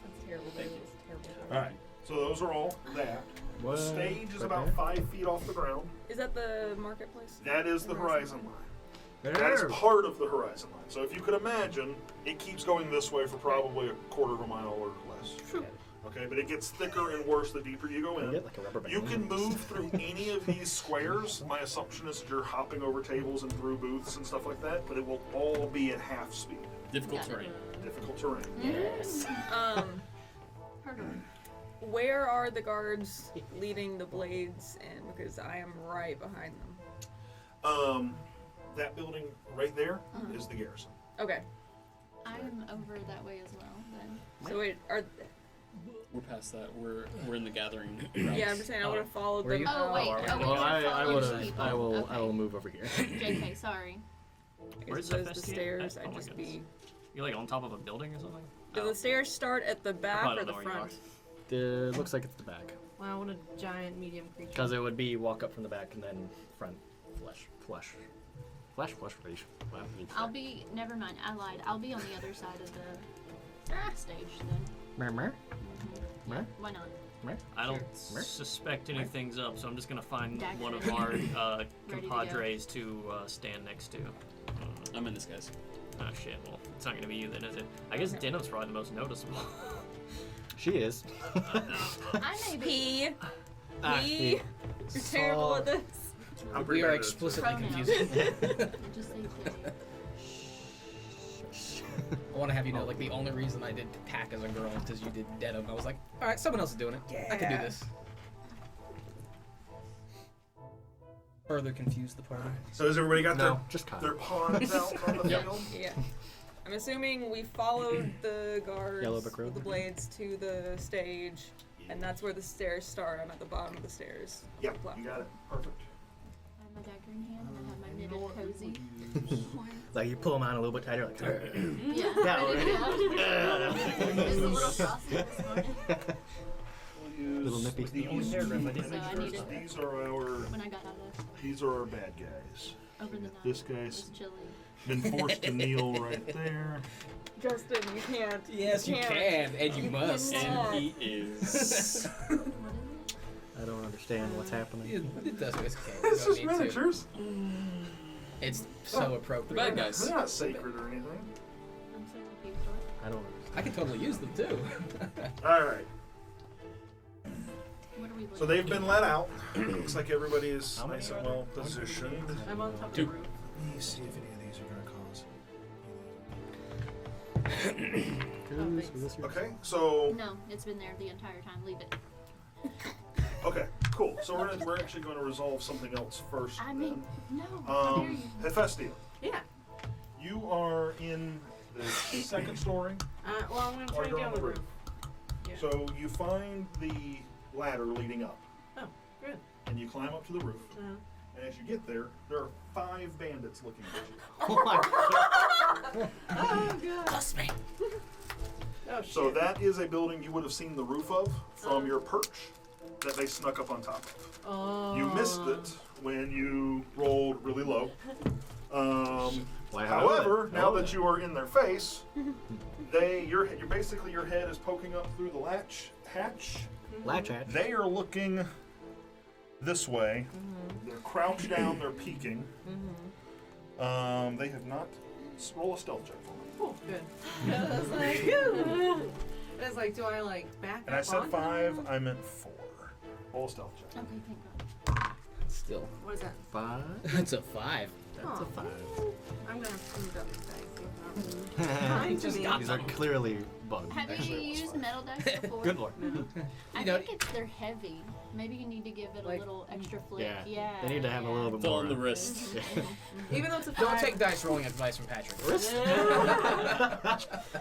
That's terrible. Thank you. That's terrible. Alright, so those are all that. What? The stage is Right about there? 5 feet off the ground. Is that the marketplace? That is the horizon line. That is There. part of the horizon line. So if you could imagine, it keeps going this way for probably a quarter of a mile or less. Okay, but it gets thicker and worse the deeper you go You in. get like a rubber band. You can move through any of these squares. My assumption is that you're hopping over tables and through booths and stuff like that, but it will all be at half speed. Difficult Yeah. terrain. Difficult terrain. Yes. Harder. Where are the guards leading the blades? And because I am right behind them. That building right there is the garrison. Okay. I'm over that way as well then. So wait, are We're past that. We're in the gathering. yeah, I'm just saying I would have followed Where them. you- Oh, wait. out. Oh, we Well, are I following would have. people. I will. Okay. I will move over here. JK, sorry. I guess Where's those the the Festia? stairs. Oh I'd my just goodness. be. You're like on top of a building or something? Do the stairs start at the back probably or don't the know where you front? It looks like it's the back. Wow, what a giant medium creature. Because it would be walk up from the back and then front. Flush. I'll be. Never mind. I lied. I'll be on the other side of the stage then. Murmur. Yeah, why not? I don't Sure. suspect anything's up, so I'm just gonna find Dagger. one of our Ready to go. compadres to stand next to. I'm in this, guys. Oh shit, well, it's not gonna be you then, is it? I guess Denom's probably the most noticeable. She is. I may be. He. You're terrible at this. I'm We are pretty explicitly Pronouns. confusing. Just say they. I want to have you know, like the only reason I did pack as a girl is because you did denim. I was like, all right, someone else is doing it. I can do this. Further confuse the party. So has everybody got No, just Kyle. their pawns out on the Yep. field? Yeah. I'm assuming we followed the guards Yellow brick road? with the blades to the stage, and that's where the stairs start. I'm at the bottom of the stairs. Yeah, you got it. Perfect. I have my dagger in hand and I have my knitted cozy. Like you pull them on a little bit tighter, like. Yeah. That one. Just a little frosty this morning We'll use Little nippy. these. So I needed- These are our. when I got out of These are our bad guys. over the night. This It guy's was chilly. been forced to kneel right there. Justin, you can't. Yes, you can, and you must. cannot. And he is. What is it? I don't understand what's happening. It does. It's okay. It's You don't just need to. miniatures. It's so appropriate. The bad guys. They're not sacred or anything. I'm so confused. I don't understand. I can totally use them too. All right. What are we looking So they've been let out. Looks like everybody is How many nice are and there? well positioned. I'm on top of Two. the roof. Let me see if any of these are going to cause. Who's this yours? Okay, so No, it's been there the entire time. Leave it. okay, cool. So we're actually going to resolve something else first. I mean, no. then. How dare you? Hephaestia, Yeah. you are in the second story. Well, I'm gonna try Or to you're get on on the the roof. Yeah. So you find the ladder leading up, Oh, good. and you climb up to the roof. Uh, And as you get there are 5 bandits looking at you. Oh my god. oh, good. Trust me. Oh, shit. So that is a building you would have seen the roof of from your perch that they snuck up on top of. Oh. You missed it when you rolled really low. Why However, now that you are in their face, you're basically your head is poking up through the hatch. Latch hatch. They are looking this way. They're crouched down. They're peeking. They have not. Roll a stealth check for me. Oh, good. I was like, ooh. I was like, do I like back up? And I said onto 5. them? I meant 4. Roll a stealth check. Okay, thank God. Still, What is that? 5. it's a 5. That's a 5. I'm gonna move up these dice. Kind to me. These are clearly bugged. Have you actually. used metal dice before? Good lord. No. I You know- think they're heavy. Maybe you need to give it a Like- little extra flick. Yeah. They need to have a little bit It's all more. on the wrist. Even though it's a Don't 5. take dice rolling advice from Patrick.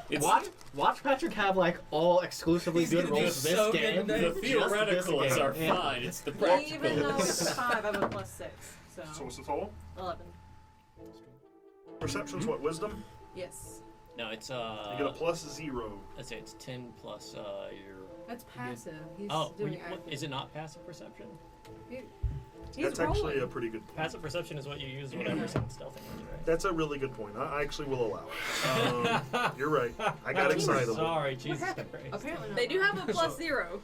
It's Watch Patrick have like all exclusively He's good gonna do rolls this so good game. today. the Just this theoreticals game. are Yeah. fine. It's the Even though it's a practicals. 5, I have a plus 6. So So, what's the total? 11. Perception's what? Wisdom? Yes. No, it's You get a plus 0. Let's say it's 10 plus your. That's passive. He's Oh, doing is it not passive perception? He's That's rolling. actually a pretty good point. Passive perception is what you use whenever someone's stealthing on you, right? That's a really good point. I actually will allow it. You're right. I got excited. Sorry, Jesus happened? Christ. Apparently not. They do have a plus So- 0,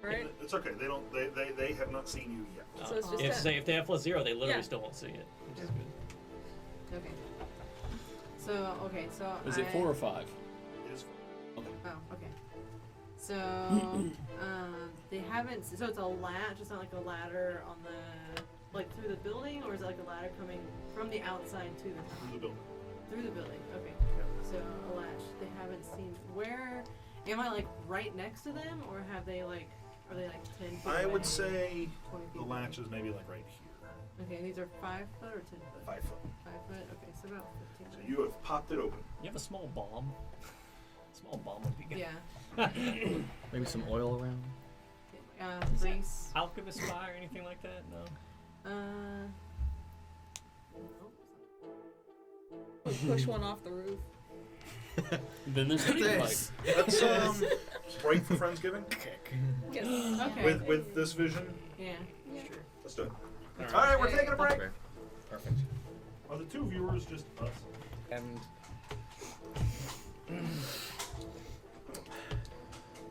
right? It's okay. They don't. They have not seen you yet. So it's just if, 10. say, if they have plus 0, they literally Yeah. still won't see it, which is good. Okay. So Is it 4 or 5? It is Oh, okay. So they haven't. So it's a latch. It's not like a ladder on the through the building, or is it like a ladder coming from the outside to the top? through the building. Through the building. Okay. So a latch. They haven't seen. Where am I? Like right next to them, or have they like? Are they like 10 feet I away? would say 20 feet the away? latch is maybe like right here. Okay, and these are 5 foot or 10 foot? 5 foot. 5 foot. Okay, so about 15. So you have popped it open. You have a small bomb. Small bomb would be good. Yeah. Maybe some oil around. Grease. Alchemist fire, anything like that? No. Nope. Push one off the roof. Then there's a fight. Let's break for Friendsgiving Yes. Okay. with this vision. Yeah. Sure. Let's do it. All right, we're Hey, taking a break. Perfect. Are the 2 viewers just us? And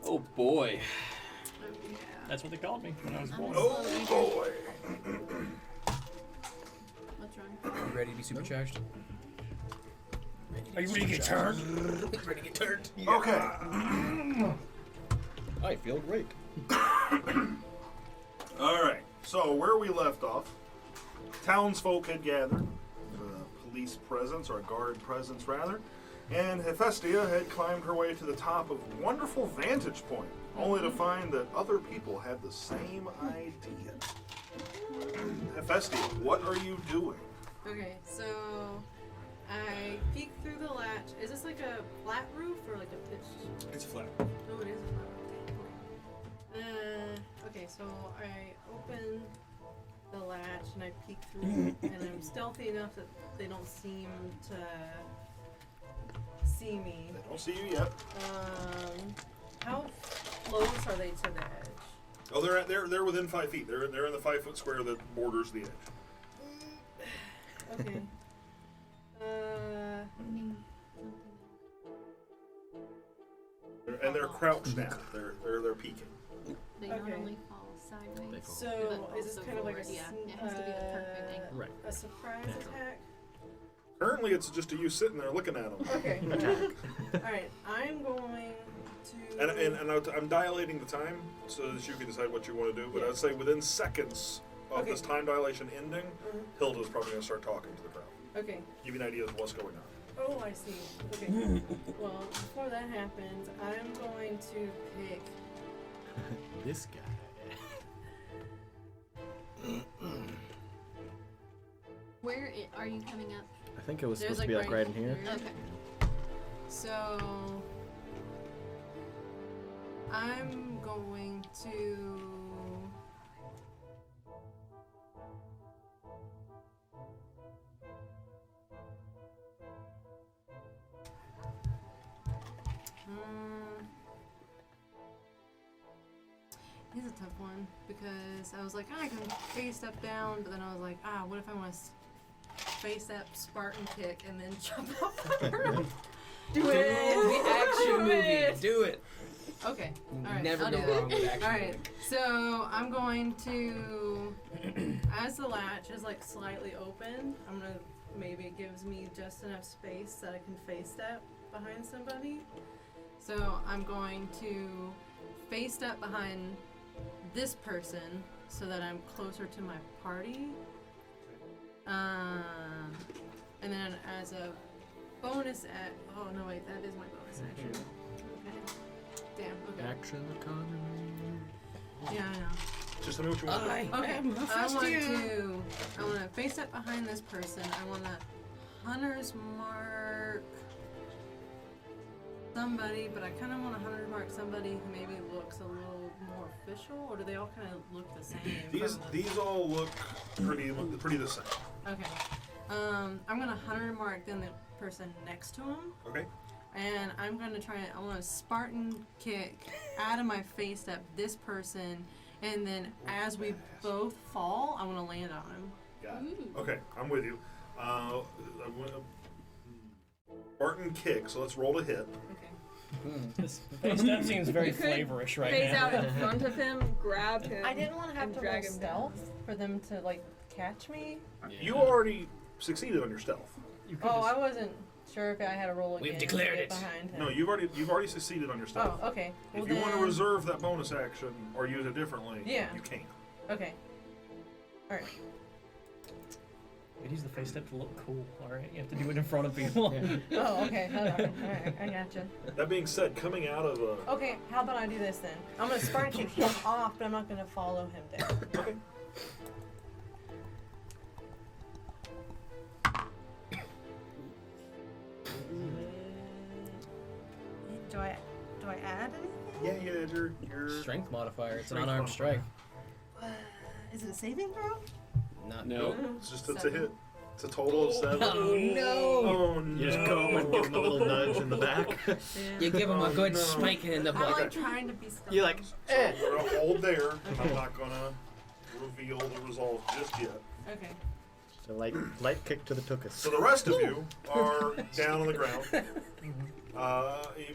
Oh boy. That's what they called me when I was born. Oh boy! What's wrong? you ready to be supercharged? Are you ready to get turned? Ready to get turned? Okay. I feel great. All right. So where we left off, townsfolk had gathered, police presence or a guard presence rather, and Hephaestia had climbed her way to the top of a wonderful vantage point, only to find that other people had the same idea. Hephaestia, what are you doing? Okay, so I peek through the latch. Is this like a flat roof or like a pitched? It's flat. Oh, it is a flat roof. Okay, so I open the latch and I peek through, and I'm stealthy enough that they don't seem to see me. They don't see you yet. How close are they to the edge? Oh, they're within 5 feet. They're in the 5 foot square that borders the edge. Okay. And they're crouched now. They're peeking. They Okay. not only fall sideways, So but is this also kind of like a forward. Yeah, it has to be the perfect angle. Right. a surprise attack? Currently, it's just you sitting there looking at them. Okay. Alright, I'm going to. And I'm dilating the time so that you can decide what you want to do. But Yeah. I'd say within seconds of Okay. this time dilation ending, Mhm. Hilda's probably going to start talking to the crowd. Okay. Give you an idea of what's going on. Oh, I see. Okay. Well, before that happens, I'm going to pick. This guy. Where are you coming up? I think it was There's supposed to be like right in here. Okay. So I'm going to. It's a tough one because I was like, I can face step down, but then I was like, what if I want to face that Spartan kick and then jump off the roof? Do it! The action Do movie. it! Do it. Okay. All right. Never I'll go do that. wrong with action All right. movie. So I'm going to, as the latch is like slightly open, I'm gonna maybe it gives me just enough space that I can face step behind somebody. So I'm going to face step behind this person so that I'm closer to my party. And then as a bonus oh no wait, that is my bonus action. Okay. Damn, okay. Action economy. Yeah, I know. Just tell me what you want to do. Okay, I want to face up behind this person. I want to hunter's mark somebody, but I kind of want to hunter's mark somebody who maybe looks a little more official, or do they all kind of look the same? These all look pretty the same. Okay. I'm gonna hunter mark then the person next to him. Okay. And I'm gonna I want to Spartan kick out of my face step this person, and then as we both fall, I want to land on him. Got it. Okay, I'm with you. Barton kick, so let's roll to hit. Okay. This step seems very You could flavorish right phase now. out in front of him, grab him. I didn't want to have and to drag roll him stealth for them to like catch me. You already succeeded on your stealth. I wasn't sure if I had to roll again. We've declared to it. get behind him. No, you've already succeeded on your stealth. Oh, okay. Well, If you want to then- reserve that bonus action or use it differently, Yeah. you can. Okay. All right. It is the face step to look cool, alright? You have to do it in front of people. Oh, okay. All right. I gotcha. That being said, coming out of a Okay. How about I do this then? I'm gonna Spartan kick him off, but I'm not gonna follow him down. okay. Do I add anything? Yeah, your Strength modifier. It's an Strength unarmed modifier. strike. Is it a saving throw? Not No. It's a hit. It's a total of 7. Oh no! Oh no! You just go and give him a little nudge in the back. You give him a Oh, good no. spanking in the I'm butt. like trying to be stealthy. You're like, So we're gonna hold there. I'm not gonna reveal the result just yet. Okay. So light kick to the tuchus. So the rest of you are down on the ground,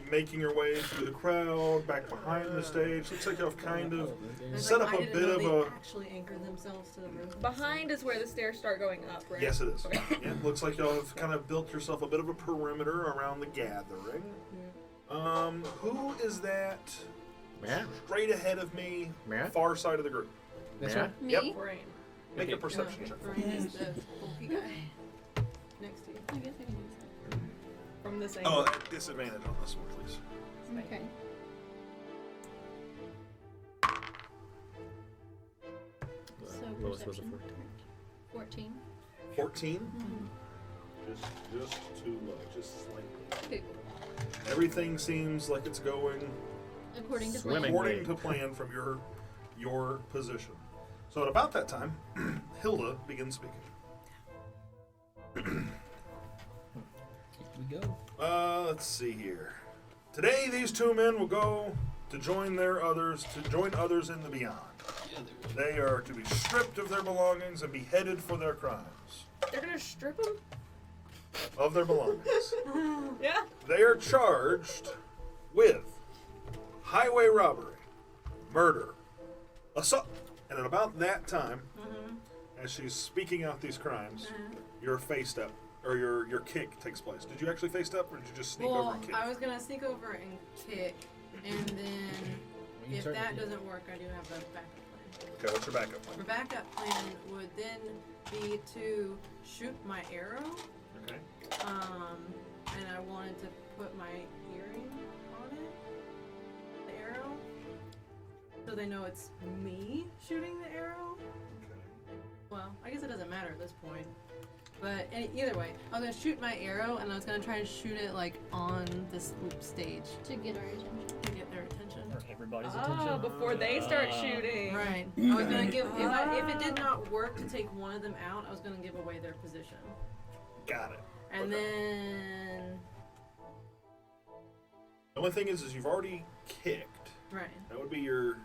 making your way through the crowd, back behind the stage. Looks like you've kind of It's set like, up I a didn't bit know of they a. actually anchored themselves to the roof. Behind is where the stairs start going up, right? Yes, it is. Okay. Yeah, looks like y'all have kind of built yourself a bit of a perimeter around the gathering. Who is that? Yeah. Straight ahead of me, Yeah. far side of the group. This Yeah. one? Me? Yep. Brain. Make a Okay. perception check. Brian is the bulky guy next to you. I guess I can use From this Oh, angle. at disadvantage on this one, please. that. Okay. So Lowest was a perception. 14. 14. 14. Just too low, just slightly. Okay. Everything seems like it's going According to Swimming. plan. according to plan from your position. So at about that time, Hilda begins speaking. We go. Let's see here. Today, these two men will go to join others in the beyond. Yeah, there They are to be stripped of their belongings and beheaded for their crimes. They're gonna strip him? Of their belongings. Yeah. They are charged with highway robbery, murder, assault, and at about that time, as she's speaking out these crimes, your face step or your kick takes place. Did you actually face step, or did you just sneak over Well, and kick? I was gonna sneak over and kick, and then if that doesn't work, I do have a backup plan. Okay, what's your backup My plan? backup plan would then be to shoot my arrow, Okay. and I wanted to put my earring on it, the arrow, so they know it's me shooting the arrow. Well, I guess it doesn't matter at this point. But either way, I was gonna shoot my arrow, and I was gonna try and shoot it like on this stage To get our attention. to get their attention. For everybody's Oh, attention. before they start shooting. Right. I was gonna give if it did not work to take one of them out, I was gonna give away their position, Got it. and Okay. then The only thing is you've already kicked. right. That would be your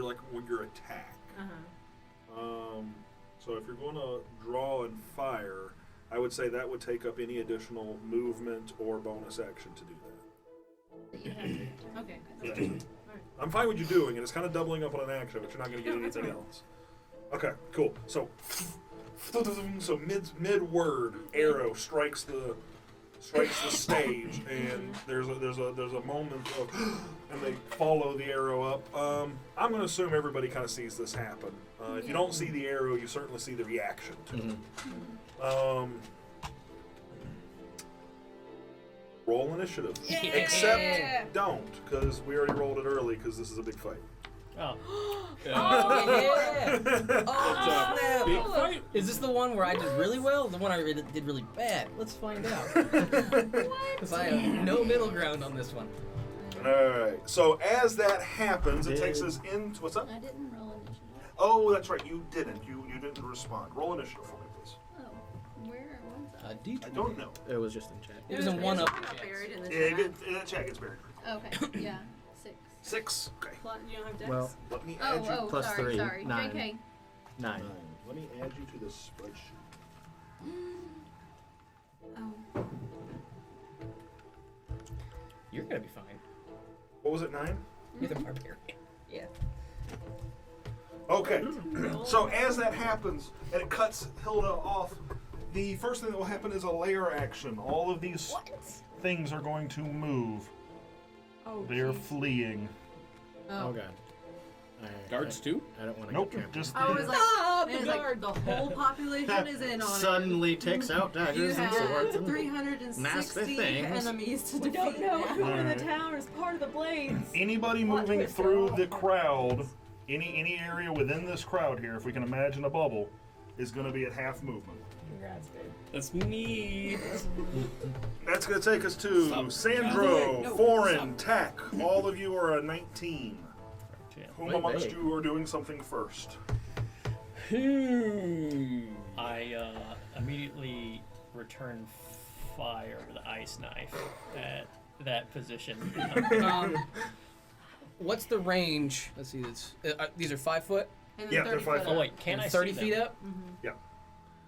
like your attack. Uh-huh. So if you're going to draw and fire, I would say that would take up any additional movement or bonus action to do that. That you have. Okay. Yeah. I'm fine with you doing it. It's kind of doubling up on an action, but you're not going to get No, that's anything fine. else. Okay, cool. So mid word, arrow strikes the stage, and there's a moment of, and they follow the arrow up. I'm going to assume everybody kind of sees this happen. If you don't see the arrow, you certainly see the reaction to it. Roll initiative. Yeah. Except don't, because we already rolled it early, because this is a big fight. Oh. Oh, yeah! Big Oh, snap! fight. Is this the one where I did really well? The one I did really bad? Let's find out. Because I have no middle ground on this one. Alright, so as that happens, it takes us into. What's up? I didn't roll initiative. Oh, that's right, you didn't. You didn't respond. Roll initiative for me, please. Oh, where was that? D20. I don't know. It was just in chat. It was in one up. Buried in the Yeah, chat. that check gets buried. Okay, yeah, 6. 6. Okay. You don't have dex? Well, Let me add you. Oh, plus sorry, 3, sorry. 9. JK. 9. Let me add you to this spreadsheet. Oh. You're gonna be fine. What was it, 9? You're the barbarian. Yeah. Okay. So as that happens, and it cuts Hilda off, the first thing that will happen is a layer action. All of these things are going to move. Oh, They are jeez. fleeing. Oh god. Guards too? I don't want to Nope, get trampled. just I was like, Ah, man, the it's guard. like the whole population is in on Suddenly takes out it. You daggers and swords have and 360 things. enemies to We defeat don't know now. who in Alright. the town is part of the Blades. anybody Plot moving twist, through y'all. the crowd, any area within this crowd here, if we can imagine a bubble, is going to be at half movement. Congrats, babe. That's me. That's going to take us to Stop. Sandro, No, Foreign, Tack. All of you are a 19. Whom Wait, amongst wait. you are doing something first? I immediately return fire with the ice knife at that position. What's the range? Let's see. These are 5 foot. And Yeah, then they're 30 5 foot Oh up. wait, can and I 30 see feet them? up. Yeah.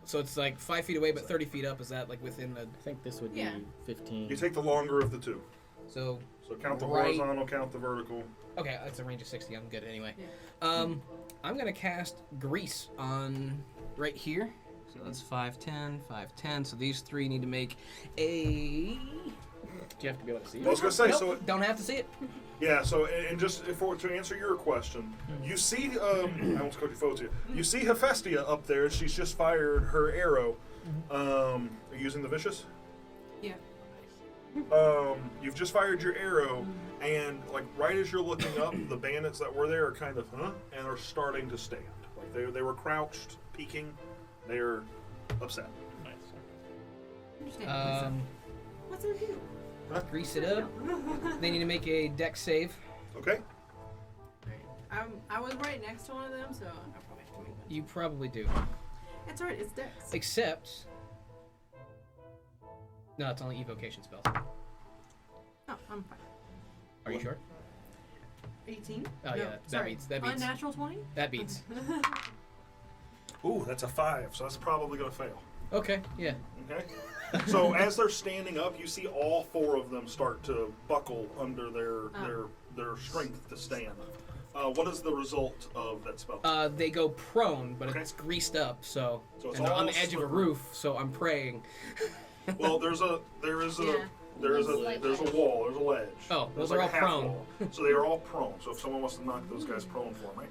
So it's like 5 feet away, but 30 feet up. Is that like within the? I think this would Yeah. be 15. You take the longer of the two. So So count the Right. horizontal, count the vertical. okay, that's a range of 60. I'm good anyway. Yeah. I'm gonna cast grease on right here. So that's 5, 10, 5, 10. So these 3 need to make a. Do you have to be able to see I was going to say, Nope, so don't have to see it. yeah, so and just to answer your question, you see, I almost called you Fozia. You see Hephaestia up there. She's just fired her arrow. Are you using the vicious? Yeah. You've just fired your arrow, and like right as you're looking up, the bandits that were there are kind of and are starting to stand. Like they were crouched, peeking. They're upset. Nice. What's in you? Grease it up. They need to make a dex save. Okay. I was right next to one of them, so I probably have to make one. You probably do. That's right, it's Dex. Except. No, it's only evocation spells. Oh, I'm fine. Are you sure? 18? Oh, No, yeah, that sorry. beats. That beats. Unnatural 20? That beats. Ooh, that's a 5, so that's probably going to fail. Okay, yeah. Okay. So as they're standing up, you see all 4 of them start to buckle under their strength to stand. What is the result of that spell? They go prone, but Okay. it's greased up, so So it's and they're on all the edge of a slippery. roof. So I'm praying. Well, there's a wall, there's a ledge. Oh, There's those are like all a half prone. wall. So they are all prone. So if someone wants to knock those guys prone for me,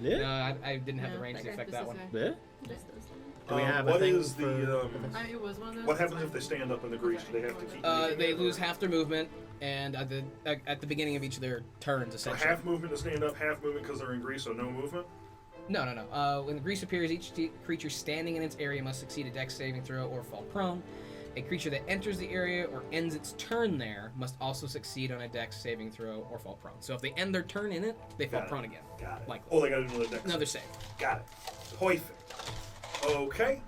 No, I didn't have the Yeah, range to okay, affect just that one. this Just those things. Do we have a what thing is for- the It was one of those. what happens if they stand up in the grease? Do they have to keep? They lose half their movement, and at the beginning of each of their turns, So essentially. half movement to stand up, half movement because they're in grease, so no movement. No. When the grease appears, each creature standing in its area must succeed a dex saving throw or fall prone. A creature that enters the area or ends its turn there must also succeed on a dex saving throw or fall prone. So if they end their turn in it, they fall Got it. prone again. Got it. Likely. Oh, they got to do another dex. Another save. Got it. Perfect. Okay.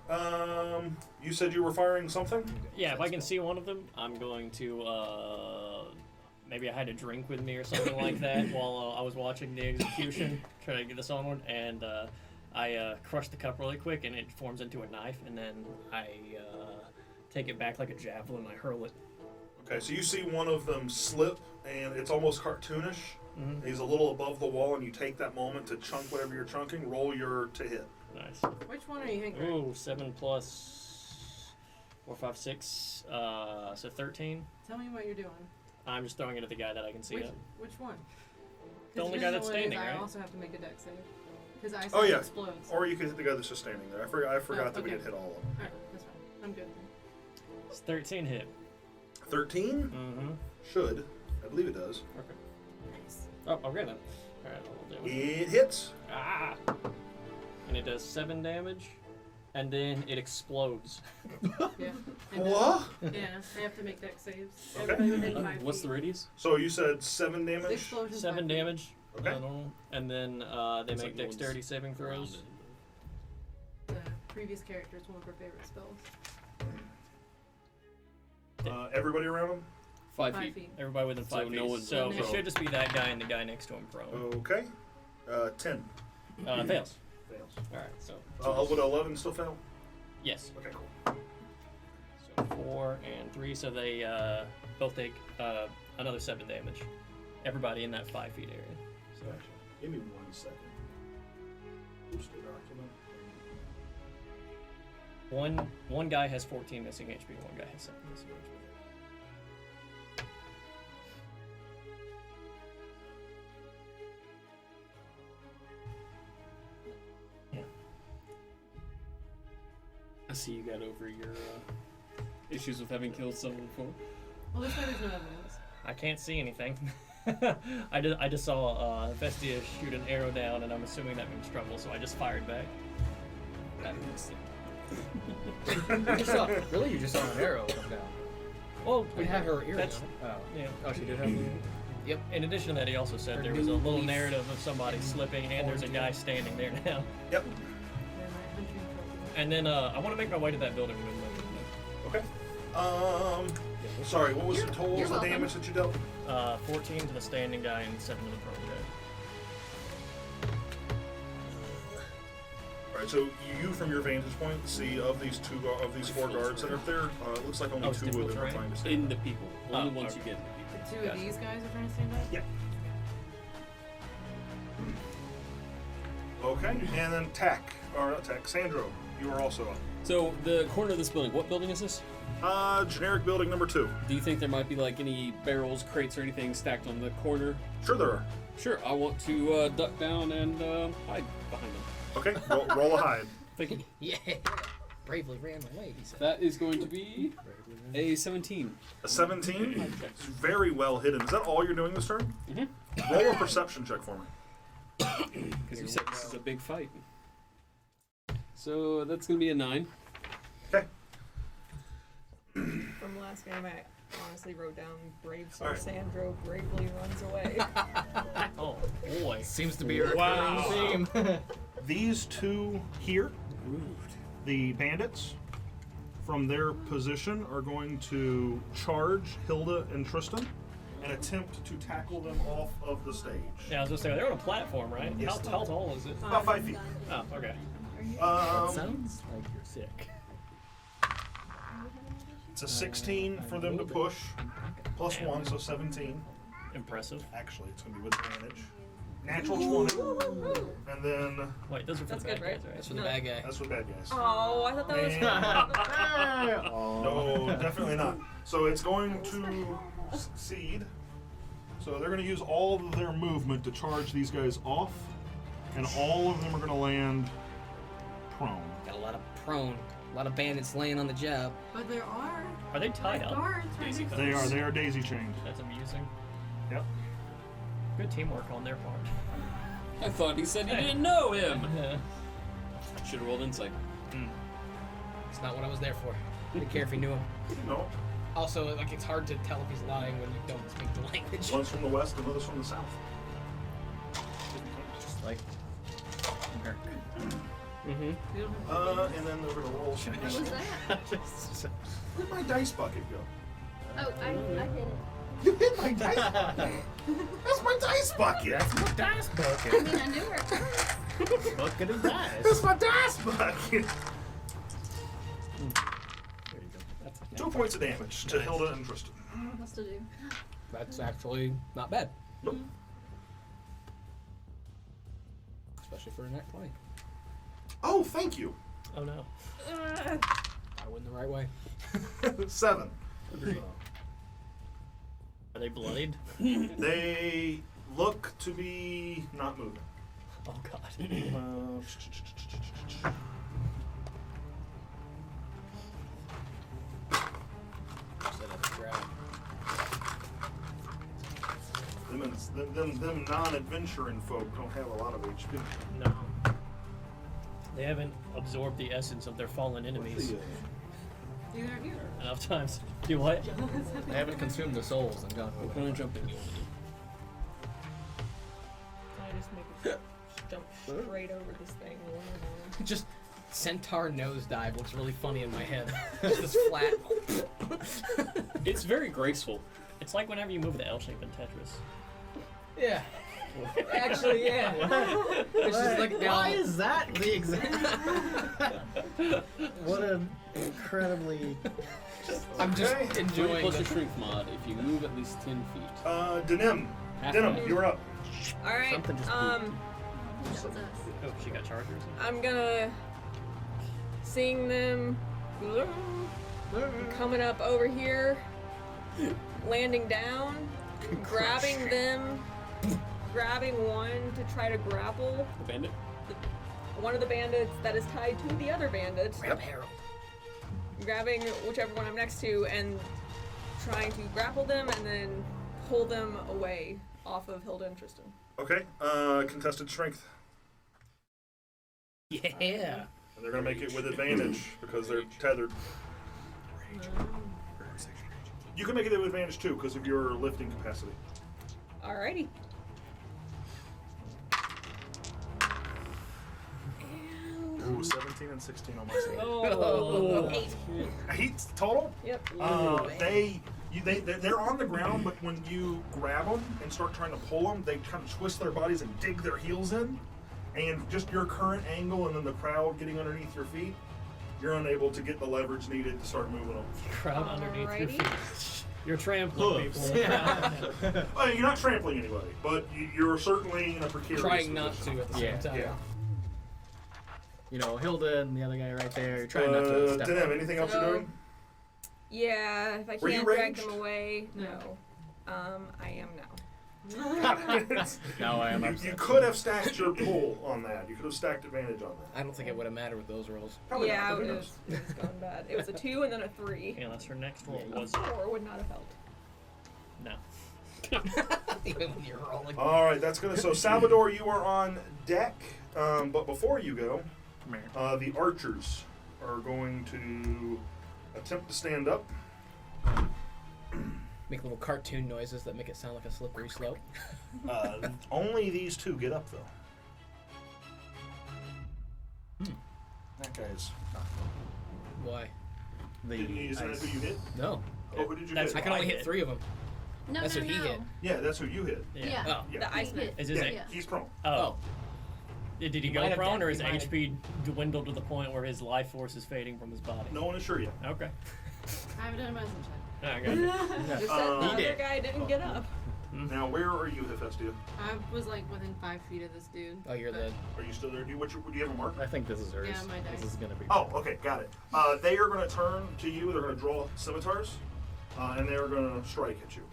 You said you were firing something. Yeah, if I can see one of them, I'm going to maybe I had a drink with me or something like that while I was watching the execution, trying to get this onward, and I crush the cup really quick, and it forms into a knife, and then I take it back like a javelin, I hurl it. Okay, so you see one of them slip, and it's almost cartoonish. Mhm. He's a little above the wall, and you take that moment to chunk whatever you're chunking. Roll your to hit. Nice. Which one are you hanging? Ooh, 7 plus 4, 5, 6, so 13. Tell me what you're doing. I'm just throwing it at the guy that I can see. Which one? The only guy that's standing, I right? also have to make a dex save. Because I Oh, yeah. explodes. Or you could hit the guy that's just standing there. I forgot that we okay. didn't hit all of them. Alright, that's fine. I'm good. It's 13 hit. 13 Mm-hmm. should. I believe it does. Okay. Nice. Oh, okay then. Alright, I'll do it. It hits. Ah! And it does 7 damage, and then it explodes. Yeah. And, What? yeah, I have to make dex saves. Okay. Everybody within 5 What's the feet. radius? So you said 7 The damage. explosion's 7 5 feet. damage. Okay. Normal. And then they It's make like the ones dexterity saving throws. The previous character's one of her favorite spells. Everybody around him. 5 5 feet. feet. Everybody within 5 So feet. no one's- so it No. should just be that guy and the guy next to him prone. Okay. 10 Fails. fails. Alright, so. Would 11 still fail? Yes. Okay, cool. So 4 and 3, so they both take another 7 damage. Everybody in that 5 feet area. So Gotcha. Give me 1 second. Boost the document. one guy has 14 missing HP, one guy has 7 missing HP. I see you got over your issues with having killed someone before. Well, this way there's no evidence. I can't see anything. I just saw Vestia shoot an arrow down, and I'm assuming that means trouble, so I just fired back. That makes sense. You just saw an arrow come down. Well, We have her earring that's- on it. Yeah. Oh, she did have the. Yep. In addition to that, he also said Her there was a new little leaf. narrative of somebody slipping, and there's a guy standing there now. Yep. They're my hunting trophy. And then I want to make my way to that building with my Okay. Sorry, what was the total you're of the welcome. damage that you dealt? 14 to the standing guy and 7 to the prone guy. Alright, so you from your vantage point see of these 4 guards that are there, it looks like only Oh, it's 2 of different them are terrain? trying to stand. In the people. Only Oh, once okay. you get in the people. The two of Gotcha. these guys are trying to stand up? Yeah. Okay, and then Sandro, you are also up. So the corner of this building, what building is this? Generic building number 2. Do you think there might be like any barrels, crates, or anything stacked on the corner? Sure there are. Sure, I want to duck down and hide behind them. Okay, roll a hide. Thank you. Yeah. Bravely ran away, he said. That is going to be a 17. A 17? It's very well hidden. Is that all you're doing this turn? Mm-hmm. Roll a perception check for me. Because you said this is a big fight. So that's going to be a 9. Okay. From last game, I honestly wrote down Brave Sir Alright. Sandro bravely runs away. Oh boy. Seems to be a recurring theme. These two here, the bandits, from their position are going to charge Hilda and Tristan and attempt to tackle them off of the stage. Yeah, I was gonna say they're on a platform, right? Yes. How tall is it? About 5 feet. Oh, okay. Sounds like you're sick. It's a 16 for them to push, plus 1, so 17. Impressive. Actually, it's going to be with advantage. Natural 20. And then Wait, those are for That's the good, bad right? guys, right? That's for the bad guy. that's with bad guys. Oh, I thought that was No, definitely not. So it's going to succeed. So they're going to use all of their movement to charge these guys off, and all of them are going to land prone. Got a lot of prone, a lot of bandits laying on the job. But there are Are they tied up? guards right Daisy next cutters. They are daisy chained. That's amusing. Yep. Good teamwork on their part. I thought he said you Hey. didn't know him. Yeah. Should have rolled insight. It's not what I was there for. Didn't care if he knew him. No. Also, like, it's hard to tell if he's lying when you don't speak the language. One's from the west, and one's from the south. Just like America. Mm-hmm. And then they're going to roll. What was that? Where'd my dice bucket go? Oh, I hit it. You hit my dice bucket. That's my dice bucket. That's my dice I bucket. mean, I knew where it was. Bucket of dice. That's my dice bucket. There you go. That's 2 points of damage to Hilda and Tristan. What's to do? That's actually not bad. Nope. Especially for a net 20. Oh, thank you. Oh no. I win the right way. 7. Are they bloodied? They look to be not moving. Oh god. Set up a drag. Them non-adventuring folk don't have a lot of HP. No. They haven't absorbed the essence of their fallen enemies Neither have you. enough times. Do what? They haven't consumed the souls and gone. What kind of jumping you want to do? Can I just make it jump straight over this thing? Just Centaur nosedive looks really funny in my head. Just this flat. It's very graceful. It's like whenever you move the L shape in Tetris. Yeah. Actually, yeah. It's just like Why down. is that the exact? What an incredibly. I'm just Okay. enjoying Plus the your strength mod if you move at least 10 feet. Denim, you're up. All right. Something just That was us. Oh, she got chargers. I'm gonna seeing them coming up over here, landing down, grabbing them, grabbing one to try to grapple The bandit? one of the bandits that is tied to the other bandit, grabbing whichever one I'm next to and trying to grapple them and then pull them away off of Hilda and Tristan. Okay. Contested strength. Yeah. And they're gonna make it with advantage because they're tethered. You can make it with advantage too because of your lifting capacity. Alrighty. Ooh, 17 and 16 on my side. Oh, 8. 8 total? Yep. They're on the ground, but when you grab them and start trying to pull them, they kind of twist their bodies and dig their heels in. And just your current angle and then the crowd getting underneath your feet, you're unable to get the leverage needed to start moving them. Crowd underneath your Alrighty. feet. You're trampling Hooves. people. You're not trampling anybody, but you're certainly in a precarious Trying not position. to at the same time. Yeah. You know, Hilda and the other guy right there. You're trying not to step Denim, up. anything else you're doing? Yeah, if I Were you can't drag ranged? them away, no. I am now. Now I am You upset. could have stacked your pull on that. You could have stacked advantage on that. I don't think it would have mattered with those rolls. Probably yeah, not, but it who was gone bad. It was a 2 and then a 3. Yeah, that's her next roll. A Was 4 would not have helped. no. Even when you're rolling. All right, that's gonna. So Salvador, you are on deck, but before you go, the archers are going to attempt to stand up. Make little cartoon noises that make it sound like a slippery slope. Only these two get up, though. That guy's not. Why? Is that who you hit? No. Oh, who did you That's hit? I can only hit 3 of them. No, That's no, what he no. hit. Yeah, that's who you hit. Yeah. Oh. Yeah. The Iceman. Is his Yeah, he's prone. Oh. Did he He go might have prone, done- or his he might have- HP dwindled to the point where his life force is fading from his body? No one is sure yet. Okay. I haven't done a medicine check. I got it. Just said the He other did. guy didn't get up. Now, where are you, Hephaestia? I was like within 5 feet of this dude. Oh, you're the. Are you still there? Do you have a mark? I think this is hers. Yeah, my dice. This is gonna be. Oh, okay, got it. They are going to turn to you. They're going to draw scimitars, and they are going to strike at you.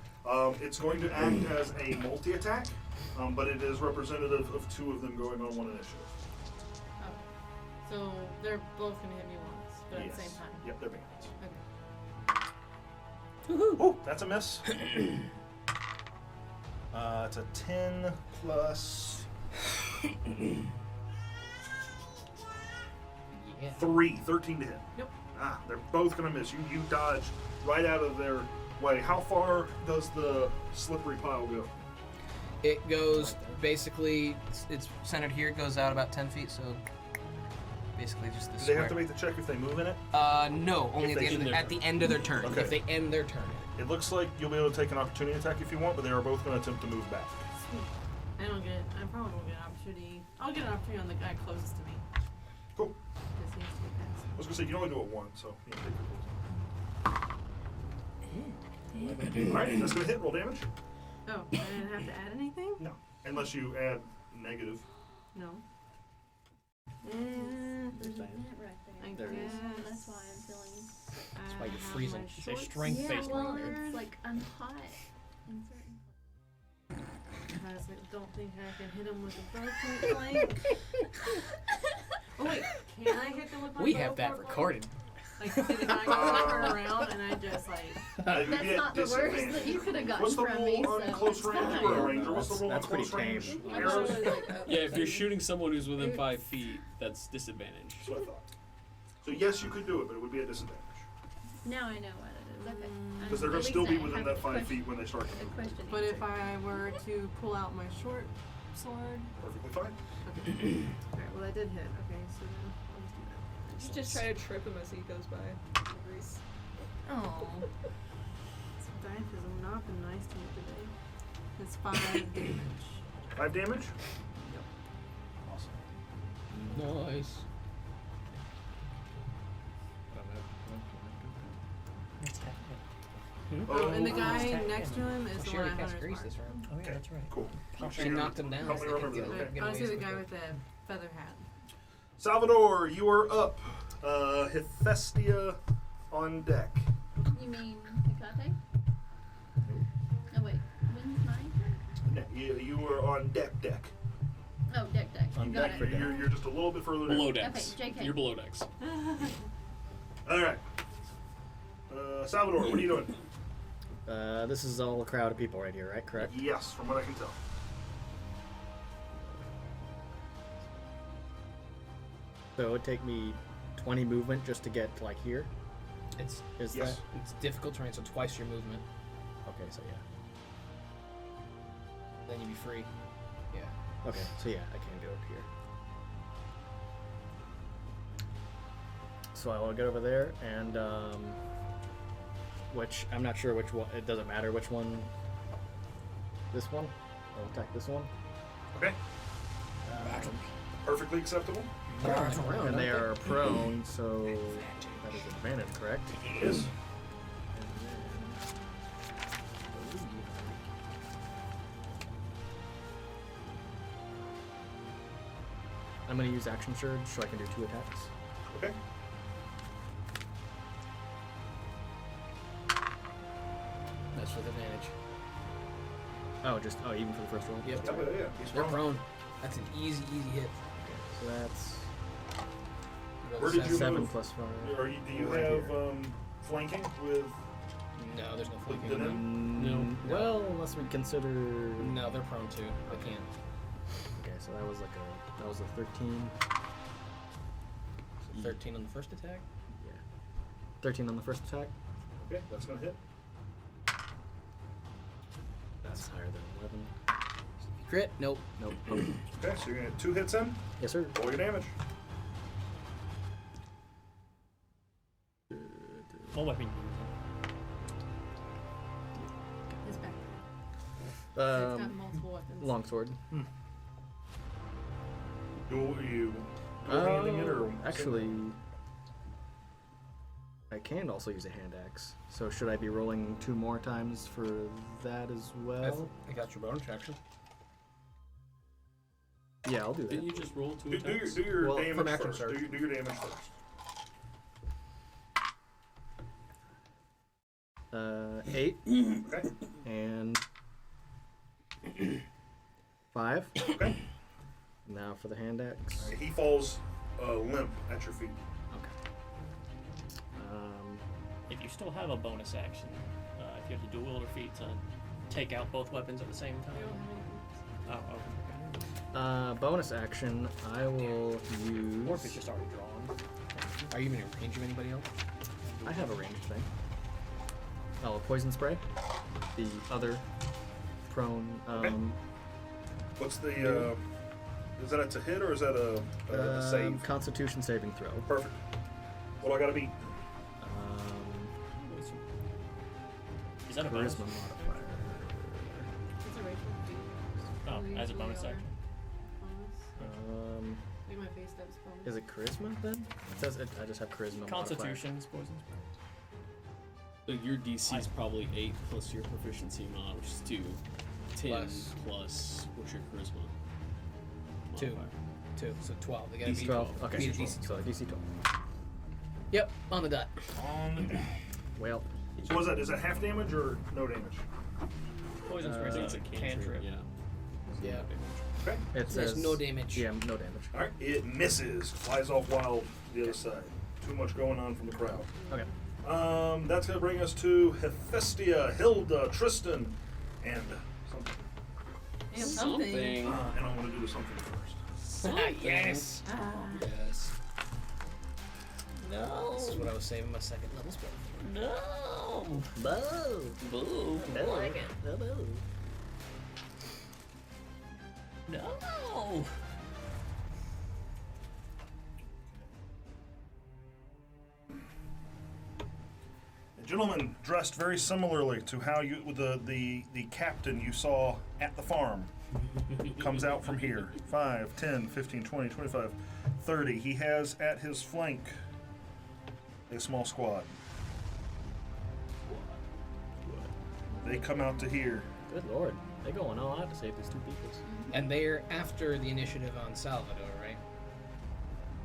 It's going to act as a multi-attack, but it is representative of 2 of them going on 1 initiative. Oh. So they're both gonna hit me once, but at the same time. Yep, they're bandits. Okay. Oh, that's a miss. It's a 10 plus Yeah. 13 to hit. Yep. They're both going to miss. You dodge right out of their way. How far does the slippery pile go? It goes basically. It's centered here. It goes out about 10 feet. So basically just this. Do they have to make the check if they move in it? No. Only If at they the, end at the end of their turn. Okay. If they end their turn. It looks like you'll be able to take an opportunity attack if you want, but they are both going to attempt to move back. Sweet. I probably won't get an opportunity. I'll get an opportunity on the guy closest to me. Cool. Because he has to get I was going to say, you can only do it once, so you can take your close. Alright, that's going to hit. Roll damage. past. Oh, I didn't have to add anything? No. Unless you add negative. No. There's a net right I there. There it is. guess. That's why I'm feeling. That's why you're I have freezing. my It's a short strength Yeah, based well, marker. it's like I'm hot in certain. I was like, don't think I can hit him with a bow point blank. Oh wait, can I hit them with my We bow have that point blank? recorded. Like, did the guy go turn around and I just like. That's not the worst that you could have gotten What's the from me. rule on So close it's range? fine. You're a ranger. What's the rule on That's pretty close range? tame. I thought Arrows? it was like, Yeah, if you're shooting someone who's within 5 feet, that's disadvantage. That's what I thought. So yes, you could do it, but it would be a disadvantage. Now I know what it is. Okay. Because they're going to still be within that 5 feet when they start to move. But if I were to pull out my short sword. Perfectly fine. Okay. Alright, well I did hit. Okay, so then I'll just do that. You just try to trip him as he goes by. Grease. Oh. This dice has not been nice to me today. It's 5 damage. 5 damage? Yep. Awesome. Nice. Oh, and the Oh, guy next to him is the She one I already cast hunter's Grease mark. this round. Oh yeah, that's right. Cool. She knocked him down. Help me so they remember could that. get- Okay. get I want to see away the guy with with the feather hat. Salvador, you are up. Hephaestia on deck. You mean Hecate? Oh wait, when's mine? You are on deck. Oh, deck. On Got deck it. for deck. You're just a little bit further Below down. decks. Okay, JK. You're below decks. All right. Salvador, what are you doing? This is all a crowd of people right here, right? Correct? Yes, from what I can tell. So it would take me 20 movement just to get to like here. It's Is Yes. it's difficult terrain, so twice your movement. that? Okay, so yeah. Then you'd be free. Yeah. Okay, so yeah, I can go up here. So I will get over there and which I'm not sure which one. It doesn't matter which one. This one. I'll attack this one. Okay. Perfectly acceptable. And they are prone, so that is advantage, correct? Yes. I'm going to use action surge so I can do 2 attacks. Okay. That's with advantage. Oh, even for the first roll? Yep. Yeah. He's They're prone. prone. That's an easy hit. So that's Where did you 7 move? plus 5. Do you Right have here. flanking with? No, there's no With flanking. the No. Well, unless we consider. No, they're prone too. They can't. Okay, so that was a 13. So 13 on the first attack. 13 on the first attack. Okay, that's gonna hit. That's higher than 11. Crit? Nope. Nope. Okay, so you're gonna get 2 hits in. Yes, sir. Roll your damage. What weapon you His back. It's got multiple weapons. Longsword. Are you handing it or Actually, I can also use a hand axe. So should I be rolling 2 more times for that as well? I got your bonus action. Yeah, I'll do that. Didn't you just roll 2 do attacks? your Well, damage from action first. surge. Do your damage first. 8 Okay. and 5. Okay. Now for the hand axe. He falls limp at your feet. Okay. If you still have a bonus action, if you have the dual wielder feat to take out both weapons at the same time. Oh, okay. Bonus action, I will use. Or if it's just already drawn. Are you even in range of anybody else? I have a ranged thing. Oh, poison spray. The other prone. Okay. What's the? Is that a hit or is that a save? Constitution saving throw. Perfect. What do I gotta beat? Is that a bonus? Charisma modifier. It's a racial feat. Oh, We as a usually bonus are action. bonus. Like my face steps bonus. Is it charisma then? It says I just have charisma. Constitution is poison. So your DC is probably 8 plus your proficiency mod, which is 2. 10 plus what's your charisma? 2. modifier? 2, so 12. They gotta DC be 12. Okay, beat a so DC 12. DC 12. Yep, on the dot. Well, So was that? Is that half damage or no damage? Poison spray I think is it's a a cantrip. cantrip. Yeah. Yeah. Okay. it There's says no damage. Yeah, no damage. All right. It misses. Flies off wild the other side. Too much going on from the crowd. Okay. That's gonna bring us to Hephaestia, Hilda, Tristan, and something. And something. And I want to do the something first. Yes. Yes. No. This is what I was saving my second level spell. No. Boo! Boo. No. Like it. No, boo. No. A gentleman dressed very similarly to how you the captain you saw at the farm comes out from here. 5, 10, 15, 20, 25, 30. He has at his flank a small squad. They come out to here. Good lord. They're going all out to save these 2 peoples. And they're after the initiative on Salvador, right?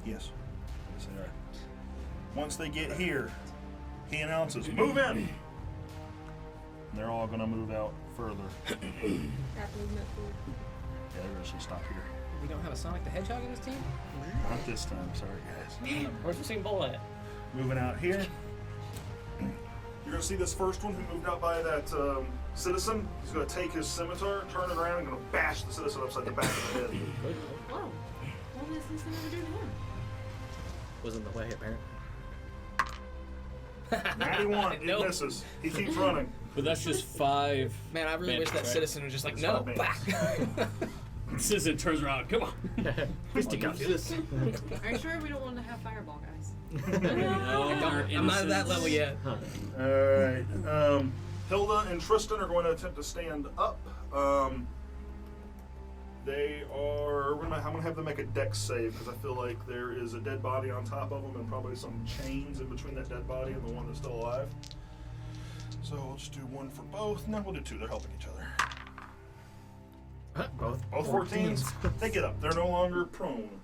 Yes. Yes, they are. Once they get here, he announces, "Move in!" And they're all going to move out further. That movement forward. Yeah, they're just going to stop here. We don't have a Sonic the Hedgehog in this team? Not this time, sorry guys. Where's the same ball at? Moving out here. You're going to see this first one who moved out by that citizen. He's going to take his scimitar, turn it around, and going to bash the citizen upside the back of the head. Whoa. What does this thing ever do to him? Was in the way, apparently. 91, he Nope. misses. He keeps running. But that's just 5. Man, I really wish that bandits, right? citizen was just like, It's no, not back. Citizen turns around. Come on. Fisticuffs. Are you sure we don't want to have fireball, guys? No, I'm not at that level yet. Alright. Hilda and Tristan are going to attempt to stand up. They are. I'm going to have them make a dex save because I feel like there is a dead body on top of them and probably some chains in between that dead body and the one that's still alive. So we'll just do one for both. No, we'll do 2. They're helping each other. Both 14s. They get up. They're no longer prone.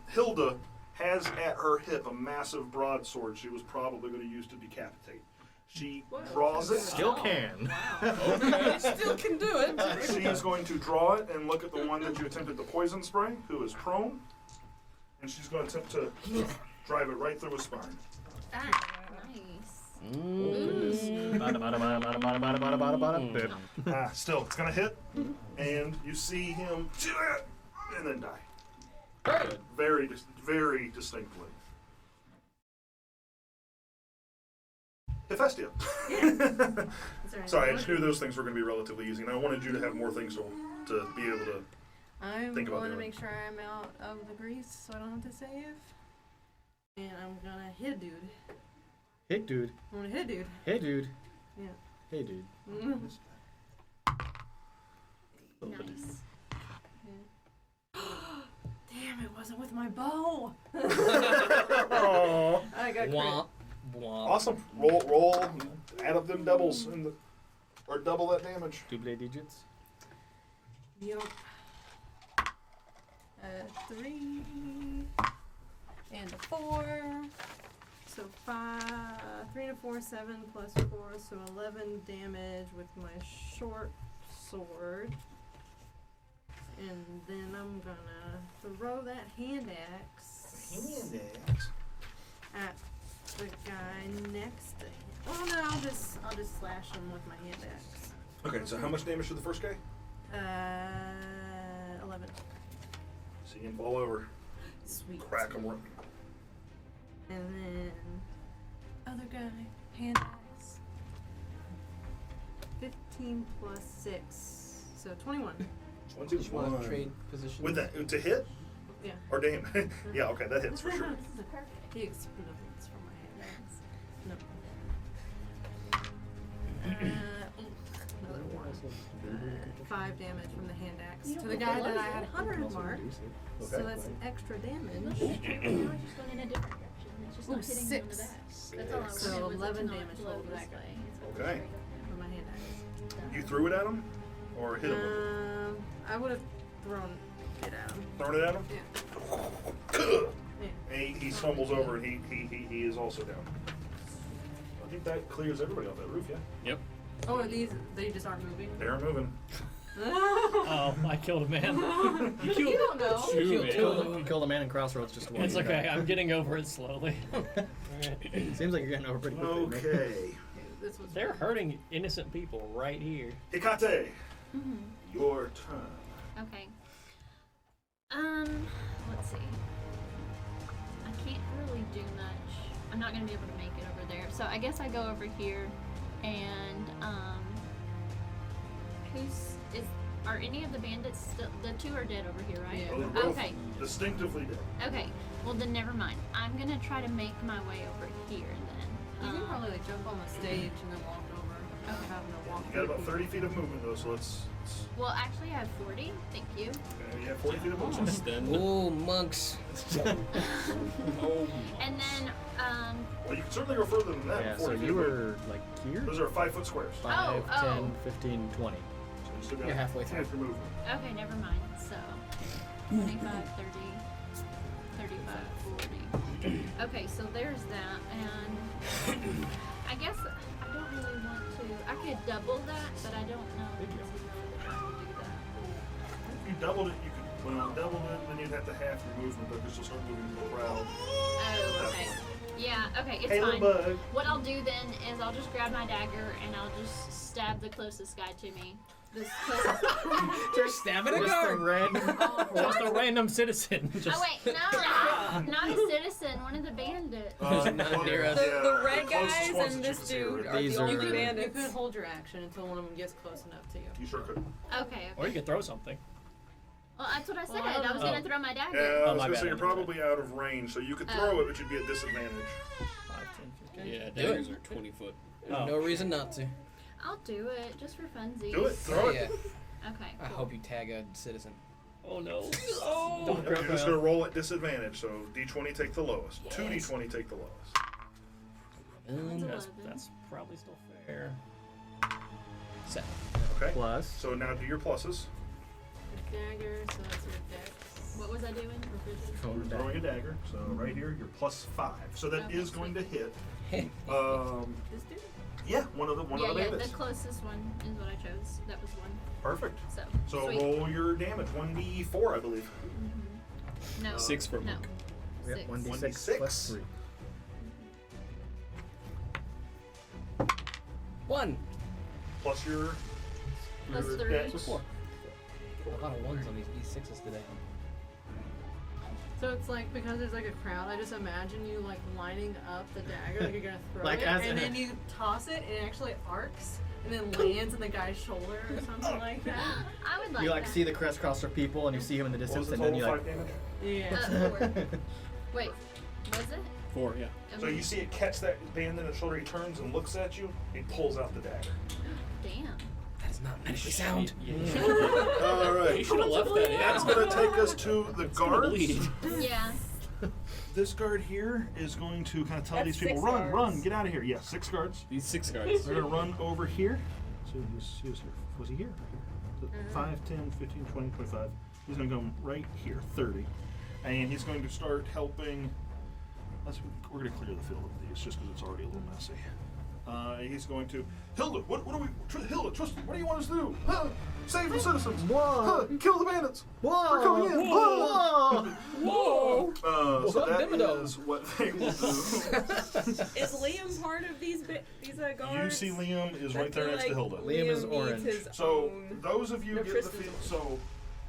Hilda has at her hip a massive broadsword she was probably going to use to decapitate. She draws it. Still can. Still can do it. She is going to draw it and look at the one that you attempted to poison spray, who is prone. And she's going to attempt to drive it right through his spine. Ah, nice. Still, it's going to hit. And you see him and then die. Good. Very distinctly. Hephaestia. Sorry, I just knew those things were going to be relatively easy, and I wanted you to have more things to be able to. I'm Think about going to doing. make sure I'm out of the grease so I don't have to save. And I'm gonna hit a dude. Hey, dude. I'm gonna hit a dude. Hey, dude. Yeah. Hey, dude. Nice. Damn, it wasn't with my bow. Aww. I got crit. Womp, womp. Awesome. Roll. Add up them doubles or double that damage. Double digits. Yup. 3 and a 4. So 5, 3 and a 4, 7 plus 4, so 11 damage with my short sword. And then I'm gonna throw that hand axe at the guy next to him. Oh no, I'll just slash him with my hand axe. Okay, so how much damage to the first guy? 11. See him fall over. Sweet. Crack him. And then other guy, hand axe. 15 plus 6, so 21. Just want to trade positions. With that to hit Yeah. or damn? Yeah, okay, that hits for sure. He explodes from my hand axe. No. Another one. 5 damage from the hand axe You to don't the get guy the that I lows had yet. 100 mark. So Okay. that's an extra damage. Now it's just going in a different direction. It's just Ooh, not hitting you in the 6. back. That's all I wanted. So was it 11 to not damage blow total to this that guy. way. It's going Okay. straight From my hand axe. down. You threw it at him, or hit him with it? I would have thrown it at him. Thrown it at him? Yeah. And he stumbles over, and he is also down. I think that clears everybody off that roof. Yeah, Yep. Oh, they just aren't moving? they're moving. Oh, I killed a man. You You don't know. Killed a man in Crossroads just once. It's okay. I'm getting over it slowly. Seems like you're getting over pretty quickly. man. Okay, This was They're hurting innocent people right here. Hecate, Mhm. your turn. Okay. Let's see. I can't really do much. I'm not gonna be able to make it over there. So I guess I go over here and are any of the bandits still, the 2 are dead over here, right? Yeah. Oh, they're both Okay. distinctively dead. Okay. Well then never mind. I'm gonna try to make my way over here then. You can probably like jump on the stage and then walk over. Okay. Have them walk. You got about 30 feet of movement though, so let's Well actually I have 40, thank you. you have 40 feet of movement. Just then. Ooh, monks. Oh. And then Well, you can certainly go further than that. Yeah, 40 so feet you of movement. were like here? Those are 5-foot squares. 5, Oh, 10, 15, 20. So you still got You're halfway through. half your movement. okay, never mind. So 25, 30, 35, 40. Okay, so there's that, and I guess I don't really want to. I could double that, but I don't know if I can do that. If you doubled it, you could. Well, doubled it, then you'd have to half your movement, but you'll still start moving to the crowd. Oh, okay. Yeah, okay, it's Hey, little fine. bug. What I'll do then is I'll just grab my dagger and I'll just stab the closest guy to me. This closest. Just stabbing a Just a guard. random. Just a random citizen. Oh Just wait, no, not a citizen, one of the bandits. Not near us. The red closest guys ones and that you this can see are dude red. are These the are- only You You bandits. could hold your action until one of them gets close enough to you. You sure could. Okay, or you okay. could throw something. Well, that's what I said. Well, I don't I was know. gonna throw my dagger. Yeah, I Oh, was my gonna bad, say you're my bad. probably out of range, so you could throw it, but you'd be at disadvantage. 5, 10, 15. Yeah, daggers are 20 foot. Oh. No reason not to. I'll do it just for funsies. Do it. Throw it. Yeah. Okay. I Cool. hope you tag a citizen. Oh no. Yep, you're just gonna roll at disadvantage, so D20 take the lowest. 2D20 take the lowest. That's 11. probably still fair. 7. Okay. Plus. So now do your pluses. Dagger, so that's your dex. What was I doing? You're throwing a dagger, so right here you're +5. So that Okay, is going to sweet. hit. This dude? Yeah, one of the Yeah, bandits. the closest one is what I chose. That was one. Perfect. So sweet. roll your damage. 1d4, I believe. No. 6 for no. monk. Yep, 6. 1d6 plus 3. 1. Plus your Plus 3. dex. So 4. A lot of 1s on these D6s today. So it's like, because there's like a crowd, I just imagine you like lining up the dagger, like you're gonna throw Like it, as and a- then you toss it, and it actually arcs, and then lands in the guy's shoulder or something like that. I would like You like that. see the crisscross of people, and you see him in the What was distance, the and then total you like. fight damage? Yeah. 4. Wait, was it? 4, yeah. So you see it catch that band in the shoulder, he turns and looks at you, he pulls out the dagger. Damn. That's not medically sound. Alright. You should have left that in. That's gonna take us to the guards. bleed. Yeah. This guard here is going to kind of tell That's these people, 6 run, guards. run, get out of here. Yeah, 6 guards. These 6 guards. They're gonna run over here. So he was here. Was he here? 5, 10, 15, 20, 25. He's gonna go right here, 30. And he's going to start helping. We're gonna clear the field of these just because it's already a little messy. He's going to Hilda. What do we? Hilda, Tristan, what do you want us to do? Huh? Save the citizens. Huh? Kill the bandits. Whoa! We're coming in. Whoa! Whoa! So that Dimmadome. is what they will do. Is Liam part of these guards? You see Liam is I right there feel next to like Hilda. Liam is needs orange. his So own- those of you No, get the Tristan's feel. So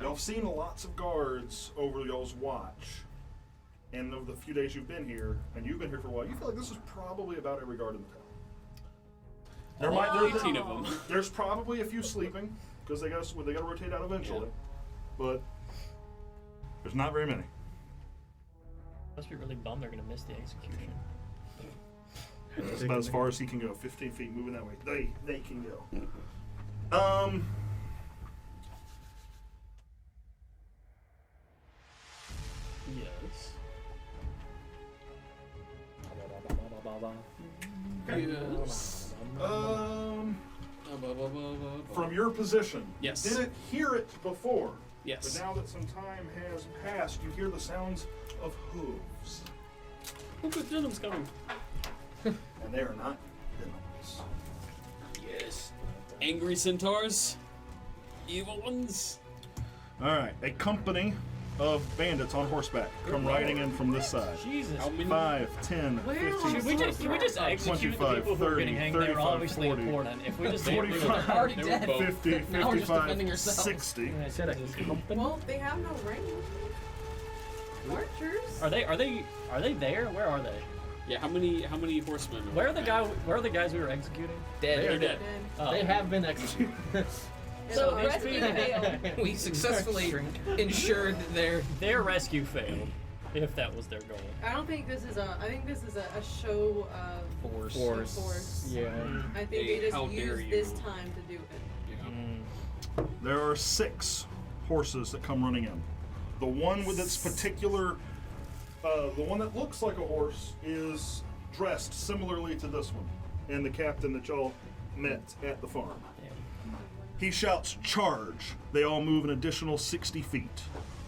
y'all have seen lots of guards over y'all's watch, and over the few days you've been here, and you've been here for a while, you feel like this is probably about every guard in the town. There might 18 of them. there's probably a few sleeping because they got to rotate out eventually, but there's not very many. Must be really bummed they're gonna miss the execution. That's about as far as he can go. 15 feet moving that way. They can go. Yes. Yes. From your position, Yes. you didn't hear it before. Yes. But now that some time has passed, you hear the sounds of hooves. Look at Dunham's coming. And they are not Denims. Yes. Angry centaurs. Evil ones. Alright, a company of bandits on horseback come riding in from this side. Jesus. How many? 5, 10, Where 15, Should we just execute the 25, people who are 30, getting hanged? They're 35, obviously 40, important. If we just 45, They're already They were dead. both. 50, Now we're just 55, defending yourselves. 60. I said a company. Well, they have no range. Archers. Are they there? Where are they? Yeah. How many horsemen? Where are the guys we were executing? They're Dead. dead. Oh. They have been executed. So So rescue failed. We successfully ensured Their rescue failed, if that was their goal. I don't think this is a. I think this is a show of force. Yeah. I think Hey, they how just dare use this you. time to do it. Mm. There are 6 horses that come running in. The one with its particular, the one that looks like a horse is dressed similarly to this one, and the captain that y'all met at the farm. He shouts, charge! They all move an additional 60 feet.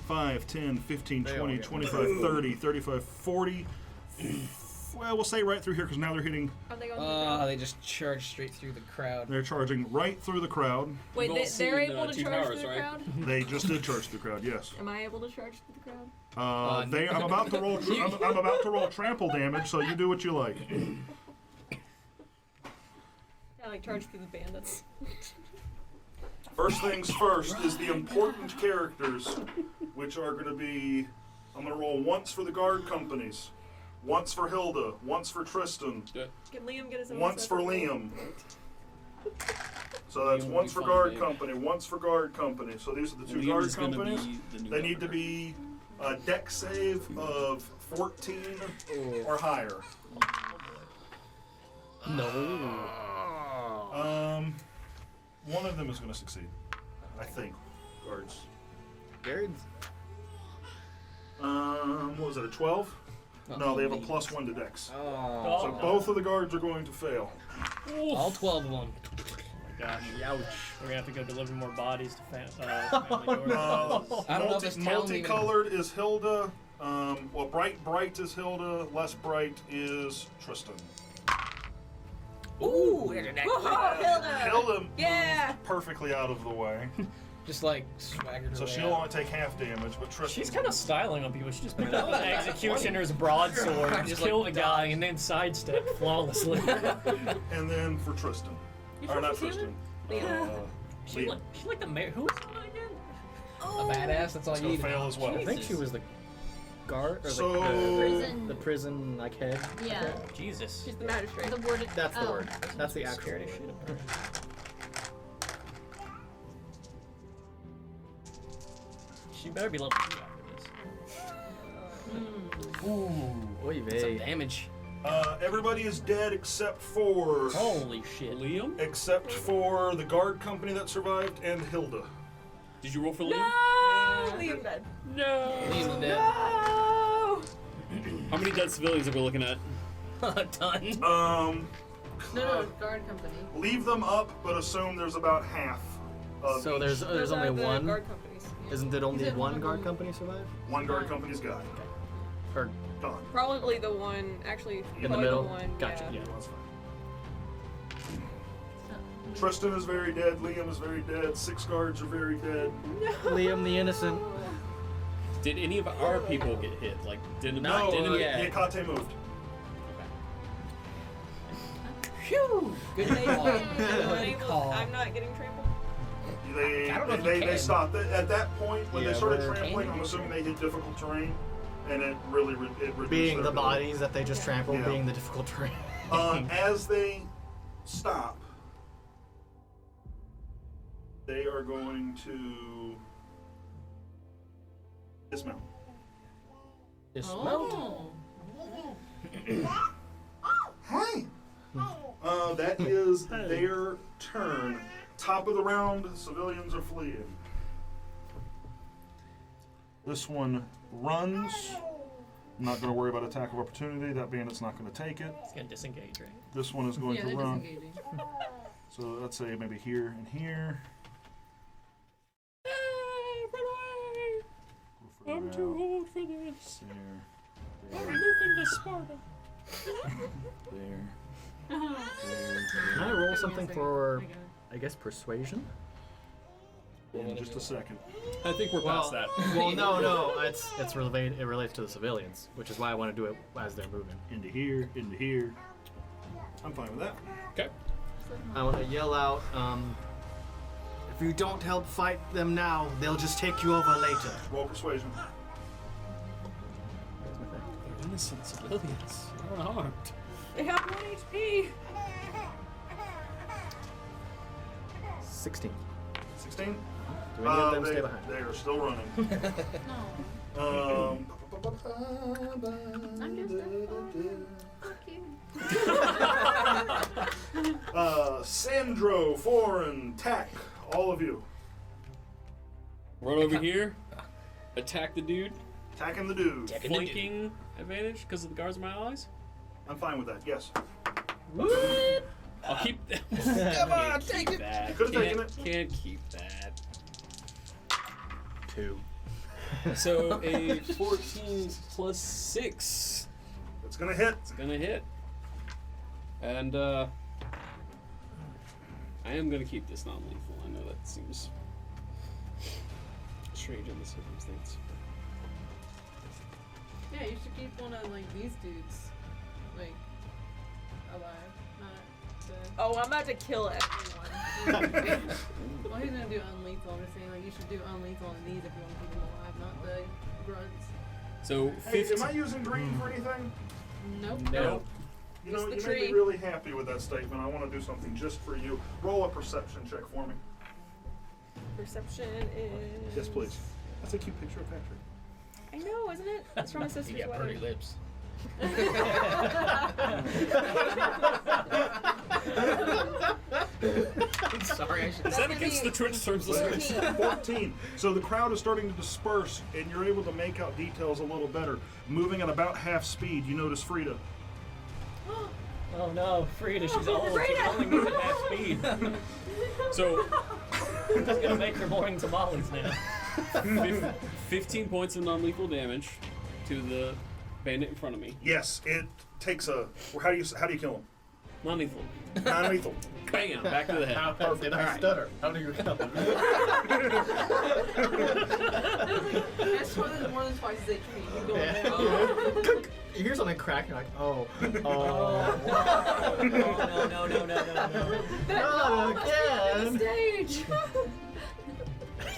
5, 10, 15, They all 20, get 25, 30, 35, 40. Well, we'll say right through here because now they're hitting, Are they going through the crowd? They just charged straight through the crowd. they're charging right through the crowd. Wait, We've all they're seen, able to Two charge Towers, through the right? crowd? They just did charge through the crowd, yes. Am I able to charge through the crowd? I'm about to roll. I'm about to roll trample damage, so you do what you like. Yeah, like charge through the bandits. First things first is the important characters, which are going to be. I'm going to roll once for the guard companies, once for Hilda, once for Tristan, Can Liam get his own once for separate Liam. So that's Liam will once be for fine, guard babe. company, once for guard company. So these are the 2 Liam guard is gonna companies. be the new They need to governor. be a deck save of 14 or higher. No. One of them is going to succeed, I think. Guards. Guards. What was it? A 12? No, they have a +1 to dex. Oh. So both of the guards are going to fail. All 12 of them. Gosh, Ouch. we're gonna have to go deliver more bodies to family doors. I don't know if this town Multicolored is Hilda. Well, bright is Hilda. Less bright is Tristan. Ooh. Woohoo, Hilda! Hilda Yeah! moved perfectly out of the way, Just like swaggered so her way she'll out. only take half damage. But Tristan. She's kind of styling on people. She just picked up an executioner's broadsword, Just just like killed a guy, and then sidestepped flawlessly. And then for Tristan. You Or sure not she's Tristan. Liam? She like the mayor. Who is that again? A badass, that's all It's you gonna need. fail as well. I think she was the guard or So- the prison like head. Yeah. Jesus. She's the magistrate. The word. That's the oh. word. That's the actual Scared as word. shit of her. She better be level 2 after this. Oy Some vey. damage. Everybody is dead except for Holy shit. Liam? the guard company that survived and Hilda. Did you roll for Liam? No! Liam dead. Liam's dead. No! How many dead civilians are we looking at? A ton. No, guard company. Leave them up, but assume there's about half. Of So there's Those only are the one. guard companies. Isn't it only He said one one guard of company survived? one guard company's guy. Or Done. Probably the one, actually, in the probably middle? the one. Gotcha. Yeah. Yeah, that's fine. Tristan is very dead. Liam is very dead. 6 guards are very dead. Liam the innocent. Did any of our people get hit? Like, didn't No, didn't the Akate moved. Phew! Good call. Good call. I'm not getting trampled. They I don't know if you they can. stopped. At that point, when Yeah, they started we're- trampling, Can I'm you? assuming they hit difficult terrain, and it really it reduced Being their the ability. bodies that they just trampled, Yeah. being the difficult terrain. As they stop, they are going to dismount. Oh. Hi. That is their turn. Top of the round, civilians are fleeing. This one runs. I'm not going to worry about attack of opportunity. That bandit's not going to take it. It's gonna disengage, right? This one is going Yeah, to they're run. disengaging. So let's say maybe here and here. Go I'm further too out. old for this. There. I'm nothing to Sparta. There. Can I roll something for, I guess, persuasion? In just a second. I think we're past that. Well, no, it's related. It relates to the civilians, which is why I want to do it as they're moving. Into here, into here. I'm fine with that. Okay. I want to yell out, if you don't help fight them now, they'll just take you over later. Roll persuasion. They're innocent civilians. They're unarmed. They have 1 HP. 16. 16? Do any of them they, stay behind? They are still running. No. I'm Fuck you. Sandro, Foreign, Tack, all of you. Run over here. Attack the dude. Attacking the dude. Flanking advantage because of the guards are my allies. I'm fine with that, yes. I'll keep. Come on, take keep it. that. You could've taken it. Can't keep that. 2. So a 14 plus 6. It's gonna hit. It's gonna hit. And I am gonna keep this non-lethal. I know that seems strange in this circumstance. Yeah, you should keep one of like these dudes, like alive, not the. Oh, I'm about to kill everyone. Well, he's gonna do unlethal. I'm just saying, like you should do unlethal on these if you want to keep them alive, not the grunts. So Hey, 15. am I using green for anything? Nope. No. You know, Just you the made me tree. really happy with that statement. I want to do something just for you. Roll a perception check for me. Perception is. Yes, please. That's a cute picture of Patrick. I know, isn't it? It's from a You sister's got pretty wedding. lips. Sorry, I should. Is that against the Twitch terms of service? 14. So the crowd is starting to disperse, and you're able to make out details a little better. Moving at about half speed, you notice Frida. Oh no, Frida, she's old. She's only moving half speed. So I'm just gonna make her morning tamales now. 15 points of non-lethal damage to the bandit in front of me. Yes, it takes a. How do you kill him? Non-lethal. Non-lethal. Bam! Back to the head. Perfect. I stutter. How do you kill them? That's more than twice as HP. You go Yeah. there. You hear something crack, you're like, oh. No, no. Not again. Stage!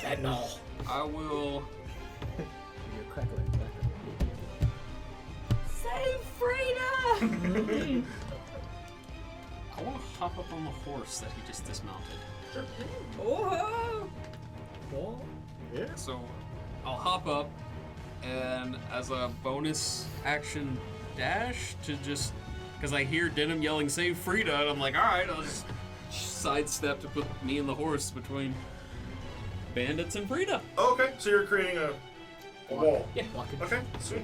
That no. I will. You're crackling. I want to hop up on the horse that he just dismounted. Oh! Yeah. So I'll hop up, and as a bonus action dash to just, because I hear Denim yelling "Save Frida," and I'm like, all right, I'll just sidestep to put me and the horse between bandits and Frida. Okay, so you're creating a wall. Yeah, block it. Okay, sweet.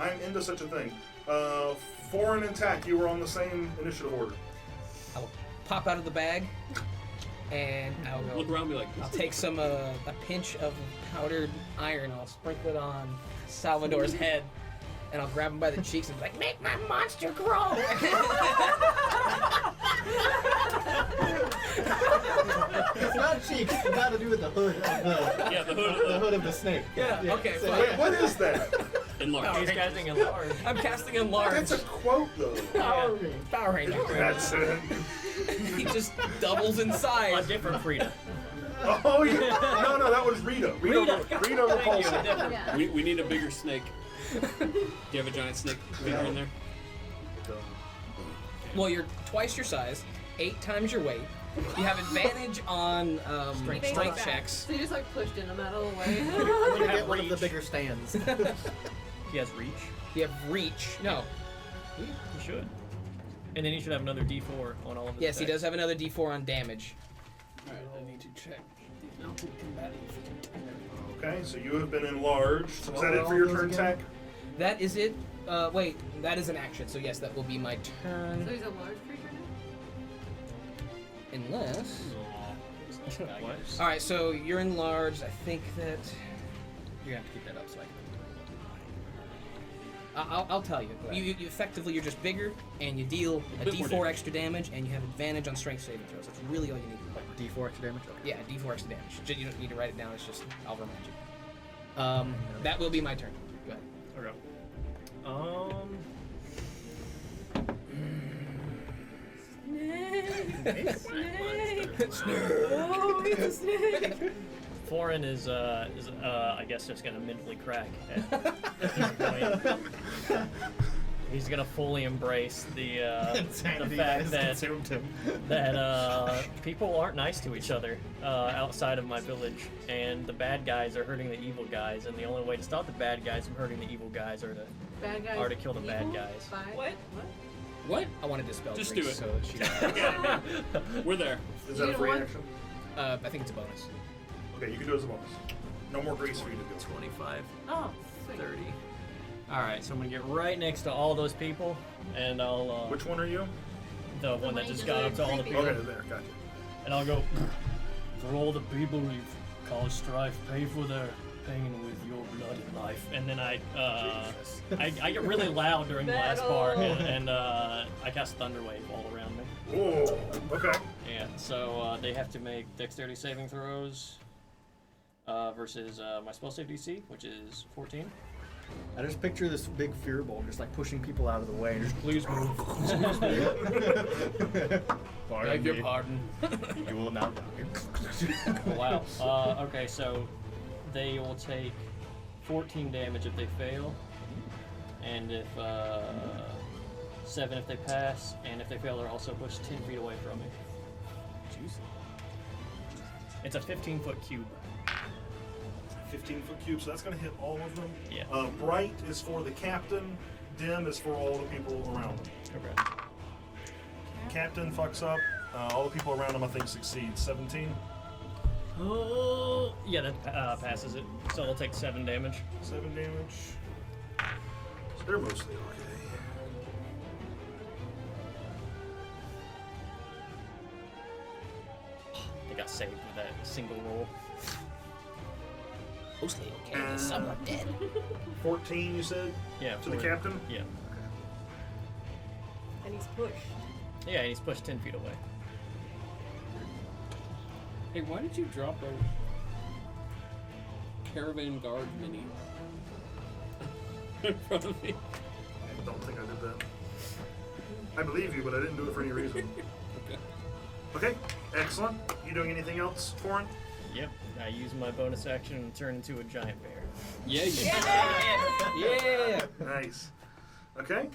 I'm into such a thing. Foreign and tack, you were on the same initiative order. I'll pop out of the bag, and I'll Look go. around me like, I'll take some a pinch of powdered iron. I'll sprinkle it on Salvador's head, and I'll grab him by the cheeks and be like, "Make my monster grow!" It's not cheeks. It's got to do with the hood of the, yeah, the hood the hood of the snake. Yeah, okay, so- fine. Wait, what is that? enlarged. He's casting enlarge. I'm casting enlarge. That's a quote, though. Power Ranger. Power Ranger. That's it. He just doubles in size. A different Frida. Oh, yeah. No, that was Rita. Rita Thank you, repulsion. a different. Yeah. We need a bigger snake. Do you have a giant snake figure in there? Well, you're twice your size, 8 times your weight. You have advantage on strength checks. So you just like pushed in him out of the way. I'm gonna Have get one of the reach. bigger stands. He has reach. You have reach. No. He should. And then he should have another D4 on all of his Yes, he attacks. does have another D4 on damage. Alright, I need to check the mounted combative. Okay, so you have been enlarged. Is what that were it for all your those turn, again? tack? That is it. Wait, that is an action. So yes, that will be my So turn. he's a large creature now? Unless. What? All right, so you're enlarged. I think that you're gonna have to keep that up so I can. I'll tell you. You effectively you're just bigger, and you deal a bit more D4 damage. extra damage, and you have advantage on strength saving throws. That's really all you need. D4 extra damage. Okay. Yeah, D4 extra damage. You don't need to write it down. It's just I'll remind you. That will be my turn. Go ahead. Okay. Snake! Oh, it's a snake! Foreign is I guess just gonna mentally crack at this point. He's gonna fully embrace the fact that people aren't nice to each other outside of my village, and the bad guys are hurting the evil guys, and the only way to stop the bad guys from hurting the evil guys are to Bad guys. kill the bad equal? guys. By What? What? I want to dispel Just Grease do it. so that she. We're there. Is that a You free don't action? I think it's a bonus. Okay, you can do it as a bonus. No more grease for you to do. 25, Oh, sweet. 30. Alright, so I'm gonna get right next to all those people, and I'll, Which one are you? the one that just got up to all the creepy. people, Okay, there, gotcha. and I'll go, for all the people we've caused strife, pay for their pain with your blood and life. And then I get really loud during the last part, and I cast Thunderwave all around me. Oh, okay. Yeah, so they have to make dexterity saving throws versus my spell save DC, which is 14. I just picture this big Firbolg just like pushing people out of the way and just Please move. pardon Beg your me. pardon. You will now die. Wow. Okay, so they will take 14 damage if they fail, and if 7 if they pass, and if they fail, they're also pushed 10 feet away from me. Juicy. It's a 15-foot cube. 15-foot cube, so that's going to hit all of them. Yeah. Bright is for the captain. Dim is for all the people around them. Okay. Captain fucks up. All the people around him, I think, succeed. 17. Oh, yeah, that passes it. So they'll take 7 damage. 7 damage. So they're mostly okay. They got saved with that single roll. Mostly okay. Some are dead. 14, you said? Yeah. To the for- captain? Yeah. And he's pushed. Yeah, and he's pushed 10 feet away. Hey, why did you drop a caravan guard mini in front of me? I don't think I did that. I believe you, but I didn't do it for any reason. Okay, excellent. You doing anything else, Foreign? Yep. I use my bonus action and turn into a giant bear. Yeah, you Yeah. Nice. Okay.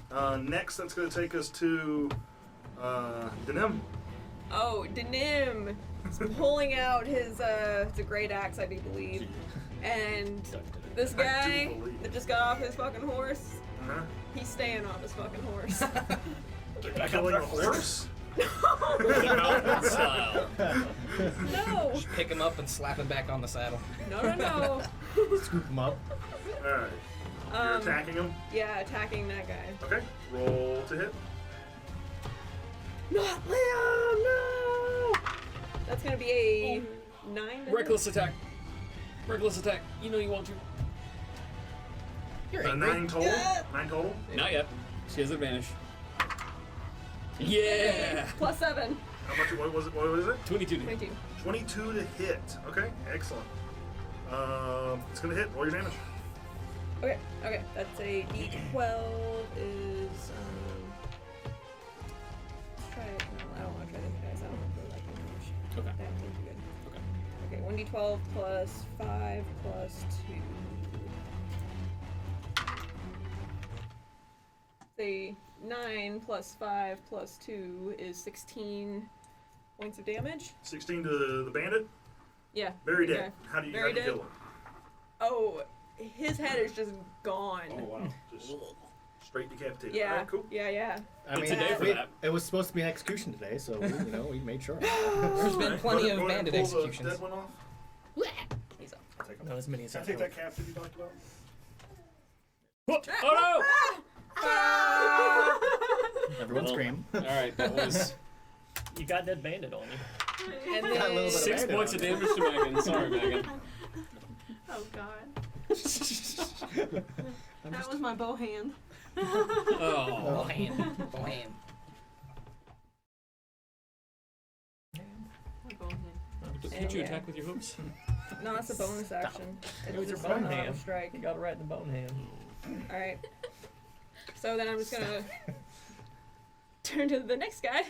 Next, that's going to take us to Denim. Oh, Denim is pulling out his, it's a great axe, I do believe. And this guy that just got off his fucking horse, he's staying off his fucking horse. Killing a horse? Mountain style. No! Just pick him up and slap him back on the saddle. No. Scoop him up. Alright. You're attacking him? Yeah, attacking that guy. Okay. Roll to hit. Not Liam, no! That's gonna be a 9 to Reckless attack. Reckless attack. You know you want to. You're So angry. 9 total? 9 total? Not yet. She has advantage. Yeah! Plus 7. How much? What was it? What was it? 22. 22. 22 to hit. Okay, excellent. It's gonna hit. Roll your damage. Okay, that's a D12 is, let's try it. No, I don't want to try this, guys. I don't really like English. Okay. That seems good. Okay. Okay, 1d12 plus 5 plus 2. Say 9 plus 5 plus 2 is 16 points of damage. 16 to the bandit. Yeah. Very dead. Okay. How do you Very dead. kill him? Oh, his head is just gone. Oh wow. Just straight decapitated. Yeah. Alright, cool. Yeah. I Good mean, today for that. it was supposed to be an execution today, so we made sure. There's been Alright, plenty go of ahead and bandit pull executions. The dead one off. He's up. I'll take him. Not as many as Can I I take thought. that captive you talked about? Oh Everyone Well, scream. no! Alright, that was You got that bandit on you. And Got a little then bit 6 bandit points on of it. damage to Megan. Sorry, Megan. Oh god. That was my bow hand. Oh. Hand. My bow hand. Did you attack with your hooves? no, it's a bonus action. It was your just bone an auto hand. strike. You got it right in the bone hand. All right. So then I'm just gonna turn to the next guy.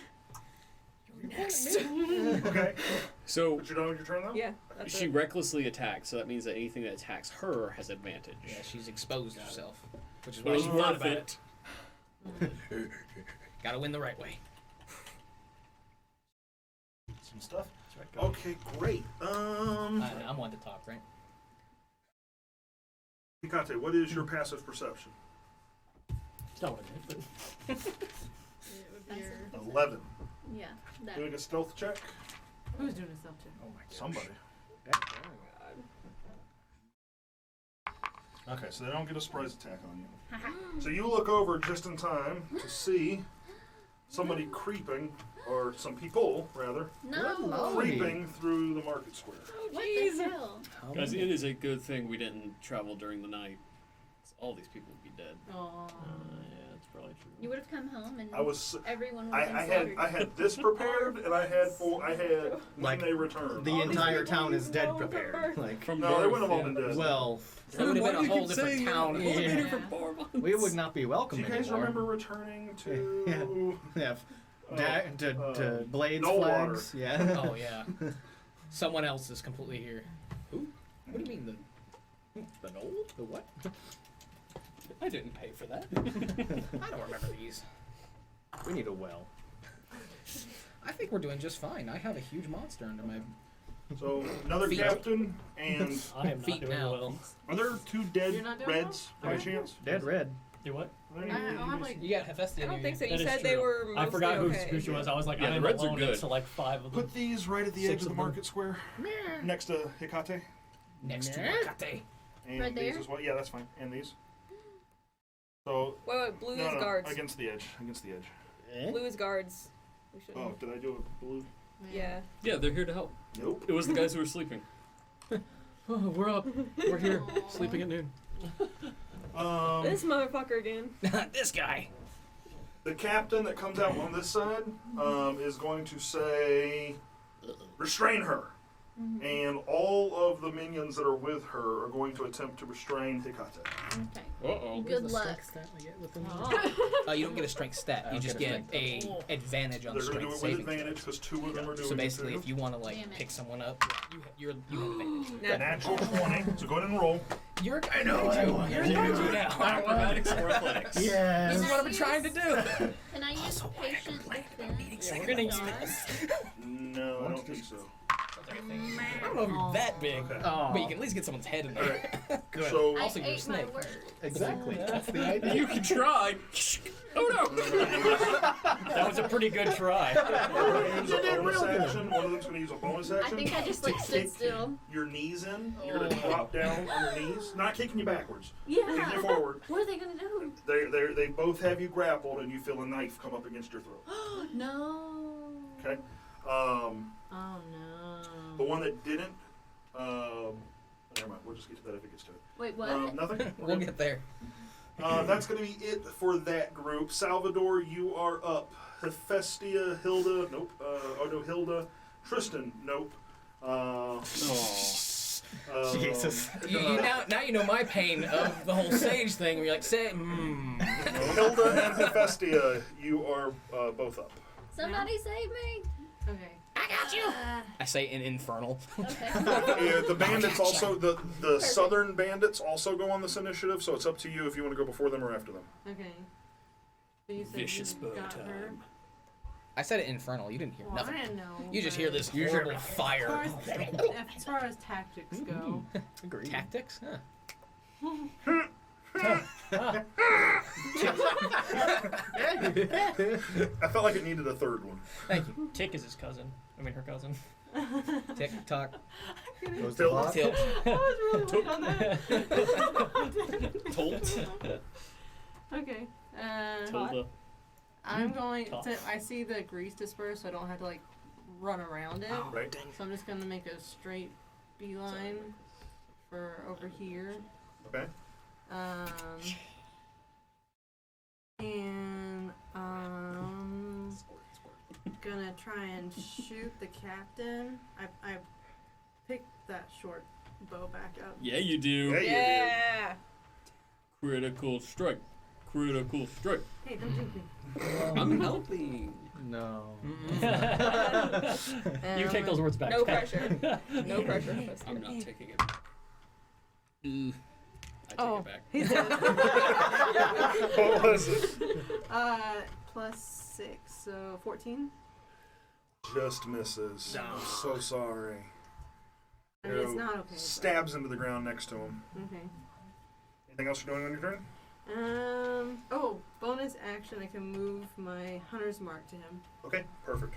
You're next. Okay. So But you're done with your turn though? Yeah. That's she it. recklessly attacks, so that means that anything that attacks her has advantage. Yeah, she's exposed herself, which is But why it she was thought worth about it. it. Gotta win the right way. Some stuff. That's right, go. Okay, great. I'm one to talk, right? Hikate, what is your passive perception? It's not what it is, but It would be your... 11. Yeah. That. Doing a stealth check? Who's doing a self check? Oh my gosh. Somebody. Okay, so they don't get a surprise attack on you. So you look over just in time to see somebody creeping, or some people, rather, No. creeping through the market square. What the hell? Guys, it is a good thing we didn't travel during the night. All these people would be dead. Aww. yeah, that's probably true. You would have come home and I was... everyone would I have been slaughtered. had this prepared, and I had when Like, they returned. The All these entire people town is dead know the prepared. birth. Like, From No, they birth, wouldn't have all yeah. been dead. well, That would have been a whole different town. I've only been here for Yeah. 4 months. we would not be welcome Do you guys anymore. remember returning to... Yeah, to Blades no flags. water. Yeah. Oh yeah. Someone else is completely here. Who? What do you mean the knoll? The what? I didn't pay for that. I don't remember these. We need a well. I think we're doing just fine. I have a huge monster under my. So, another Feet. captain, and I am Feet not doing now. well. are there 2 dead You're not doing reds by well? chance? Dead red. Do what? Are there I any- have like... You got Hephaestus. I don't think so. You That is said they true. were mostly I forgot okay. who she was. I was like, Yeah, the I'm reds are alone good. next to like 5 of them. Put these right at the 6 edge of the of them. market square, next to Hikate. Next to Makate. And Right these there? as well. Yeah, that's fine. And these. So, Wait, blue no, is guards. against the edge. Against the edge. Eh? Blue is guards. We should. Oh, did I do a blue? Yeah. Yeah, they're here to help. Nope. It was the guys who were sleeping. Oh, we're up. We're here, sleeping at noon. This motherfucker again. This guy. The captain that comes out on this side is going to say, restrain her. And all of the minions that are with her are going to attempt to restrain Hikate. Okay. Uh-oh. Good luck. You don't get a strength stat. I You don't just get a get a advantage on They're going to do strength it with saving. advantage because 2 of them are doing So basically, it if you want to Damn it. pick someone up, you have advantage. too. Natural 20. So go ahead and roll. You're I know. You're a kaiju now. Acrobatics or athletics? Yeah. This is what I've been trying to do. Can I use patient defense? Yeah, we're gonna use No, I don't think so. I don't know if you're that big, Okay. but you can at least get someone's head in there. Good. So I Also, you're a ate my snake. word. Exactly. That's the idea. You can try. Oh no! That was a pretty good try. we're gonna use a bonus action. One of them's gonna use a bonus I action. think I just like to stood kick still. your knees in. You're gonna drop down on your knees, not kicking you backwards, kicking Yeah. you forward. What are they gonna do? They both have you grappled, and you feel a knife come up against your throat. No. Okay. Oh no. The one that didn't. Never mind. We'll just get to that if it gets to it. Wait, what? Nothing. We'll get there. That's going to be it for that group. Salvador, you are up. Hephaestia, Hilda, nope. Hilda. Tristan, nope. Jesus. Now you know my pain of the whole sage thing. Where you're like, Hilda and Hephaestia, you are both up. Somebody save me. Okay. I got you. I say in infernal. Okay. Yeah, the bandits also, the southern bandits also go on this initiative, so it's up to you if you want to go before them or after them. Okay. So you said Vicious you bow got her? time. I said it infernal. You didn't hear Well, nothing. I know. You just hear this You horrible hear- fire. As far as tactics go, Agreed. Tactics? Huh. I felt like it needed a third one. Thank you. Tick is his cousin. I mean, her cousin. Tick tock. Goes the Tilt. clock. Tilt. I was really on that. Tolt. Okay. Tilda. I'm going Tough. to. I see the grease disperse, so I don't have to like run around it. Right? So I'm just gonna make a straight beeline for over here. Okay. And gonna try and shoot the captain. I picked that short bow back up. Yeah, you do. Yeah, you Yeah. Critical strike. Critical strike. Hey, don't take me. I'm helping. No. You take those words back. No pressure. No pressure. I'm not taking it. I take Oh, it back. he's dead. What was it? +6, so 14. Just misses. I'm so sorry. I mean, it's Arrow not okay. but- Stabs into the ground next to him. Okay. Anything else you're doing on your turn? Oh, bonus action. I can move my hunter's mark to him. Okay, perfect.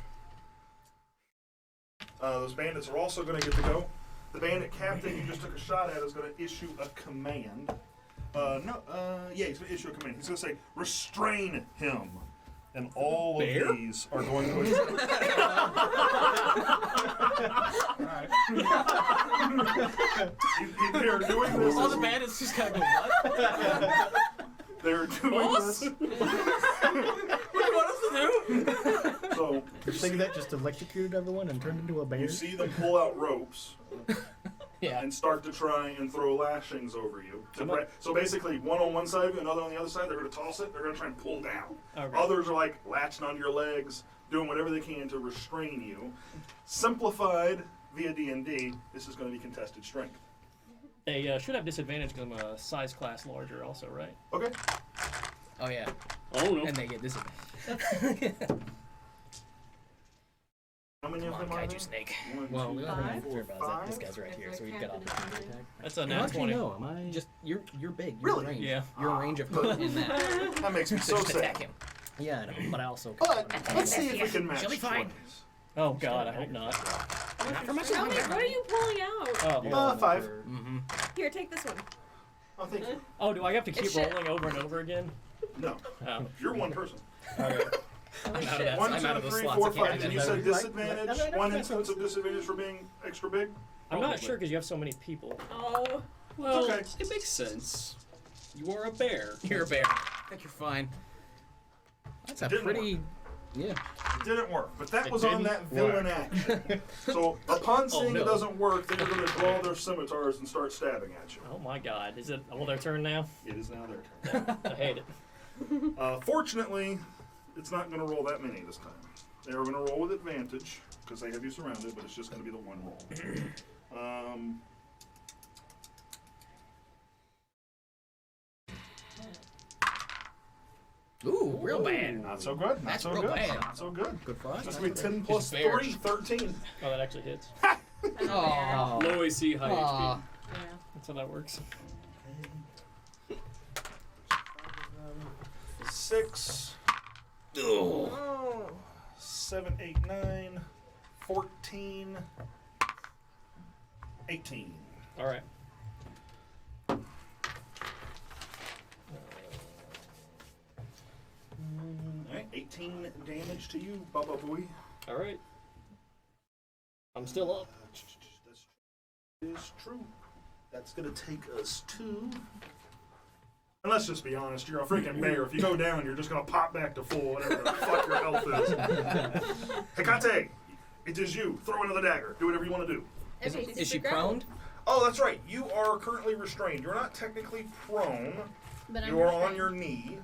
Those bandits are also going to get to go. The bandit captain you just took a shot at is going to issue a command. He's going to issue a command. He's going to say, restrain him. And all Bear? of these are going to... They're doing this. All the bandits just kind of go, what? They're doing this. What do you want us to do? So You're thinking that just electrocuted everyone and turned into a bear? you see them pull out ropes. Yeah. And start to try and throw lashings over you. So basically, one on one side of you, another on the other side. They're going to toss it. They're going to try and pull down. Okay. Others are like latching on your legs, doing whatever they can to restrain you. Simplified via D&D, this is going to be contested strength. They should have disadvantage because I'm a size class larger also, right? Okay. Oh yeah. Oh no. And they get this. How many Come of on, them are kaiju there? snake. One, Well, two, we don't Five? have to worry about that. This Five? guy's right If here, the so we can get off captain the is attack. That's a How nat much do you 20. know? Am I Just you're big. You're Really? range. Yeah. You're a range of in that. That makes me so Just sad. attack him. Yeah, I know, but I also. But let's see if we can match. She'll be fine. 20s. Oh god, I hope not. Not for much How many, longer. what are you pulling out? Oh, 5. Mm-hmm. Here, take this one. Oh, thank you. oh, do I have to keep It's shit. rolling over and over again? No, Oh. you're one person. I'm out of that. One, I'm out of two, the three, slots. four, I can't five. do And you that. said disadvantage. Right. One instance of disadvantage for being extra big. I'm not sure because you have so many people. Oh. Well, Okay. it makes sense. You are a bear. You're a bear. I think you're fine. That's a Didn't pretty. Yeah. It didn't work, but that It was on that didn't villain action. So upon seeing no. it doesn't work, they're going to draw their scimitars and start stabbing at you. Oh my god, is it all their turn now? It is now their turn. I hate it. Fortunately, it's not going to roll that many this time. They are going to roll with advantage because they have you surrounded, but it's just going to be the one roll. Ooh, real bad. Not so good. Not That's so real good. bad. Not so good. Good for us. That's going to be 10 plus Just bears. 3, 13. Oh, that actually hits. Oh. Low AC, high Aw. HP. Yeah. That's how that works. 6. 7, 8, 9, 14, 18. All right. Alright, 18 damage to you, Baba Boy. All right. I'm still up. That is true. That's gonna take us to. And let's just be honest, you're a freaking bear. If you go down, you're just gonna pop back to full, whatever the fuck your health is. Hecate, it is you. Throw another dagger. Do whatever you want to do. Is she prone? Oh, that's right. You are currently restrained. You're not technically prone. But I'm You are on restrained. your knee.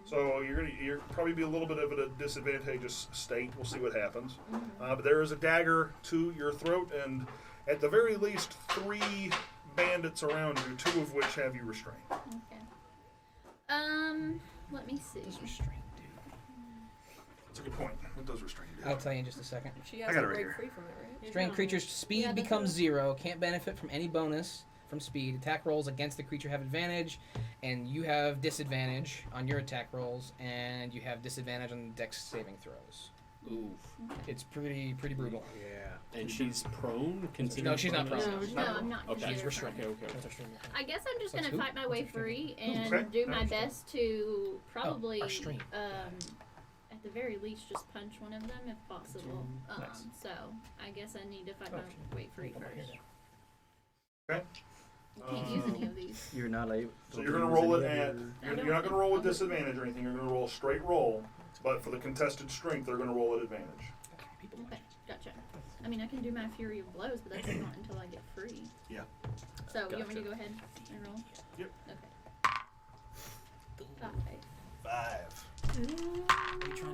So you're probably be a little bit of a disadvantageous state. We'll see what happens. But there is a dagger to your throat, and at the very least 3 bandits around you, 2 of which have you restrained. Okay. Let me see. That's a good point. It does restrain you. I'll tell you in just a second. She I has got to it right break here. free from it, right? Strained creature's speed Yeah, that's becomes what- 0. Can't benefit from any bonus from speed. Attack rolls against the creature have advantage, and you have disadvantage on your attack rolls, and you have disadvantage on dex saving throws. Ooh. It's pretty brutal. Yeah. And she's prone? No, she's not prone. No, No, I'm not. Okay. considered She's restrained. prone. Okay. I guess I'm just What's gonna who? fight my way free and Okay. do my Understand. best to probably, our stream. at the very least, just punch one of them if possible. Nice. So I guess I need to fight my way free first. Okay. I can't use any of these. You're not able. So you're going to roll it at. I You're don't not going to roll with think- disadvantage or anything. You're going to roll a straight roll. But for the contested strength, they're going to roll at advantage. Okay, gotcha. I mean, I can do my Fury of Blows, but that's not until I get free. Yeah. So you want me to go ahead and roll? Yep. Okay. 5. 5.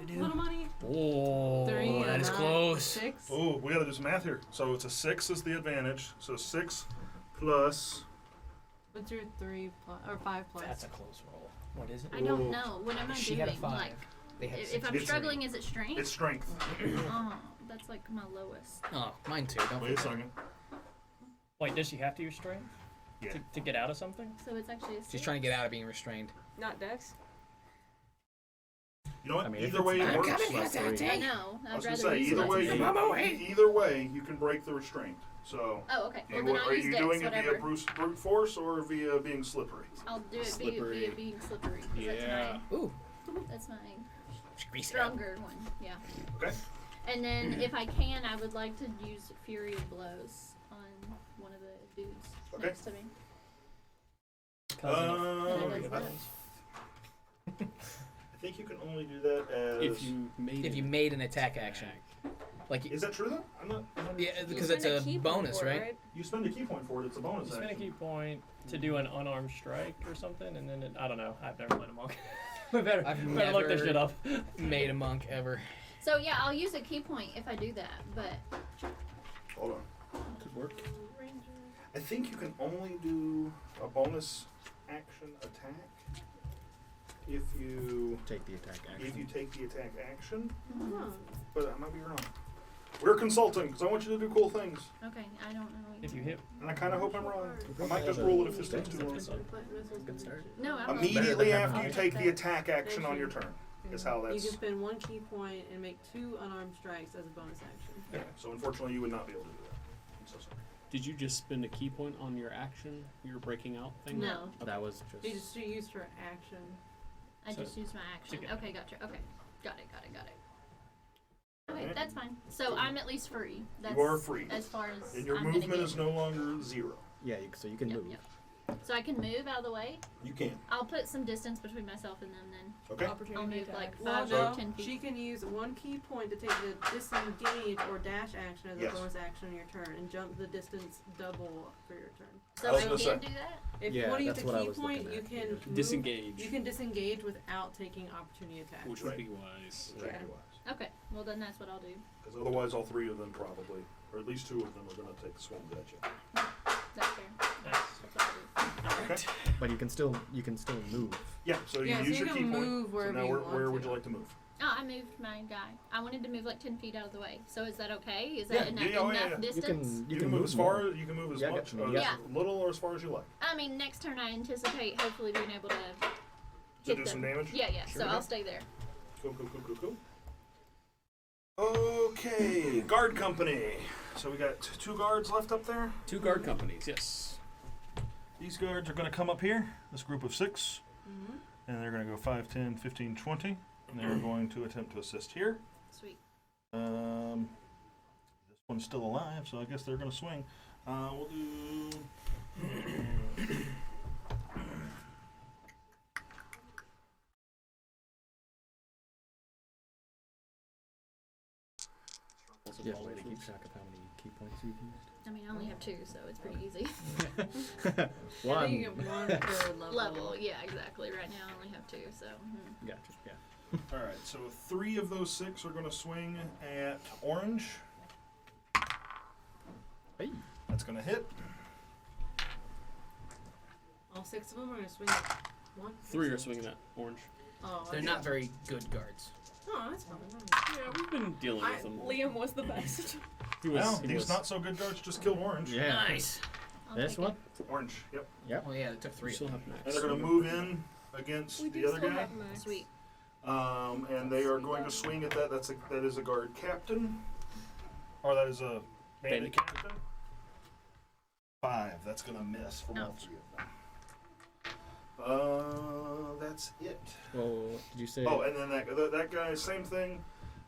Little money. Oh, 3. that is close. 6. Oh, we got to do some math here. So it's a 6 is the advantage. So 6 plus. What's your 3 plus or 5 plus? That's a close roll. What is it? I don't know. What am I She doing? had a 5. Like, They had if I'm It's- struggling, is it strength? It's strength. Oh, that's like my lowest. Oh, mine too. Don't Wait a forget. second. Wait, does she have to use strength Yeah. to get out of something? So it's actually a 6. She's trying to get out of being restrained. Not Dex. You know what? I mean, if either way it's it not- works. Plus 3. I know. I I'd was rather gonna say use either it. way. I'm away. Either way, you can break the restraint. So. Oh, okay. Well, you- then are I'll use you Dex, doing it whatever. via brute force or via being slippery? I'll do it Slippery. via being slippery. 'Cause Yeah. Ooh, That's my grease it up. stronger one. Yeah. Okay. And then if I can, I would like to use Fury of Blows on one of the dudes Okay. next to me. Cousin of And Fury it of does Blows. I think you can only do that as. If you made If you it. made an attack action, like Is that true though? I'm not. yeah, You because spend it's a key point bonus, for it, right? You spend a key point for it. It's a bonus You spend a action. key point to do an unarmed strike or something, and then I don't know. I've never played a monk. We better I've look this never- shit up. Made a monk ever. So yeah, I'll use a key point if I do that, but Hold on. Could work. I think you can only do a bonus action attack if you Take the attack action. if you take the attack action. Oh. But I might be wrong. We're consulting because I want you to do cool things, okay, I don't know. If you hit, and I kind of hope I'm wrong. I might just roll it if this takes too long. Good start. No, I'm not. Immediately Better than after you having take the attack action on your turn is how You that's. can spend 1 key point and make 2 unarmed strikes as a bonus action. Yeah, so unfortunately, you would not be able to do that. I'm so sorry. Did you just spend a key point on your action? Your breaking out thing? No, That was just. She used her action. I So- just used my action. Okay. Okay, gotcha. Okay, got it. Okay, that's fine. So I'm at least free. That's You are free. as far as And your I'm movement gonna is get. no longer 0. Yeah, so you can Yep, move. yep. So I can move out of the way. You can. I'll put some distance between myself and them then. Okay. I'll Opportunity move like attack. 5 Well, or no, 10 feet. she can use 1 key point to take the disengage or dash action as Yes. a bonus action on your turn and jump the distance double for your turn. I So was I gonna can say- do that? If Yeah, you want to use that's the what I key was point, looking you at. can move, Disengage. You can disengage without taking opportunity attack. Which would be wise. Yeah. Okay, well then that's what I'll do. Because otherwise, all 3 of them probably, or at least 2 of them, are going to take swings at you. That's fair. That's what I'll do. Okay. But you can still move. Yeah, so you Yeah, so use you your can key point. move So wherever now you want where would to. you like to move? Oh, I moved my guy. I wanted to move like 10 feet out of the way. So is that okay? Is Yeah, that yeah, oh, enough yeah. distance? You can move as far. You can move as Yeah, much, yeah. as little, or as far as you like. I mean, next turn I anticipate hopefully being able to To hit do them. some damage. Yeah, yeah. Sure, So yeah. I'll stay there. Cool. Okay, guard company. So we got 2 guards left up there. 2 guard companies, yes. These guards are going to come up here, this group of 6, Mm-hmm. and they're going to go 5, 10, 15, 20, and they're going to attempt to assist here. Sweet. This one's still alive, so I guess they're going to swing. We'll do... Yeah, way to keep track of how many key points you've I mean, I only have 2, so it's pretty easy. used. I think you get one per level. Level, yeah, exactly. Right now I only have 2, so. Gotcha. Yeah. All right, so 3 of those 6 are going to swing at orange. Hey. That's going to hit. All 6 of them are going to swing at one. 3 are swinging at orange. Oh, They're okay. not very good guards. Oh, that's fine. Yeah, we've been dealing with them. Liam was the best. He Well, he these not so good guards just killed orange. Yeah. Nice. I'll This take one? Orange. Yep. Oh yeah, it took 3. still have max. And they're going to move in against We the do other still guy. have Max. it. Sweet. And they are going to swing at that. That is a guard captain. Or that is a Bandit bandit captain. 5. That's going to miss from all 3 of them. That's it. Well, did you say? Oh, and then that guy, same thing.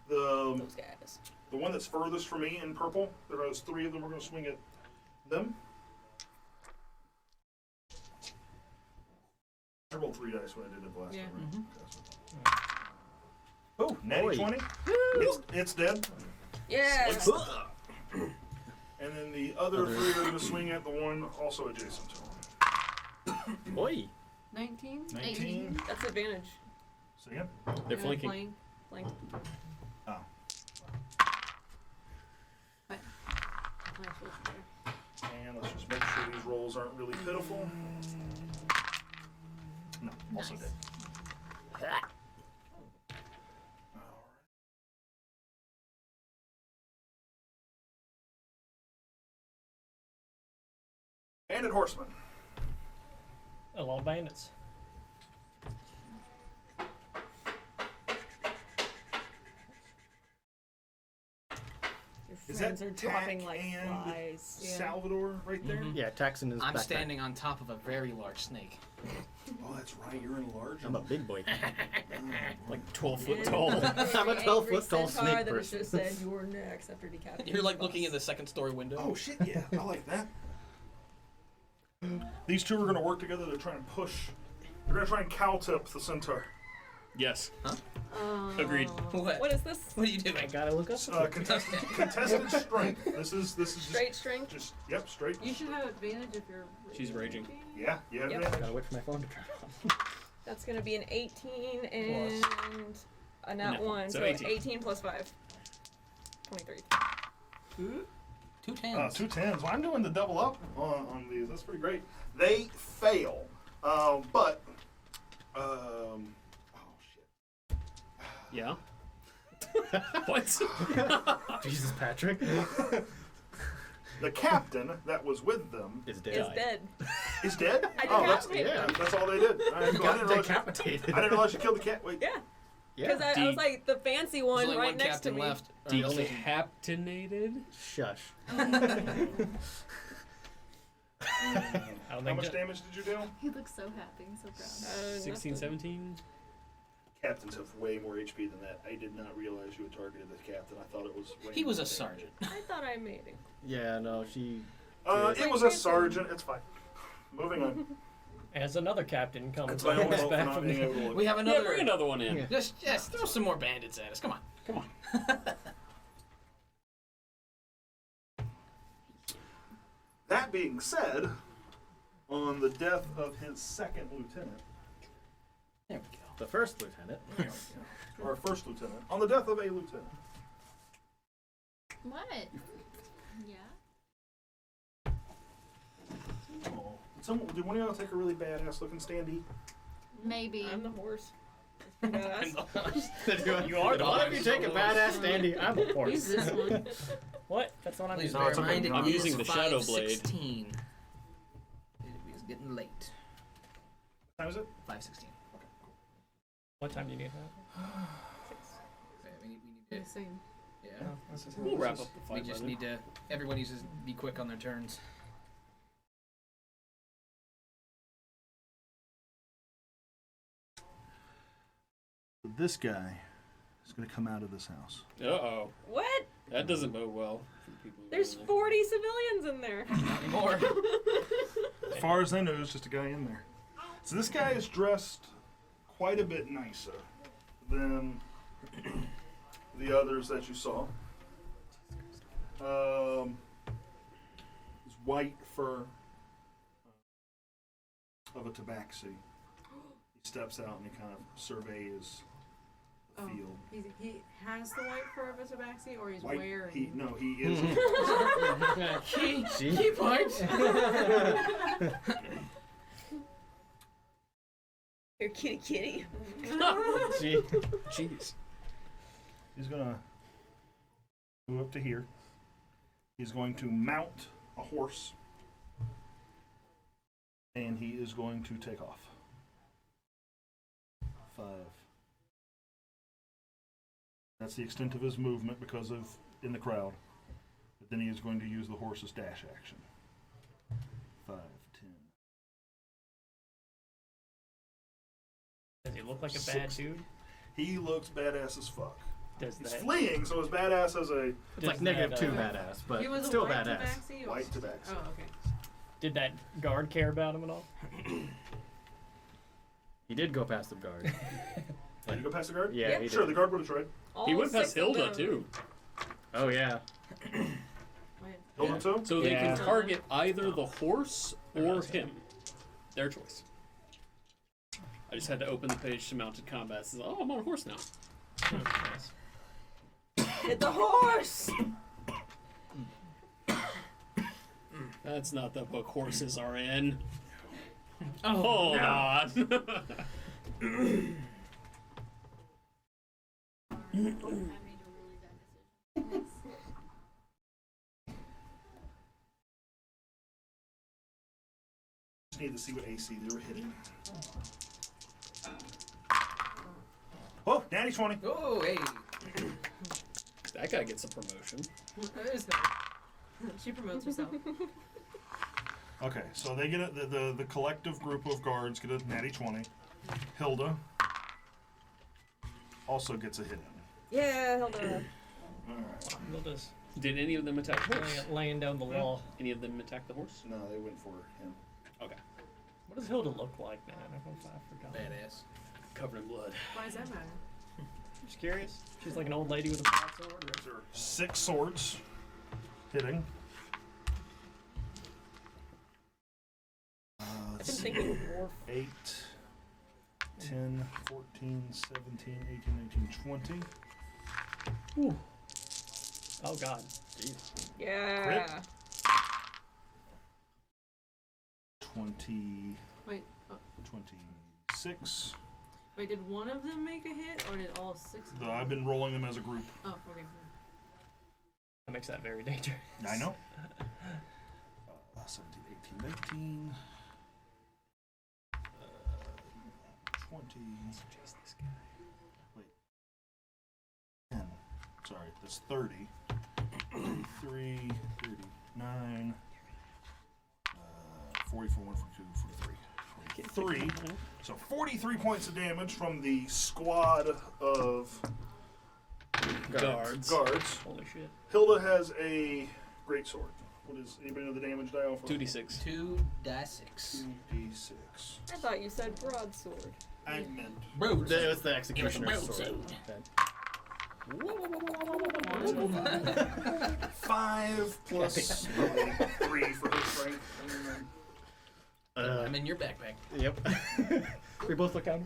The Those guys. the one that's furthest from me in purple. There's 3 of them. We're going to swing at them. I rolled 3 dice when I did it last Yeah. time. Right? Oh, natty Boy. 20. It's dead. Yeah. And then the other 3 are going to swing at the one also adjacent to him. Oi. 19? 19. That's advantage. So again. They're flanking. Flank. Oh. And let's just make sure these rolls aren't really pitiful. No, also Nice. dead. Bandit horseman. A lot of bandits. Your Is that friends are dropping Tack like and flies. Salvador right there? Mhm. Yeah, Taxon is. I'm backpack. standing on top of a very large snake. Oh, that's right. You're enlarged. I'm a big boy. Like 12 foot And tall. I'm a angry 12-foot tall centaur snake that has person. just said you're next after decapitating. You're like the looking in the boss. second story window. Oh shit! Yeah, I like that. These 2 are going to work together to try and push. They're going to try and cow tip the centaur. Yes. Oh. Agreed. What? What is this? What are you doing? I gotta look up. Contested strength. This is just Straight strength? Just yep, straight. You should have advantage if you're. She's raging. Yeah, you have Yep. advantage. Gotta wait for my phone to turn on. That's gonna be an 18 and a nat No, 1, so so 18. 18 plus 5. 23. 2 10s. 2 10s. Well, I'm doing the double up on these. That's pretty great. They fail, but oh shit. Yeah. What? Jesus, Patrick. The captain that was with them Is Is dead. dead. is dead. I Oh, that's decapitated him. that's all they did. I didn't Got realize, decapitated. I didn't realize you killed the cat. Wait. Yeah. Yeah. Because I was like the fancy one There's only right one next to captain me. left. Or else they can- Decapitated? Shush. I don't How think much that- damage did you do? He looks so happy and so proud. 16, 17? Captains have way more HP than that. I did not realize you had targeted the captain. I thought it was. Way He was more a sergeant. I thought I made it. Yeah, no, she. It was a sergeant. It's fine. Moving on. As another captain comes That's my on own fault for horseback not from being the able to look. We have Yeah, another. bring another one in. Yeah. Just throw some more bandits at us. Come on. Come on. That being said, on the death of his second lieutenant, There we go. The first lieutenant. or first lieutenant, on the death of a lieutenant, What? Yeah. oh, Did one of y'all take a really badass looking standee? Maybe. I'm the horse. Badass. You are the Why don't you take a badass standy? I'm a Use horse. this one. What? That's what I'm Please using. bear it's in okay. mind it I'm is using the shadow 5:16. blade. It is getting late. What time is it? 5:16. What time do you need that? Okay, we need to. Same. Yeah. We'll wrap up the We fight. just need to. Everyone needs to be quick on their turns. This guy is going to come out of this house. Uh-oh. What? That doesn't bode well for the people. who There's live 40 civilians in there. Not anymore. As far as I know, there's just a guy in there. So this guy is dressed quite a bit nicer than the others that you saw. His white fur of a tabaxi. He steps out and he kind of surveys the field. He has the white fur of a tabaxi, or he's White, wearing. he is. Key point. You're kitty. Jeez. He's gonna move up to here. He's going to mount a horse, and he is going to take off. 5. That's the extent of his movement because of in the crowd. But then he is going to use the horse's dash action. 5, 10. Does he look like a bad 6. dude? He looks badass as fuck. Does He's that? fleeing, so as badass as a It's like negative 2 badass, but He was still a white badass. tabaxi, or- white tabaxi. Oh, okay. Did that guard care about him at all? He did go past the guard. Did you go past the guard? Yeah, Yep. he Sure, did. the guard would have tried. He All went past 6 of Hilda, them. too. Oh, yeah. Wait. Hilda too? So they Yeah. can target either the horse or him. Their choice. I just had to open the page to mounted combat. It says, oh, I'm on a horse now. Nice. Hit the horse! That's not the book horses are in. Hold on. I made a really bad decision. Just need to see what AC they were hitting. Oh, natty 20. Oh, hey. That guy gets a promotion. That is bad. She promotes herself. Okay, so they get the collective group of guards get a natty 20. Hilda also gets a hit in. Yeah, Hilda. Alright. Hilda's Did any of them attack the horse? laying down the law. Any of them attack the horse? No, they went for him. Okay. What does Hilda look like, man? I forgot. Badass. Covered in blood. Why does that matter? Just curious. She's like an old lady with a broadsword. Or... There are 6 swords hitting. I've Let's been see. thinking more. 8, 10, 14, 17, 18, 19, 20. Ooh. Oh God. Jeez. Yeah. 20, Wait, 26. wait, did one of them make a hit, or did all 6 of them? I've been rolling them as a group. Oh, okay. That makes that very dangerous. I know. 17, 18, 19. 20. Wait. 10. Sorry, that's 30. 33, 39. 44, 42, 43. 43. So 43 points of damage from the squad of Guards. guards. Holy shit. Hilda has a great sword. What is anybody know the damage die off of? 2d6. 2d6. 2d6. I thought you said broadsword. I meant That was the executioner's sword. Okay. 5 plus 3 for his strength. I'm in your backpack. Yep. We both look down.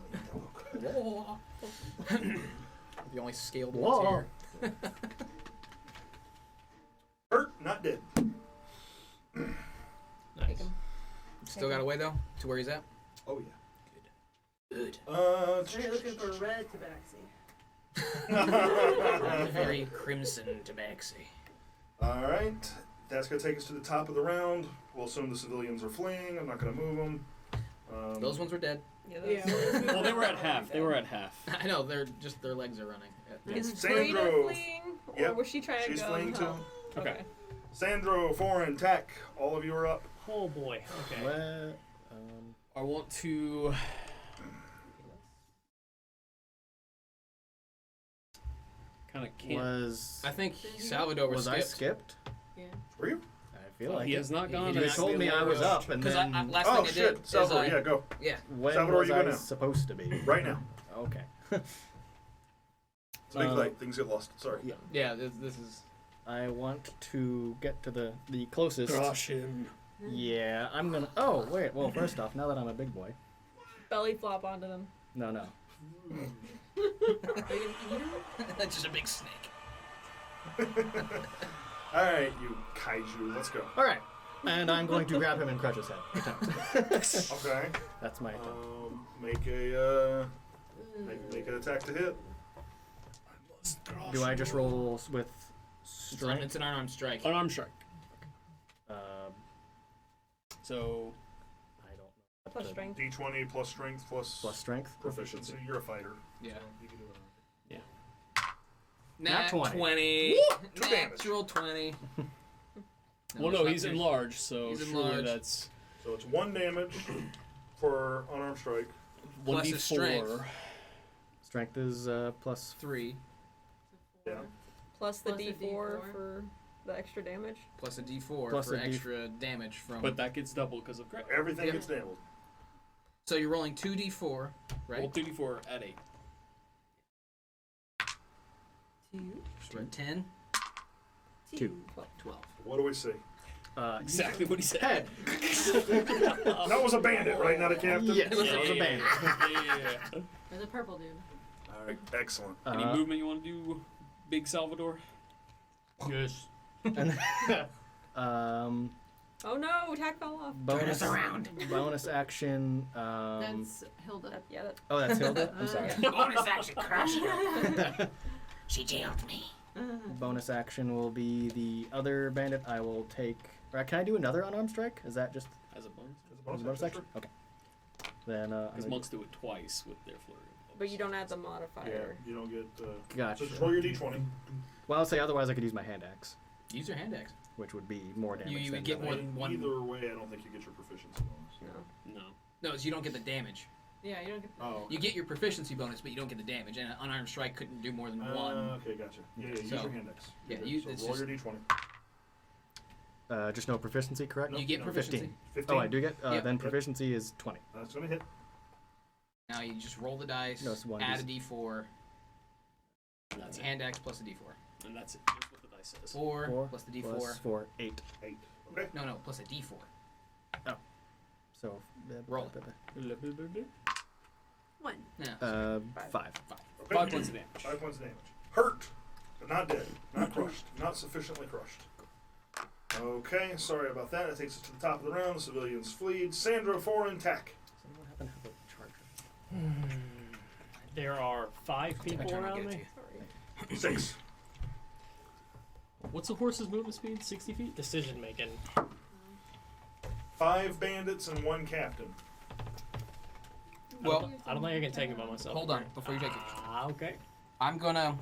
The only scaled Whoa. ones here. Hurt, not dead. Nice. Still got away though to where he's at. Oh yeah. Good. They're looking for red tabaxi. Very crimson tabaxi. All right. That's going to take us to the top of the round. We'll assume the civilians are fleeing. I'm not going to move them. Those ones were dead. Yeah. Well, they were at half. They were at half. I know. They're just their legs are running. Is Sandro. Frida fleeing? Or Yep. was she trying She's to go? fleeing too. Okay. Sandro, Foreign, Tech. All of you are up. Oh boy. Okay. Well, I want to. Kind of can't. was I think Did you- Salvador was I skipped. skipped? Yeah. Were you? I feel Well, like he it. has not gone. did You not told me I was up, and Because then last Oh thing I shit. did Salvador, is yeah, go. yeah. when Salvador, was you go I now. supposed to be? Right now. Okay. It's a big light. Things get lost. Sorry. Yeah. This is. I want to get to the closest. Crush him. Yeah, I'm gonna. Oh wait. Well, first off, now that I'm a big boy. Belly flop onto them. No. That's just a big snake. All right, you kaiju. Let's go. All right. And I'm going to grab him and crush his head. Attempt. Okay. That's my attempt. Make a make an attack to hit. Do I just roll with strength? It's an unarmed strike. Unarmed strike. Uh, So I don't know. Plus strength. D20 plus strength plus Plus strength. proficiency. You're a fighter. Yeah. So you can do it. Nat 20. 20. Two damage. Natural 20. well, no, he's enlarged, so He's surely enlarged. that's So it's 1 damage for unarmed strike. Plus his strength. 1d4. Strength is plus 3. Yeah. Plus the Plus the D4 D4. for the extra damage. Plus a D4 Plus for a D- extra damage from. But that gets doubled because of crit. Everything Yeah. gets damaged. So you're rolling 2D4, right? Roll 2d4 at 8. For 10, 2. 12. What do we see? Exactly what he said. Head. That was a bandit, right? Not a captain? Yes, that was a bandit. Yeah. There's a purple dude. All right. Excellent. Any movement you want to do, Big Salvador? Yes. And Oh no, attack fell off. bonus bonus action. That's Hilda. Yeah, that, Oh, that's Hilda. I'm sorry. Bonus action crush. She jailed me. Bonus action will be the other bandit. I will take. Or can I do another unarmed strike? Is that just As a bonus? as a bonus action? Okay. Then Because monks do it twice with their flurry. but you don't add the Yeah. modifier. You don't get. Gotcha. So just roll your D20. Well, I'll say otherwise I could use my hand axe, Use your hand axe. which would be more damage. You than would get the- more than one. Either way, I don't think you get your proficiency bonus. No. No. No, so you don't get the damage. Yeah, you don't get. Oh. You get your proficiency bonus, but you don't get the damage. And an unarmed strike couldn't do more than one. Okay, gotcha. Yeah, use So- your hand axe. yeah, You're you- good. it's So roll just- your D20. Just no proficiency, correct? Nope, You get no. proficiency. 15. 15. Oh, I do get. Yep. Then proficiency is 20. That's gonna hit. Now you just roll the dice, No, it's one add a D6. D4, And that's it. hand axe plus a D4. And that's it. Here's what the dice says. 4 4 plus the D4. plus 4, 8. 8. Okay. No, plus a D4. So Roll it. One. Yeah. 5. Okay. 5 points of damage. 5 points of damage. Hurt, but not dead. Not crushed. Not sufficiently crushed. Okay, sorry about that. That takes us to the top of the round. The civilians fleed. Sandra, foreign tack. What happened to the charger? There are 5 Take my people turn, I'll around get it me. to you. 6. What's the horse's movement speed? 60 feet? Decision making. 5 bandits and 1 captain. Well, I don't think I can take it by myself. hold on before you take it. Okay. I'm gonna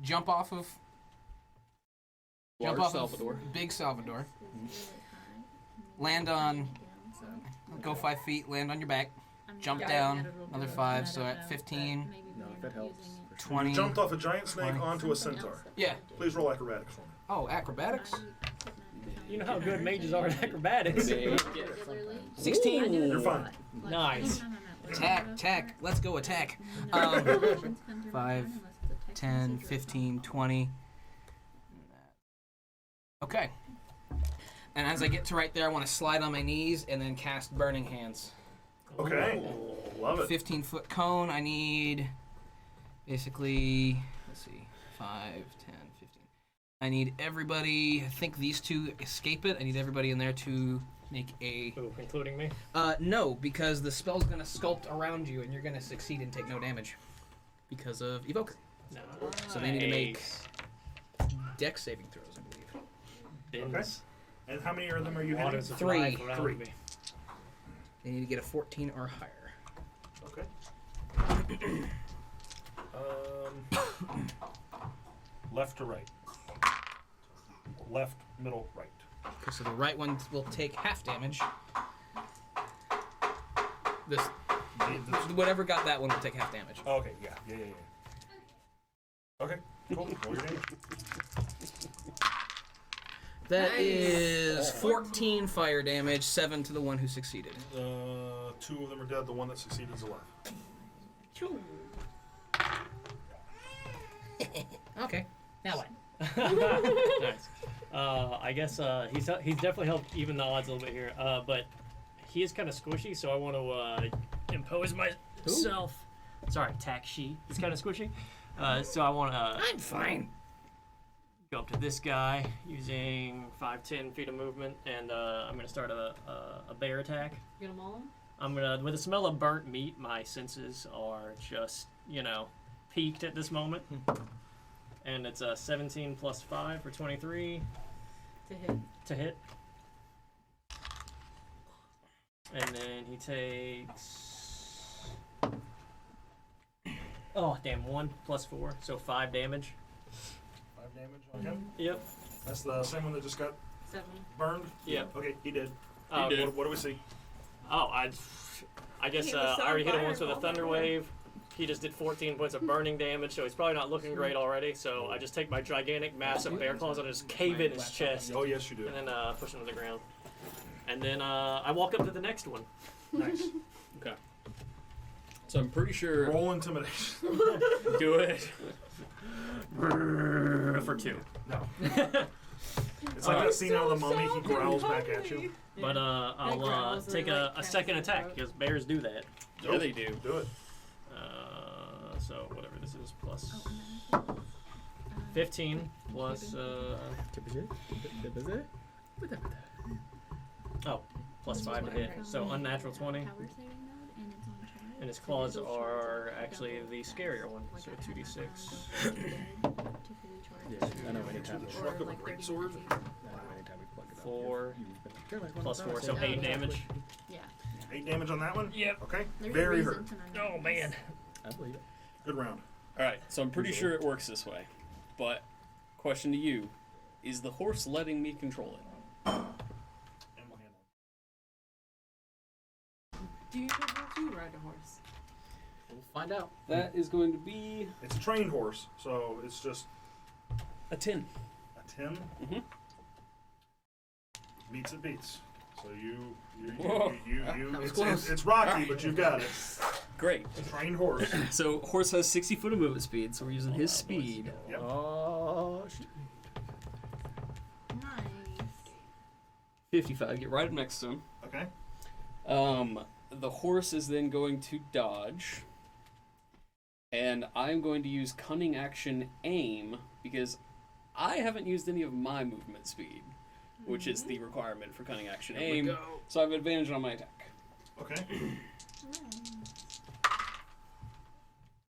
jump off of Large Salvador. Of Big Salvador. Land on. Go 5 feet. Land on your back. Jump down another 5. So at 15. No, if it helps. 20. You jumped off a giant snake 20. onto a centaur. Yeah. Please roll acrobatics for me. Oh, acrobatics. You know how good mages are at acrobatics. 16. You're fine. Nice. Attack. Let's go attack. 5, 10, 15, 20. Okay. And as I get to right there, I want to slide on my knees and then cast Burning Hands. Okay. Love it. 15-foot cone. I need basically, let's see, 5, 10, 15. I need everybody, I think these two escape it. I need everybody in there to Make a. Ooh, including me. No, because the spell's gonna sculpt around you, and you're gonna succeed and take no damage because of evoke. Nice. So they need to make dex saving throws, I believe. Bins. And how many of them are you Auto hitting? survive Three. around Three. me. They need to get a 14 or higher. Okay. Left to right. Left, middle, right. Okay, so the right one will take half damage. This whatever got that one will take half damage. Okay, yeah. Okay, cool. Roll your damage. That is 14 fire damage, 7 to the one who succeeded. 2 of them are dead. The one that succeeded is alive. Okay, now what? Nice. I guess he's definitely helped even the odds a little bit here. But he is kind of squishy, so I want to impose myself. Sorry, tax sheet. It's kind of squishy. So I want to. I'm fine. Go up to this guy using 5-10 feet of movement, and I'm gonna start a bear attack. You gonna maul him? I'm gonna, with the smell of burnt meat, my senses are just, peaked at this moment. And it's a 17 plus 5 for 23 To hit. And then he takes. Oh, damn, 1 plus 4, so 5 damage. 5 damage on him. Yep. That's the same one that just got 7. burned? Yep. Okay, he did. He did. What do we see? Oh, I guess He was I so already hit him fired once with a all thunder over. wave. He just did 14 points of burning damage, so he's probably not looking great already. So I just take my gigantic, massive bear claws and I just cave in his chest, Oh, yes, you do. and then push him to the ground. And then I walk up to the next one. Nice. Okay. So I'm pretty sure. Roll intimidation. Do it. For 2. No. It's like that scene out of the Mummy. He growls back at you. But I'll growls and take then, like, a catches second the attack throat. because bears do that. Yeah, they do. Do it. So whatever this is, plus 15 plus plus 5 to hit. So unnatural 20. And his claws are actually the scarier one. So 2d6. Yeah, I know anytime. The truck of a greatsword. 4 plus 4, so 8 damage. Yeah. 8 damage on that one? Yep. Okay. There's a Very reason hurt. to not Oh man. I believe it. Good round. All right. So I'm pretty sure it works this way. But question to you: is the horse letting me control it? And we'll handle Do you have to ride a horse? We'll find out. That is going to be it. It's a trained horse, so it's just a 10. a 10. Mhm. Beats it beats. So Whoa. That was close. it's rocky, but you've got it. Great. Trained horse. So horse has 60 foot of movement speed, so we're using his speed. Yep. Oh, shit. Nice. 55. Get right up next to him. Okay. The horse is then going to dodge, and I'm going to use cunning action aim because I haven't used any of my movement speed, which is the requirement for cunning action aim. So I have advantage on my attack. Okay.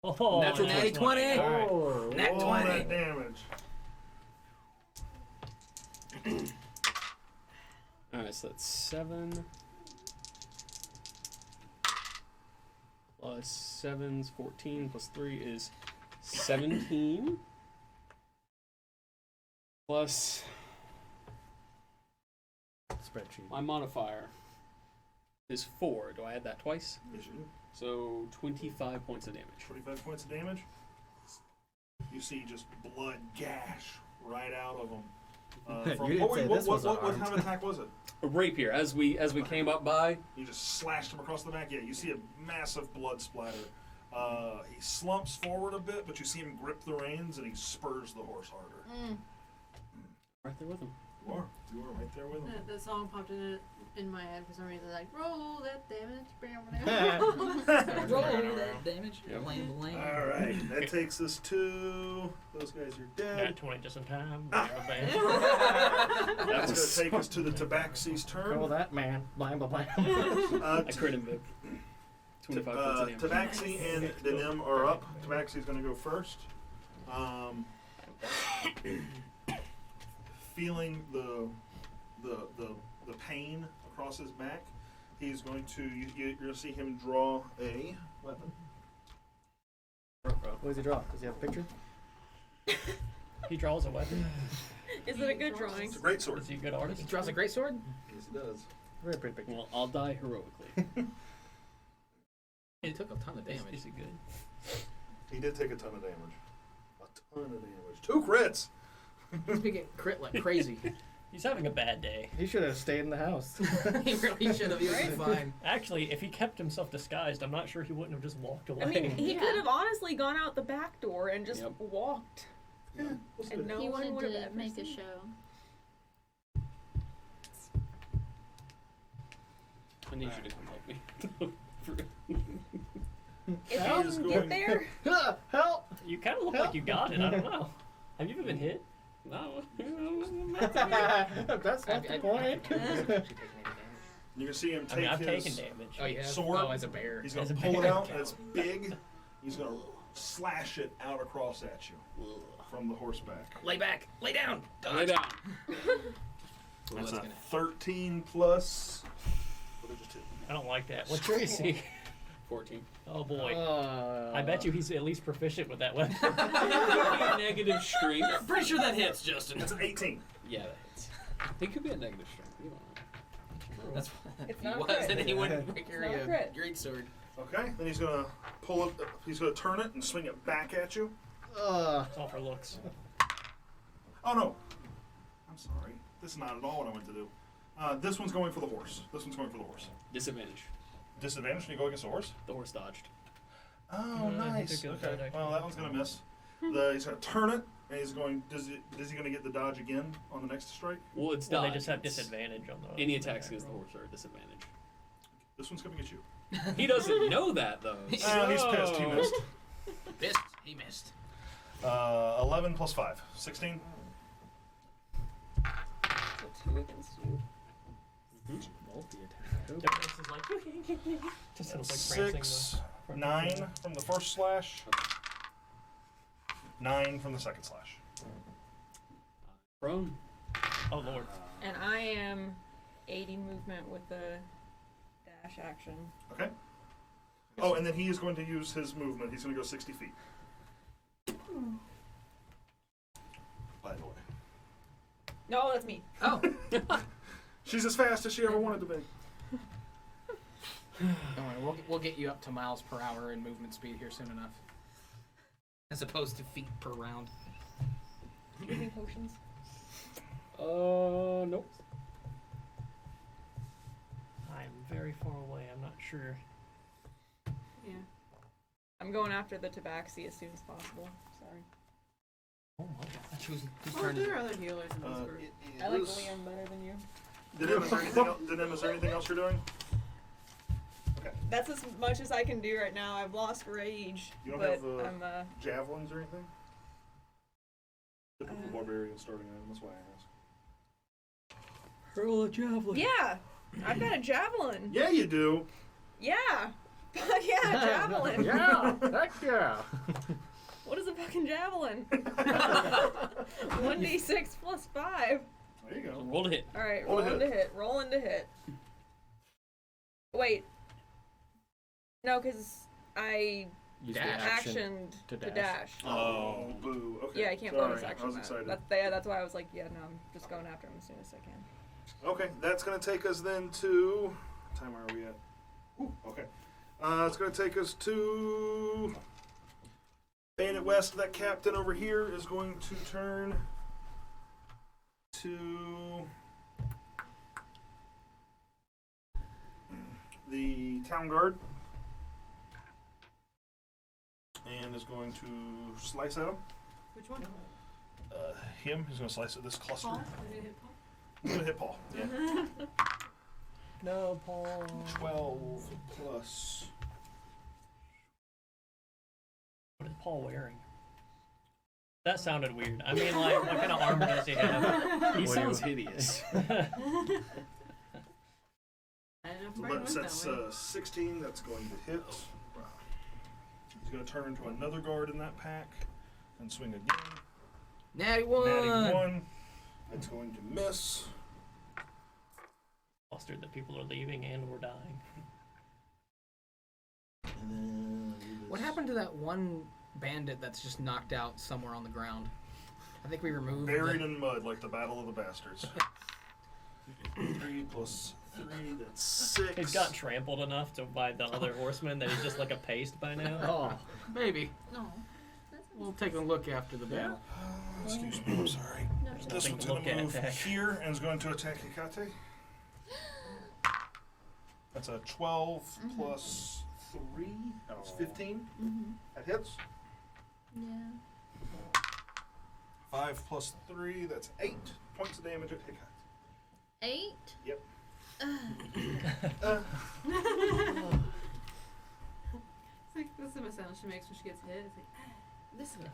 Oh, Natural natty 20. All right. Oh, Nat all 20. that damage. Alright, so that's 7. Plus 7's 14, plus 3 is 17. Plus Spreadsheet. my modifier is 4. Do I add that twice? Yes, you do. So 25 points of damage. 25 points of damage. You see just blood gash right out of him. You didn't say this was what unarmed. kind of attack was it? A rapier. As we came up by, You just slashed him across the back. Yeah, you see a massive blood splatter. He slumps forward a bit, but you see him grip the reins and he spurs the horse harder. right there with him. You are right there with him. The song popped in my head for some reason. Like, roll that damage. Roll that damage. Yep. Blame. All right, that takes us to those guys are dead. Nat 20 just in time. That's going to take us to the Tabaxi's turn. Kill that man. Blam, blam, blam. I crit him, Vic. 25 points of damage. Tabaxi and Denim are up. Tabaxi's going to go first. Feeling the pain across his back, he's going to. You're going to see him draw a weapon. What does he draw? Does he have a picture? He draws a weapon. Is it a good drawing? It's a great sword. Is he a good artist? He draws a great sword. Yes, he does. Very pretty picture. Well, I'll die heroically. He took a ton of damage. Is he good? He did take a ton of damage. A ton of damage. 2 crits. He's been getting crit like crazy. He's having a bad day. He should have stayed in the house. He really should have. He was fine. Actually, if he kept himself disguised, I'm not sure he wouldn't have just walked away. I mean, he could have honestly gone out the back door and just Yep. walked. Yeah, And no he one wanted would have to ever make a seen. show. I need you to come help me. If He you is can going- get there, Help! You kind of look like you got it. I don't know. Have you ever been hit? No. That's not the point. You can see him I mean, take I've his taken damage. Oh, yeah. sword. Oh, as a bear. He's going As to a pull it bear. out, and it's big. He's going to slash it out across at you from the horseback. Lay back. Lay down. Lay down. That's that's a gonna- 13 plus. What did you do? I don't like that. What's your AC? 14. Oh boy. Uh, I bet you he's at least proficient with that weapon. Negative strength. Pretty sure that hits, Justin. That's an 18. Yeah, that hits. He could be a negative strength. You don't know. That's It's if not he a was, crit. then he wouldn't carry Not a a crit. great sword. Okay, then he's going to pull it. He's going to turn it and swing it back at you. It's all for looks. Oh no, I'm sorry. This is not at all what I went to do. This one's going for the horse. This one's going for the horse. Disadvantage. Disadvantage when you go against the horse? The horse dodged. Oh, nice. took it Okay. back. Well, that one's gonna miss. He's gonna turn it, and he's going. Is he gonna get the dodge again on the next strike? Well, it's Well, dodge. they just have It's- disadvantage on the. Any attacks against the horse are a disadvantage. This one's coming at you. He doesn't know that though. He's pissed. He missed. Missed. He missed. 11 plus 5, 16. so 2 against you. Their face is like. Just looks like prancing. 6, 9 from the first slash. 9 from the second slash. Prone. Oh lord. And I am 80 movement with the dash action. Okay. Oh, and then he is going to use his movement. He's going to go 60 feet. By the way. No, that's me. Oh. She's as fast as she ever wanted to be. Don't worry, we'll get you up to miles per hour in movement speed here soon enough. As opposed to feet per round. Do you have any potions? Nope. I'm very far away. I'm not sure. Yeah. I'm going after the tabaxi as soon as possible. Sorry. Oh my god. Whose Oh, turn is there are it? other healers in this group. I like Liam better than you. Denim, is there anything else? Denim, is there anything else you're doing? Okay. That's as much as I can do right now. I've lost rage, You don't but have, I'm Javelins or anything? Typical barbarian starting item, that's why I asked. Hurl a javelin. Yeah, I've got a javelin. Yeah, you do. Yeah, yeah, javelin. Yeah, heck yeah. What is a fucking javelin? 1d6 plus 5. There you go. Roll to hit. All right, Roll to rolling to hit. Rolling to hit. Wait. No, because I Use the Dash. actioned to to dash. dash. Oh, boo. Okay. Yeah, I can't Sorry, bonus action I was that. excited. That's why I was like, yeah, no, I'm just going after him as soon as I can. Okay, that's going to take us then to... What time are we at? Ooh, okay. It's going to take us to... Bandit West. That captain over here is going to turn to... the town guard. And is going to slice at him. Which one? Him. He's going to slice at this cluster. Paul? Did it hit Paul? It's gonna hit Paul. Yeah. No, Paul. 12 plus. What is Paul wearing? That sounded weird. I mean, like, what kind of armor does he have? He sounds hideous. That's 16. That's going to hit. He's going to turn into another guard in that pack and swing again. Natty one. Natty 1. It's going to miss. Flustered that people are leaving and we're dying. And then What happened to that one bandit that's just knocked out somewhere on the ground? I think we removed. Buried in mud like the Battle of the Bastards. 3 plus 3, that's 6. He's got trampled enough by the other horsemen that he's just like a paste by now. Oh, maybe. No. That's We'll take a look after the battle. Excuse me, I'm sorry. No, This Nothing one's to going look to at, move Tech. here and is going to attack Hikate. That's a 12 plus 3. That's 15. Mm-hmm. That hits. Yeah. 5 plus 3, that's 8 points of damage at Hikate. 8? Yep. It's like this is the sound she makes when she gets hit. It's like This one.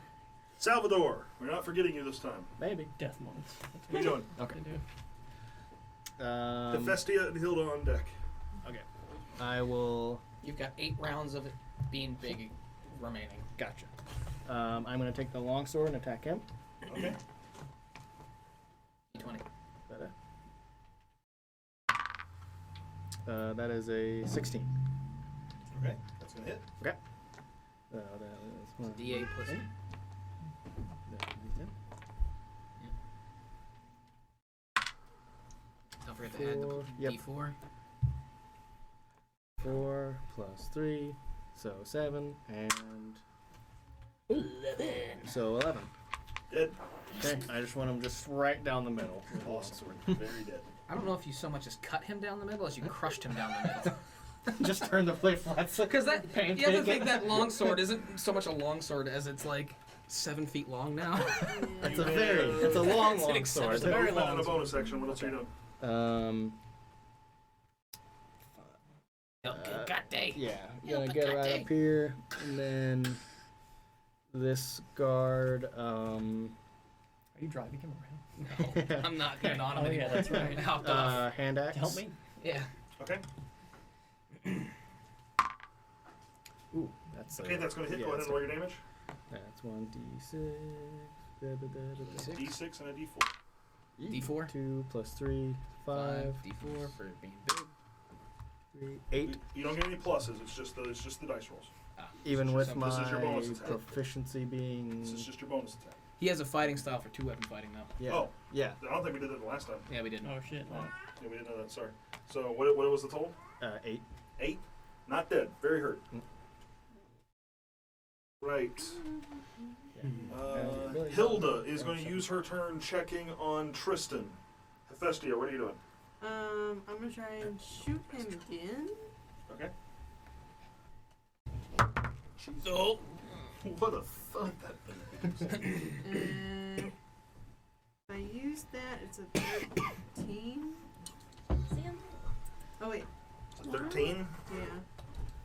Salvador, we're not forgetting you this time. Maybe. Death monks. That's What are you doing? Okay. they do. Hephaestia and Hilda on deck. Okay. I will. You've got 8 rounds of it being big remaining. Gotcha. I'm going to take the longsword and attack him. Okay. D20. Better. That is a 16. Okay, that's going to hit. Okay. That is one. D8 plus 8. Don't forget to add the Yep. D4. 4 plus 3, so 7, and 11. so 11. Dead. Okay, I just want him just right down the middle. With the Awesome. longsword. Very dead. I don't know if you so much as cut him down the middle as you crushed him down the middle. Just turn the plate flat. Because that you have to Pancake think it. that longsword isn't so much a longsword as it's like 7 feet long now. It's a it's a long It's an sword. exceptional- Very Very long in long a bonus section. What else are you doing? Got day. Yeah, gonna get right up here, and then this guard. Are you driving him around? No, I'm not getting on him Oh, yeah, anymore. that's right. Hopped off. Hand axe. Help me. Yeah. Okay. Ooh, that's Okay, that's going to hit. Go ahead and roll your damage. That's 1d6. D6 and a D4. D4. 2 plus 3, 5. D4 for being big. 3, 8. You don't get any pluses. It's just the dice rolls. Even with This my is your bonus attack. proficiency being. This is just your bonus attack. He has a fighting style for 2-weapon fighting though. Yeah. Oh, Yeah. I don't think we did that the last time. Yeah, we didn't. Oh shit. Yeah, we didn't know that. Sorry. So what was the total? 8. 8. Not dead. Very hurt. Right. Hilda is going to use her turn checking on Tristan. Hephaestia, what are you doing? I'm gonna try and shoot him again. Okay. Oh. What a thud that thing. And if I use that, it's a 13. Oh wait. It's a 13 Yeah.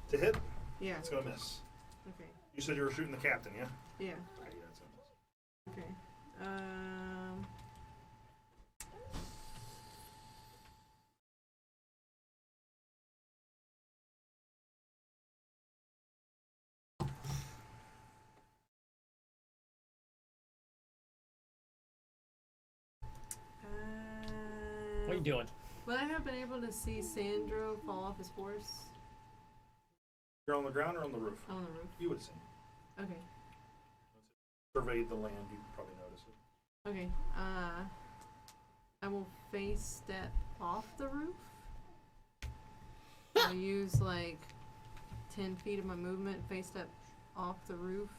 to hit. Yeah. It's going to miss. Okay. You said you were shooting the captain, yeah? Yeah. Okay, yeah, it's going to miss. Okay. What are you doing? Would I have been able to see Sandro fall off his horse You're on the ground or on the roof? on the roof? You would have seen. Okay. Surveyed the land, you'd probably notice it. Okay. I will face step off the roof. I'll use like 10 feet of my movement, face step off the roof.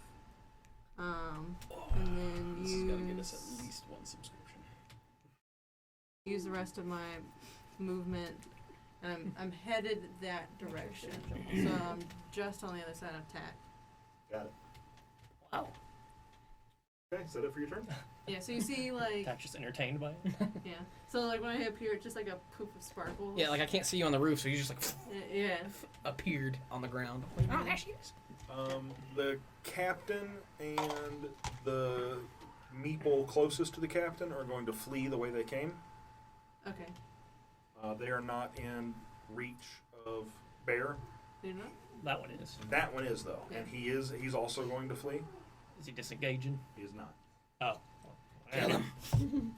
And then This is gonna get us at least one subscription. use the rest of my movement, and I'm headed that direction. So I'm just on the other side of tack. Got it. Wow. Okay, is that it for your turn? Yeah, so you see, like, I'm just entertained by it. yeah. So, like, when I appear, it's just like a poof of sparkles. Yeah, like I can't see you on the roof, so you just like Yeah. appeared on the ground. Like, oh, there she is. The captain and the meeple closest to the captain are going to flee the way they came. Okay. They are not in reach of Bear. You know? That one is. That one is, though. Yeah. And he's also going to flee. Is he disengaging? He is not. Oh. Kill him.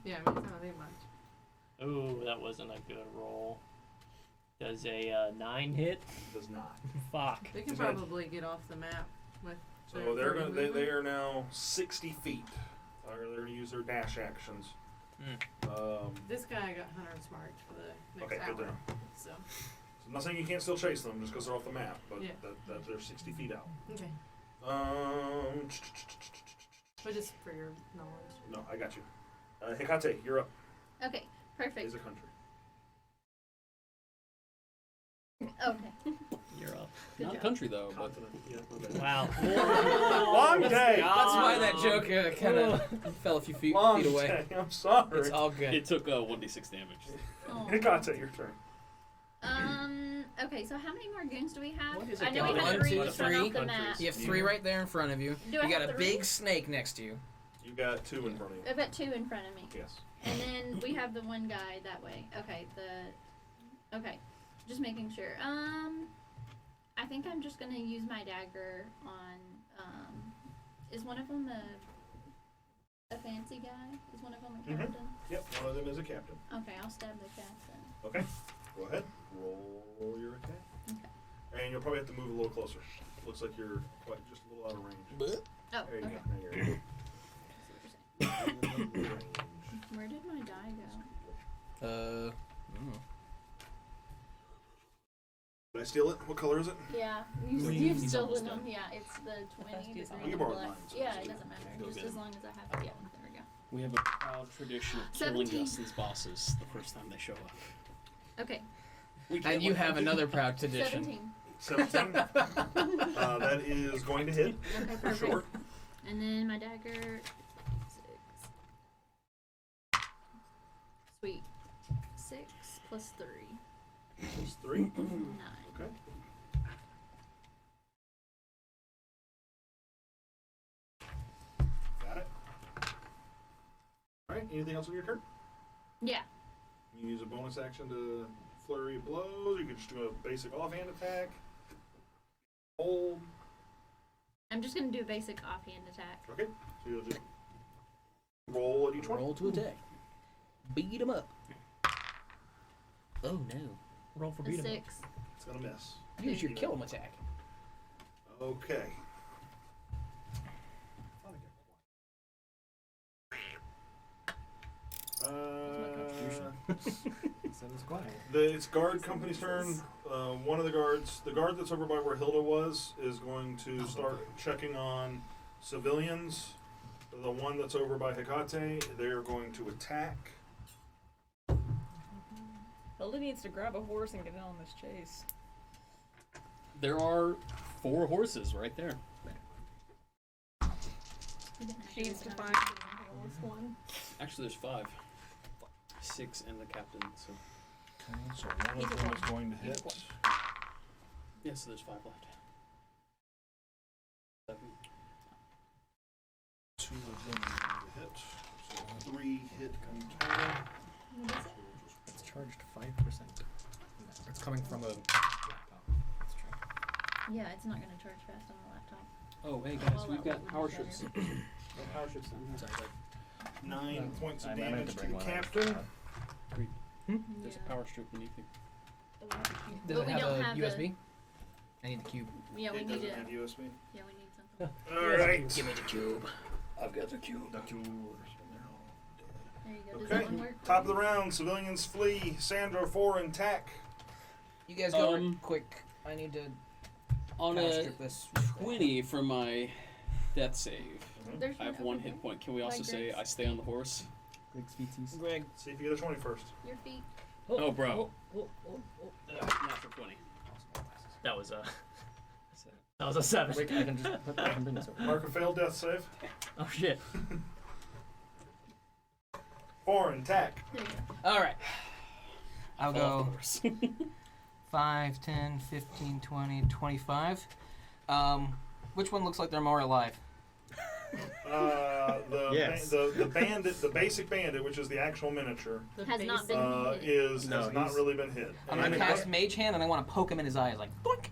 Yeah, I mean, it's not that much. Ooh, that wasn't a good roll. Does a 9 hit? Does not. Fuck. They can Is that- probably get off the map with. So their they're 30 going. movement. They are now 60 feet. They're going to use their dash actions. This guy got Hunter's marked for the next Okay, good to hour. know. So. So I'm not saying you can't still chase them just because they're off the map, but Yeah. that they're 60 feet out. Okay. But just for your knowledge. No, I got you. Hecate, you're up. Okay, perfect. Is a country. Okay. You're up. Good Not job. country though, but Continent. Yeah, okay. Wow. Long day. That's why that joke kind of fell a few feet Long away. day. I'm sorry. It's all good. it took 1d6 damage. Oh. Hecate, your turn. Okay, so how many more goons do we have? What is I it know we called? have One, three two, just run three. off the map. You have 3 right there in front of you. Do I You got have a 3? big snake next to you. You got 2 in front of you. I've got 2 in front of me. Yes. And then we have the one guy that way. Okay, okay. Just making sure. I think I'm just gonna use my dagger on is one of them a fancy guy? Is one of them a captain? Yep, one of them is a captain. Okay, I'll stab the captain. Okay, go ahead. Roll your attack. Okay. And you'll probably have to move a little closer. Looks like you're quite just a little out of range. Oh, There you okay. go. There you go. Where did my die go? Did I steal it? What color is it? Yeah, Green. you've He's stolen almost them. done. Yeah, it's the 20, the You green, can and borrow black. mine, so Yeah, just it do doesn't matter. Go Just get as it. long as I have it. Yeah, there we go. We have a proud tradition of killing 17. Justin's bosses the first time they show up. Okay, We can't And you let have them do another proud tradition. 17. 17. That is going to hit. Okay, For perfect. sure. And then my dagger. 6. Sweet. 6 plus 3. It's 3. 9. Okay. Got it. Alright, anything else on your turn? Yeah. You can use a bonus action to flurry of blows. You can just do a basic offhand attack. Hold. I'm just gonna do a basic offhand attack. Okay. So you'll just roll at each one. Roll to attack. Beat him up. Oh no. Roll for A beat 'em up. 6. It's gonna miss. Use your kill him attack. Okay. Said it's quiet. It's guard company's turn. One of the guard that's over by where Hilda was, is going to start checking on civilians. The one that's over by Hecate, they're going to attack. Hilda needs to grab a horse and get in on this chase. There are 4 horses right there. She needs to find the lowest one. Actually, there's 5. 6 and the captain. So Okay, so one of them is going to hit. yeah, so there's 5 left. 7. 2 of them are going to hit. So 3 hit in total. It's charged 5%. It's coming from a That's true. Yeah, it's not gonna charge fast on the laptop. Oh, hey guys, Well, we've that got would be power better. ships. No power ships down here. Sorry, like, 9 points of I meant damage to to bring the one. captain. There's a power strip beneath you. Does But it we have don't a have USB? I need the cube. Yeah, we It need doesn't it. have USB. Yeah, we need something. Alright. Give me the cube. I've got the cube. The cube. There you go. Does that Okay, one work? top of the round, civilians flee. Sandra 4 in tack. You guys go Um, quick. I need to On power a strip this. 20 for my death save, There's I have 1 hit point. Can we also Like say Greg's. I stay on the horse? Greg species. Greg. See if you get a 20 first. Your feet. Oh, bro. Oh. Natural 20. That was That was a 7. Wait, I can just put I can bring this over. Mark a failed death save. Oh shit. Foreign attack. There you go. All right. I'll Fall off go the horse. 5, 10, 15, 20, 25. Which one looks like they're more alive? Yes. The bandit, the basic bandit, which is the actual miniature, Has not been hit. has No, not he's- really been hit. I'm gonna cast Mage Hand and I want to poke him in his eyes, like boink.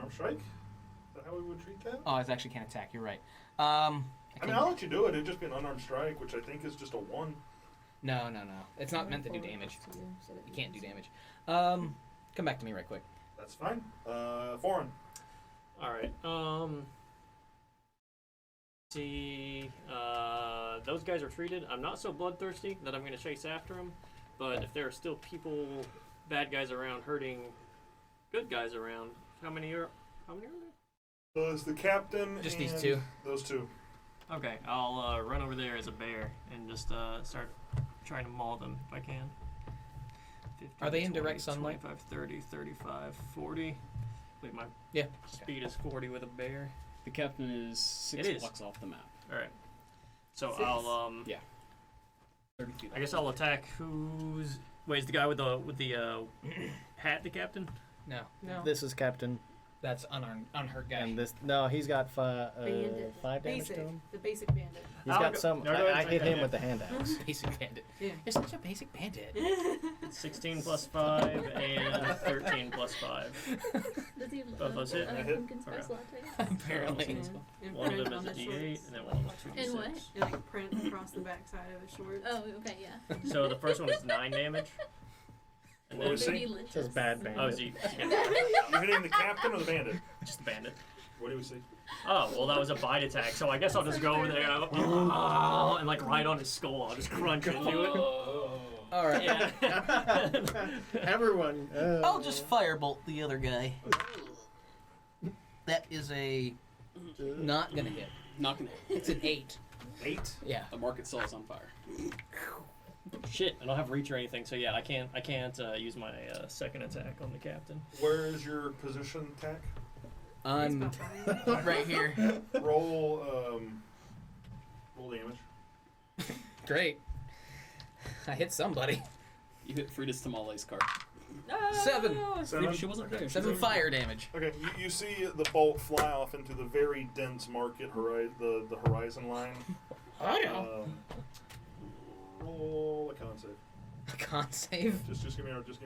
Arm strike. Is that how we would treat that? Oh, I actually can't attack. You're right. I mean, I'll let you do it. It'd just be an unarmed strike, which I think is just a 1. No. It's not meant to do damage. You can't do damage. Come back to me right quick. That's fine. Foreign. Alright, see, those guys are treated. I'm not so bloodthirsty that I'm going to chase after them, but if there are still people, bad guys around hurting good guys around, how many are there? It's the captain. Just and these two. Those two. Okay, I'll run over there as a bear and just start trying to maul them if I can. 15, Are they in 20, direct sunlight? 25, 30, 35, 40. Wait, my Yeah. speed is 40 with a bear. The captain is 6 It is. blocks off the map. Alright. So 6. I'll 30 feet. I guess I'll attack who's wait, is the guy with the hat the captain? No. No. This is Captain, That's unhurt guy. and this. No, he's got Bandit. 5 damage Basic. to him. The basic bandit. He's I'll got go- some. no, go ahead I and hit take him that. with the hand axe. Basic bandit. Yeah. You're such a basic bandit. 16 plus 5 and 13 plus 5. Does he Both those hit? I hit. pumpkin spice Okay. latte? Apparently. And One of print them on is a the D8 shorts. and then one of them is 2D6. And what? And like print across the backside of his shorts. Oh, okay, yeah. So the first one is 9 damage. And What then was it? Delicious. It says bad bandit. oh, is he You hitting the captain or the bandit? just the bandit? What do we see? Oh, well that was a bite attack, so I guess I'll just go over there and, go, and like right on his skull. I'll just crunch into it. All right. Yeah. Everyone. I'll just firebolt the other guy. That is a not gonna hit. Not gonna hit. It's an 8. 8. Yeah. The market saw is on fire. Shit, I don't have reach or anything, so yeah, I can't use my second attack on the captain. Where is your position attack? I'm He's behind. right here. Roll damage. Great. I hit somebody. You hit Frida's Tamales card. 7. Seven? She wasn't there. 7 fire damage. Okay, you see the bolt fly off into the very dense market the horizon line. Roll a con save. A con save. Just give me a just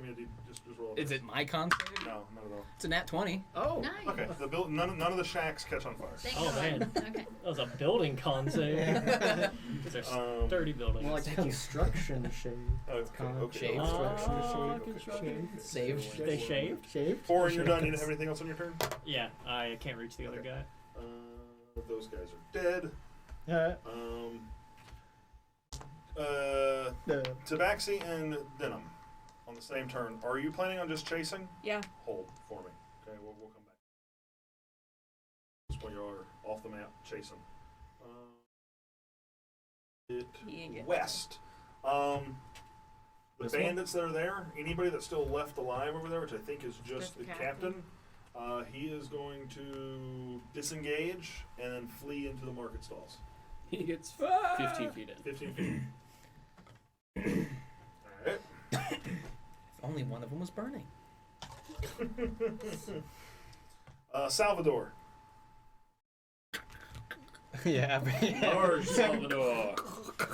roll. Is it my con save? No, not at all. It's a nat 20. Oh. Nice. Okay, none of the shacks catch on fire. Thank Oh, God. man. Okay. That was a building con save. There's 30 buildings. More like construction shade. Okay. Shave. Ah, Construction construction. Save. They shaved? Shave. Four, and you're done. You don't have anything else on your turn? Yeah, I can't reach the other guy. Those guys are dead. Tabaxi and Denim on the same turn. Are you planning on just chasing? Yeah. Hold for me. Okay, we'll come back. Just when you're off the map chasing. West. The This one? bandits that are there, anybody that's still left alive over there, which I think is just the captain, he is going to disengage and then flee into the market stalls. He gets 15 feet in. 15 feet. Alright. If only one of them was burning. Salvador. Yeah. Large Salvador.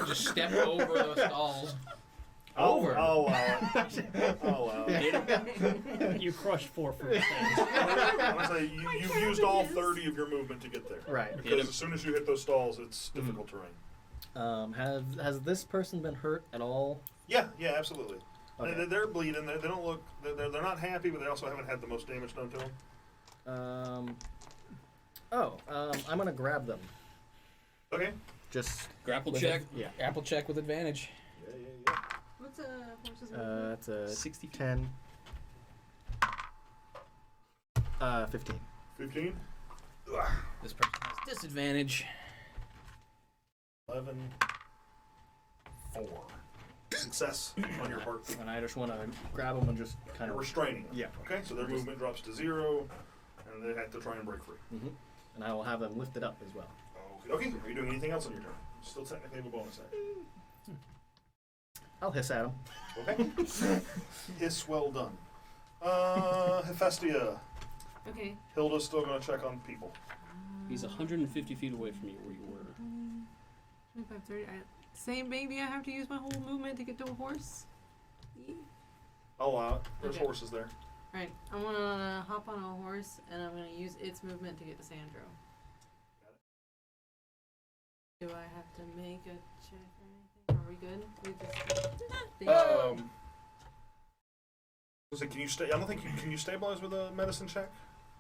Just step over those stalls. Over. I'll allow it. I'll allow it. You crushed 4 fruit stands. I'm gonna say you've used all 30 of your movement to get there. Right. Because as soon as you hit those stalls, it's difficult terrain. Has this person been hurt at all? Yeah, absolutely. Okay. They're bleeding. They don't look. They're not happy, but they also haven't had the most damage done to them. I'm gonna grab them. Okay. Just Grapple With check. yeah. Apple check with advantage. Yeah. What's a horse's movement? It's a 60 10. 15. 15. This person has disadvantage. 11. 4. Success on your part. And I just want to grab them and just kind You're of. restraining them. Yeah. Okay, so their movement drops to 0, and they have to try and break free. Mm-hmm. And I will have them lifted up as well. Okay. Are you doing anything else on your turn? Still technically have a bonus action. I'll hiss at them. Okay. Hiss well done. Hephaestia. Okay. Hilda's still going to check on people. He's 150 feet away from you where you were. 25, 30. Same baby, I have to use my whole movement to get to a horse. Yeah. I'll allow it. There's Okay. horses there. Alright, I'm gonna hop on a horse and I'm gonna use its movement to get to Sandro. Do I have to make a check or anything? Are we good? We just So can you stay? I don't think you can. You stabilize with a medicine check?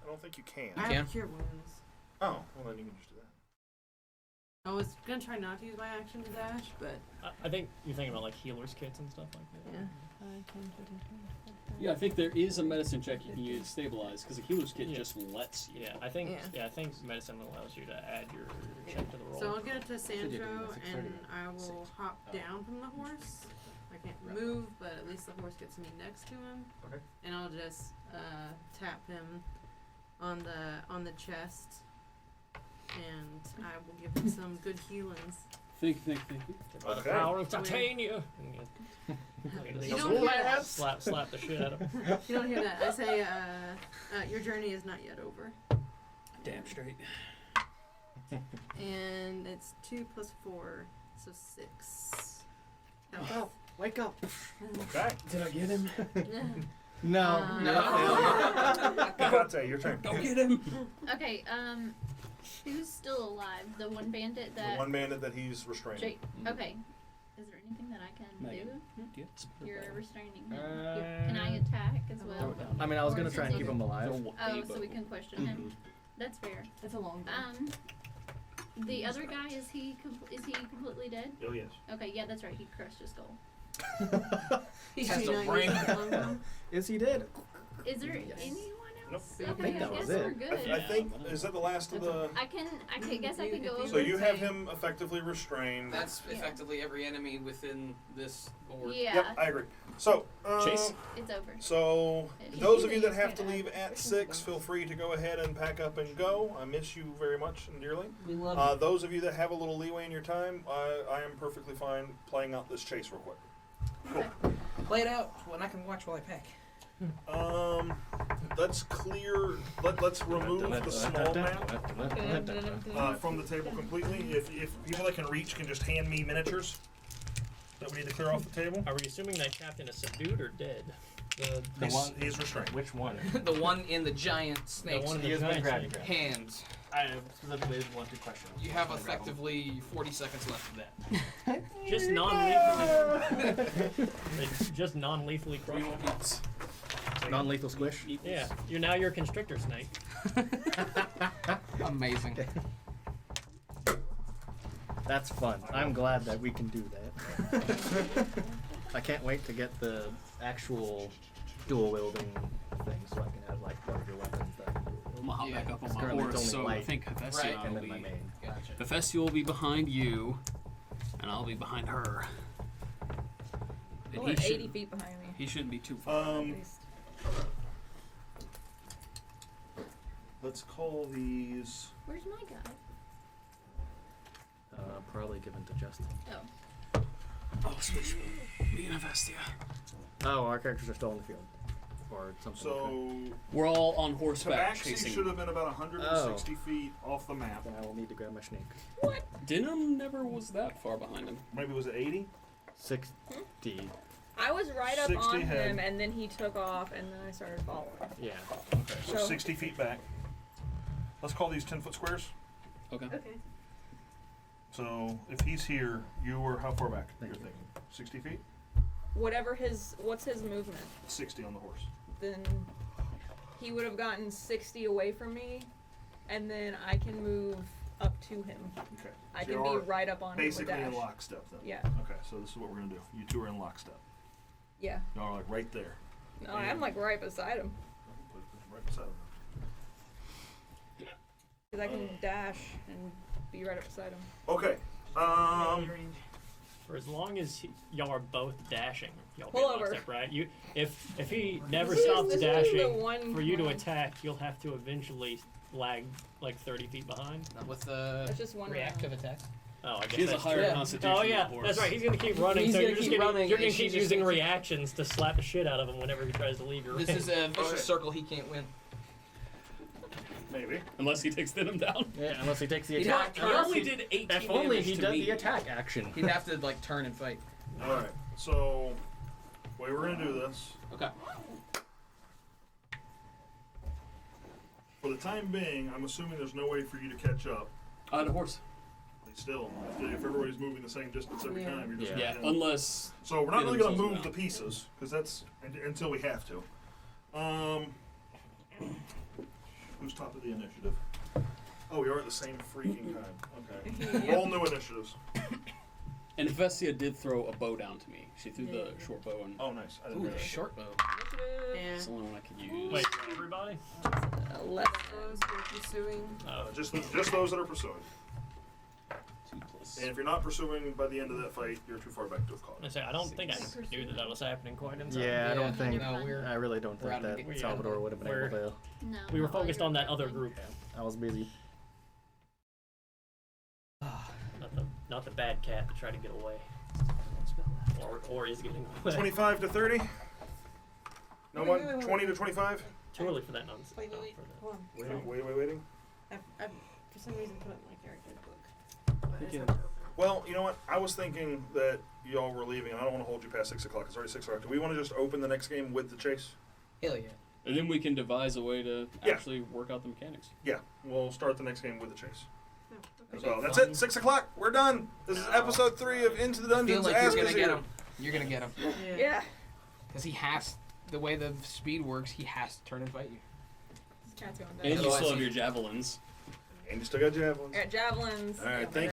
I don't think you can. I have cure wounds. Oh, well then you can just do that. I was gonna try not to use my action to dash, but I think you're thinking about like healers kits and stuff like that. yeah. Yeah, I think there is a medicine check you can use to stabilize, because the healer's kit Yeah. just lets you. Yeah, I think Yeah. I think medicine allows you to add your check to the roll. So I'll get to Should you do Sandro the 6:30 and I will hop down from the horse. I can't move, but at least the horse gets me next to him. Okay. And I'll just tap him on the chest, and I will give him some good healings. Think. By the Okay. power of Titania. You don't hear that. Slap the shit out of him. You don't hear that. I say, your journey is not yet over. Damn straight. And it's 2 + 4, so 6. Wake up! Wake up! Okay. Did I get him? No. Kate, your turn. Go get him! Okay, who's still alive? The one bandit The that. one bandit that he's restraining. Jake. Okay. Is there anything that I can Megan. do? Yes. You're restraining him. Can I attack as well? I mean, I was Or gonna is try it and keep like- him alive. Oh, so we can question him. That's fair. It's a long day. The other guy is he completely dead? Oh yes. Okay, yeah, that's right. He crushed his skull. He's Has not a brain. using the longbow. Is he dead? Is there Yes. anyone else? Nope. Okay, I think that guess was we're it. good. I think is that the last of the. I guess I can go over. So you and have say- him effectively restrained. That's Yeah. effectively every enemy within this board. Yeah, Yep, I agree. So Chase. it's over. So If those you of you do that have to this, leave at 6, feel free to go ahead and pack up and go. I miss you very much and dearly. We love Those of you that have a little leeway in your time, I am perfectly fine playing out this chase real quick. you. Play it out when I can watch while I pack. Let's clear. Let's remove the small map from the table completely. If people that can reach can just hand me miniatures that we need to clear off the table. Are we assuming that captain is subdued or dead? He's restrained. Which one? The one in the giant snake's one in He the has been giant grabbed. snake. hands. I specifically want to question. You have effectively 40 seconds left of that. Just non-lethally. Just non-lethally crush. It's Non-lethal squish. Yeah, you're a constrictor snake. amazing. That's fun. I'm glad that we can do that. I can't wait to get the actual dual wielding thing so I can have like one of your weapons that can dual wield. I'm gonna hop back up on my Currently it's horse, only so I light. think Hephaestia Right, and will then my be. main. Gotcha. Hephaestia will be behind you, and I'll be behind her. And You're 80 feet behind me. He shouldn't be too far. At least. Let's call these. Where's my guy? Probably given to Justin. Oh. Oh, switch me and Hephaestia. Oh, our characters are still in the field. Or something. So We're all on horseback Tabaxi chasing. should have been about 160 feet off the map. Then I will need to grab my snake. Dinham never was that far behind him. Maybe was it 80? 60. I was right up 60 on head. him, and then he took off, and then I started following. Yeah. Okay, so So- 60 feet back. Let's call these 10-foot squares. Okay. Okay. So if he's here, you were how far back? Thank You're you. thinking 60 feet? What's his movement? 60 on the horse. Then he would have gotten 60 away from me, and then I can move up to him. Okay. I So can you're be right up on him with basically in dash. lockstep then. Yeah, Okay, so this is what we're gonna do. You two are in lockstep. yeah. Y'all are like right there. No, I'm like right beside him, Right beside him. because I can dash and be right up beside him. Okay. For as long as y'all are both dashing, y'all be Pull in over. lockstep, right? If he never This is- stops this is the dashing, one for you to round. attack, you'll have to eventually lag like 30 feet behind. Not with That's just one reactive round. attack. Oh, I guess She has a that's higher true. Yeah. constitution. Oh than yeah, the horse. that's right. He's gonna keep running, He's so gonna you're just keep gonna running, you're and gonna she's keep just using gonna keep- reactions to slap the shit out of him whenever he tries to leave your This range. is a vicious Alright. circle he can't win. Maybe. Unless he takes him down. Yeah, unless he takes the He'd attack. have He to- only did 18 If only damage he to did me. the attack action. He'd have to like turn and fight. All right. So, the way we're gonna do this, Okay. for the time being, I'm assuming there's no way for you to catch up. The horse. But still, if everybody's moving the same distance every Yeah. time, you're just Yeah, gonna- unless So we're not Get really gonna themselves move the out. pieces because that's until we have to. Who's top of the initiative? Oh, we are at the same freaking time. Okay. Roll new initiatives. and Vestia did throw a bow down to me. She threw the short bow, and Oh, nice. I didn't Ooh, realize. short bow. Yeah. it's the only one I could use. Wait, everybody? Those who are pursuing. Just those that are pursuing. 2+. And if you're not pursuing by the end of that fight, you're too far back to have caught I it. say I don't think I knew that was happening quite in time. Yeah, I don't think. No, I really don't we're think out of that the- Salvador would have been we're- able to. No. We were not while focused you're on that other attacking. group, I was busy. not the bad cat that tried to get away, or is getting away. 25 to 30. No Wait, one. wait, wait, 20 to wait. 25. Too early for that nonsense. Wait. For that. Hold on. Waiting. I for some reason put it in my character book. What is Yeah. it? Well, you know what? I was thinking that y'all were leaving. I don't want to hold you past 6 o'clock. It's already 6 o'clock. Do we want to just open the next game with the chase? Hell yeah. And then we can devise a way to Yeah. actually work out the mechanics. Yeah, we'll start the next game with the chase. No, okay. So that's it. 6 o'clock. We're done. This is episode 3 of Into the I feel Dungeons. like you're gonna Azkhazir. get him. You're gonna get him. Yeah. Yeah. Because he has, the way the speed works, he has to turn and fight you. This cat's going And down. you still have your javelins. And you still got javelins. Alright, javelins. All right, thank